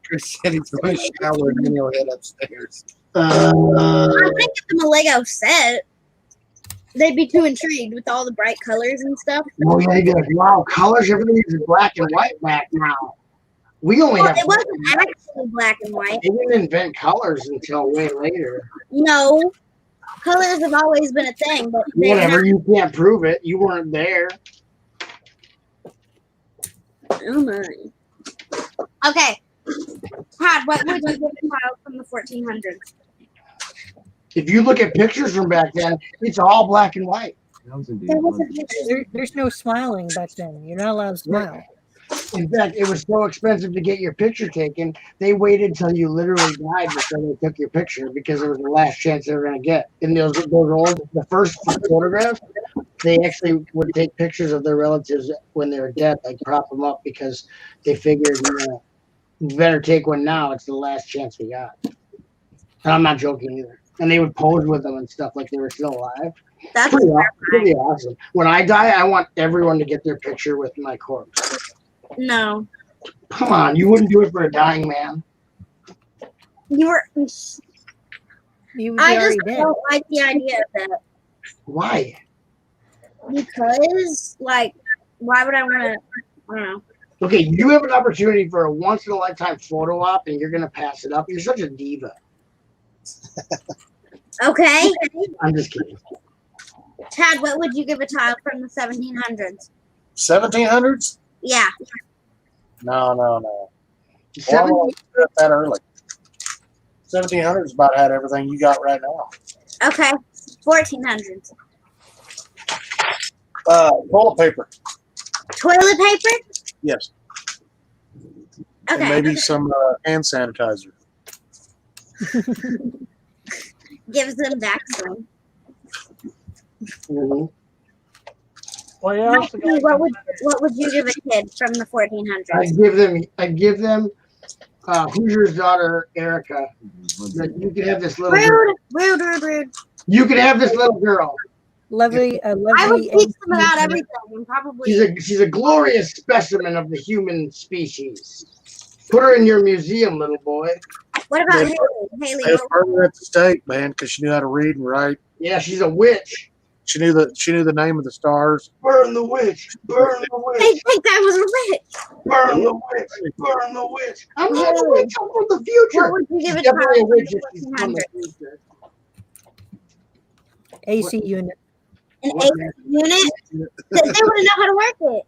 Chris said he's going to shower and then he'll head upstairs. I wouldn't give them a Lego set. They'd be too intrigued with all the bright colors and stuff. Oh yeah, you'd be like, wow, colors, everything is black and white back now. We only Well, have. it wasn't actually black and white. They didn't invent colors until way later. No. Colors have always been a thing, but they're Whatever, not. you can't prove it. You weren't there. Oh my. Okay. Todd, what would you give a child from the 1400s? If you look at pictures from back then, it's all black and white. There was a picture. There's no smiling back then. You're not allowed to smile. In fact, it was so expensive to get your picture taken, they waited till you literally died before they took your picture because it was the last chance they were going to get. In those old, the first photographs, they actually would take pictures of their relatives when they were dead, like prop them up because they figured, you better take one now. It's the last chance we got. And I'm not joking either. And they would pose with them and stuff like they were still alive. That's Pretty awesome. When I die, I want everyone to get their picture with my corpse. no. Come on, you wouldn't do it for a dying man. You were. You I already just did. don't like the idea of that Why? because, like, why would I want to? I don't know. Okay, you have an opportunity for a once in a lifetime photo op and you're gonna pass it up. You're such a diva. Okay. I'm just kidding. Tad, what would you give a child from the 1700s? 1700s? Yeah. No. Seven- Well, that early. 1700s about had everything you got right now. Okay. 1400s. Toilet paper. Toilet paper? Yes. Okay. And maybe some hand sanitizer. Gives them vaccine. Mhm. Well, you also Mikey, got what would you give a kid from the 1400s? I'd give them Hoosier's daughter, Erica. That you could have this little girl. Rude. You could have this little girl. Lovely, I would lovely. teach them about everything and probably. She's a glorious specimen of the human species. Put her in your museum, little boy. What about Yeah. Haley? Haley, It was what, murder at the stake, man, because she knew how to read and write. Yeah, she's a witch. She knew the name of the stars. Burn the witch. Burn the they witch. think I was a witch. Burn the witch. Burn the witch. I'm not a witch. I'm from the future. What would you give a She's definitely a child witch from if she's the from the 1400s? future. AC unit. An What? AC unit? They wouldn't know how to work it.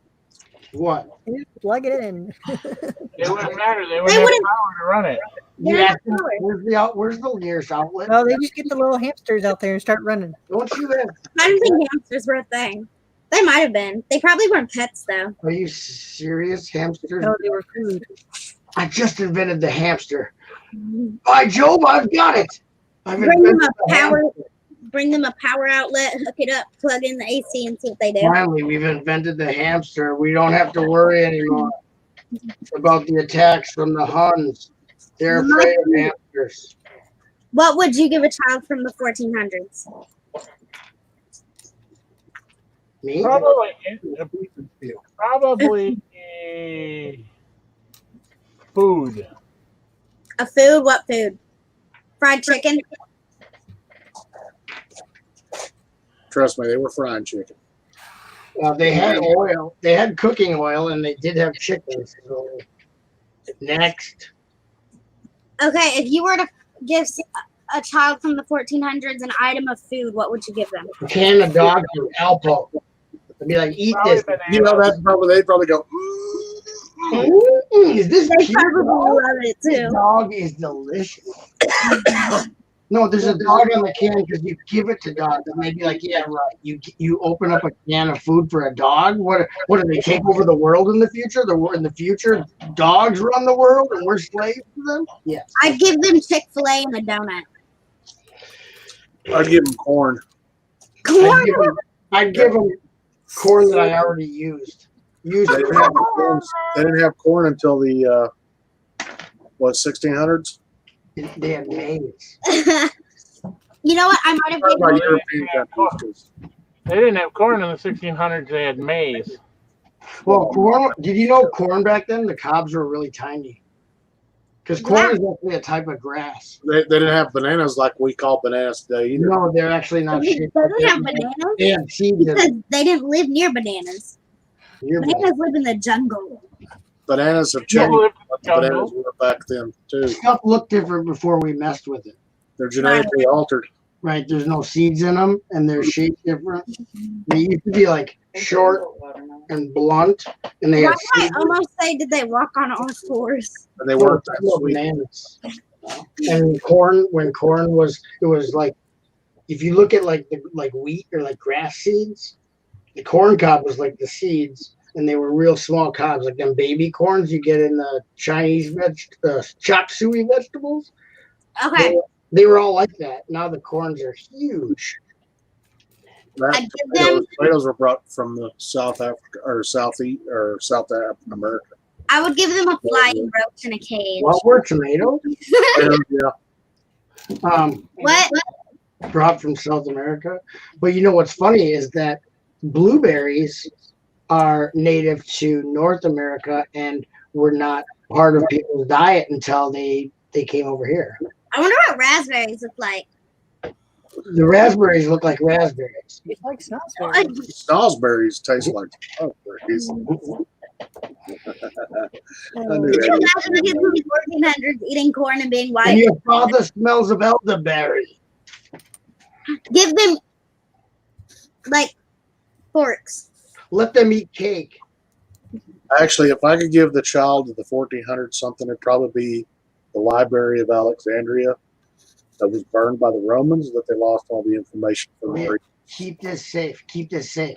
What? Plug it in. It wouldn't matter. They wouldn't They have wouldn't- power to run it. You They're not asking, powered. where's the nearest outlet? Well, they just get the little hamsters out there and start running. Don't you have? I don't think hamsters were a thing. They might have been. They probably weren't pets though. Are you serious? Hamsters? No, they were food. I just invented the hamster. By Jove, I've got it. I've Bring them invented a the power. hamster. Bring them a power outlet, hook it up, plug in the AC, and see what they do. Finally, we've invented the hamster. We don't have to worry anymore about the attacks from the Huns. They're afraid of hamsters. What would you give a child from the 1400s? Me? Probably food. A food? What food? Fried chicken? Trust me, they were frying chicken. They had oil. They had cooking oil, and they did have chickens. So next, Okay, if you were to give a child from the 1400s an item of food, what would you give them? a can of dog food, Alpo. I'd be like, eat Probably this. You know, that's probably they'd probably go. Is this They pure probably dog? love it This too. dog is delicious. No, there's a dog on the can because you give it to dogs, and they'd be like, "Yeah, right." You open up a can of food for a dog. What do they take over the world in the future? In the future, dogs run the world, and we're slaves to them. Yes. I'd give them Chick-fil-A and a donut. I'd give them corn. Corn? I'd give them corn that I already used. They didn't have corn, they didn't have corn until the 1600s. They had maize. You know what? I might have By given European countries. They didn't have corn in the 1600s. They had maize. Well, corn. Did you know corn back then? The cobs were really tiny. Because corn is actually a type of grass. They didn't have bananas like we call bananas today either. No, they're actually not They shaped. didn't have bananas They had seeds in because them. they didn't live near bananas. You're right. Bananas live in the jungle. Bananas have People changed. lived in Like the jungle. bananas were back then too. Stuff looked different before we messed with it. They're genetically altered. Right? There's no seeds in them, and they're shaped different. They used to be like short and blunt, and they Why had did I seeds. almost say did they walk on all fours? And they weren't that Little sweet. bananas. And corn, when corn was, it was like, if you look at like wheat or like grass seeds, the corn cob was like the seeds, and they were real small cobs, like them baby corns you get in the Chinese chop suey vegetables. Okay, They were all like that. Now the corns are huge. I'd give them. Tomatoes were brought from the South Africa or South America. I would give them a flying roach in a cage. What were tomatoes? Yeah. What? Brought from South America. But you know what's funny is that blueberries are native to North America and were not part of people's diet until they came over here. I wonder what raspberries look like. The raspberries look like raspberries. It's like snozzberries. Snozzberries taste like strawberries. I knew Could you that. imagine kids in the 1400s eating corn and being And white? your father smells of elderberry. Give them like forks. Let them eat cake. Actually, if I could give the child of the 1400s something, it'd probably be the Library of Alexandria that was burned by the Romans, that they lost all the information from the Greeks. Keep this safe. Keep this safe.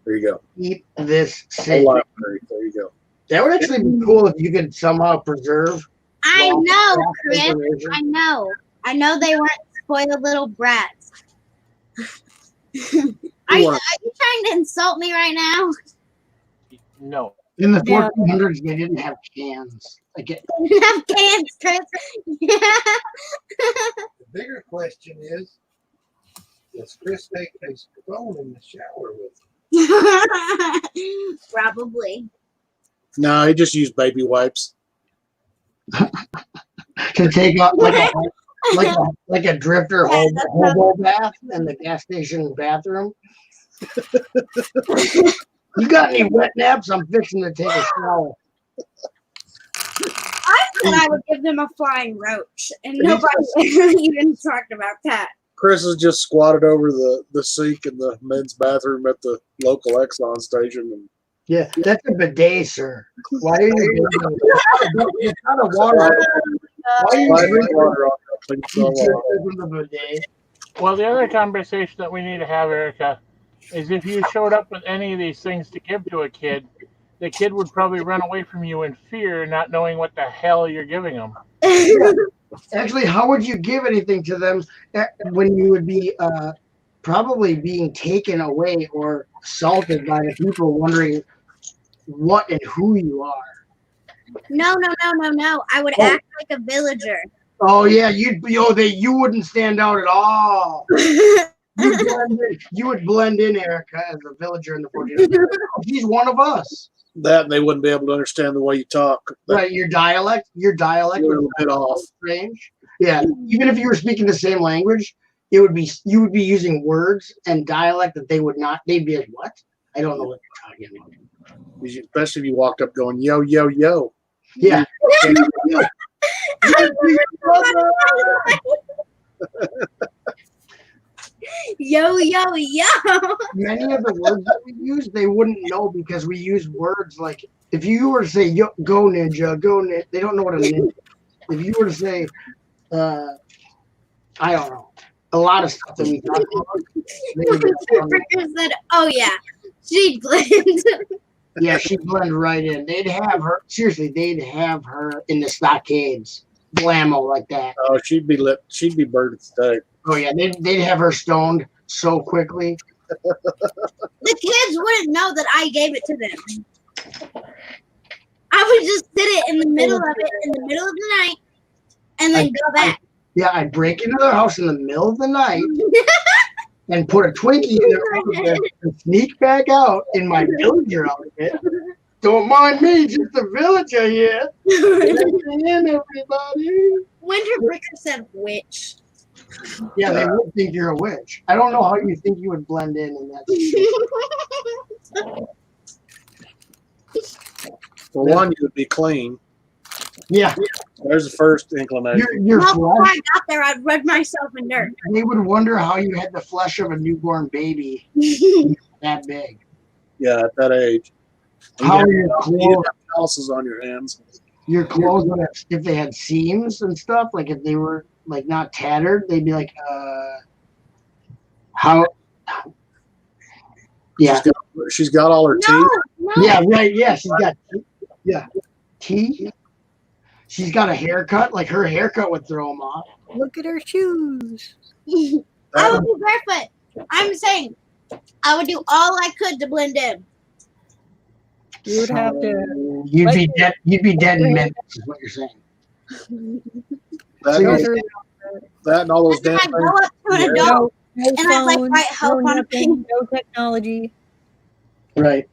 There you go. Keep this Whole safe. library. There you go. That would actually be cool if you could somehow preserve. I lost know, Chris. information. I know. I know they weren't spoiled little brats. Are you trying to insult me right now? No. In the Yeah. 1400s, they didn't have cans. Like it, They didn't have cans, Chris. Yeah. The bigger question is, does Chris take his phone in the shower with him? Probably. No, he just used baby wipes. to take up like a drifter hobo bath in the gas station bathroom. You got any wet naps? I'm fixing to take a shower. I said I would give them a flying roach, and nobody even talked about that. Chris has just squatted over the sink in the men's bathroom at the local Exxon station. And Yeah, that's a bidet, sir. Why are you? It's not a water. Why are you Slide drinking water on that thing so long. from the bidet? Well, the other conversation that we need to have, Erica, is if you showed up with any of these things to give to a kid, the kid would probably run away from you in fear, not knowing what the hell you're giving them. Actually, how would you give anything to them when you would be probably being taken away or assaulted by the people wondering what and who you are? No. I would act like a villager. Oh yeah, you wouldn't stand out at all. You would blend in, Erica, as a villager in the 40s. She's one of us. That and they wouldn't be able to understand the way you talk. Right, your dialect You're a would little bit off. strange. Yeah, even if you were speaking the same language, you would be using words and dialect that they would not. They'd be like, "What? I don't know what you're talking about." Especially if you walked up going, yo, yo, yo. Yeah. Yo. Many of the words that we use, they wouldn't know because we use words like if you were to say "Yo, go ninja," they don't know what a ninja is. If you were to say, I don't know, a lot of stuff that we talk about. Fricker said, "Oh yeah, she'd blend." Yeah, she'd blend right in. They'd have her in the stockades, blammo like that. Oh, she'd be burned at stake. Oh yeah, they'd have her stoned so quickly. The kids wouldn't know that I gave it to them. I would just sit it in the middle of the night, and then go back. Yeah, I'd break into their house in the middle of the night and put a Twinkie in their outfit and sneak back out in my villager outfit. Don't mind me, just a villager here. Listen in, everybody. Winter Bricker said witch. Yeah, they would think you're a witch. I don't know how you think you would blend in that. For one, you would be clean. Yeah. There's the first inclination. Your Well, before flesh, I got there, I'd rub myself in dirt. they would wonder how you had the flesh of a newborn baby that big. Yeah, at that age. How you your didn't clothes, have calluses on your hands. your clothes would have, if they had seams and stuff, like if they were like not tattered, they'd be like, how? Yeah. She's got all her teeth. No. Yeah, right. Yeah, she's got teeth. She's got a haircut. Like her haircut would throw them off. Look at her shoes. I would be barefoot. I'm saying I would do all I could to blend in. You would have to. You'd be dead. You'd be dead in minutes. Is what you're saying. That, go and- through that and all those And damn then I'd go up to an Yeah. adult no and I'd like phones, write help no on a nothing, page. no technology. Right.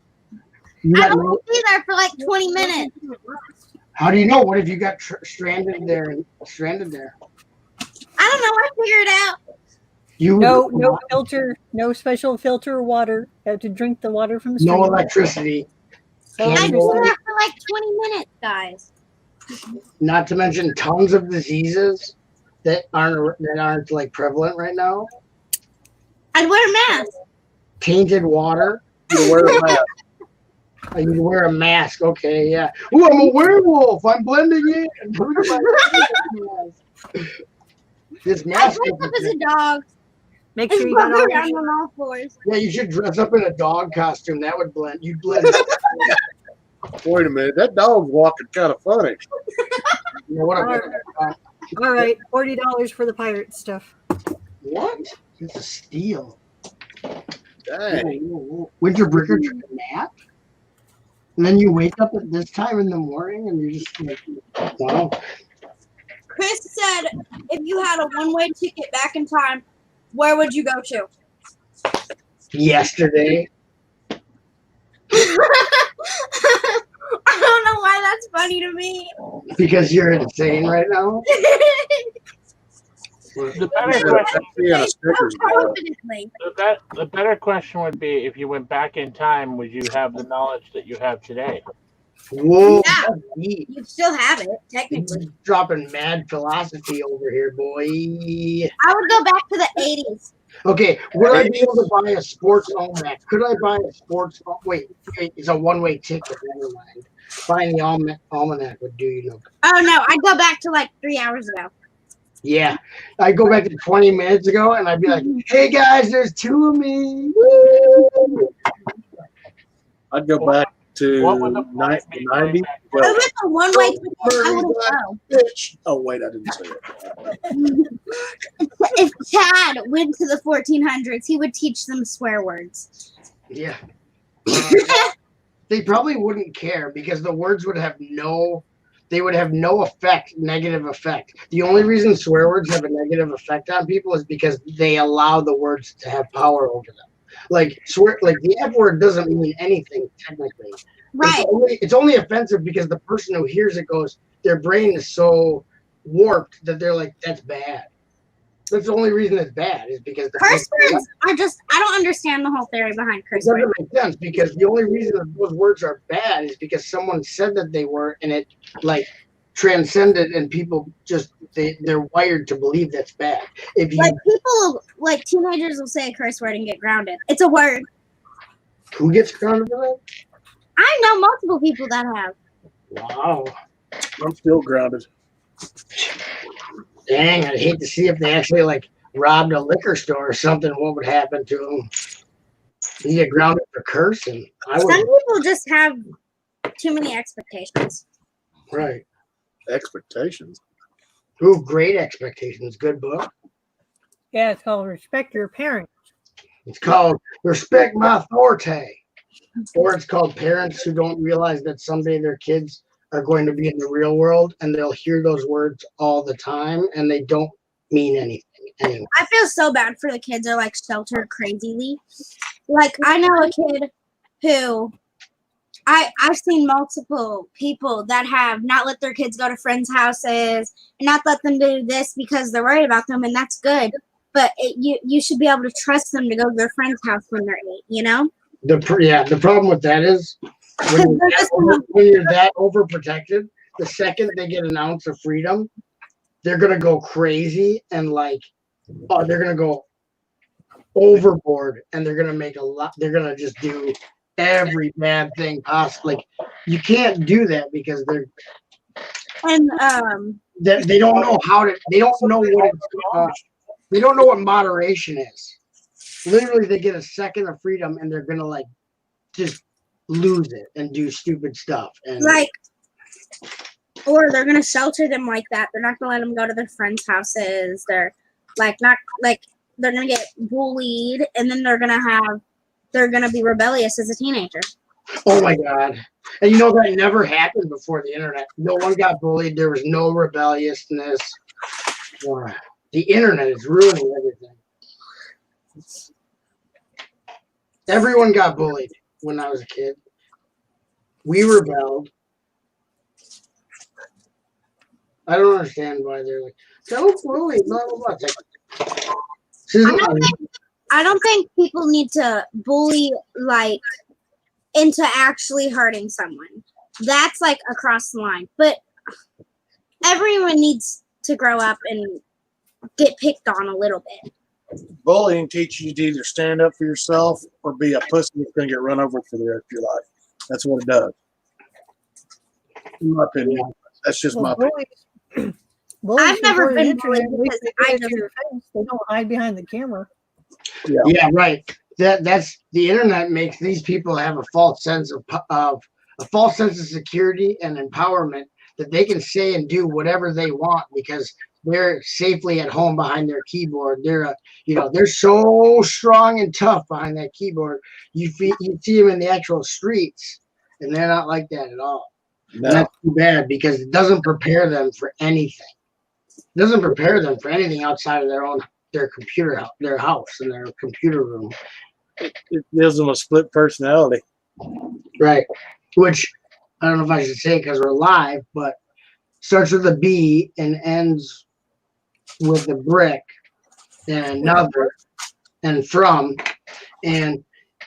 You I got would no, be there for like 20 minutes. how do you know? What if you got stranded there? Stranded there. I don't know. I figure it out. You No filter, no special filter water. Have to drink the water from the stream. no electricity. No I'd be Candle. there for like 20 minutes, guys. Not to mention tons of diseases that aren't like prevalent right now. I'd wear a mask. Tainted water. You wear a mask. You wear a mask. Okay, yeah. Ooh, I'm a werewolf. I'm blending in. Look at my mask. This I mask. dress up as a dog Make and sure you got walk all around your on all fours. Yeah, you should dress up in a dog costume. That would blend. You'd blend. Wait a minute. That dog's walking kind of funny. You know what? All right, $40 for the pirate stuff. What? It's a steal. Dang. Winter Bricker took a nap, and then you wake up at this time in the morning, and you're just like, wow. Chris said, if you had a one-way ticket back in time, where would you go to? Yesterday. I don't know why That's funny to me. Because you're insane right now. The better question, Yeah, Snickers bar. Confidently. the better question would be, if you went back in time, would you have the knowledge that you have today? Whoa, Yeah. that's deep. You still have it, technically. Dropping mad philosophy over here, boy. I would go back to the 80s. Okay, would I be able to buy a sports almanac? Could I buy a sports? Wait, it's a one-way ticket. Never mind. Buying the almanac would do you no good. Oh no, I'd go back to like 3 hours ago. Yeah, I'd go back to 20 minutes ago, and I'd be like, "Hey guys, there's two of me." Woo! I'd go back to What would the point be going 90. back? I went a one-way ticket. I wouldn't go. Bitch. Oh, wait, I didn't say it. If Chad went to the 1400s, he would teach them swear words. Yeah. They probably wouldn't care because the words would have no negative effect. The only reason swear words have a negative effect on people is because they allow the words to have power over them. Like the F word doesn't mean anything technically. Right. It's only offensive because the person who hears it goes, their brain is so warped that they're like, that's bad. That's the only reason it's bad is because the Curse words are just, I don't understand the whole theory behind It curse doesn't words. make sense because the only reason that those words are bad is because someone said that they were, and it like transcended, and people just they're wired to believe that's bad. If you Like teenagers will say a curse word and get grounded. It's a word. who gets grounded for that? I know multiple people that have. Wow, I'm still grounded. dang! I'd hate to see if they actually like robbed a liquor store or something. What would happen to them? You get grounded for cursing. I Some would. people just have too many expectations. Right. Expectations. Ooh, great expectations. Good book. Yeah, it's called Respect Your Parents. It's called Respect My Forte. Or it's called Parents Who Don't Realize That Someday Their Kids Are Going to Be in the Real World, and they'll hear those words all the time, and they don't mean anything anyway. I feel so bad for the kids that are like sheltered crazily. Like I know a kid who I've seen multiple people that have not let their kids go to friends' houses and not let them do this because they're worried about them, and that's good. But you should be able to trust them to go to their friend's house when they're 8, you know? The problem with that is when you're that overprotected, the second they get an ounce of freedom, they're gonna go crazy and they're gonna go overboard, and they're gonna make a lot. They're gonna just do every bad thing possible. Like you can't do that because And they don't know how to. They don't know what they don't know what moderation is. Literally, they get a second of freedom, and they're gonna like just lose it and do stupid stuff. And or they're gonna shelter them like that. They're not gonna let them go to their friends' houses. They're they're gonna get bullied, and then they're gonna be rebellious as a teenager. oh my god! And you know that never happened before the internet. No one got bullied. There was no rebelliousness. The internet is ruining everything. Everyone got bullied when I was a kid. We rebelled. I don't understand why they're like, don't bully, blah, blah, blah. I don't think people need to bully like into actually hurting someone. That's like across the line. But everyone needs to grow up and get picked on a little bit. Bullying teaches you to either stand up for yourself or be a pussy that's going to get run over for the rest of your life. That's what it does. In my opinion. That's just my opinion. Bullies I've never before the been bullied internet, at least because they I do it to your face. They don't hide behind the camera. Yeah, right. That's the internet makes these people have a false sense of security and empowerment that they can say and do whatever they want because they're safely at home behind their keyboard. They're so strong and tough behind that keyboard. You see them in the actual streets, and they're not like that at all. No. And that's too bad because it doesn't prepare them for anything. It doesn't prepare them for anything outside of their computer, their house, and their computer room. It gives them a split personality. Right. Which I don't know if I should say it because we're live, but starts with a B and ends with a brick and another and from. And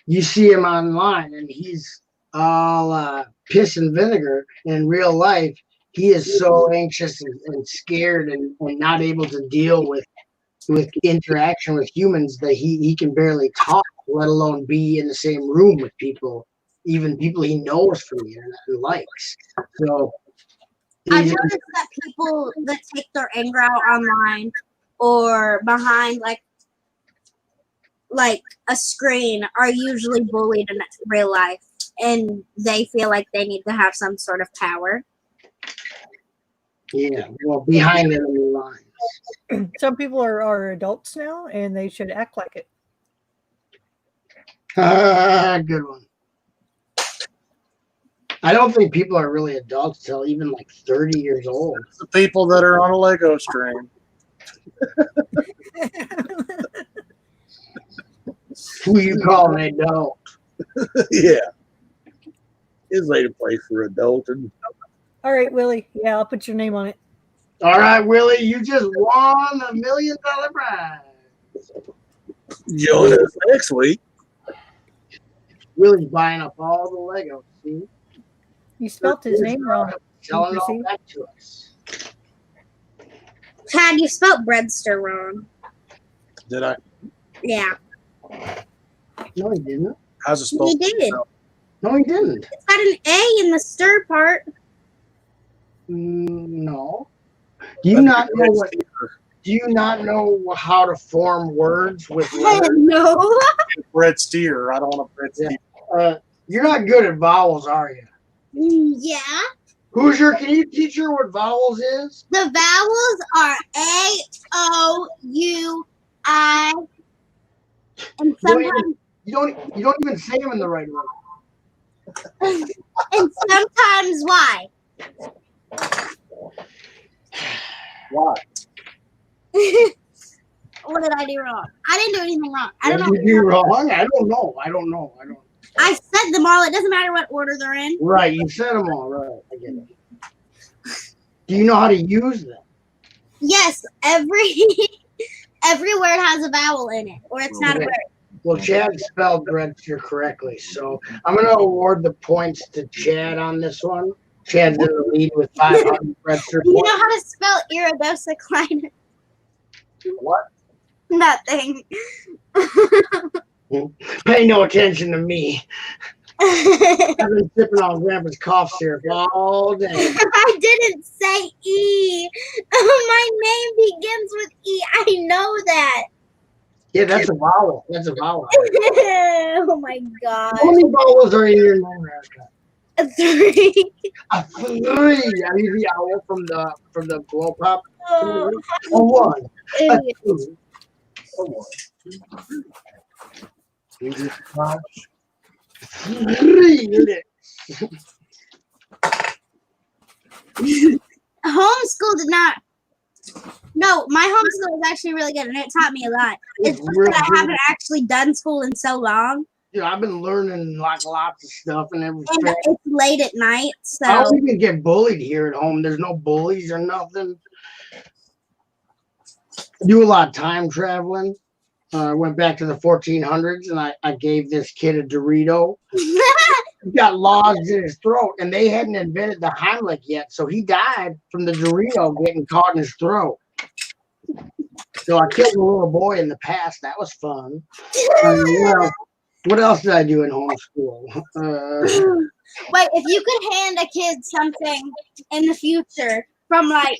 you see him online and he's all piss and vinegar. In real life, he is so anxious and scared and not able to deal with interaction with humans that he can barely talk, let alone be in the same room with people, even people he knows from the internet and likes. So I've noticed that people that take their anger out online or behind like a screen are usually bullied in real life, and they feel like they need to have some sort of power. yeah, well, behind enemy lines. Some people are adults now, and they should act like it. Good one. I don't think people are really adults till even like 30 years old. The people that are on a Lego stream. Who you call an adult? Yeah. Is they to play for adult and All right, Willie. Yeah, I'll put your name on it. All right, Willie, you just won $1 million prize. join us next week. Willie's buying up all the Legos. See? You spelled his name wrong. Selling You all see? that to us. Chad, you spelled breadster wrong. Did I? Yeah, No, he didn't. How's it he spelled? did. No, he didn't. It's got an A in the stir part. No. Do you not know what? Do you not know how to form words with letters? No. Bread steer. I don't want to bread steer. You're not good at vowels, are you? Yeah. Can you teach her what vowels is? The vowels are A, O, U, I, and sometimes You don't even say them in the right way. and sometimes Y. Why? What did I do wrong? I didn't do anything wrong. I don't What know. did you do wrong? I don't know. I said them all. It doesn't matter what order they're in. Right, you said them all right. I get it. Do you know how to use them? Yes, every word has a vowel in it, or it's not a Okay. word. Well, Chad spelled breadster correctly, so I'm going to award the points to Chad on this one. Chad's in the lead with 500 breadster You know points. how to spell iridocycline? What? Nothing. Pay no attention to me. I've been sipping on Grandpa's cough syrup all day. I didn't say E. My name begins with E. I know that. Yeah, that's a vowel. That's a vowel. Oh my god. How many vowels are in your name, Erica? 3. A 3. Are you the owl from the blow pop? Oh, A 1. A idiot. 2. A 1. 3 units. Homeschool did not. No, my homeschool was actually really good, and it taught me a lot. It's just Real that I good. haven't actually done school in so long, Dude, I've been learning like lots of stuff and everything. and it's late at night, I so don't even get bullied here at home. There's no bullies or nothing. I do a lot of time traveling. I went back to the 1400s and I gave this kid a Dorito. He got lodged in his throat, and they hadn't invented the Heimlich yet, so he died from the Dorito getting caught in his throat. So I killed a little boy in the past. That was fun. What else did I do in homeschool? Wait, if you could hand a kid something in the future from like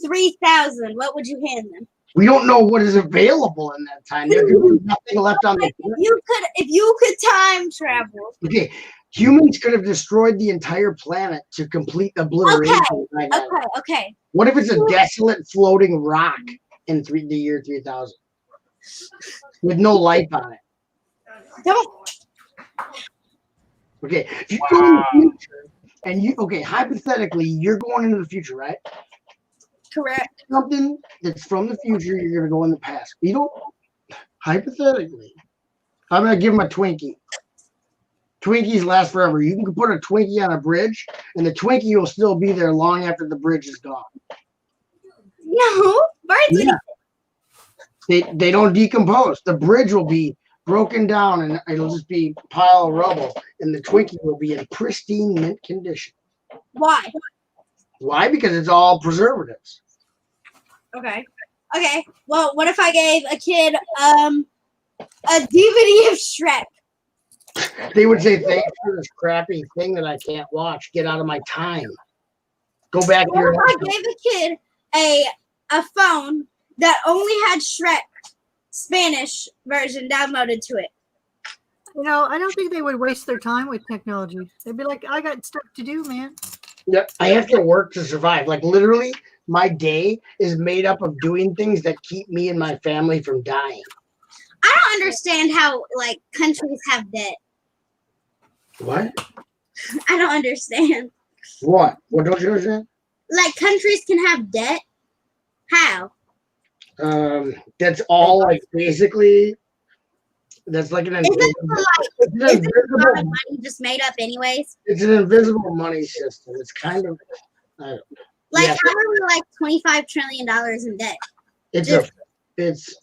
3,000, what would you hand them? We don't know what is available in that time. There's nothing left on the planet. If you could time travel. Okay, humans could have destroyed the entire planet to complete obliteration. Right now. Okay. What if it's a desolate floating rock in the year 3000 with no life on it? Don't. Okay, if you go in the future and hypothetically, you're going into the future, right? Correct. Something that's from the future, you're going to go in the past. You don't, hypothetically, I'm going to give him a Twinkie. Twinkies last forever. You can put a Twinkie on a bridge, and the Twinkie will still be there long after the bridge is gone. No, birds. Yeah. They don't decompose. The bridge will be broken down, and it'll just be a pile of rubble, and the Twinkie will be in pristine mint condition. Why? Why? Because it's all preservatives. Okay. Okay. Well, what if I gave a kid a DVD of Shrek? They would say, "Thanks for this crappy thing that I can't watch. Get out of my time. Go back to What your if I gave a kid a phone that only had Shrek Spanish version downloaded to it? You know, I don't think they would waste their time with technology. They'd be like, I got stuff to do, man. Yeah, I have to work to survive. Like literally, my day is made up of doing things that keep me and my family from dying. I don't understand how like countries have debt. What? I don't understand. What? What don't you understand? Like countries can have debt. How? That's all like basically. That's like an Isn't it it's an like isn't a lot of invisible. money just made up anyways? It's an invisible money system. It's kind of. Like Yeah. how are we like $25 trillion in debt? It's Just- it's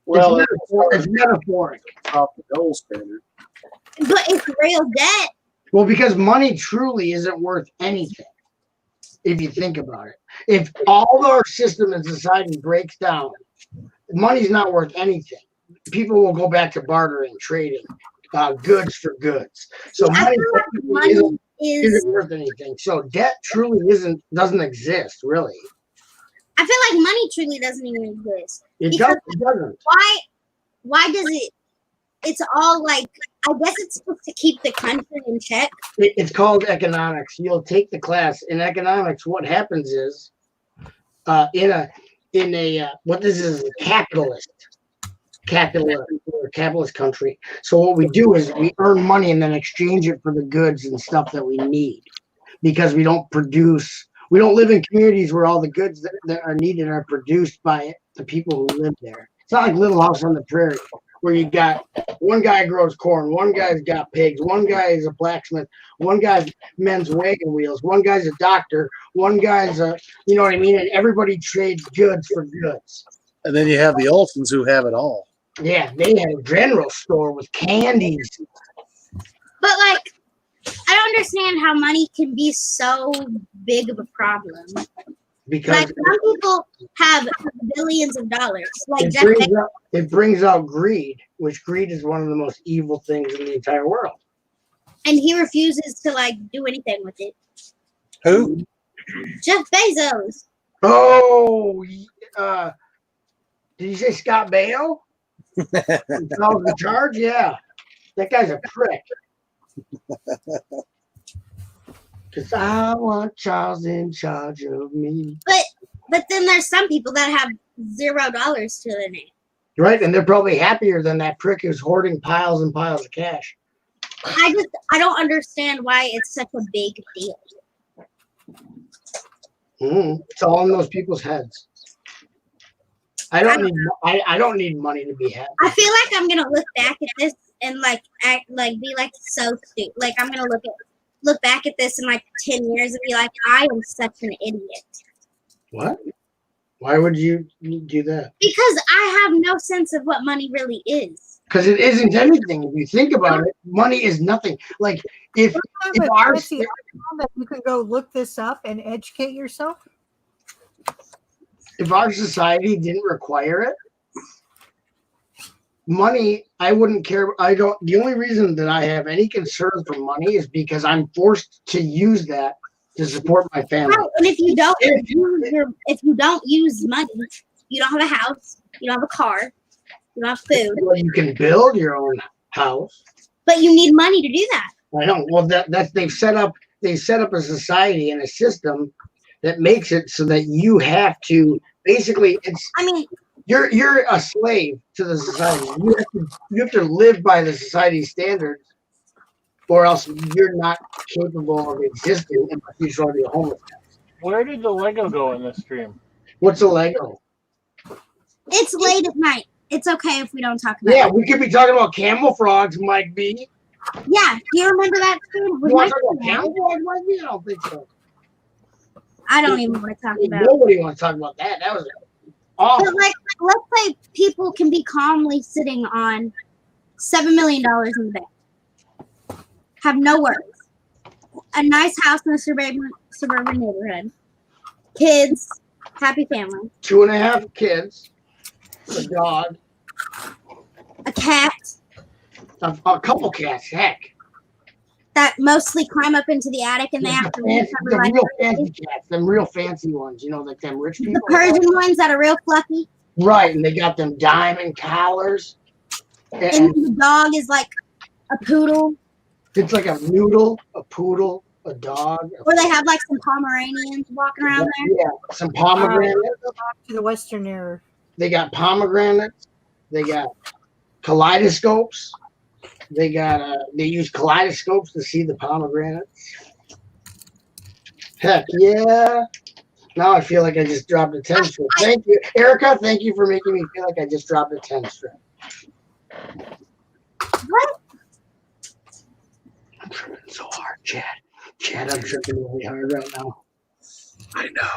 Well, it's metaphoric. Off the gold standard. But it's real debt. Well, because money truly isn't worth anything. If you think about it, if all our system in society breaks down, money's not worth anything. People will go back to bartering, trading, goods for goods. So I money feel like technically money is. isn't worth anything. So debt truly doesn't exist, really. I feel like money truly doesn't even exist. It Because- doesn't. Why does it? It's all like I guess it's supposed to keep the country in check. It's called economics. You'll take the class in economics. What happens is, in a what this is a capitalist country. So what we do is we earn money and then exchange it for the goods and stuff that we need, because we don't produce. We don't live in communities where all the goods that are needed are produced by the people who live there. It's not like Little House on the Prairie, where you got one guy grows corn, one guy's got pigs, one guy is a blacksmith, one guy's mends wagon wheels, one guy's a doctor, one guy's a, you know what I mean? And everybody trades goods for goods. And then you have the Olsons who have it all. Yeah, they had a general store with candies. But like, I don't understand how money can be so big of a problem. Because Like some people have billions of dollars. Like it Jeff brings out greed, which greed is one of the most evil things in the entire world. and he refuses to like do anything with it. Who? Jeff Bezos. Oh, did you say Scott Baio? Calls the charge? Yeah. That guy's a prick. Because I want Charles in charge of me. But then there's some people that have $0 to their name. Right? And they're probably happier than that prick who's hoarding piles and piles of cash. I don't understand why it's such a big deal. It's all in those people's heads. I don't need money to be happy. I feel like I'm gonna look back at this and like act like be like so stupid. Like I'm gonna look back at this in like 10 years and be like, I am such an idiot. What? Why would you do that? Because I have no sense of what money really is. Because it isn't anything. If you think about it, money is nothing. Like if But our Betsy, I found that you can go look this up and educate yourself. if our society didn't require it, money, I wouldn't care. The only reason that I have any concern for money is because I'm forced to use that to support my family. Right. And if you don't use money, you don't have a house, you don't have a car, you don't have food, Well, you can build your own house. but you need money to do that. I know. Well, that's they've set up a society and a system that makes it so that you have to basically I mean, you're a slave to the society. You have to live by the society's standards, or else you're not capable of existing unless you show the homeless. Where did the Lego go in this stream? What's a Lego? it's late at night. it's okay if we don't talk about Yeah, it. we could be talking about camel frogs, Mike B. Yeah, do you remember that tune? You want to talk about camel frogs, Mike B? I don't think so. I don't even want to talk about it. Nobody wants to talk about that. That was awful. But like, let's say people can be calmly sitting on $7 million in the bank, have no worries, a nice house in a suburban neighborhood, kids, happy family, 2.5 kids, a dog, a cat a couple cats, heck. that mostly climb up into the attic and they have to leave The every real light. fancy cats, them real fancy ones, you know, like them rich The people. Persian ones that are real fluffy, Right, and they got them diamond collars. and And the dog is like a poodle, it's like a noodle, a poodle, a dog. or they have like some Pomeranians walking around there. Yeah, some pomegranates. To the Western era. They got pomegranates. They got kaleidoscopes. They got they use kaleidoscopes to see the pomegranates. Heck yeah. Now I feel like I just dropped a 10 strip. Thank you, Erica. Thank you for making me feel like I just dropped a 10 strip. What? I'm tripping so hard, Chad. Chad, I'm tripping really hard right now. I know.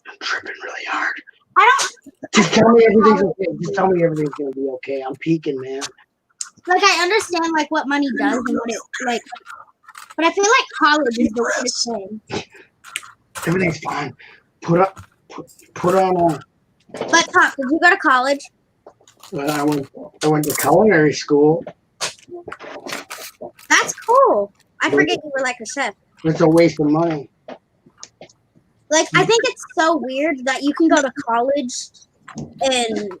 I'm tripping really hard. I don't Just tell me everything's okay. Just tell me everything's gonna be okay. I'm peeking, man. like. I understand like what money does and what it like, but I feel like college is the weirdest thing. Everything's fine. Put on a. But Top, did you go to college? I went to culinary school. That's cool. I forget you were like a chef. It's a waste of money. Like, I think it's so weird that you can go to college and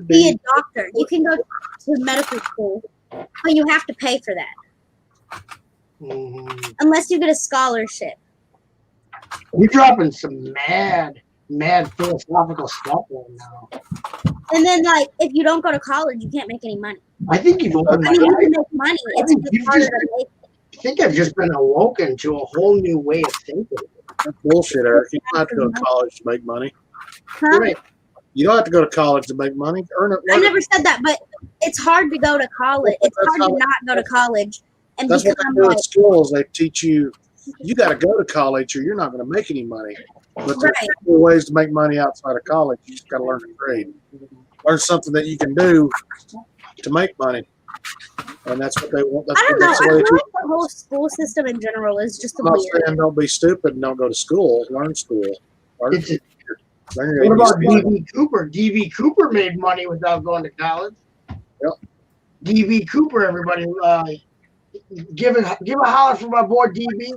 be a doctor. You can go to medical school, but you have to pay for that unless you get a scholarship. You're dropping some mad philosophical stuff right now. And then, like, if you don't go to college, you can't make any money. I think you've opened I my mean, you eyes. can make money. It's just harder to make. I think I've just been awoken to a whole new way of thinking. That's bullshit, Eric. You don't have to go to college to make money. Huh? Right. You don't have to go to college to make money. Earn it. I learn it. never said that, but it's hard to go to college. It's That's hard how- to not go to college and That's what become they do like, at schools. They teach you got to go to college or you're not going to make any money. But there's right. other ways to make money outside of college. You just got to learn a trade. Learn something that you can do to make money. And that's what they want. That's, I don't know. that's I the feel way like they the whole school system in general is just I'm not weird. saying don't be stupid and don't go to school. Learn school. Learn, It's a- learn your What about ABCs. D.B. Cooper? D.B. Cooper made money without going to college. Yep. D.B. Cooper, everybody, give a holler for my boy D.B.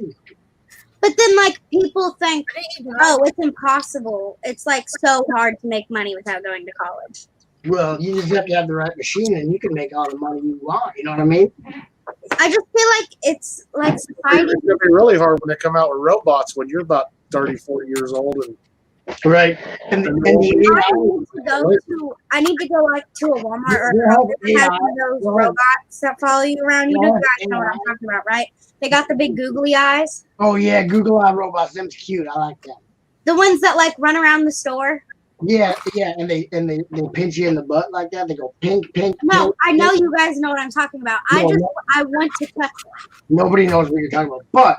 But then, like, people think, oh, it's impossible. It's, like, so hard to make money without going to college. Well, you just have to have the right machine, and you can make all the money you want. You know what I mean? I just feel like it's, like, society. It's going to be really hard when they come out with robots when you're about 30, 40 years old. And Right. And I need to go, like, to a Walmart or They're a helping Kroger that has AI. one of those Go ahead. robots that follow you around. You Go guys ahead, know what I'm AI. talking about, right? They got the big googly eyes. Oh yeah, Google Eye robots. Them's cute. I like that. The ones that, like, run around the store. Yeah, and they pinch you in the butt like that. They go pink. No, pink, I know pink. you guys know what I'm talking about. I want to touch it. Nobody knows what you're talking about. But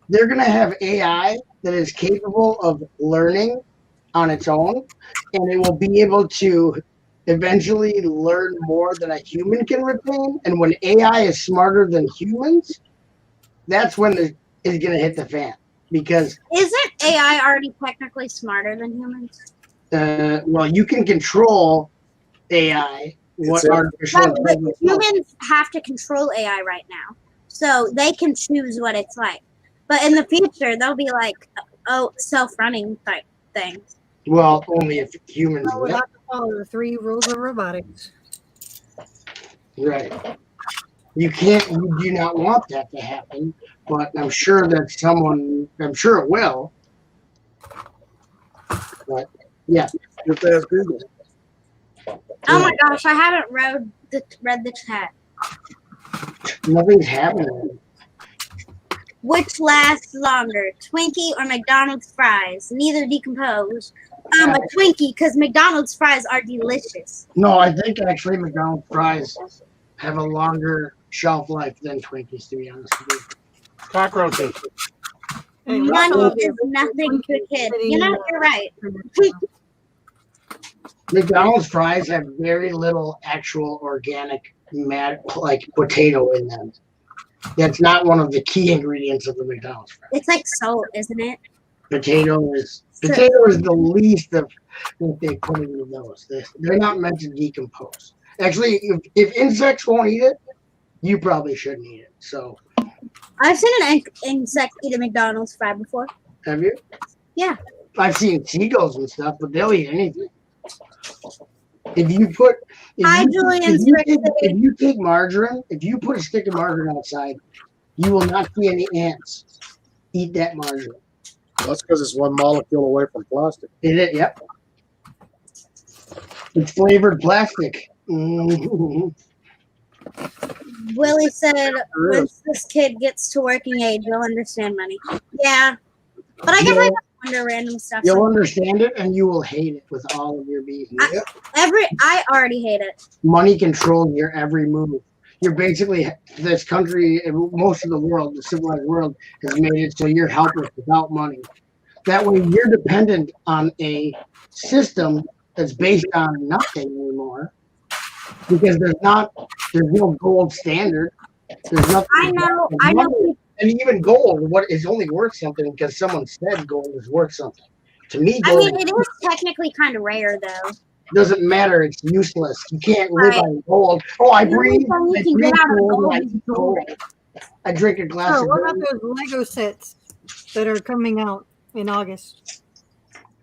they're gonna have AI that is capable of learning on its own, and it will be able to eventually learn more than a human can retain. And when AI is smarter than humans, that's when it's gonna hit the fan. Because Isn't AI already technically smarter than humans? well, you can control AI. What It's a- artificial Right, but intelligence? humans have to control AI right now, so they can choose what it's like. But in the future, they'll be like, oh, self-running type things. Well, only if humans We'll will. have to follow the 3 rules of robotics. Right. You do not want that to happen, but I'm sure that I'm sure it will. But yeah, just ask Google. Oh my gosh, I haven't read the chat. nothing's happening. Which lasts longer, Twinkie or McDonald's fries? Neither decompose. A Twinkie, because McDonald's fries are delicious. No, I think actually McDonald's fries have a longer shelf life than Twinkies, to be honest with you. Cockroaches. Hey, Money Russell, is nothing to a kid. You know, you're right. McDonald's fries have very little actual organic like potato in them. That's not one of the key ingredients of the McDonald's fries. It's like salt, isn't it? Potato is the least of what they put into those. They're not meant to decompose. Actually, if insects won't eat it, you probably shouldn't eat it. So, I've seen an insect eat a McDonald's fry before. have you? Yeah. I've seen seagulls and stuff, but they'll eat anything. If you put, if you take margarine, if you put a stick of margarine outside, you will not see any ants eat that margarine. That's because it's one molecule away from plastic. Yep. It's flavored plastic. Mhm. Willie said, once this kid gets to working age, you'll understand money. Yeah. But I guess I just wonder random stuff. You'll understand it and you will hate it with all of your being. I already hate it. Money controls your every move. You're basically, this country, most of the world, the civilized world, has made it so you're helpless without money. That way you're dependent on a system that's based on nothing anymore. Because there's no gold standard. There's nothing. I know. And even gold, what is only worth something because someone said gold is worth something. To me, I gold mean, it is technically kind of rare, though. doesn't matter. It's useless. You can't live on gold. Oh, I breathe. You can get out of gold. I drink a glass Oh, of what about gold. those Lego sets that are coming out in August?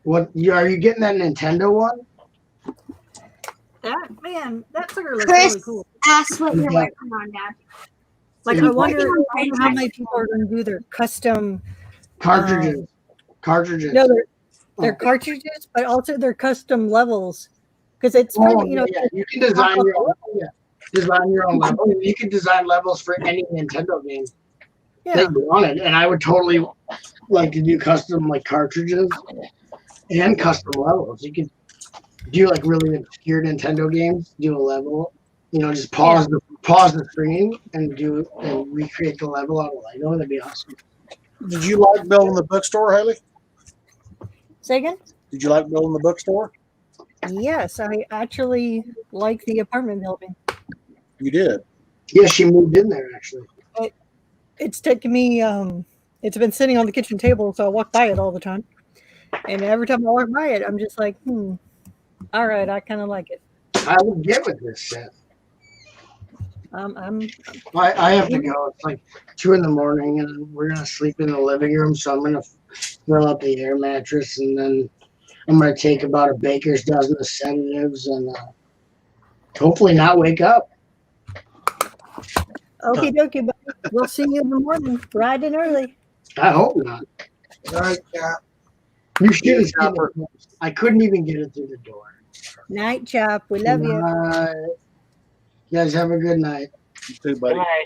What are you getting that Nintendo one? That sucker looks Chris really cool. asked what you're working on, Dad. Like, Yeah. I wonder how many people are going to do their custom Cartridges. Cartridges. No, they're cartridges, but also they're custom levels. Because it's Oh, you know, yeah. You can design your own. Yeah. Design your own level. You can design levels for any Nintendo game yeah. that you wanted, and I would totally like to do custom like cartridges and custom levels. You could do like really obscure Nintendo games, do a level, just pause the screen and recreate the level out of Lego. That'd be awesome. Did you like building the bookstore, Haley? Say again? Did you like building the bookstore? Yes, I actually like the apartment building. You did. Yeah, she moved in there actually. It's taken me. It's been sitting on the kitchen table, so I walk by it all the time. And every time I walk by it, I'm just like, all right, I kind of like it. I would get with this set. I have to go. It's like 2 a.m. and we're gonna sleep in the living room. So I'm gonna fill up the air mattress, and then I'm gonna take about a baker's dozen of sedatives, and hopefully not wake up. Okie dokie, but we'll see you in the morning, bright and early. I hope not. All right, yeah. You should have seen it. I couldn't even get it through the door. Night, Chop. We love you. You guys have a good night. You too, buddy. Bye.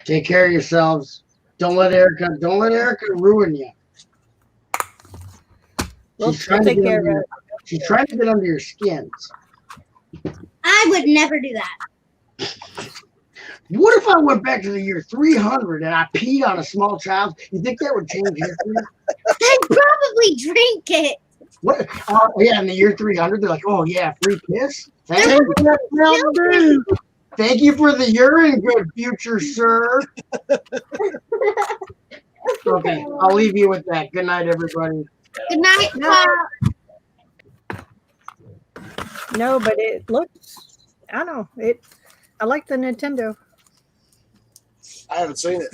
Take care of yourselves. Don't let Erica ruin you. We'll She's trying to take get care under- of it. She's trying to get under your skins. I would never do that. What if I went back to the year 300 and I peed on a small child? You think that would change history? I'd probably drink it. What? Yeah, in the year 300, they're like, oh, yeah, free piss? Thank you for the urine, good future sir. Okay, I'll leave you with that. Good night, everybody. Good night, Pop. No, but it looks. I don't know. I like the Nintendo. I haven't seen it.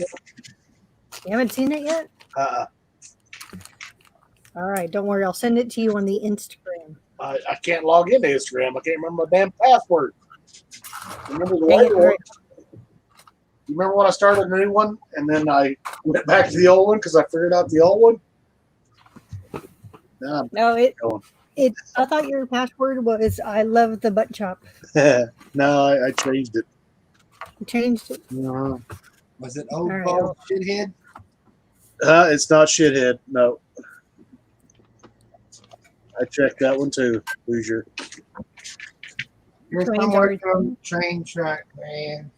You haven't seen it yet? All right, don't worry. I'll send it to you on the Instagram. I can't log into Instagram. I can't remember my damn password. Remember the Dang white it, one? Rick. You remember when I started a new one and then I went back to the old one because I figured out the old one? Now No, going. I thought your password was I love the butt chop. No, I changed it. You changed it. No. Was it old All right, bald shithead? It's not shithead. No. I checked that one too, Hoosier. Chris, I'm Trains are working on the train track, man.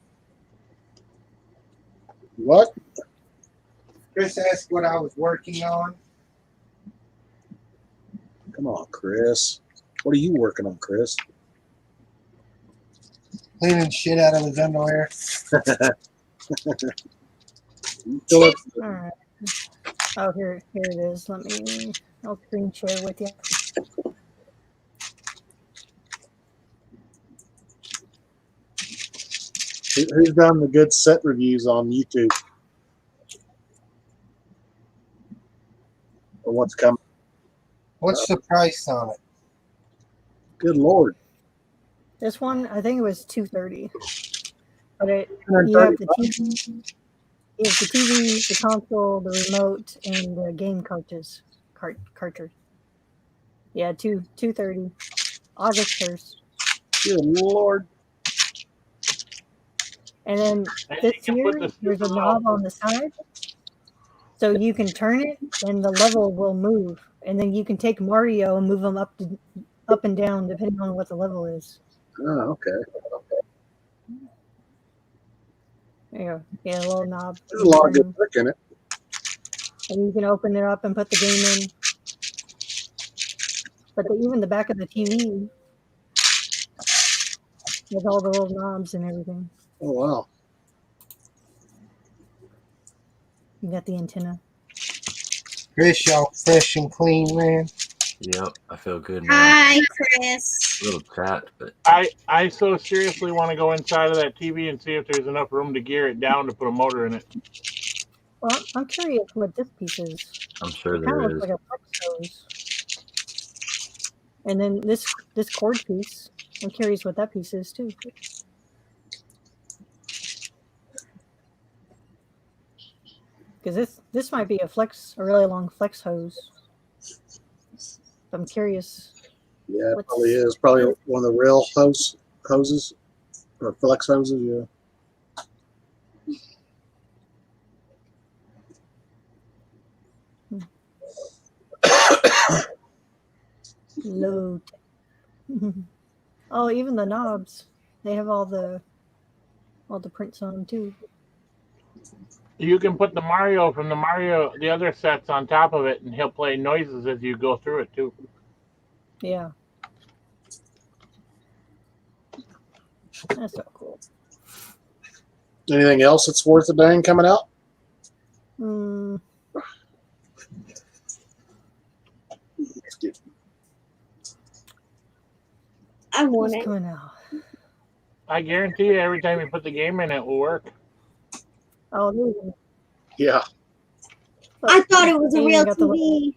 What? Chris asked what I was working on. Come on, Chris. What are you working on, Chris? Cleaning shit out of his underwear. Philip, All right. Oh, here it is. I'll screen share with you. who's done the good set reviews on YouTube? Or what's coming? What's the price on it? Good Lord. This one, I think it was $230. But you have the TV, the console, the remote, and the game cartridge. Yeah, $230. August 1st. Good Lord. And then And this you can put here, the there's a super knob on the side. So you can turn it and the level will move. And then you can take Mario and move him up and down depending on what the level is. Oh, okay. There you go. Yeah, a little knob. There's a lot of good work in it. And you can open it up and put the game in. But even the back of the TV with all the little knobs and everything. Oh, wow. You got the antenna. Chris, y'all fresh and clean, man. Yep, I feel good now. Hi, Chris. A little cracked, but I so seriously want to go inside of that TV and see if there's enough room to gear it down to put a motor in it. Well, I'm curious what this piece is. I'm sure It kind of there looks is. like a flex hose. And then this cord piece, I'm curious what that piece is too. Because this might be a really long flex hose. I'm curious. Yeah, it probably is. Probably one of the real hoses or flex hoses, yeah. Load. Oh, even the knobs. They have all the prints on them too. You can put the Mario from the other sets on top of it, and he'll play noises as you go through it too. Yeah. That's so cool. Anything else that's worth a dang coming out? Mm, I want what's it. coming out? I guarantee you, every time you put the game in, it will work. Oh, there you go. Yeah. I thought it was a And real got the- TV.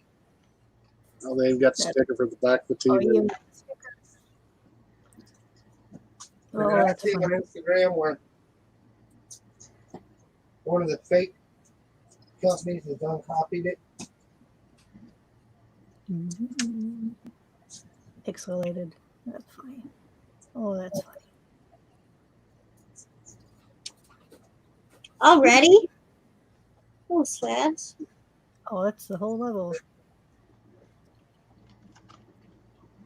Oh, they've got the sticker for the back of the Oh, TV. you. And Oh, I that's see on fun. Instagram where one of the fake companies has uncopied it. Mhm. Pixelated. That's funny. Oh, that's funny. Already? Oh, Swabs. Oh, that's the whole level.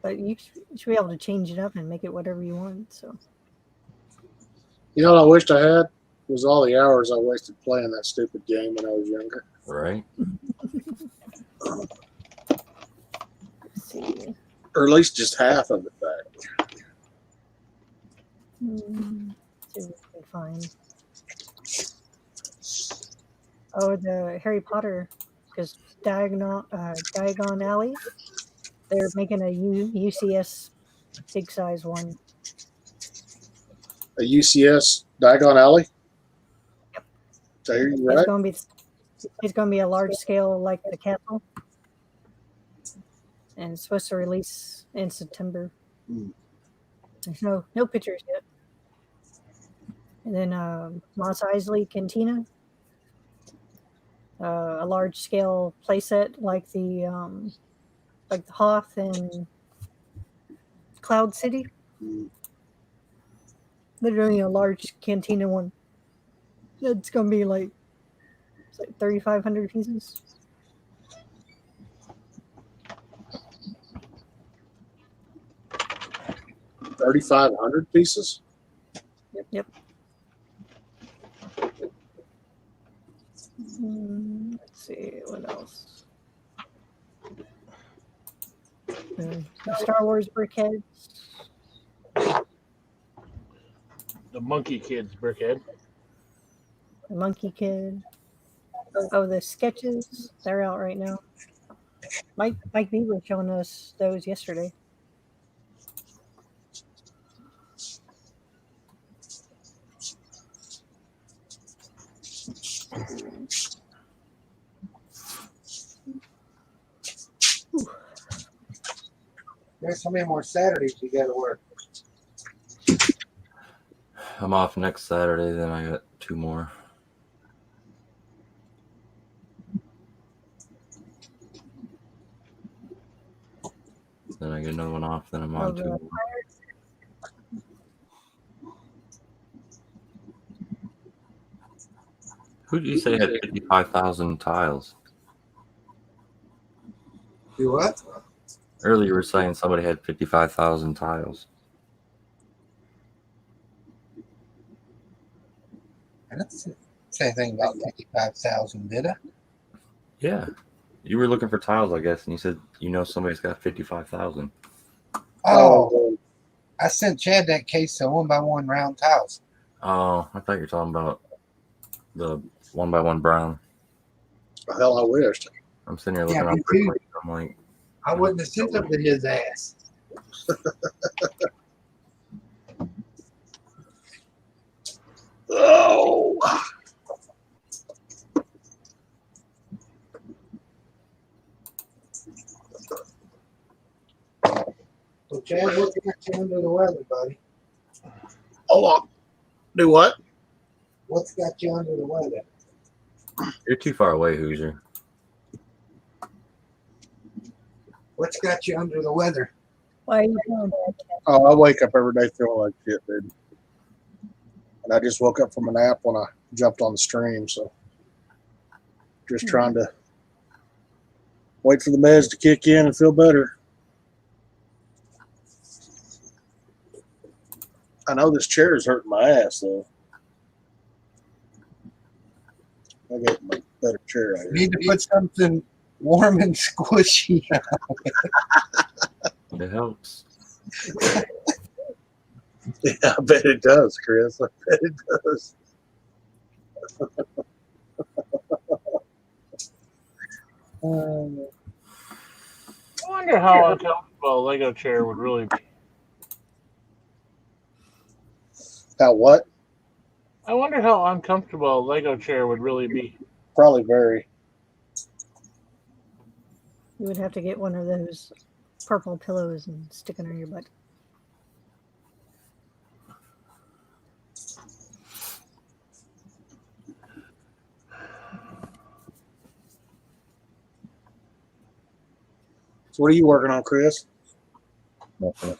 But you should be able to change it up and make it whatever you want. So You know what I wished I had? Was all the hours I wasted playing that stupid game when I was younger. Right? let's see. Or at least just half of it back. See what we can find. Oh, the Harry Potter, because Diagon Alley, they're making a UCS big size one. A UCS Diagon Alley? Yep. Did I hear you right? It's gonna be a large scale like the castle, and it's supposed to release in September. There's no pictures yet. And then Mos Eisley Cantina, a large scale playset like the Hoth and Cloud City. Literally a large cantina one. It's gonna be like It's like 3,500 pieces. $3,500 pieces. Yep. Let's see what else. The Star Wars brickheads. The Monkey Kids brickhead. The Monkey Kid. Oh, the sketches. They're out right now. Mike B was showing us those yesterday. There's how many more Saturdays you got to work? I'm off next Saturday, then I got 2 more. Then I get another one off, then I'm on 2 more. Who did you say had 55,000 tiles? Do what? Earlier you were saying somebody had 55,000 tiles. I didn't say anything about 55,000, did I? Yeah. You were looking for tiles, I guess, and you said you know somebody's got 55,000. Oh, I sent Chad that case of 1x1 round tiles. Oh, I thought you were talking about the 1x1 brown. Hell, I wished. I'm sitting here looking Yeah, up. me too. I'm like, I wouldn't have sent them to his ass. Oh. So, Chad, what got you under the weather, buddy? Hold on. Do what? What's got you under the weather? you're too far away, Hoosier. What's got you under the weather? Why are you doing that? Oh, I wake up every day feeling like shit, dude. And I just woke up from a nap when I jumped on the stream, so just trying to wait for the meds to kick in and feel better. I know this chair is hurting my ass, though. I get a better chair out You here. need to put something warm and squishy on. It helps. Yeah, I bet it does, Chris. I bet it does. I wonder how uncomfortable a Lego chair would really be. How what? I wonder how uncomfortable a Lego chair would really be. Probably very. You would have to get one of those purple pillows and stick it on your butt. So what are you working on, Chris? Nothing.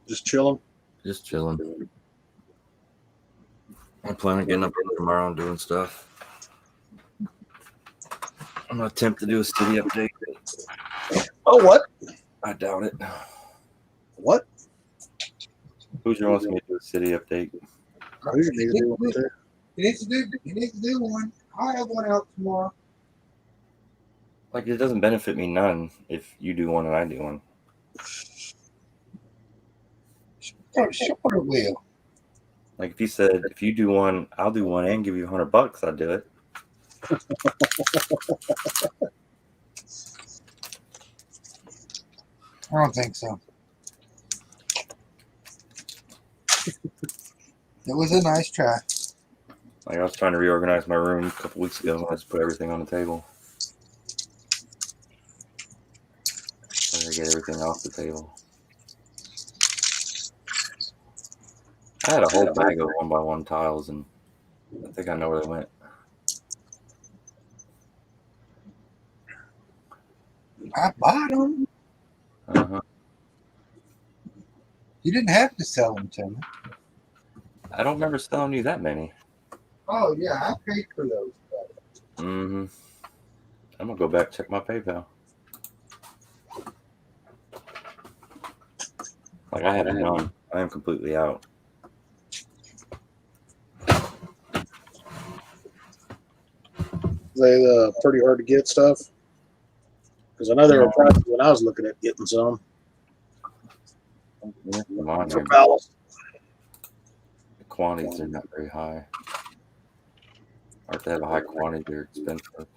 Just chilling? Just chilling. I'm planning on getting up tomorrow and doing stuff. I'm gonna attempt to do a city update. Oh, what? I doubt it. What? Hoosier wants me to do a city update. Who's need to do one too? You need to do one. I'll have one out tomorrow. Like, it doesn't benefit me none if you do one and I do one. Sure it will. Like, if you said, if you do one, I'll do one and give you $100, I'd do it. I don't think so. It was a nice try. Like, I was trying to reorganize my room a couple weeks ago and I just put everything on the table. I gotta get everything off the table. I had a whole bag of 1x1 tiles and I think I know where they went. I bought them. Uh-huh. You didn't have to sell them to me. I don't remember selling you that many. Oh, yeah, I paid for those. Mm-hmm. I'm gonna go back check my PayPal. Like I have none. I am completely out. They pretty hard to get stuff. Because I know they were pricey when I was looking at getting some Mine for are, Palace. the quantities are not very high. Or if they have a high quantity, they're expensive.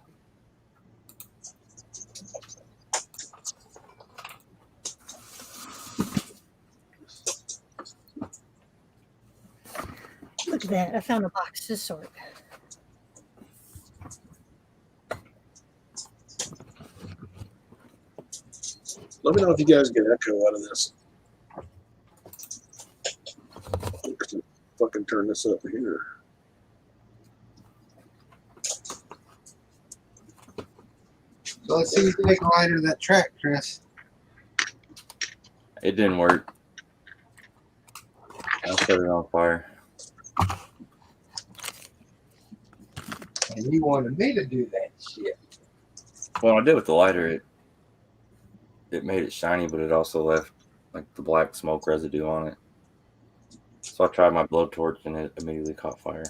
Look at that. I found a box to sort. Let me know if you guys get echo out of this. Fucking turn this up here. So let's see if you take a lighter to that track, Chris. It didn't work. I set it on fire. And you wanted me to do that shit. Well, I did with the lighter. It made it shiny, but it also left like the black smoke residue on it. So I tried my blowtorch and it immediately caught fire.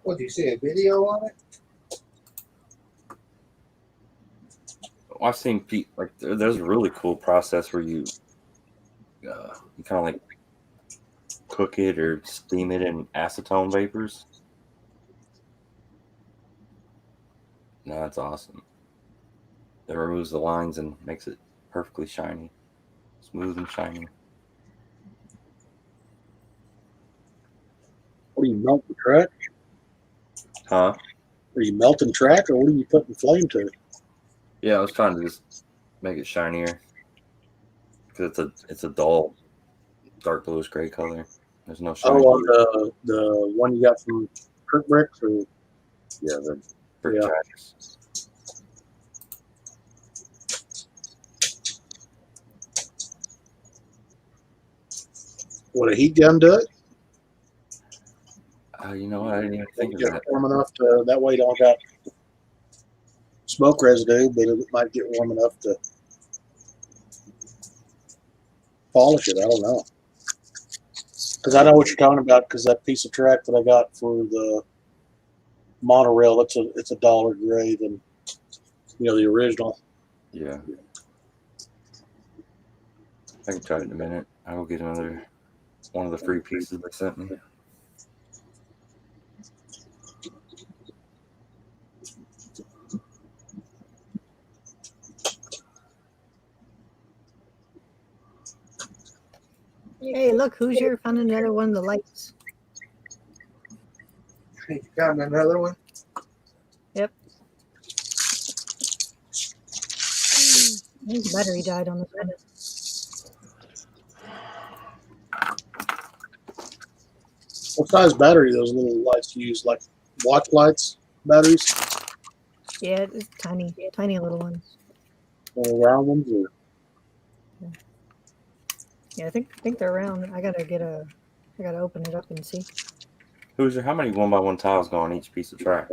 What, do you see a video on it? I've seen like there's a really cool process where you kind of like cook it or steam it in acetone vapors. No, that's awesome. It removes the lines and makes it perfectly shiny, smooth and shiny. What are you melting track? Huh? Are you melting track or what are you putting flame to? Yeah, I was trying to just make it shinier because it's a dull, dark bluish gray color. There's no shine. Oh, on the one you got from Kirk Bricks or Yeah, the brick Yeah. tracks. would a heat gun do it? You know what? I didn't even think of Get that. warm enough to that way you don't got smoke residue, but it might get warm enough to polish it. I don't know. Because I know what you're talking about. Because that piece of track that I got for the monorail, it's a dollar gray than the original. Yeah. I can try it in a minute. I will get another one of the free pieces they sent me. Hey, look, Hoosier found another one of the lights. You found another one? Yep. His battery died on the one. What size battery those little lights use? Like watch lights batteries? Yeah, it's tiny, tiny little ones. Round ones? Or? Yeah, I think they're round. I gotta open it up and see. Hoosier, how many 1x1 tiles go on each piece of track?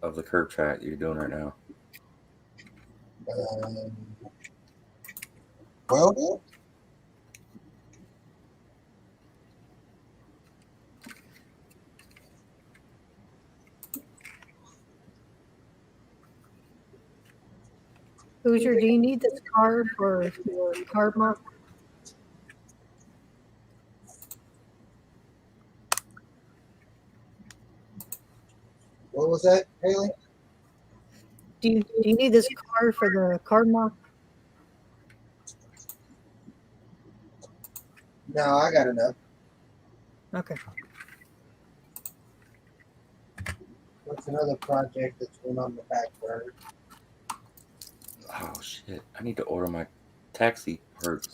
Of the curb track you're doing right now? 12? Hoosier, do you need this car for your car mark? What was that, Haley? Do you need this car for the car mark? No, I got enough. Okay. What's another project that's been on the back burner? Oh shit! I need to order my taxi parts.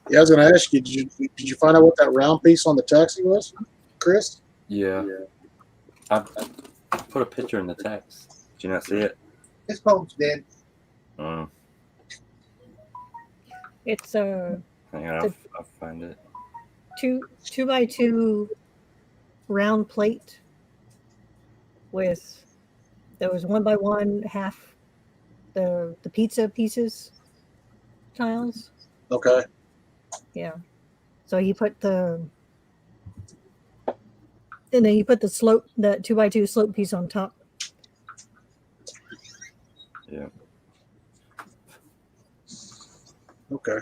Yeah, I was going to ask you did you find out what that round piece on the taxi was, Chris? Yeah. I put a picture in the text. Did you not see it? His phone's dead. Mm. It's a Hang on, I'll find it. two by two round plate with those 1x1 half the pizza pieces tiles. Okay. Yeah. So you put and then you put the 2x2 slope piece on top. Yeah. Okay.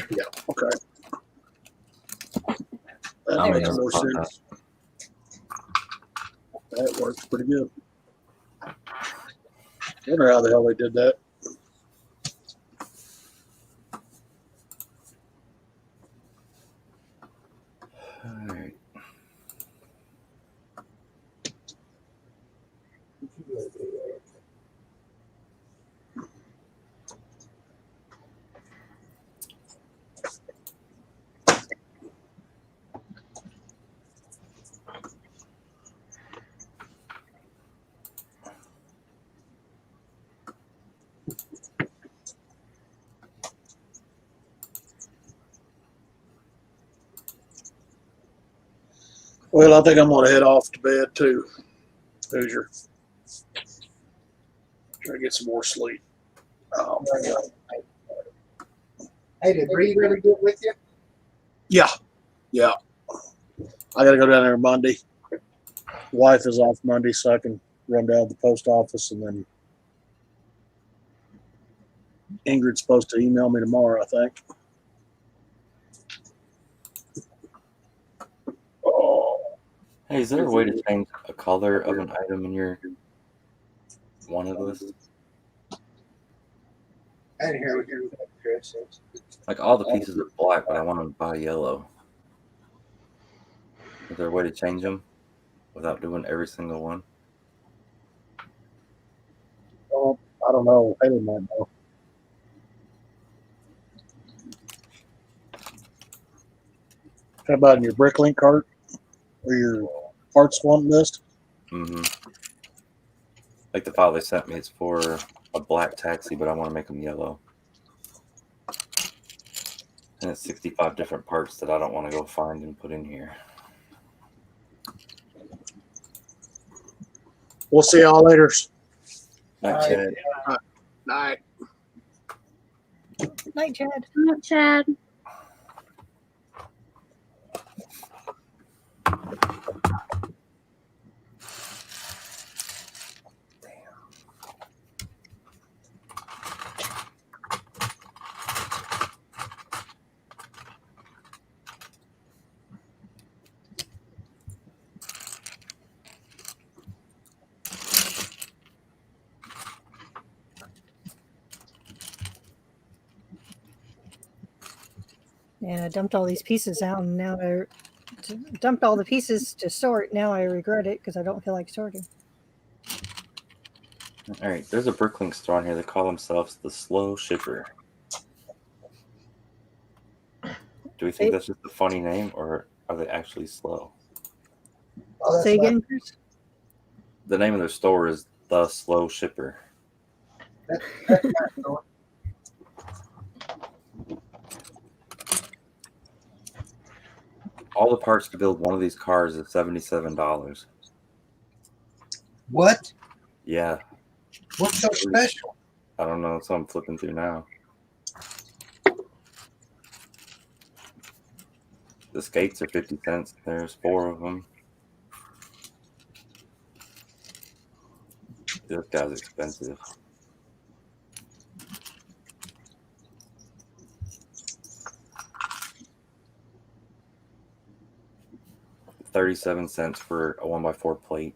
Yeah. Okay. That I'll makes never more find sense. That works pretty good. Wonder how the hell they did that. All right. Well, I think I'm gonna head off to bed too. Hoosier. Try to get some more sleep. Oh my God. Hey, did Bree really get with you? Yeah. Yeah. I gotta go down there Monday. Wife is off Monday, so I can run down to the post office, and then Ingrid's supposed to email me tomorrow, I think. Oh. Hey, is there a way to change a color of an item in your wanted list? I didn't hear what you were Chris. Like all the pieces are black, but I want them to buy yellow. Is there a way to change them without doing every single one? Oh, I don't know. Haley might know. How about in your Bricklink cart or your parts want list? Mm-hmm. Like the file they sent me is for a black taxi, but I want to make them yellow. And it's 65 different parts that I don't want to go find and put in here. We'll see y'all later. Night, Chad. Night. Night, Chad. Not Chad. And I dumped all these pieces out, and now I dumped all the pieces to sort. Now I regret it because I don't feel like sorting. All right, there's a Bricklink store on here. They call themselves the Slow Shipper. Do we think that's just a funny name, or are they actually slow? Oh, Say again, Chris? The name of their store is the Slow Shipper. All the parts to build one of these cars is $77. What? Yeah, What's so special? I don't know. So I'm flipping through now. The skates are 50 cents. There's 4 of them. This guy's expensive. $37 for a 1x4 plate.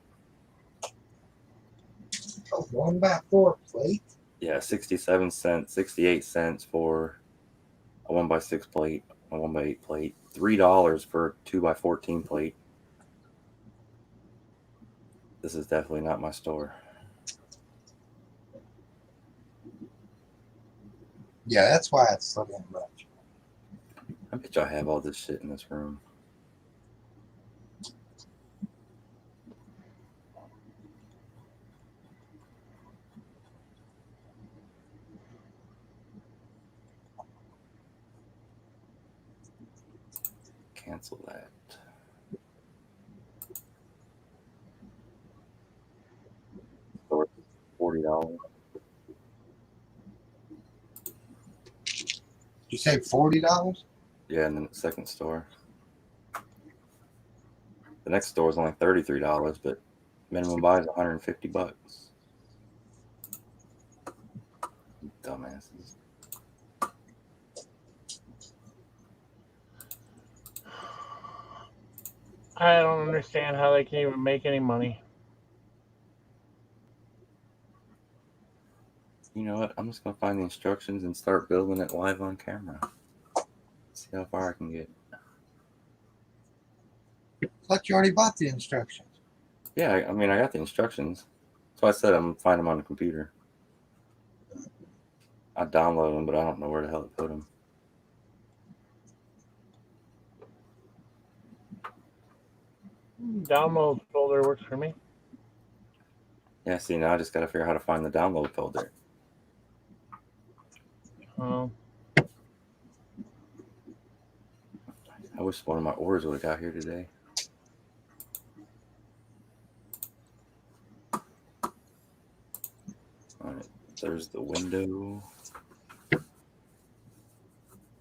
A 1x4 plate? Yeah, 67 cents, 68 cents for a 1x6 plate, a 1x8 plate, $3 for a 2x14 plate. This is definitely not my store. Yeah, that's why it's so damn much. I bet y'all have all this shit in this room. Cancel that. Store $40. You say $40? Yeah, and then the second store. The next store is only $33, but minimum buy is $150. Dumbasses. I don't understand how they can even make any money. You know what? I'm just gonna find the instructions and start building it live on camera. See how far I can get. Like you already bought the instructions. Yeah, I mean, I got the instructions. So I said I'm gonna find them on the computer. I download them, but I don't know where the hell to put them. Download folder works for me. Yeah, see, now I just gotta figure out how to find the download folder. Um, I wish one of my orders would have got here today. All right, there's the window.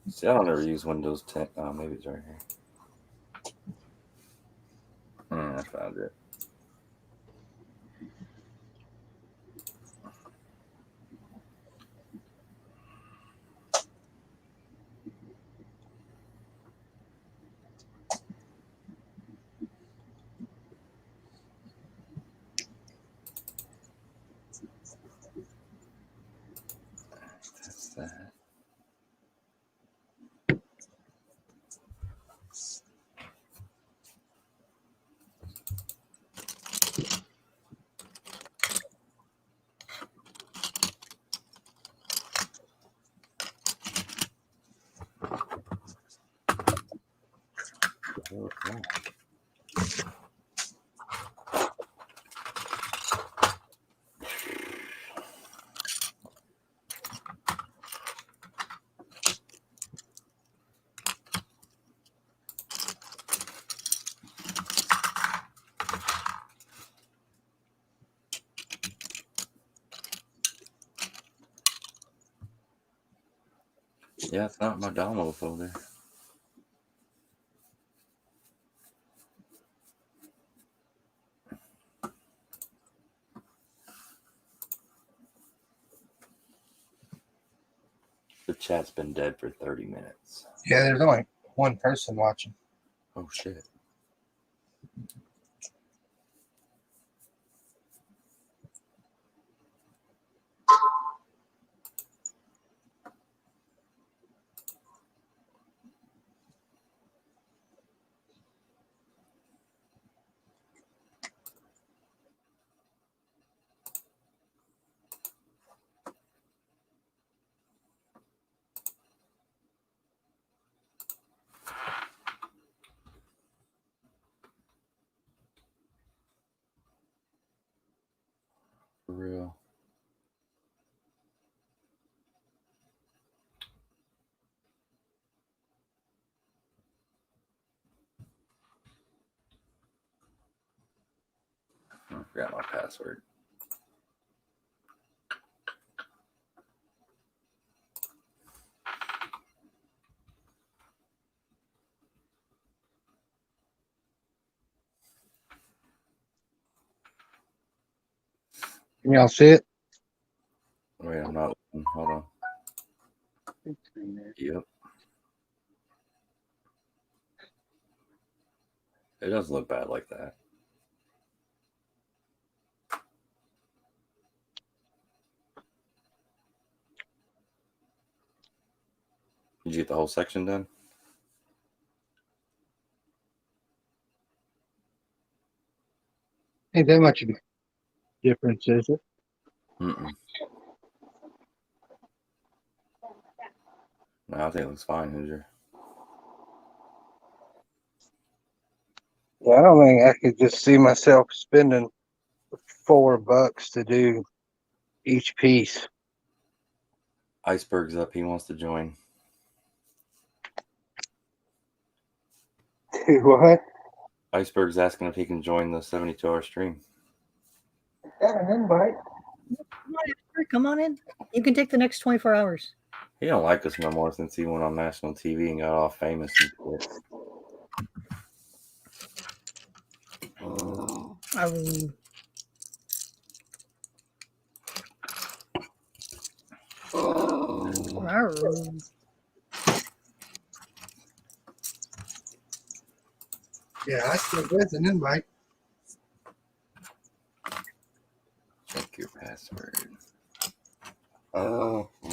See, I don't ever use Windows 10. Oh, maybe it's right here. I found it. That's that. Oh, oh. Yeah, it's not my download folder. The chat's been dead for 30 minutes. Yeah, there's only one person watching. Oh, shit. For real. I forgot my password. Can y'all see it? Wait, I'm not looking. Hold on. Yep. It doesn't look bad like that. Did you get the whole section done? Ain't that much of a difference, is it? Mm-mm. No, I think it looks fine, Hoosier. Yeah, I don't think I could just see myself spending $4 to do each piece. Iceberg's up. He wants to join. Do what? Iceberg's asking if he can join the 72-hour stream. Got an invite. Come on in. You can take the next 24 hours. He don't like us no more since he went on national TV and got all famous and shit. Yeah, I still get an invite. Check your password. Oh. I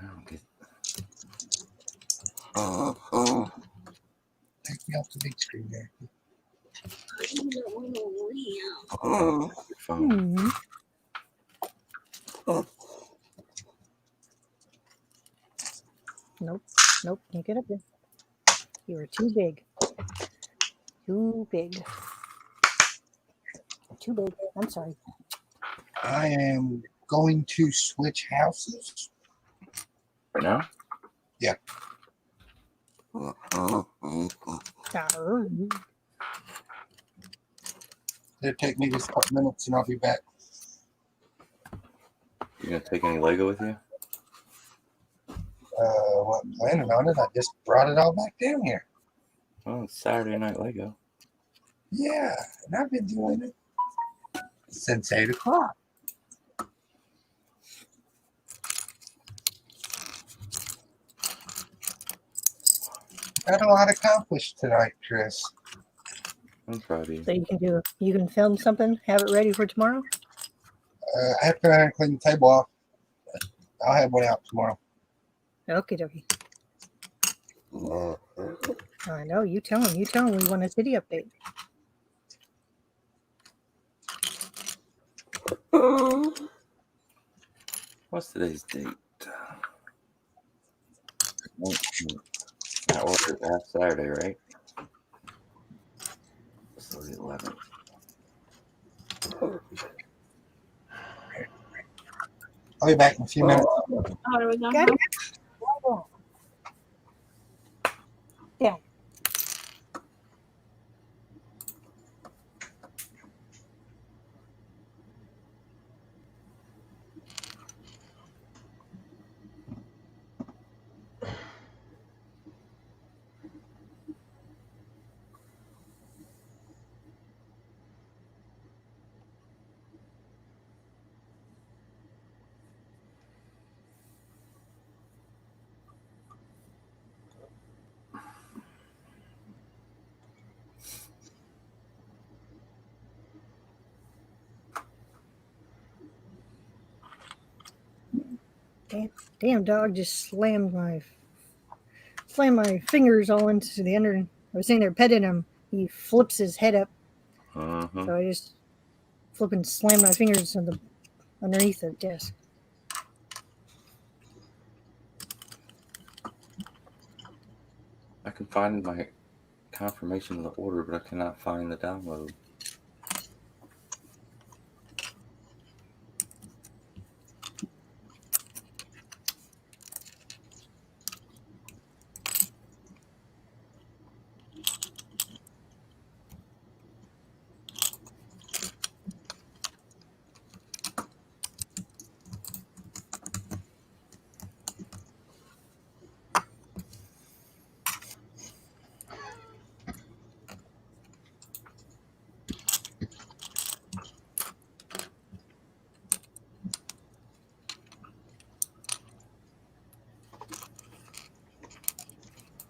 don't get. Take me off the big screen there. Your phone. Nope. Nope. Can't get up there. You are too big. Too big. Too big. I'm sorry. I am going to switch houses. Right now? Yeah. It'll take me just a couple minutes and I'll be back. You gonna take any Lego with you? Wasn't planning on it. I just brought it all back down here. Well, it's Saturday Night Lego. Yeah, and I've been doing it since 8 o'clock. Got a lot accomplished tonight, Chris. I'm proud of you. So you can film something, have it ready for tomorrow? I have to go ahead and clean the table off. I'll have one out tomorrow. Okie dokie. I know. You tell him. You tell him we want a city update. What's today's date? 19th. I ordered last Saturday, right? So the 11th. I'll be back in a few minutes. Yeah. Damn dog just slammed my fingers all into the under. I was sitting there petting him. He flips his head up. So I just flip and slam my fingers on underneath the desk. I can find my confirmation of the order, but I cannot find the download.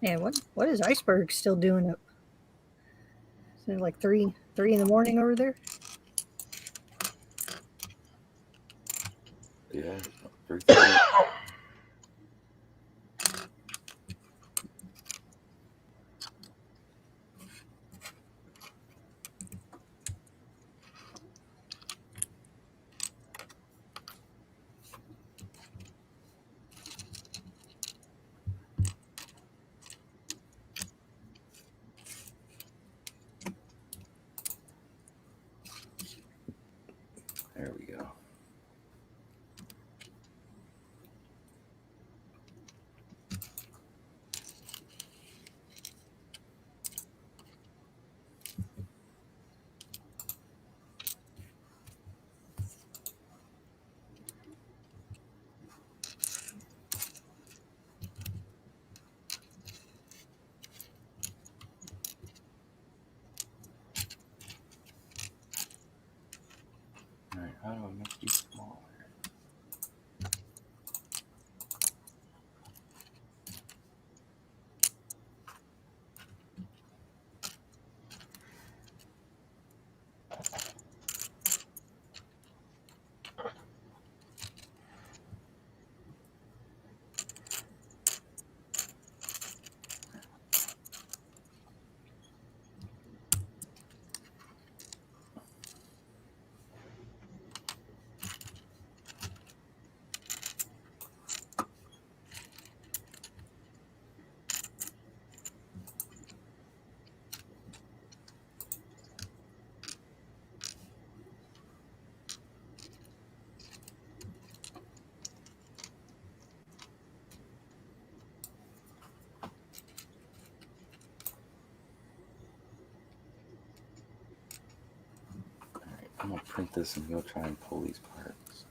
Man, what is Iceberg still doing up? Is it like 3 in the morning over there? Yeah, 3:30. How do I make these smaller? I'm gonna print this and go try and pull these parts.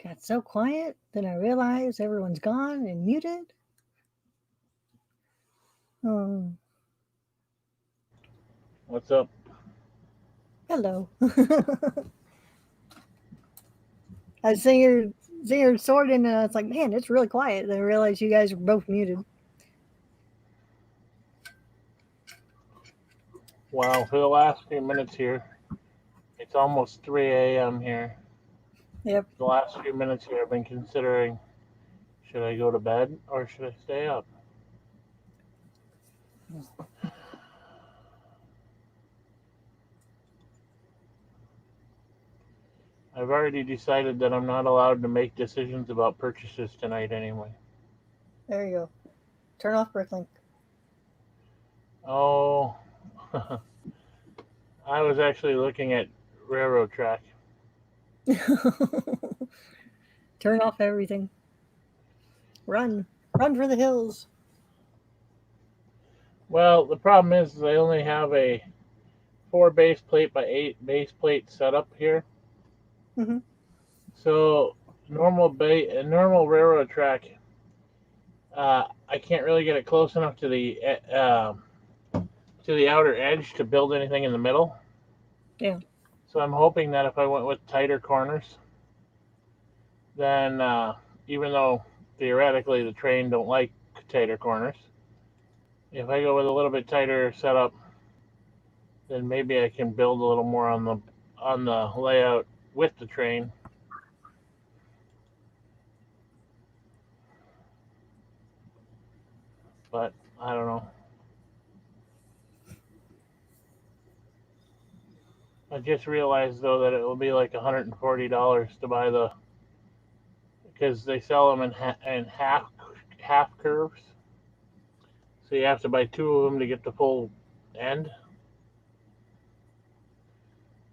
Got so quiet, then I realized everyone's gone and muted. Oh, What's up? hello. I was singing sorting, and I was like, man, it's really quiet. Then I realized you guys were both muted. Well, for the last few minutes here, it's almost 3 a.m. here. Yep. The last few minutes here, I've been considering, should I go to bed or should I stay up? I've already decided that I'm not allowed to make decisions about purchases tonight anyway. There you go. Turn off Bricklink. Oh, I was actually looking at railroad track. Turn off everything. Run. Run for the hills. Well, the problem is I only have a 4 base plate by 8 base plate setup here. Mm-hmm. So normal railroad track, I can't really get it close enough to the outer edge to build anything in the middle. Yeah. So I'm hoping that if I went with tighter corners, then even though theoretically the train don't like tighter corners, if I go with a little bit tighter setup, then maybe I can build a little more on the layout with the train. But I don't know. I just realized though that it will be like $140 to buy because they sell them in half curves. So you have to buy 2 of them to get the full end.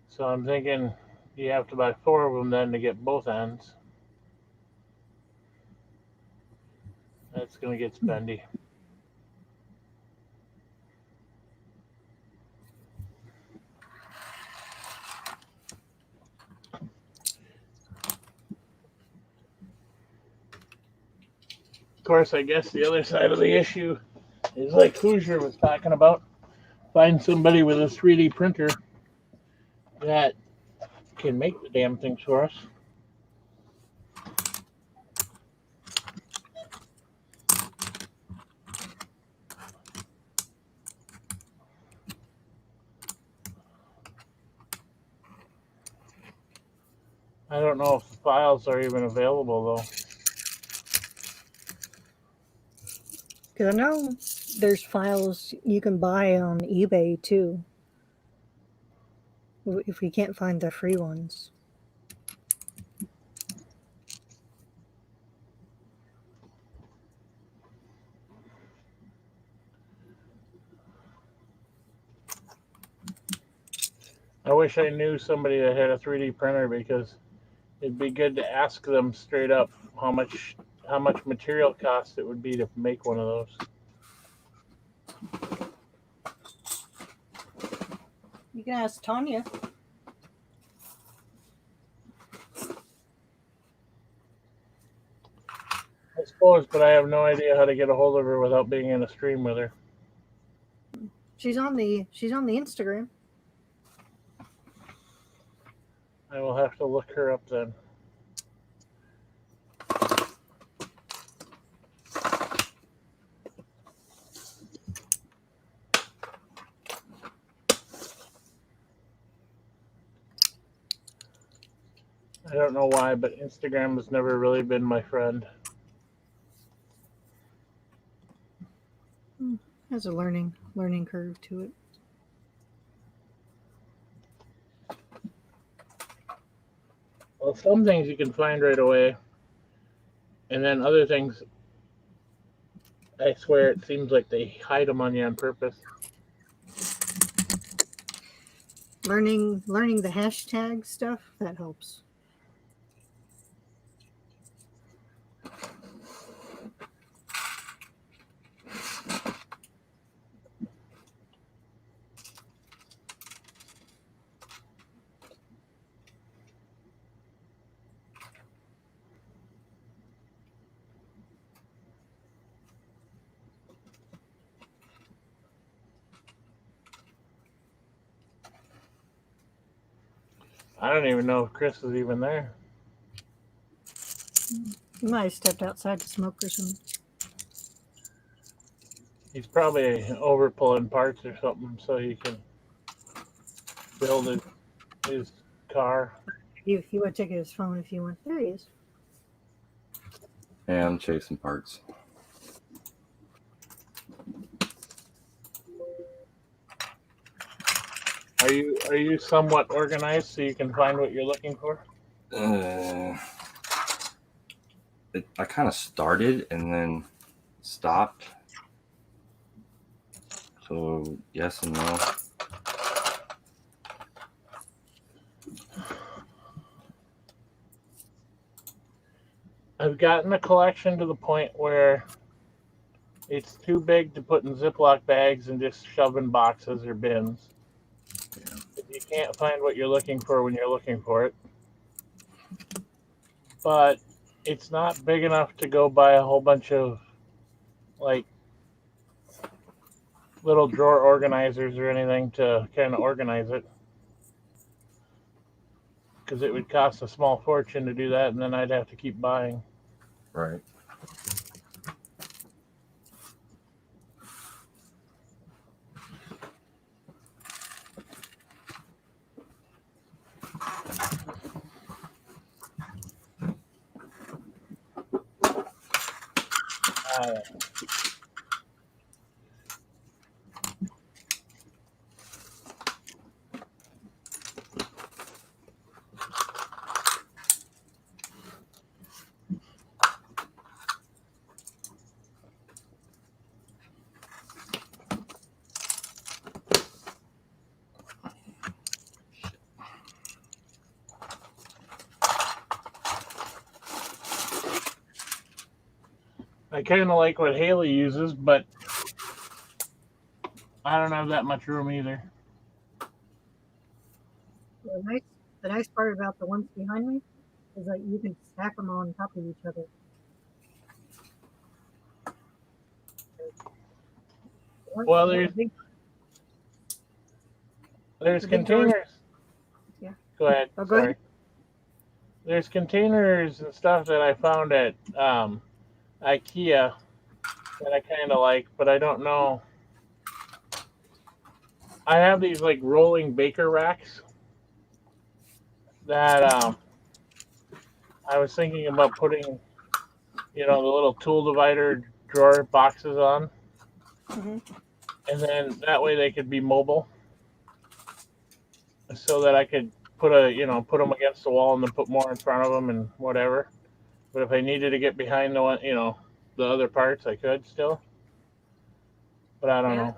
So I'm thinking you have to buy 4 of them then to get both ends. That's gonna get spendy. Of course, I guess the other side of the issue is like Hoosier was talking about. Find somebody with a 3D printer that can make the damn things for us. I don't know if the files are even available though. Because I know there's files you can buy on eBay too. If we can't find the free ones. I wish I knew somebody that had a 3D printer because it'd be good to ask them straight up how much material cost it would be to make one of those. You can ask Tanya. I suppose, but I have no idea how to get a hold of her without being in a stream with her. She's on the Instagram. I will have to look her up then. I don't know why, but Instagram has never really been my friend. Has a learning curve to it. Well, some things you can find right away, and then other things, I swear it seems like they hide them on you on purpose. Learning the hashtag stuff, that helps. I don't even know if Chris is even there. He might have stepped outside to smoke or something. He's probably over pulling parts or something so he can build his car. He would take his phone if you went. There he is. Yeah, I'm chasing parts. Are you somewhat organized so you can find what you're looking for? I kind of started and then stopped. So yes and no. I've gotten a collection to the point where it's too big to put in Ziploc bags and just shove in boxes or bins. You can't find what you're looking for when you're looking for it. But it's not big enough to go buy a whole bunch of like little drawer organizers or anything to kind of organize it. Because it would cost a small fortune to do that, and then I'd have to keep buying. Right. I kind of like what Haley uses, but I don't have that much room either. The nice part about the ones behind me is that you can stack them on top of each other. Well, there's containers. Yeah. Go ahead. Oh, go ahead. There's containers and stuff that I found at IKEA that I kind of like, but I don't know. I have these like rolling baker racks that I was thinking about putting, the little tool divider drawer boxes on. Mm-hmm. And then that way they could be mobile, so that I could put them against the wall and then put more in front of them and whatever. But if I needed to get behind the one, the other parts, I could still. But I don't know.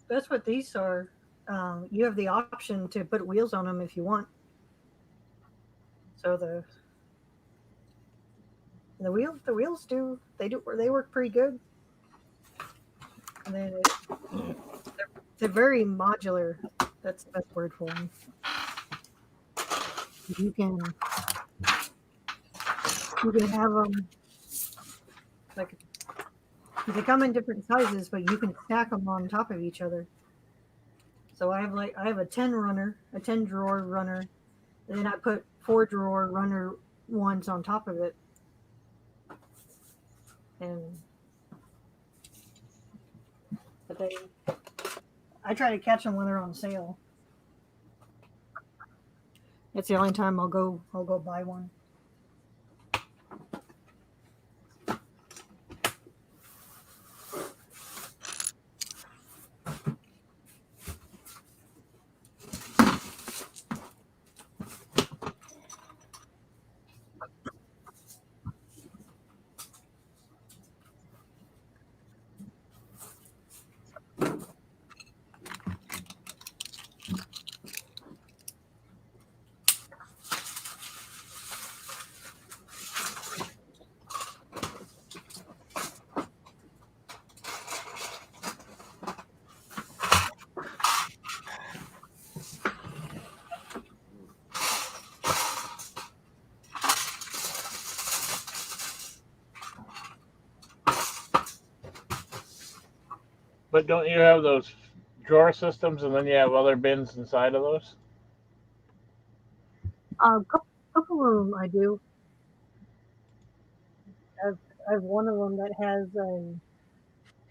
That's what these are. You have the option to put wheels on them if you want. So the wheels they work pretty good. And then they're very modular. That's the best word for them. You can have them like they come in different sizes, but you can stack them on top of each other. So I have a 10 drawer runner, and then I put 4 drawer runner ones on top of it. But I try to catch them when they're on sale. That's the only time I'll go buy one. But don't you have those drawer systems and then you have other bins inside of those? Couple of them I do. I have one of them that has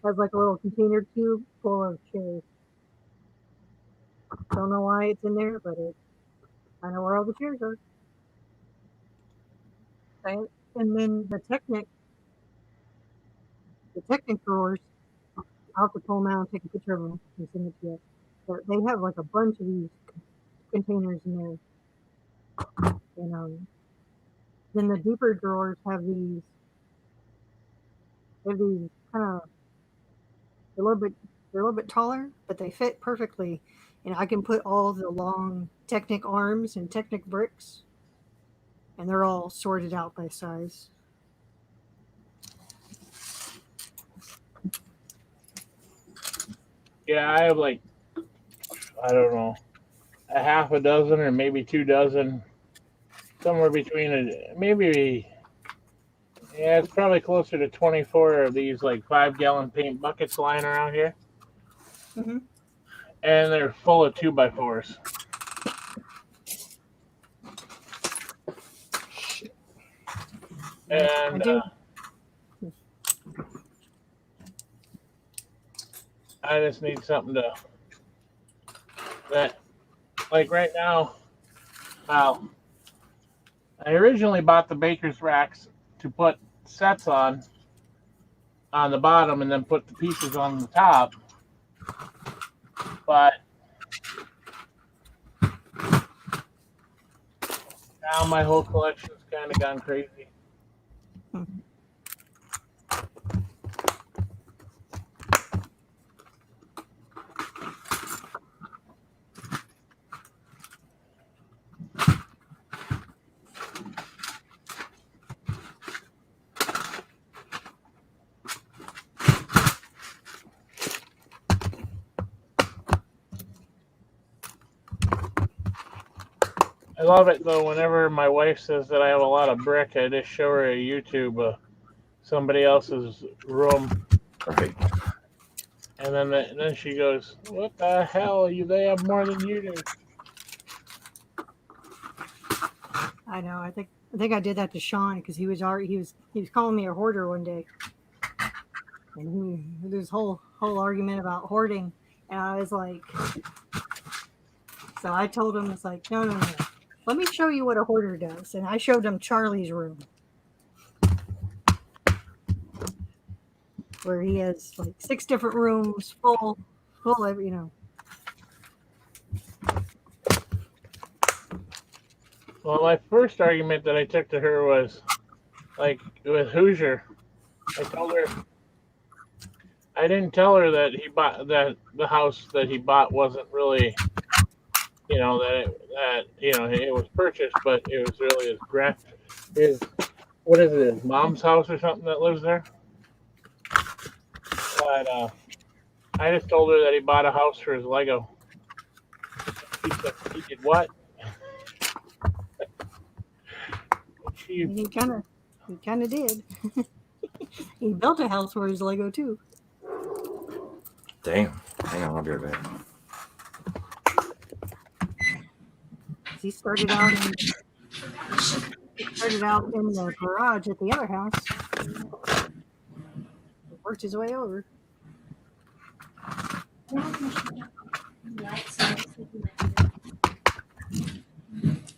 like a little container cube full of chairs. Don't know why it's in there, but I know where all the chairs are. Right? And then the Technic drawers, I'll have to pull them out and take a picture of them and send it to you. But they have like a bunch of these containers in there. And then the deeper drawers have these kind of, they're a little bit taller, but they fit perfectly. And I can put all the long Technic arms and Technic bricks, and they're all sorted out by size. Yeah, I have like, I don't know, a half a dozen or maybe 2 dozen, somewhere between maybe, yeah, it's probably closer to 24 of these like 5-gallon paint buckets lying around here. Mm-hmm. And they're full of 2x4s. And I just need something that, like right now, I originally bought the baker's racks to put sets on the bottom and then put the pieces on the top. But now my whole collection's kind of gone crazy. I love it though. Whenever my wife says that I have a lot of brick, I just show her a YouTube of somebody else's room. Right. And then she goes, "What the hell? They have more than you do." I know. I think I did that to Sean because he was calling me a hoarder one day, and this whole argument about hoarding, and I was like, so I told him, it's like, no. Let me show you what a hoarder does. And I showed him Charlie's room, where he has like 6 different rooms full of, Well, my first argument that I took to her was like with Hoosier. I didn't tell her that the house that he bought wasn't really, it was purchased, but it was really his mom's house or something that lives there. But I just told her that he bought a house for his Lego. She said, "He did what?" He kind of did. He built a house for his Lego too. Damn. Hang on, I'll be right back. He started out in the garage at the other house. Worked his way over.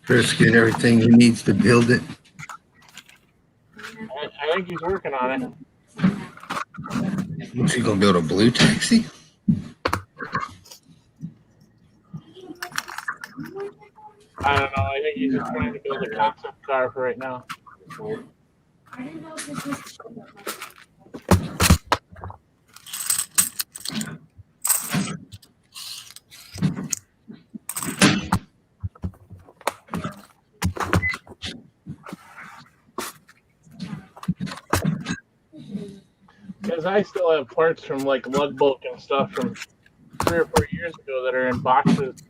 Chris get everything he needs to build it. I think he's working on it. What's he gonna build, a blue taxi? I don't know. I think he's just trying to build a concept car for right now. Because I still have parts from like lug book and stuff from 3 or 4 years ago that are in boxes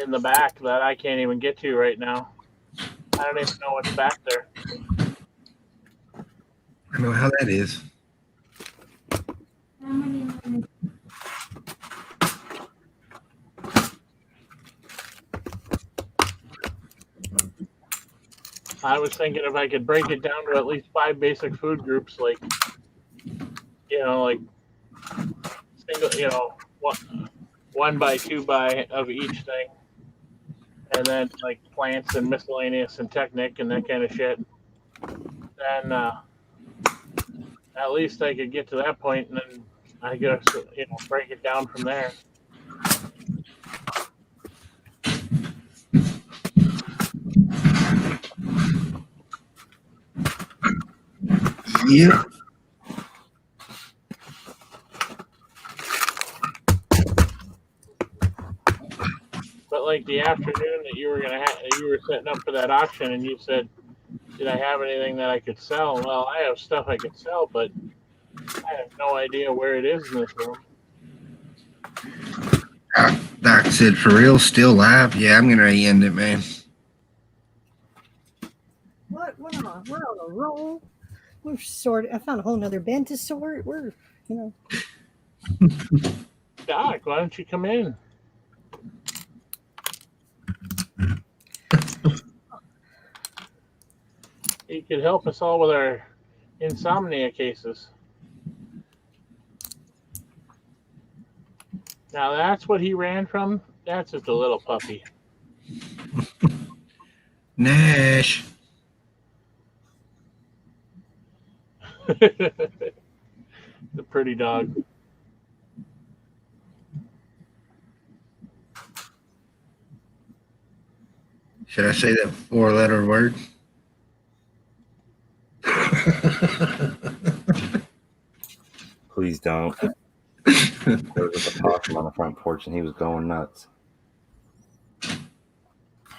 in the back that I can't even get to right now. I don't even know what's back there. I know how that is. I was thinking if I could break it down to at least 5 basic food groups, like, like single, one by 2 by of each thing, and then like plants and miscellaneous and technic and that kind of shit. Then at least I could get to that point, and then I guess break it down from there. Yeah. But like the afternoon that you were you were setting up for that auction, and you said, "Did I have anything that I could sell?" Well, I have stuff I could sell, but I have no idea where it is in this room. Doc said, "For real, still live?" Yeah, I'm gonna end it, man. What? We're on a roll. We're I found a whole nother band to sort. We're, Doc, why don't you come in? He could help us all with our insomnia cases. Now that's what he ran from. That's just a little puppy. Nash. The pretty dog. Should I say that 4-letter word? Please don't. There was a possum on the front porch and he was going nuts.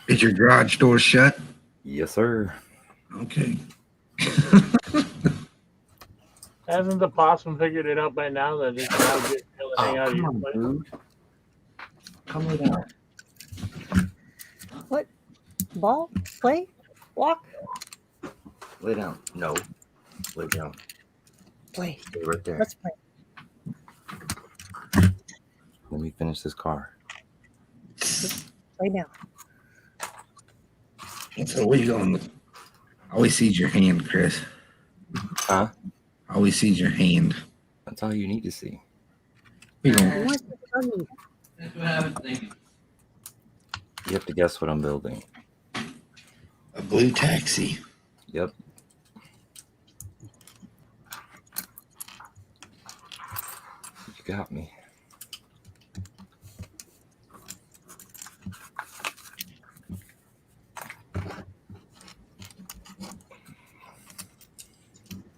Is your garage door shut? Yes, sir. Okay. Hasn't the possum figured it out by now that it's now good to hang out of your place? Come lay down. what? Ball? Play? Walk? Lay down. No. Lay down. Play. Stay right there. Let's play. Let me finish this car. Play now. So what are you going with? I always sees your hand, Chris. Huh? I always sees your hand. That's all you need to see. You He know, wants to hug me. You have to guess what I'm building. a blue taxi. Yep. You got me.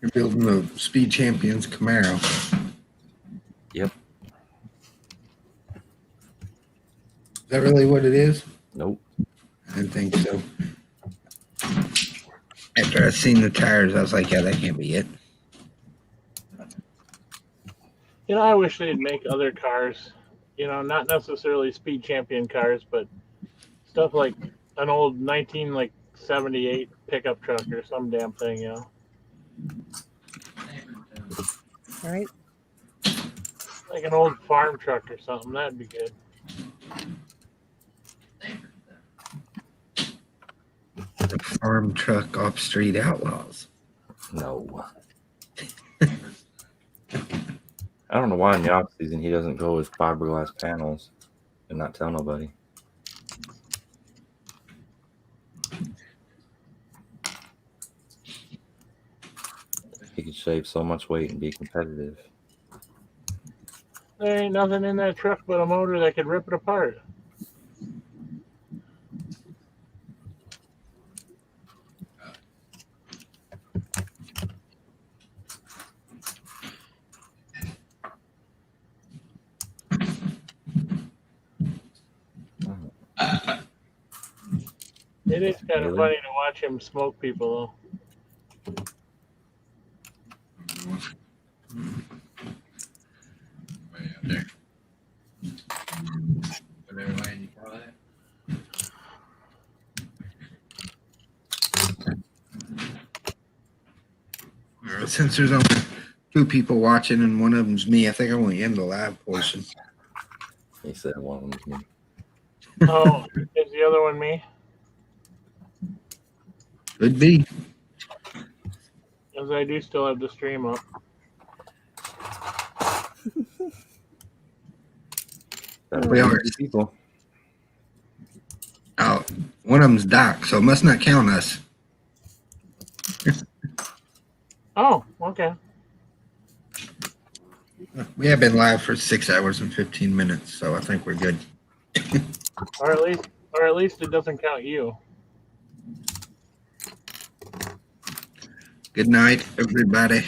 You're building the Speed Champions Camaro. Yep. Is that really what it is? Nope. I didn't think so. After I seen the tires, I was like, yeah, that can't be it. I wish they'd make other cars. Not necessarily Speed Champion cars, but stuff like an old 1978 pickup truck or some damn thing. All right. Like an old farm truck or something. That'd be good. The farm truck off street outlaws. No. I don't know why in the off season he doesn't go with fiberglass panels and not tell nobody. He could shave so much weight and be competitive. There ain't nothing in that truck but a motor that could rip it apart. It is kind of Really? funny to watch him smoke people, Since there's only 2 people watching and one of them's me, I think I want to end the live portion. He said one of them was me. though. Oh, is the other one me? Could be. As I do still have the stream up. We are. People. Oh, one of them's Doc, so it must not count us. Oh, okay. We have been live for 6 hours and 15 minutes, so I think we're good. Or at least it doesn't count you. Good night, everybody.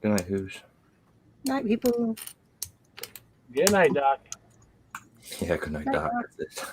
Good night, Hoosh. Night, people. Good night, Doc. Yeah, good night, Night, Doc. Doc. That's it.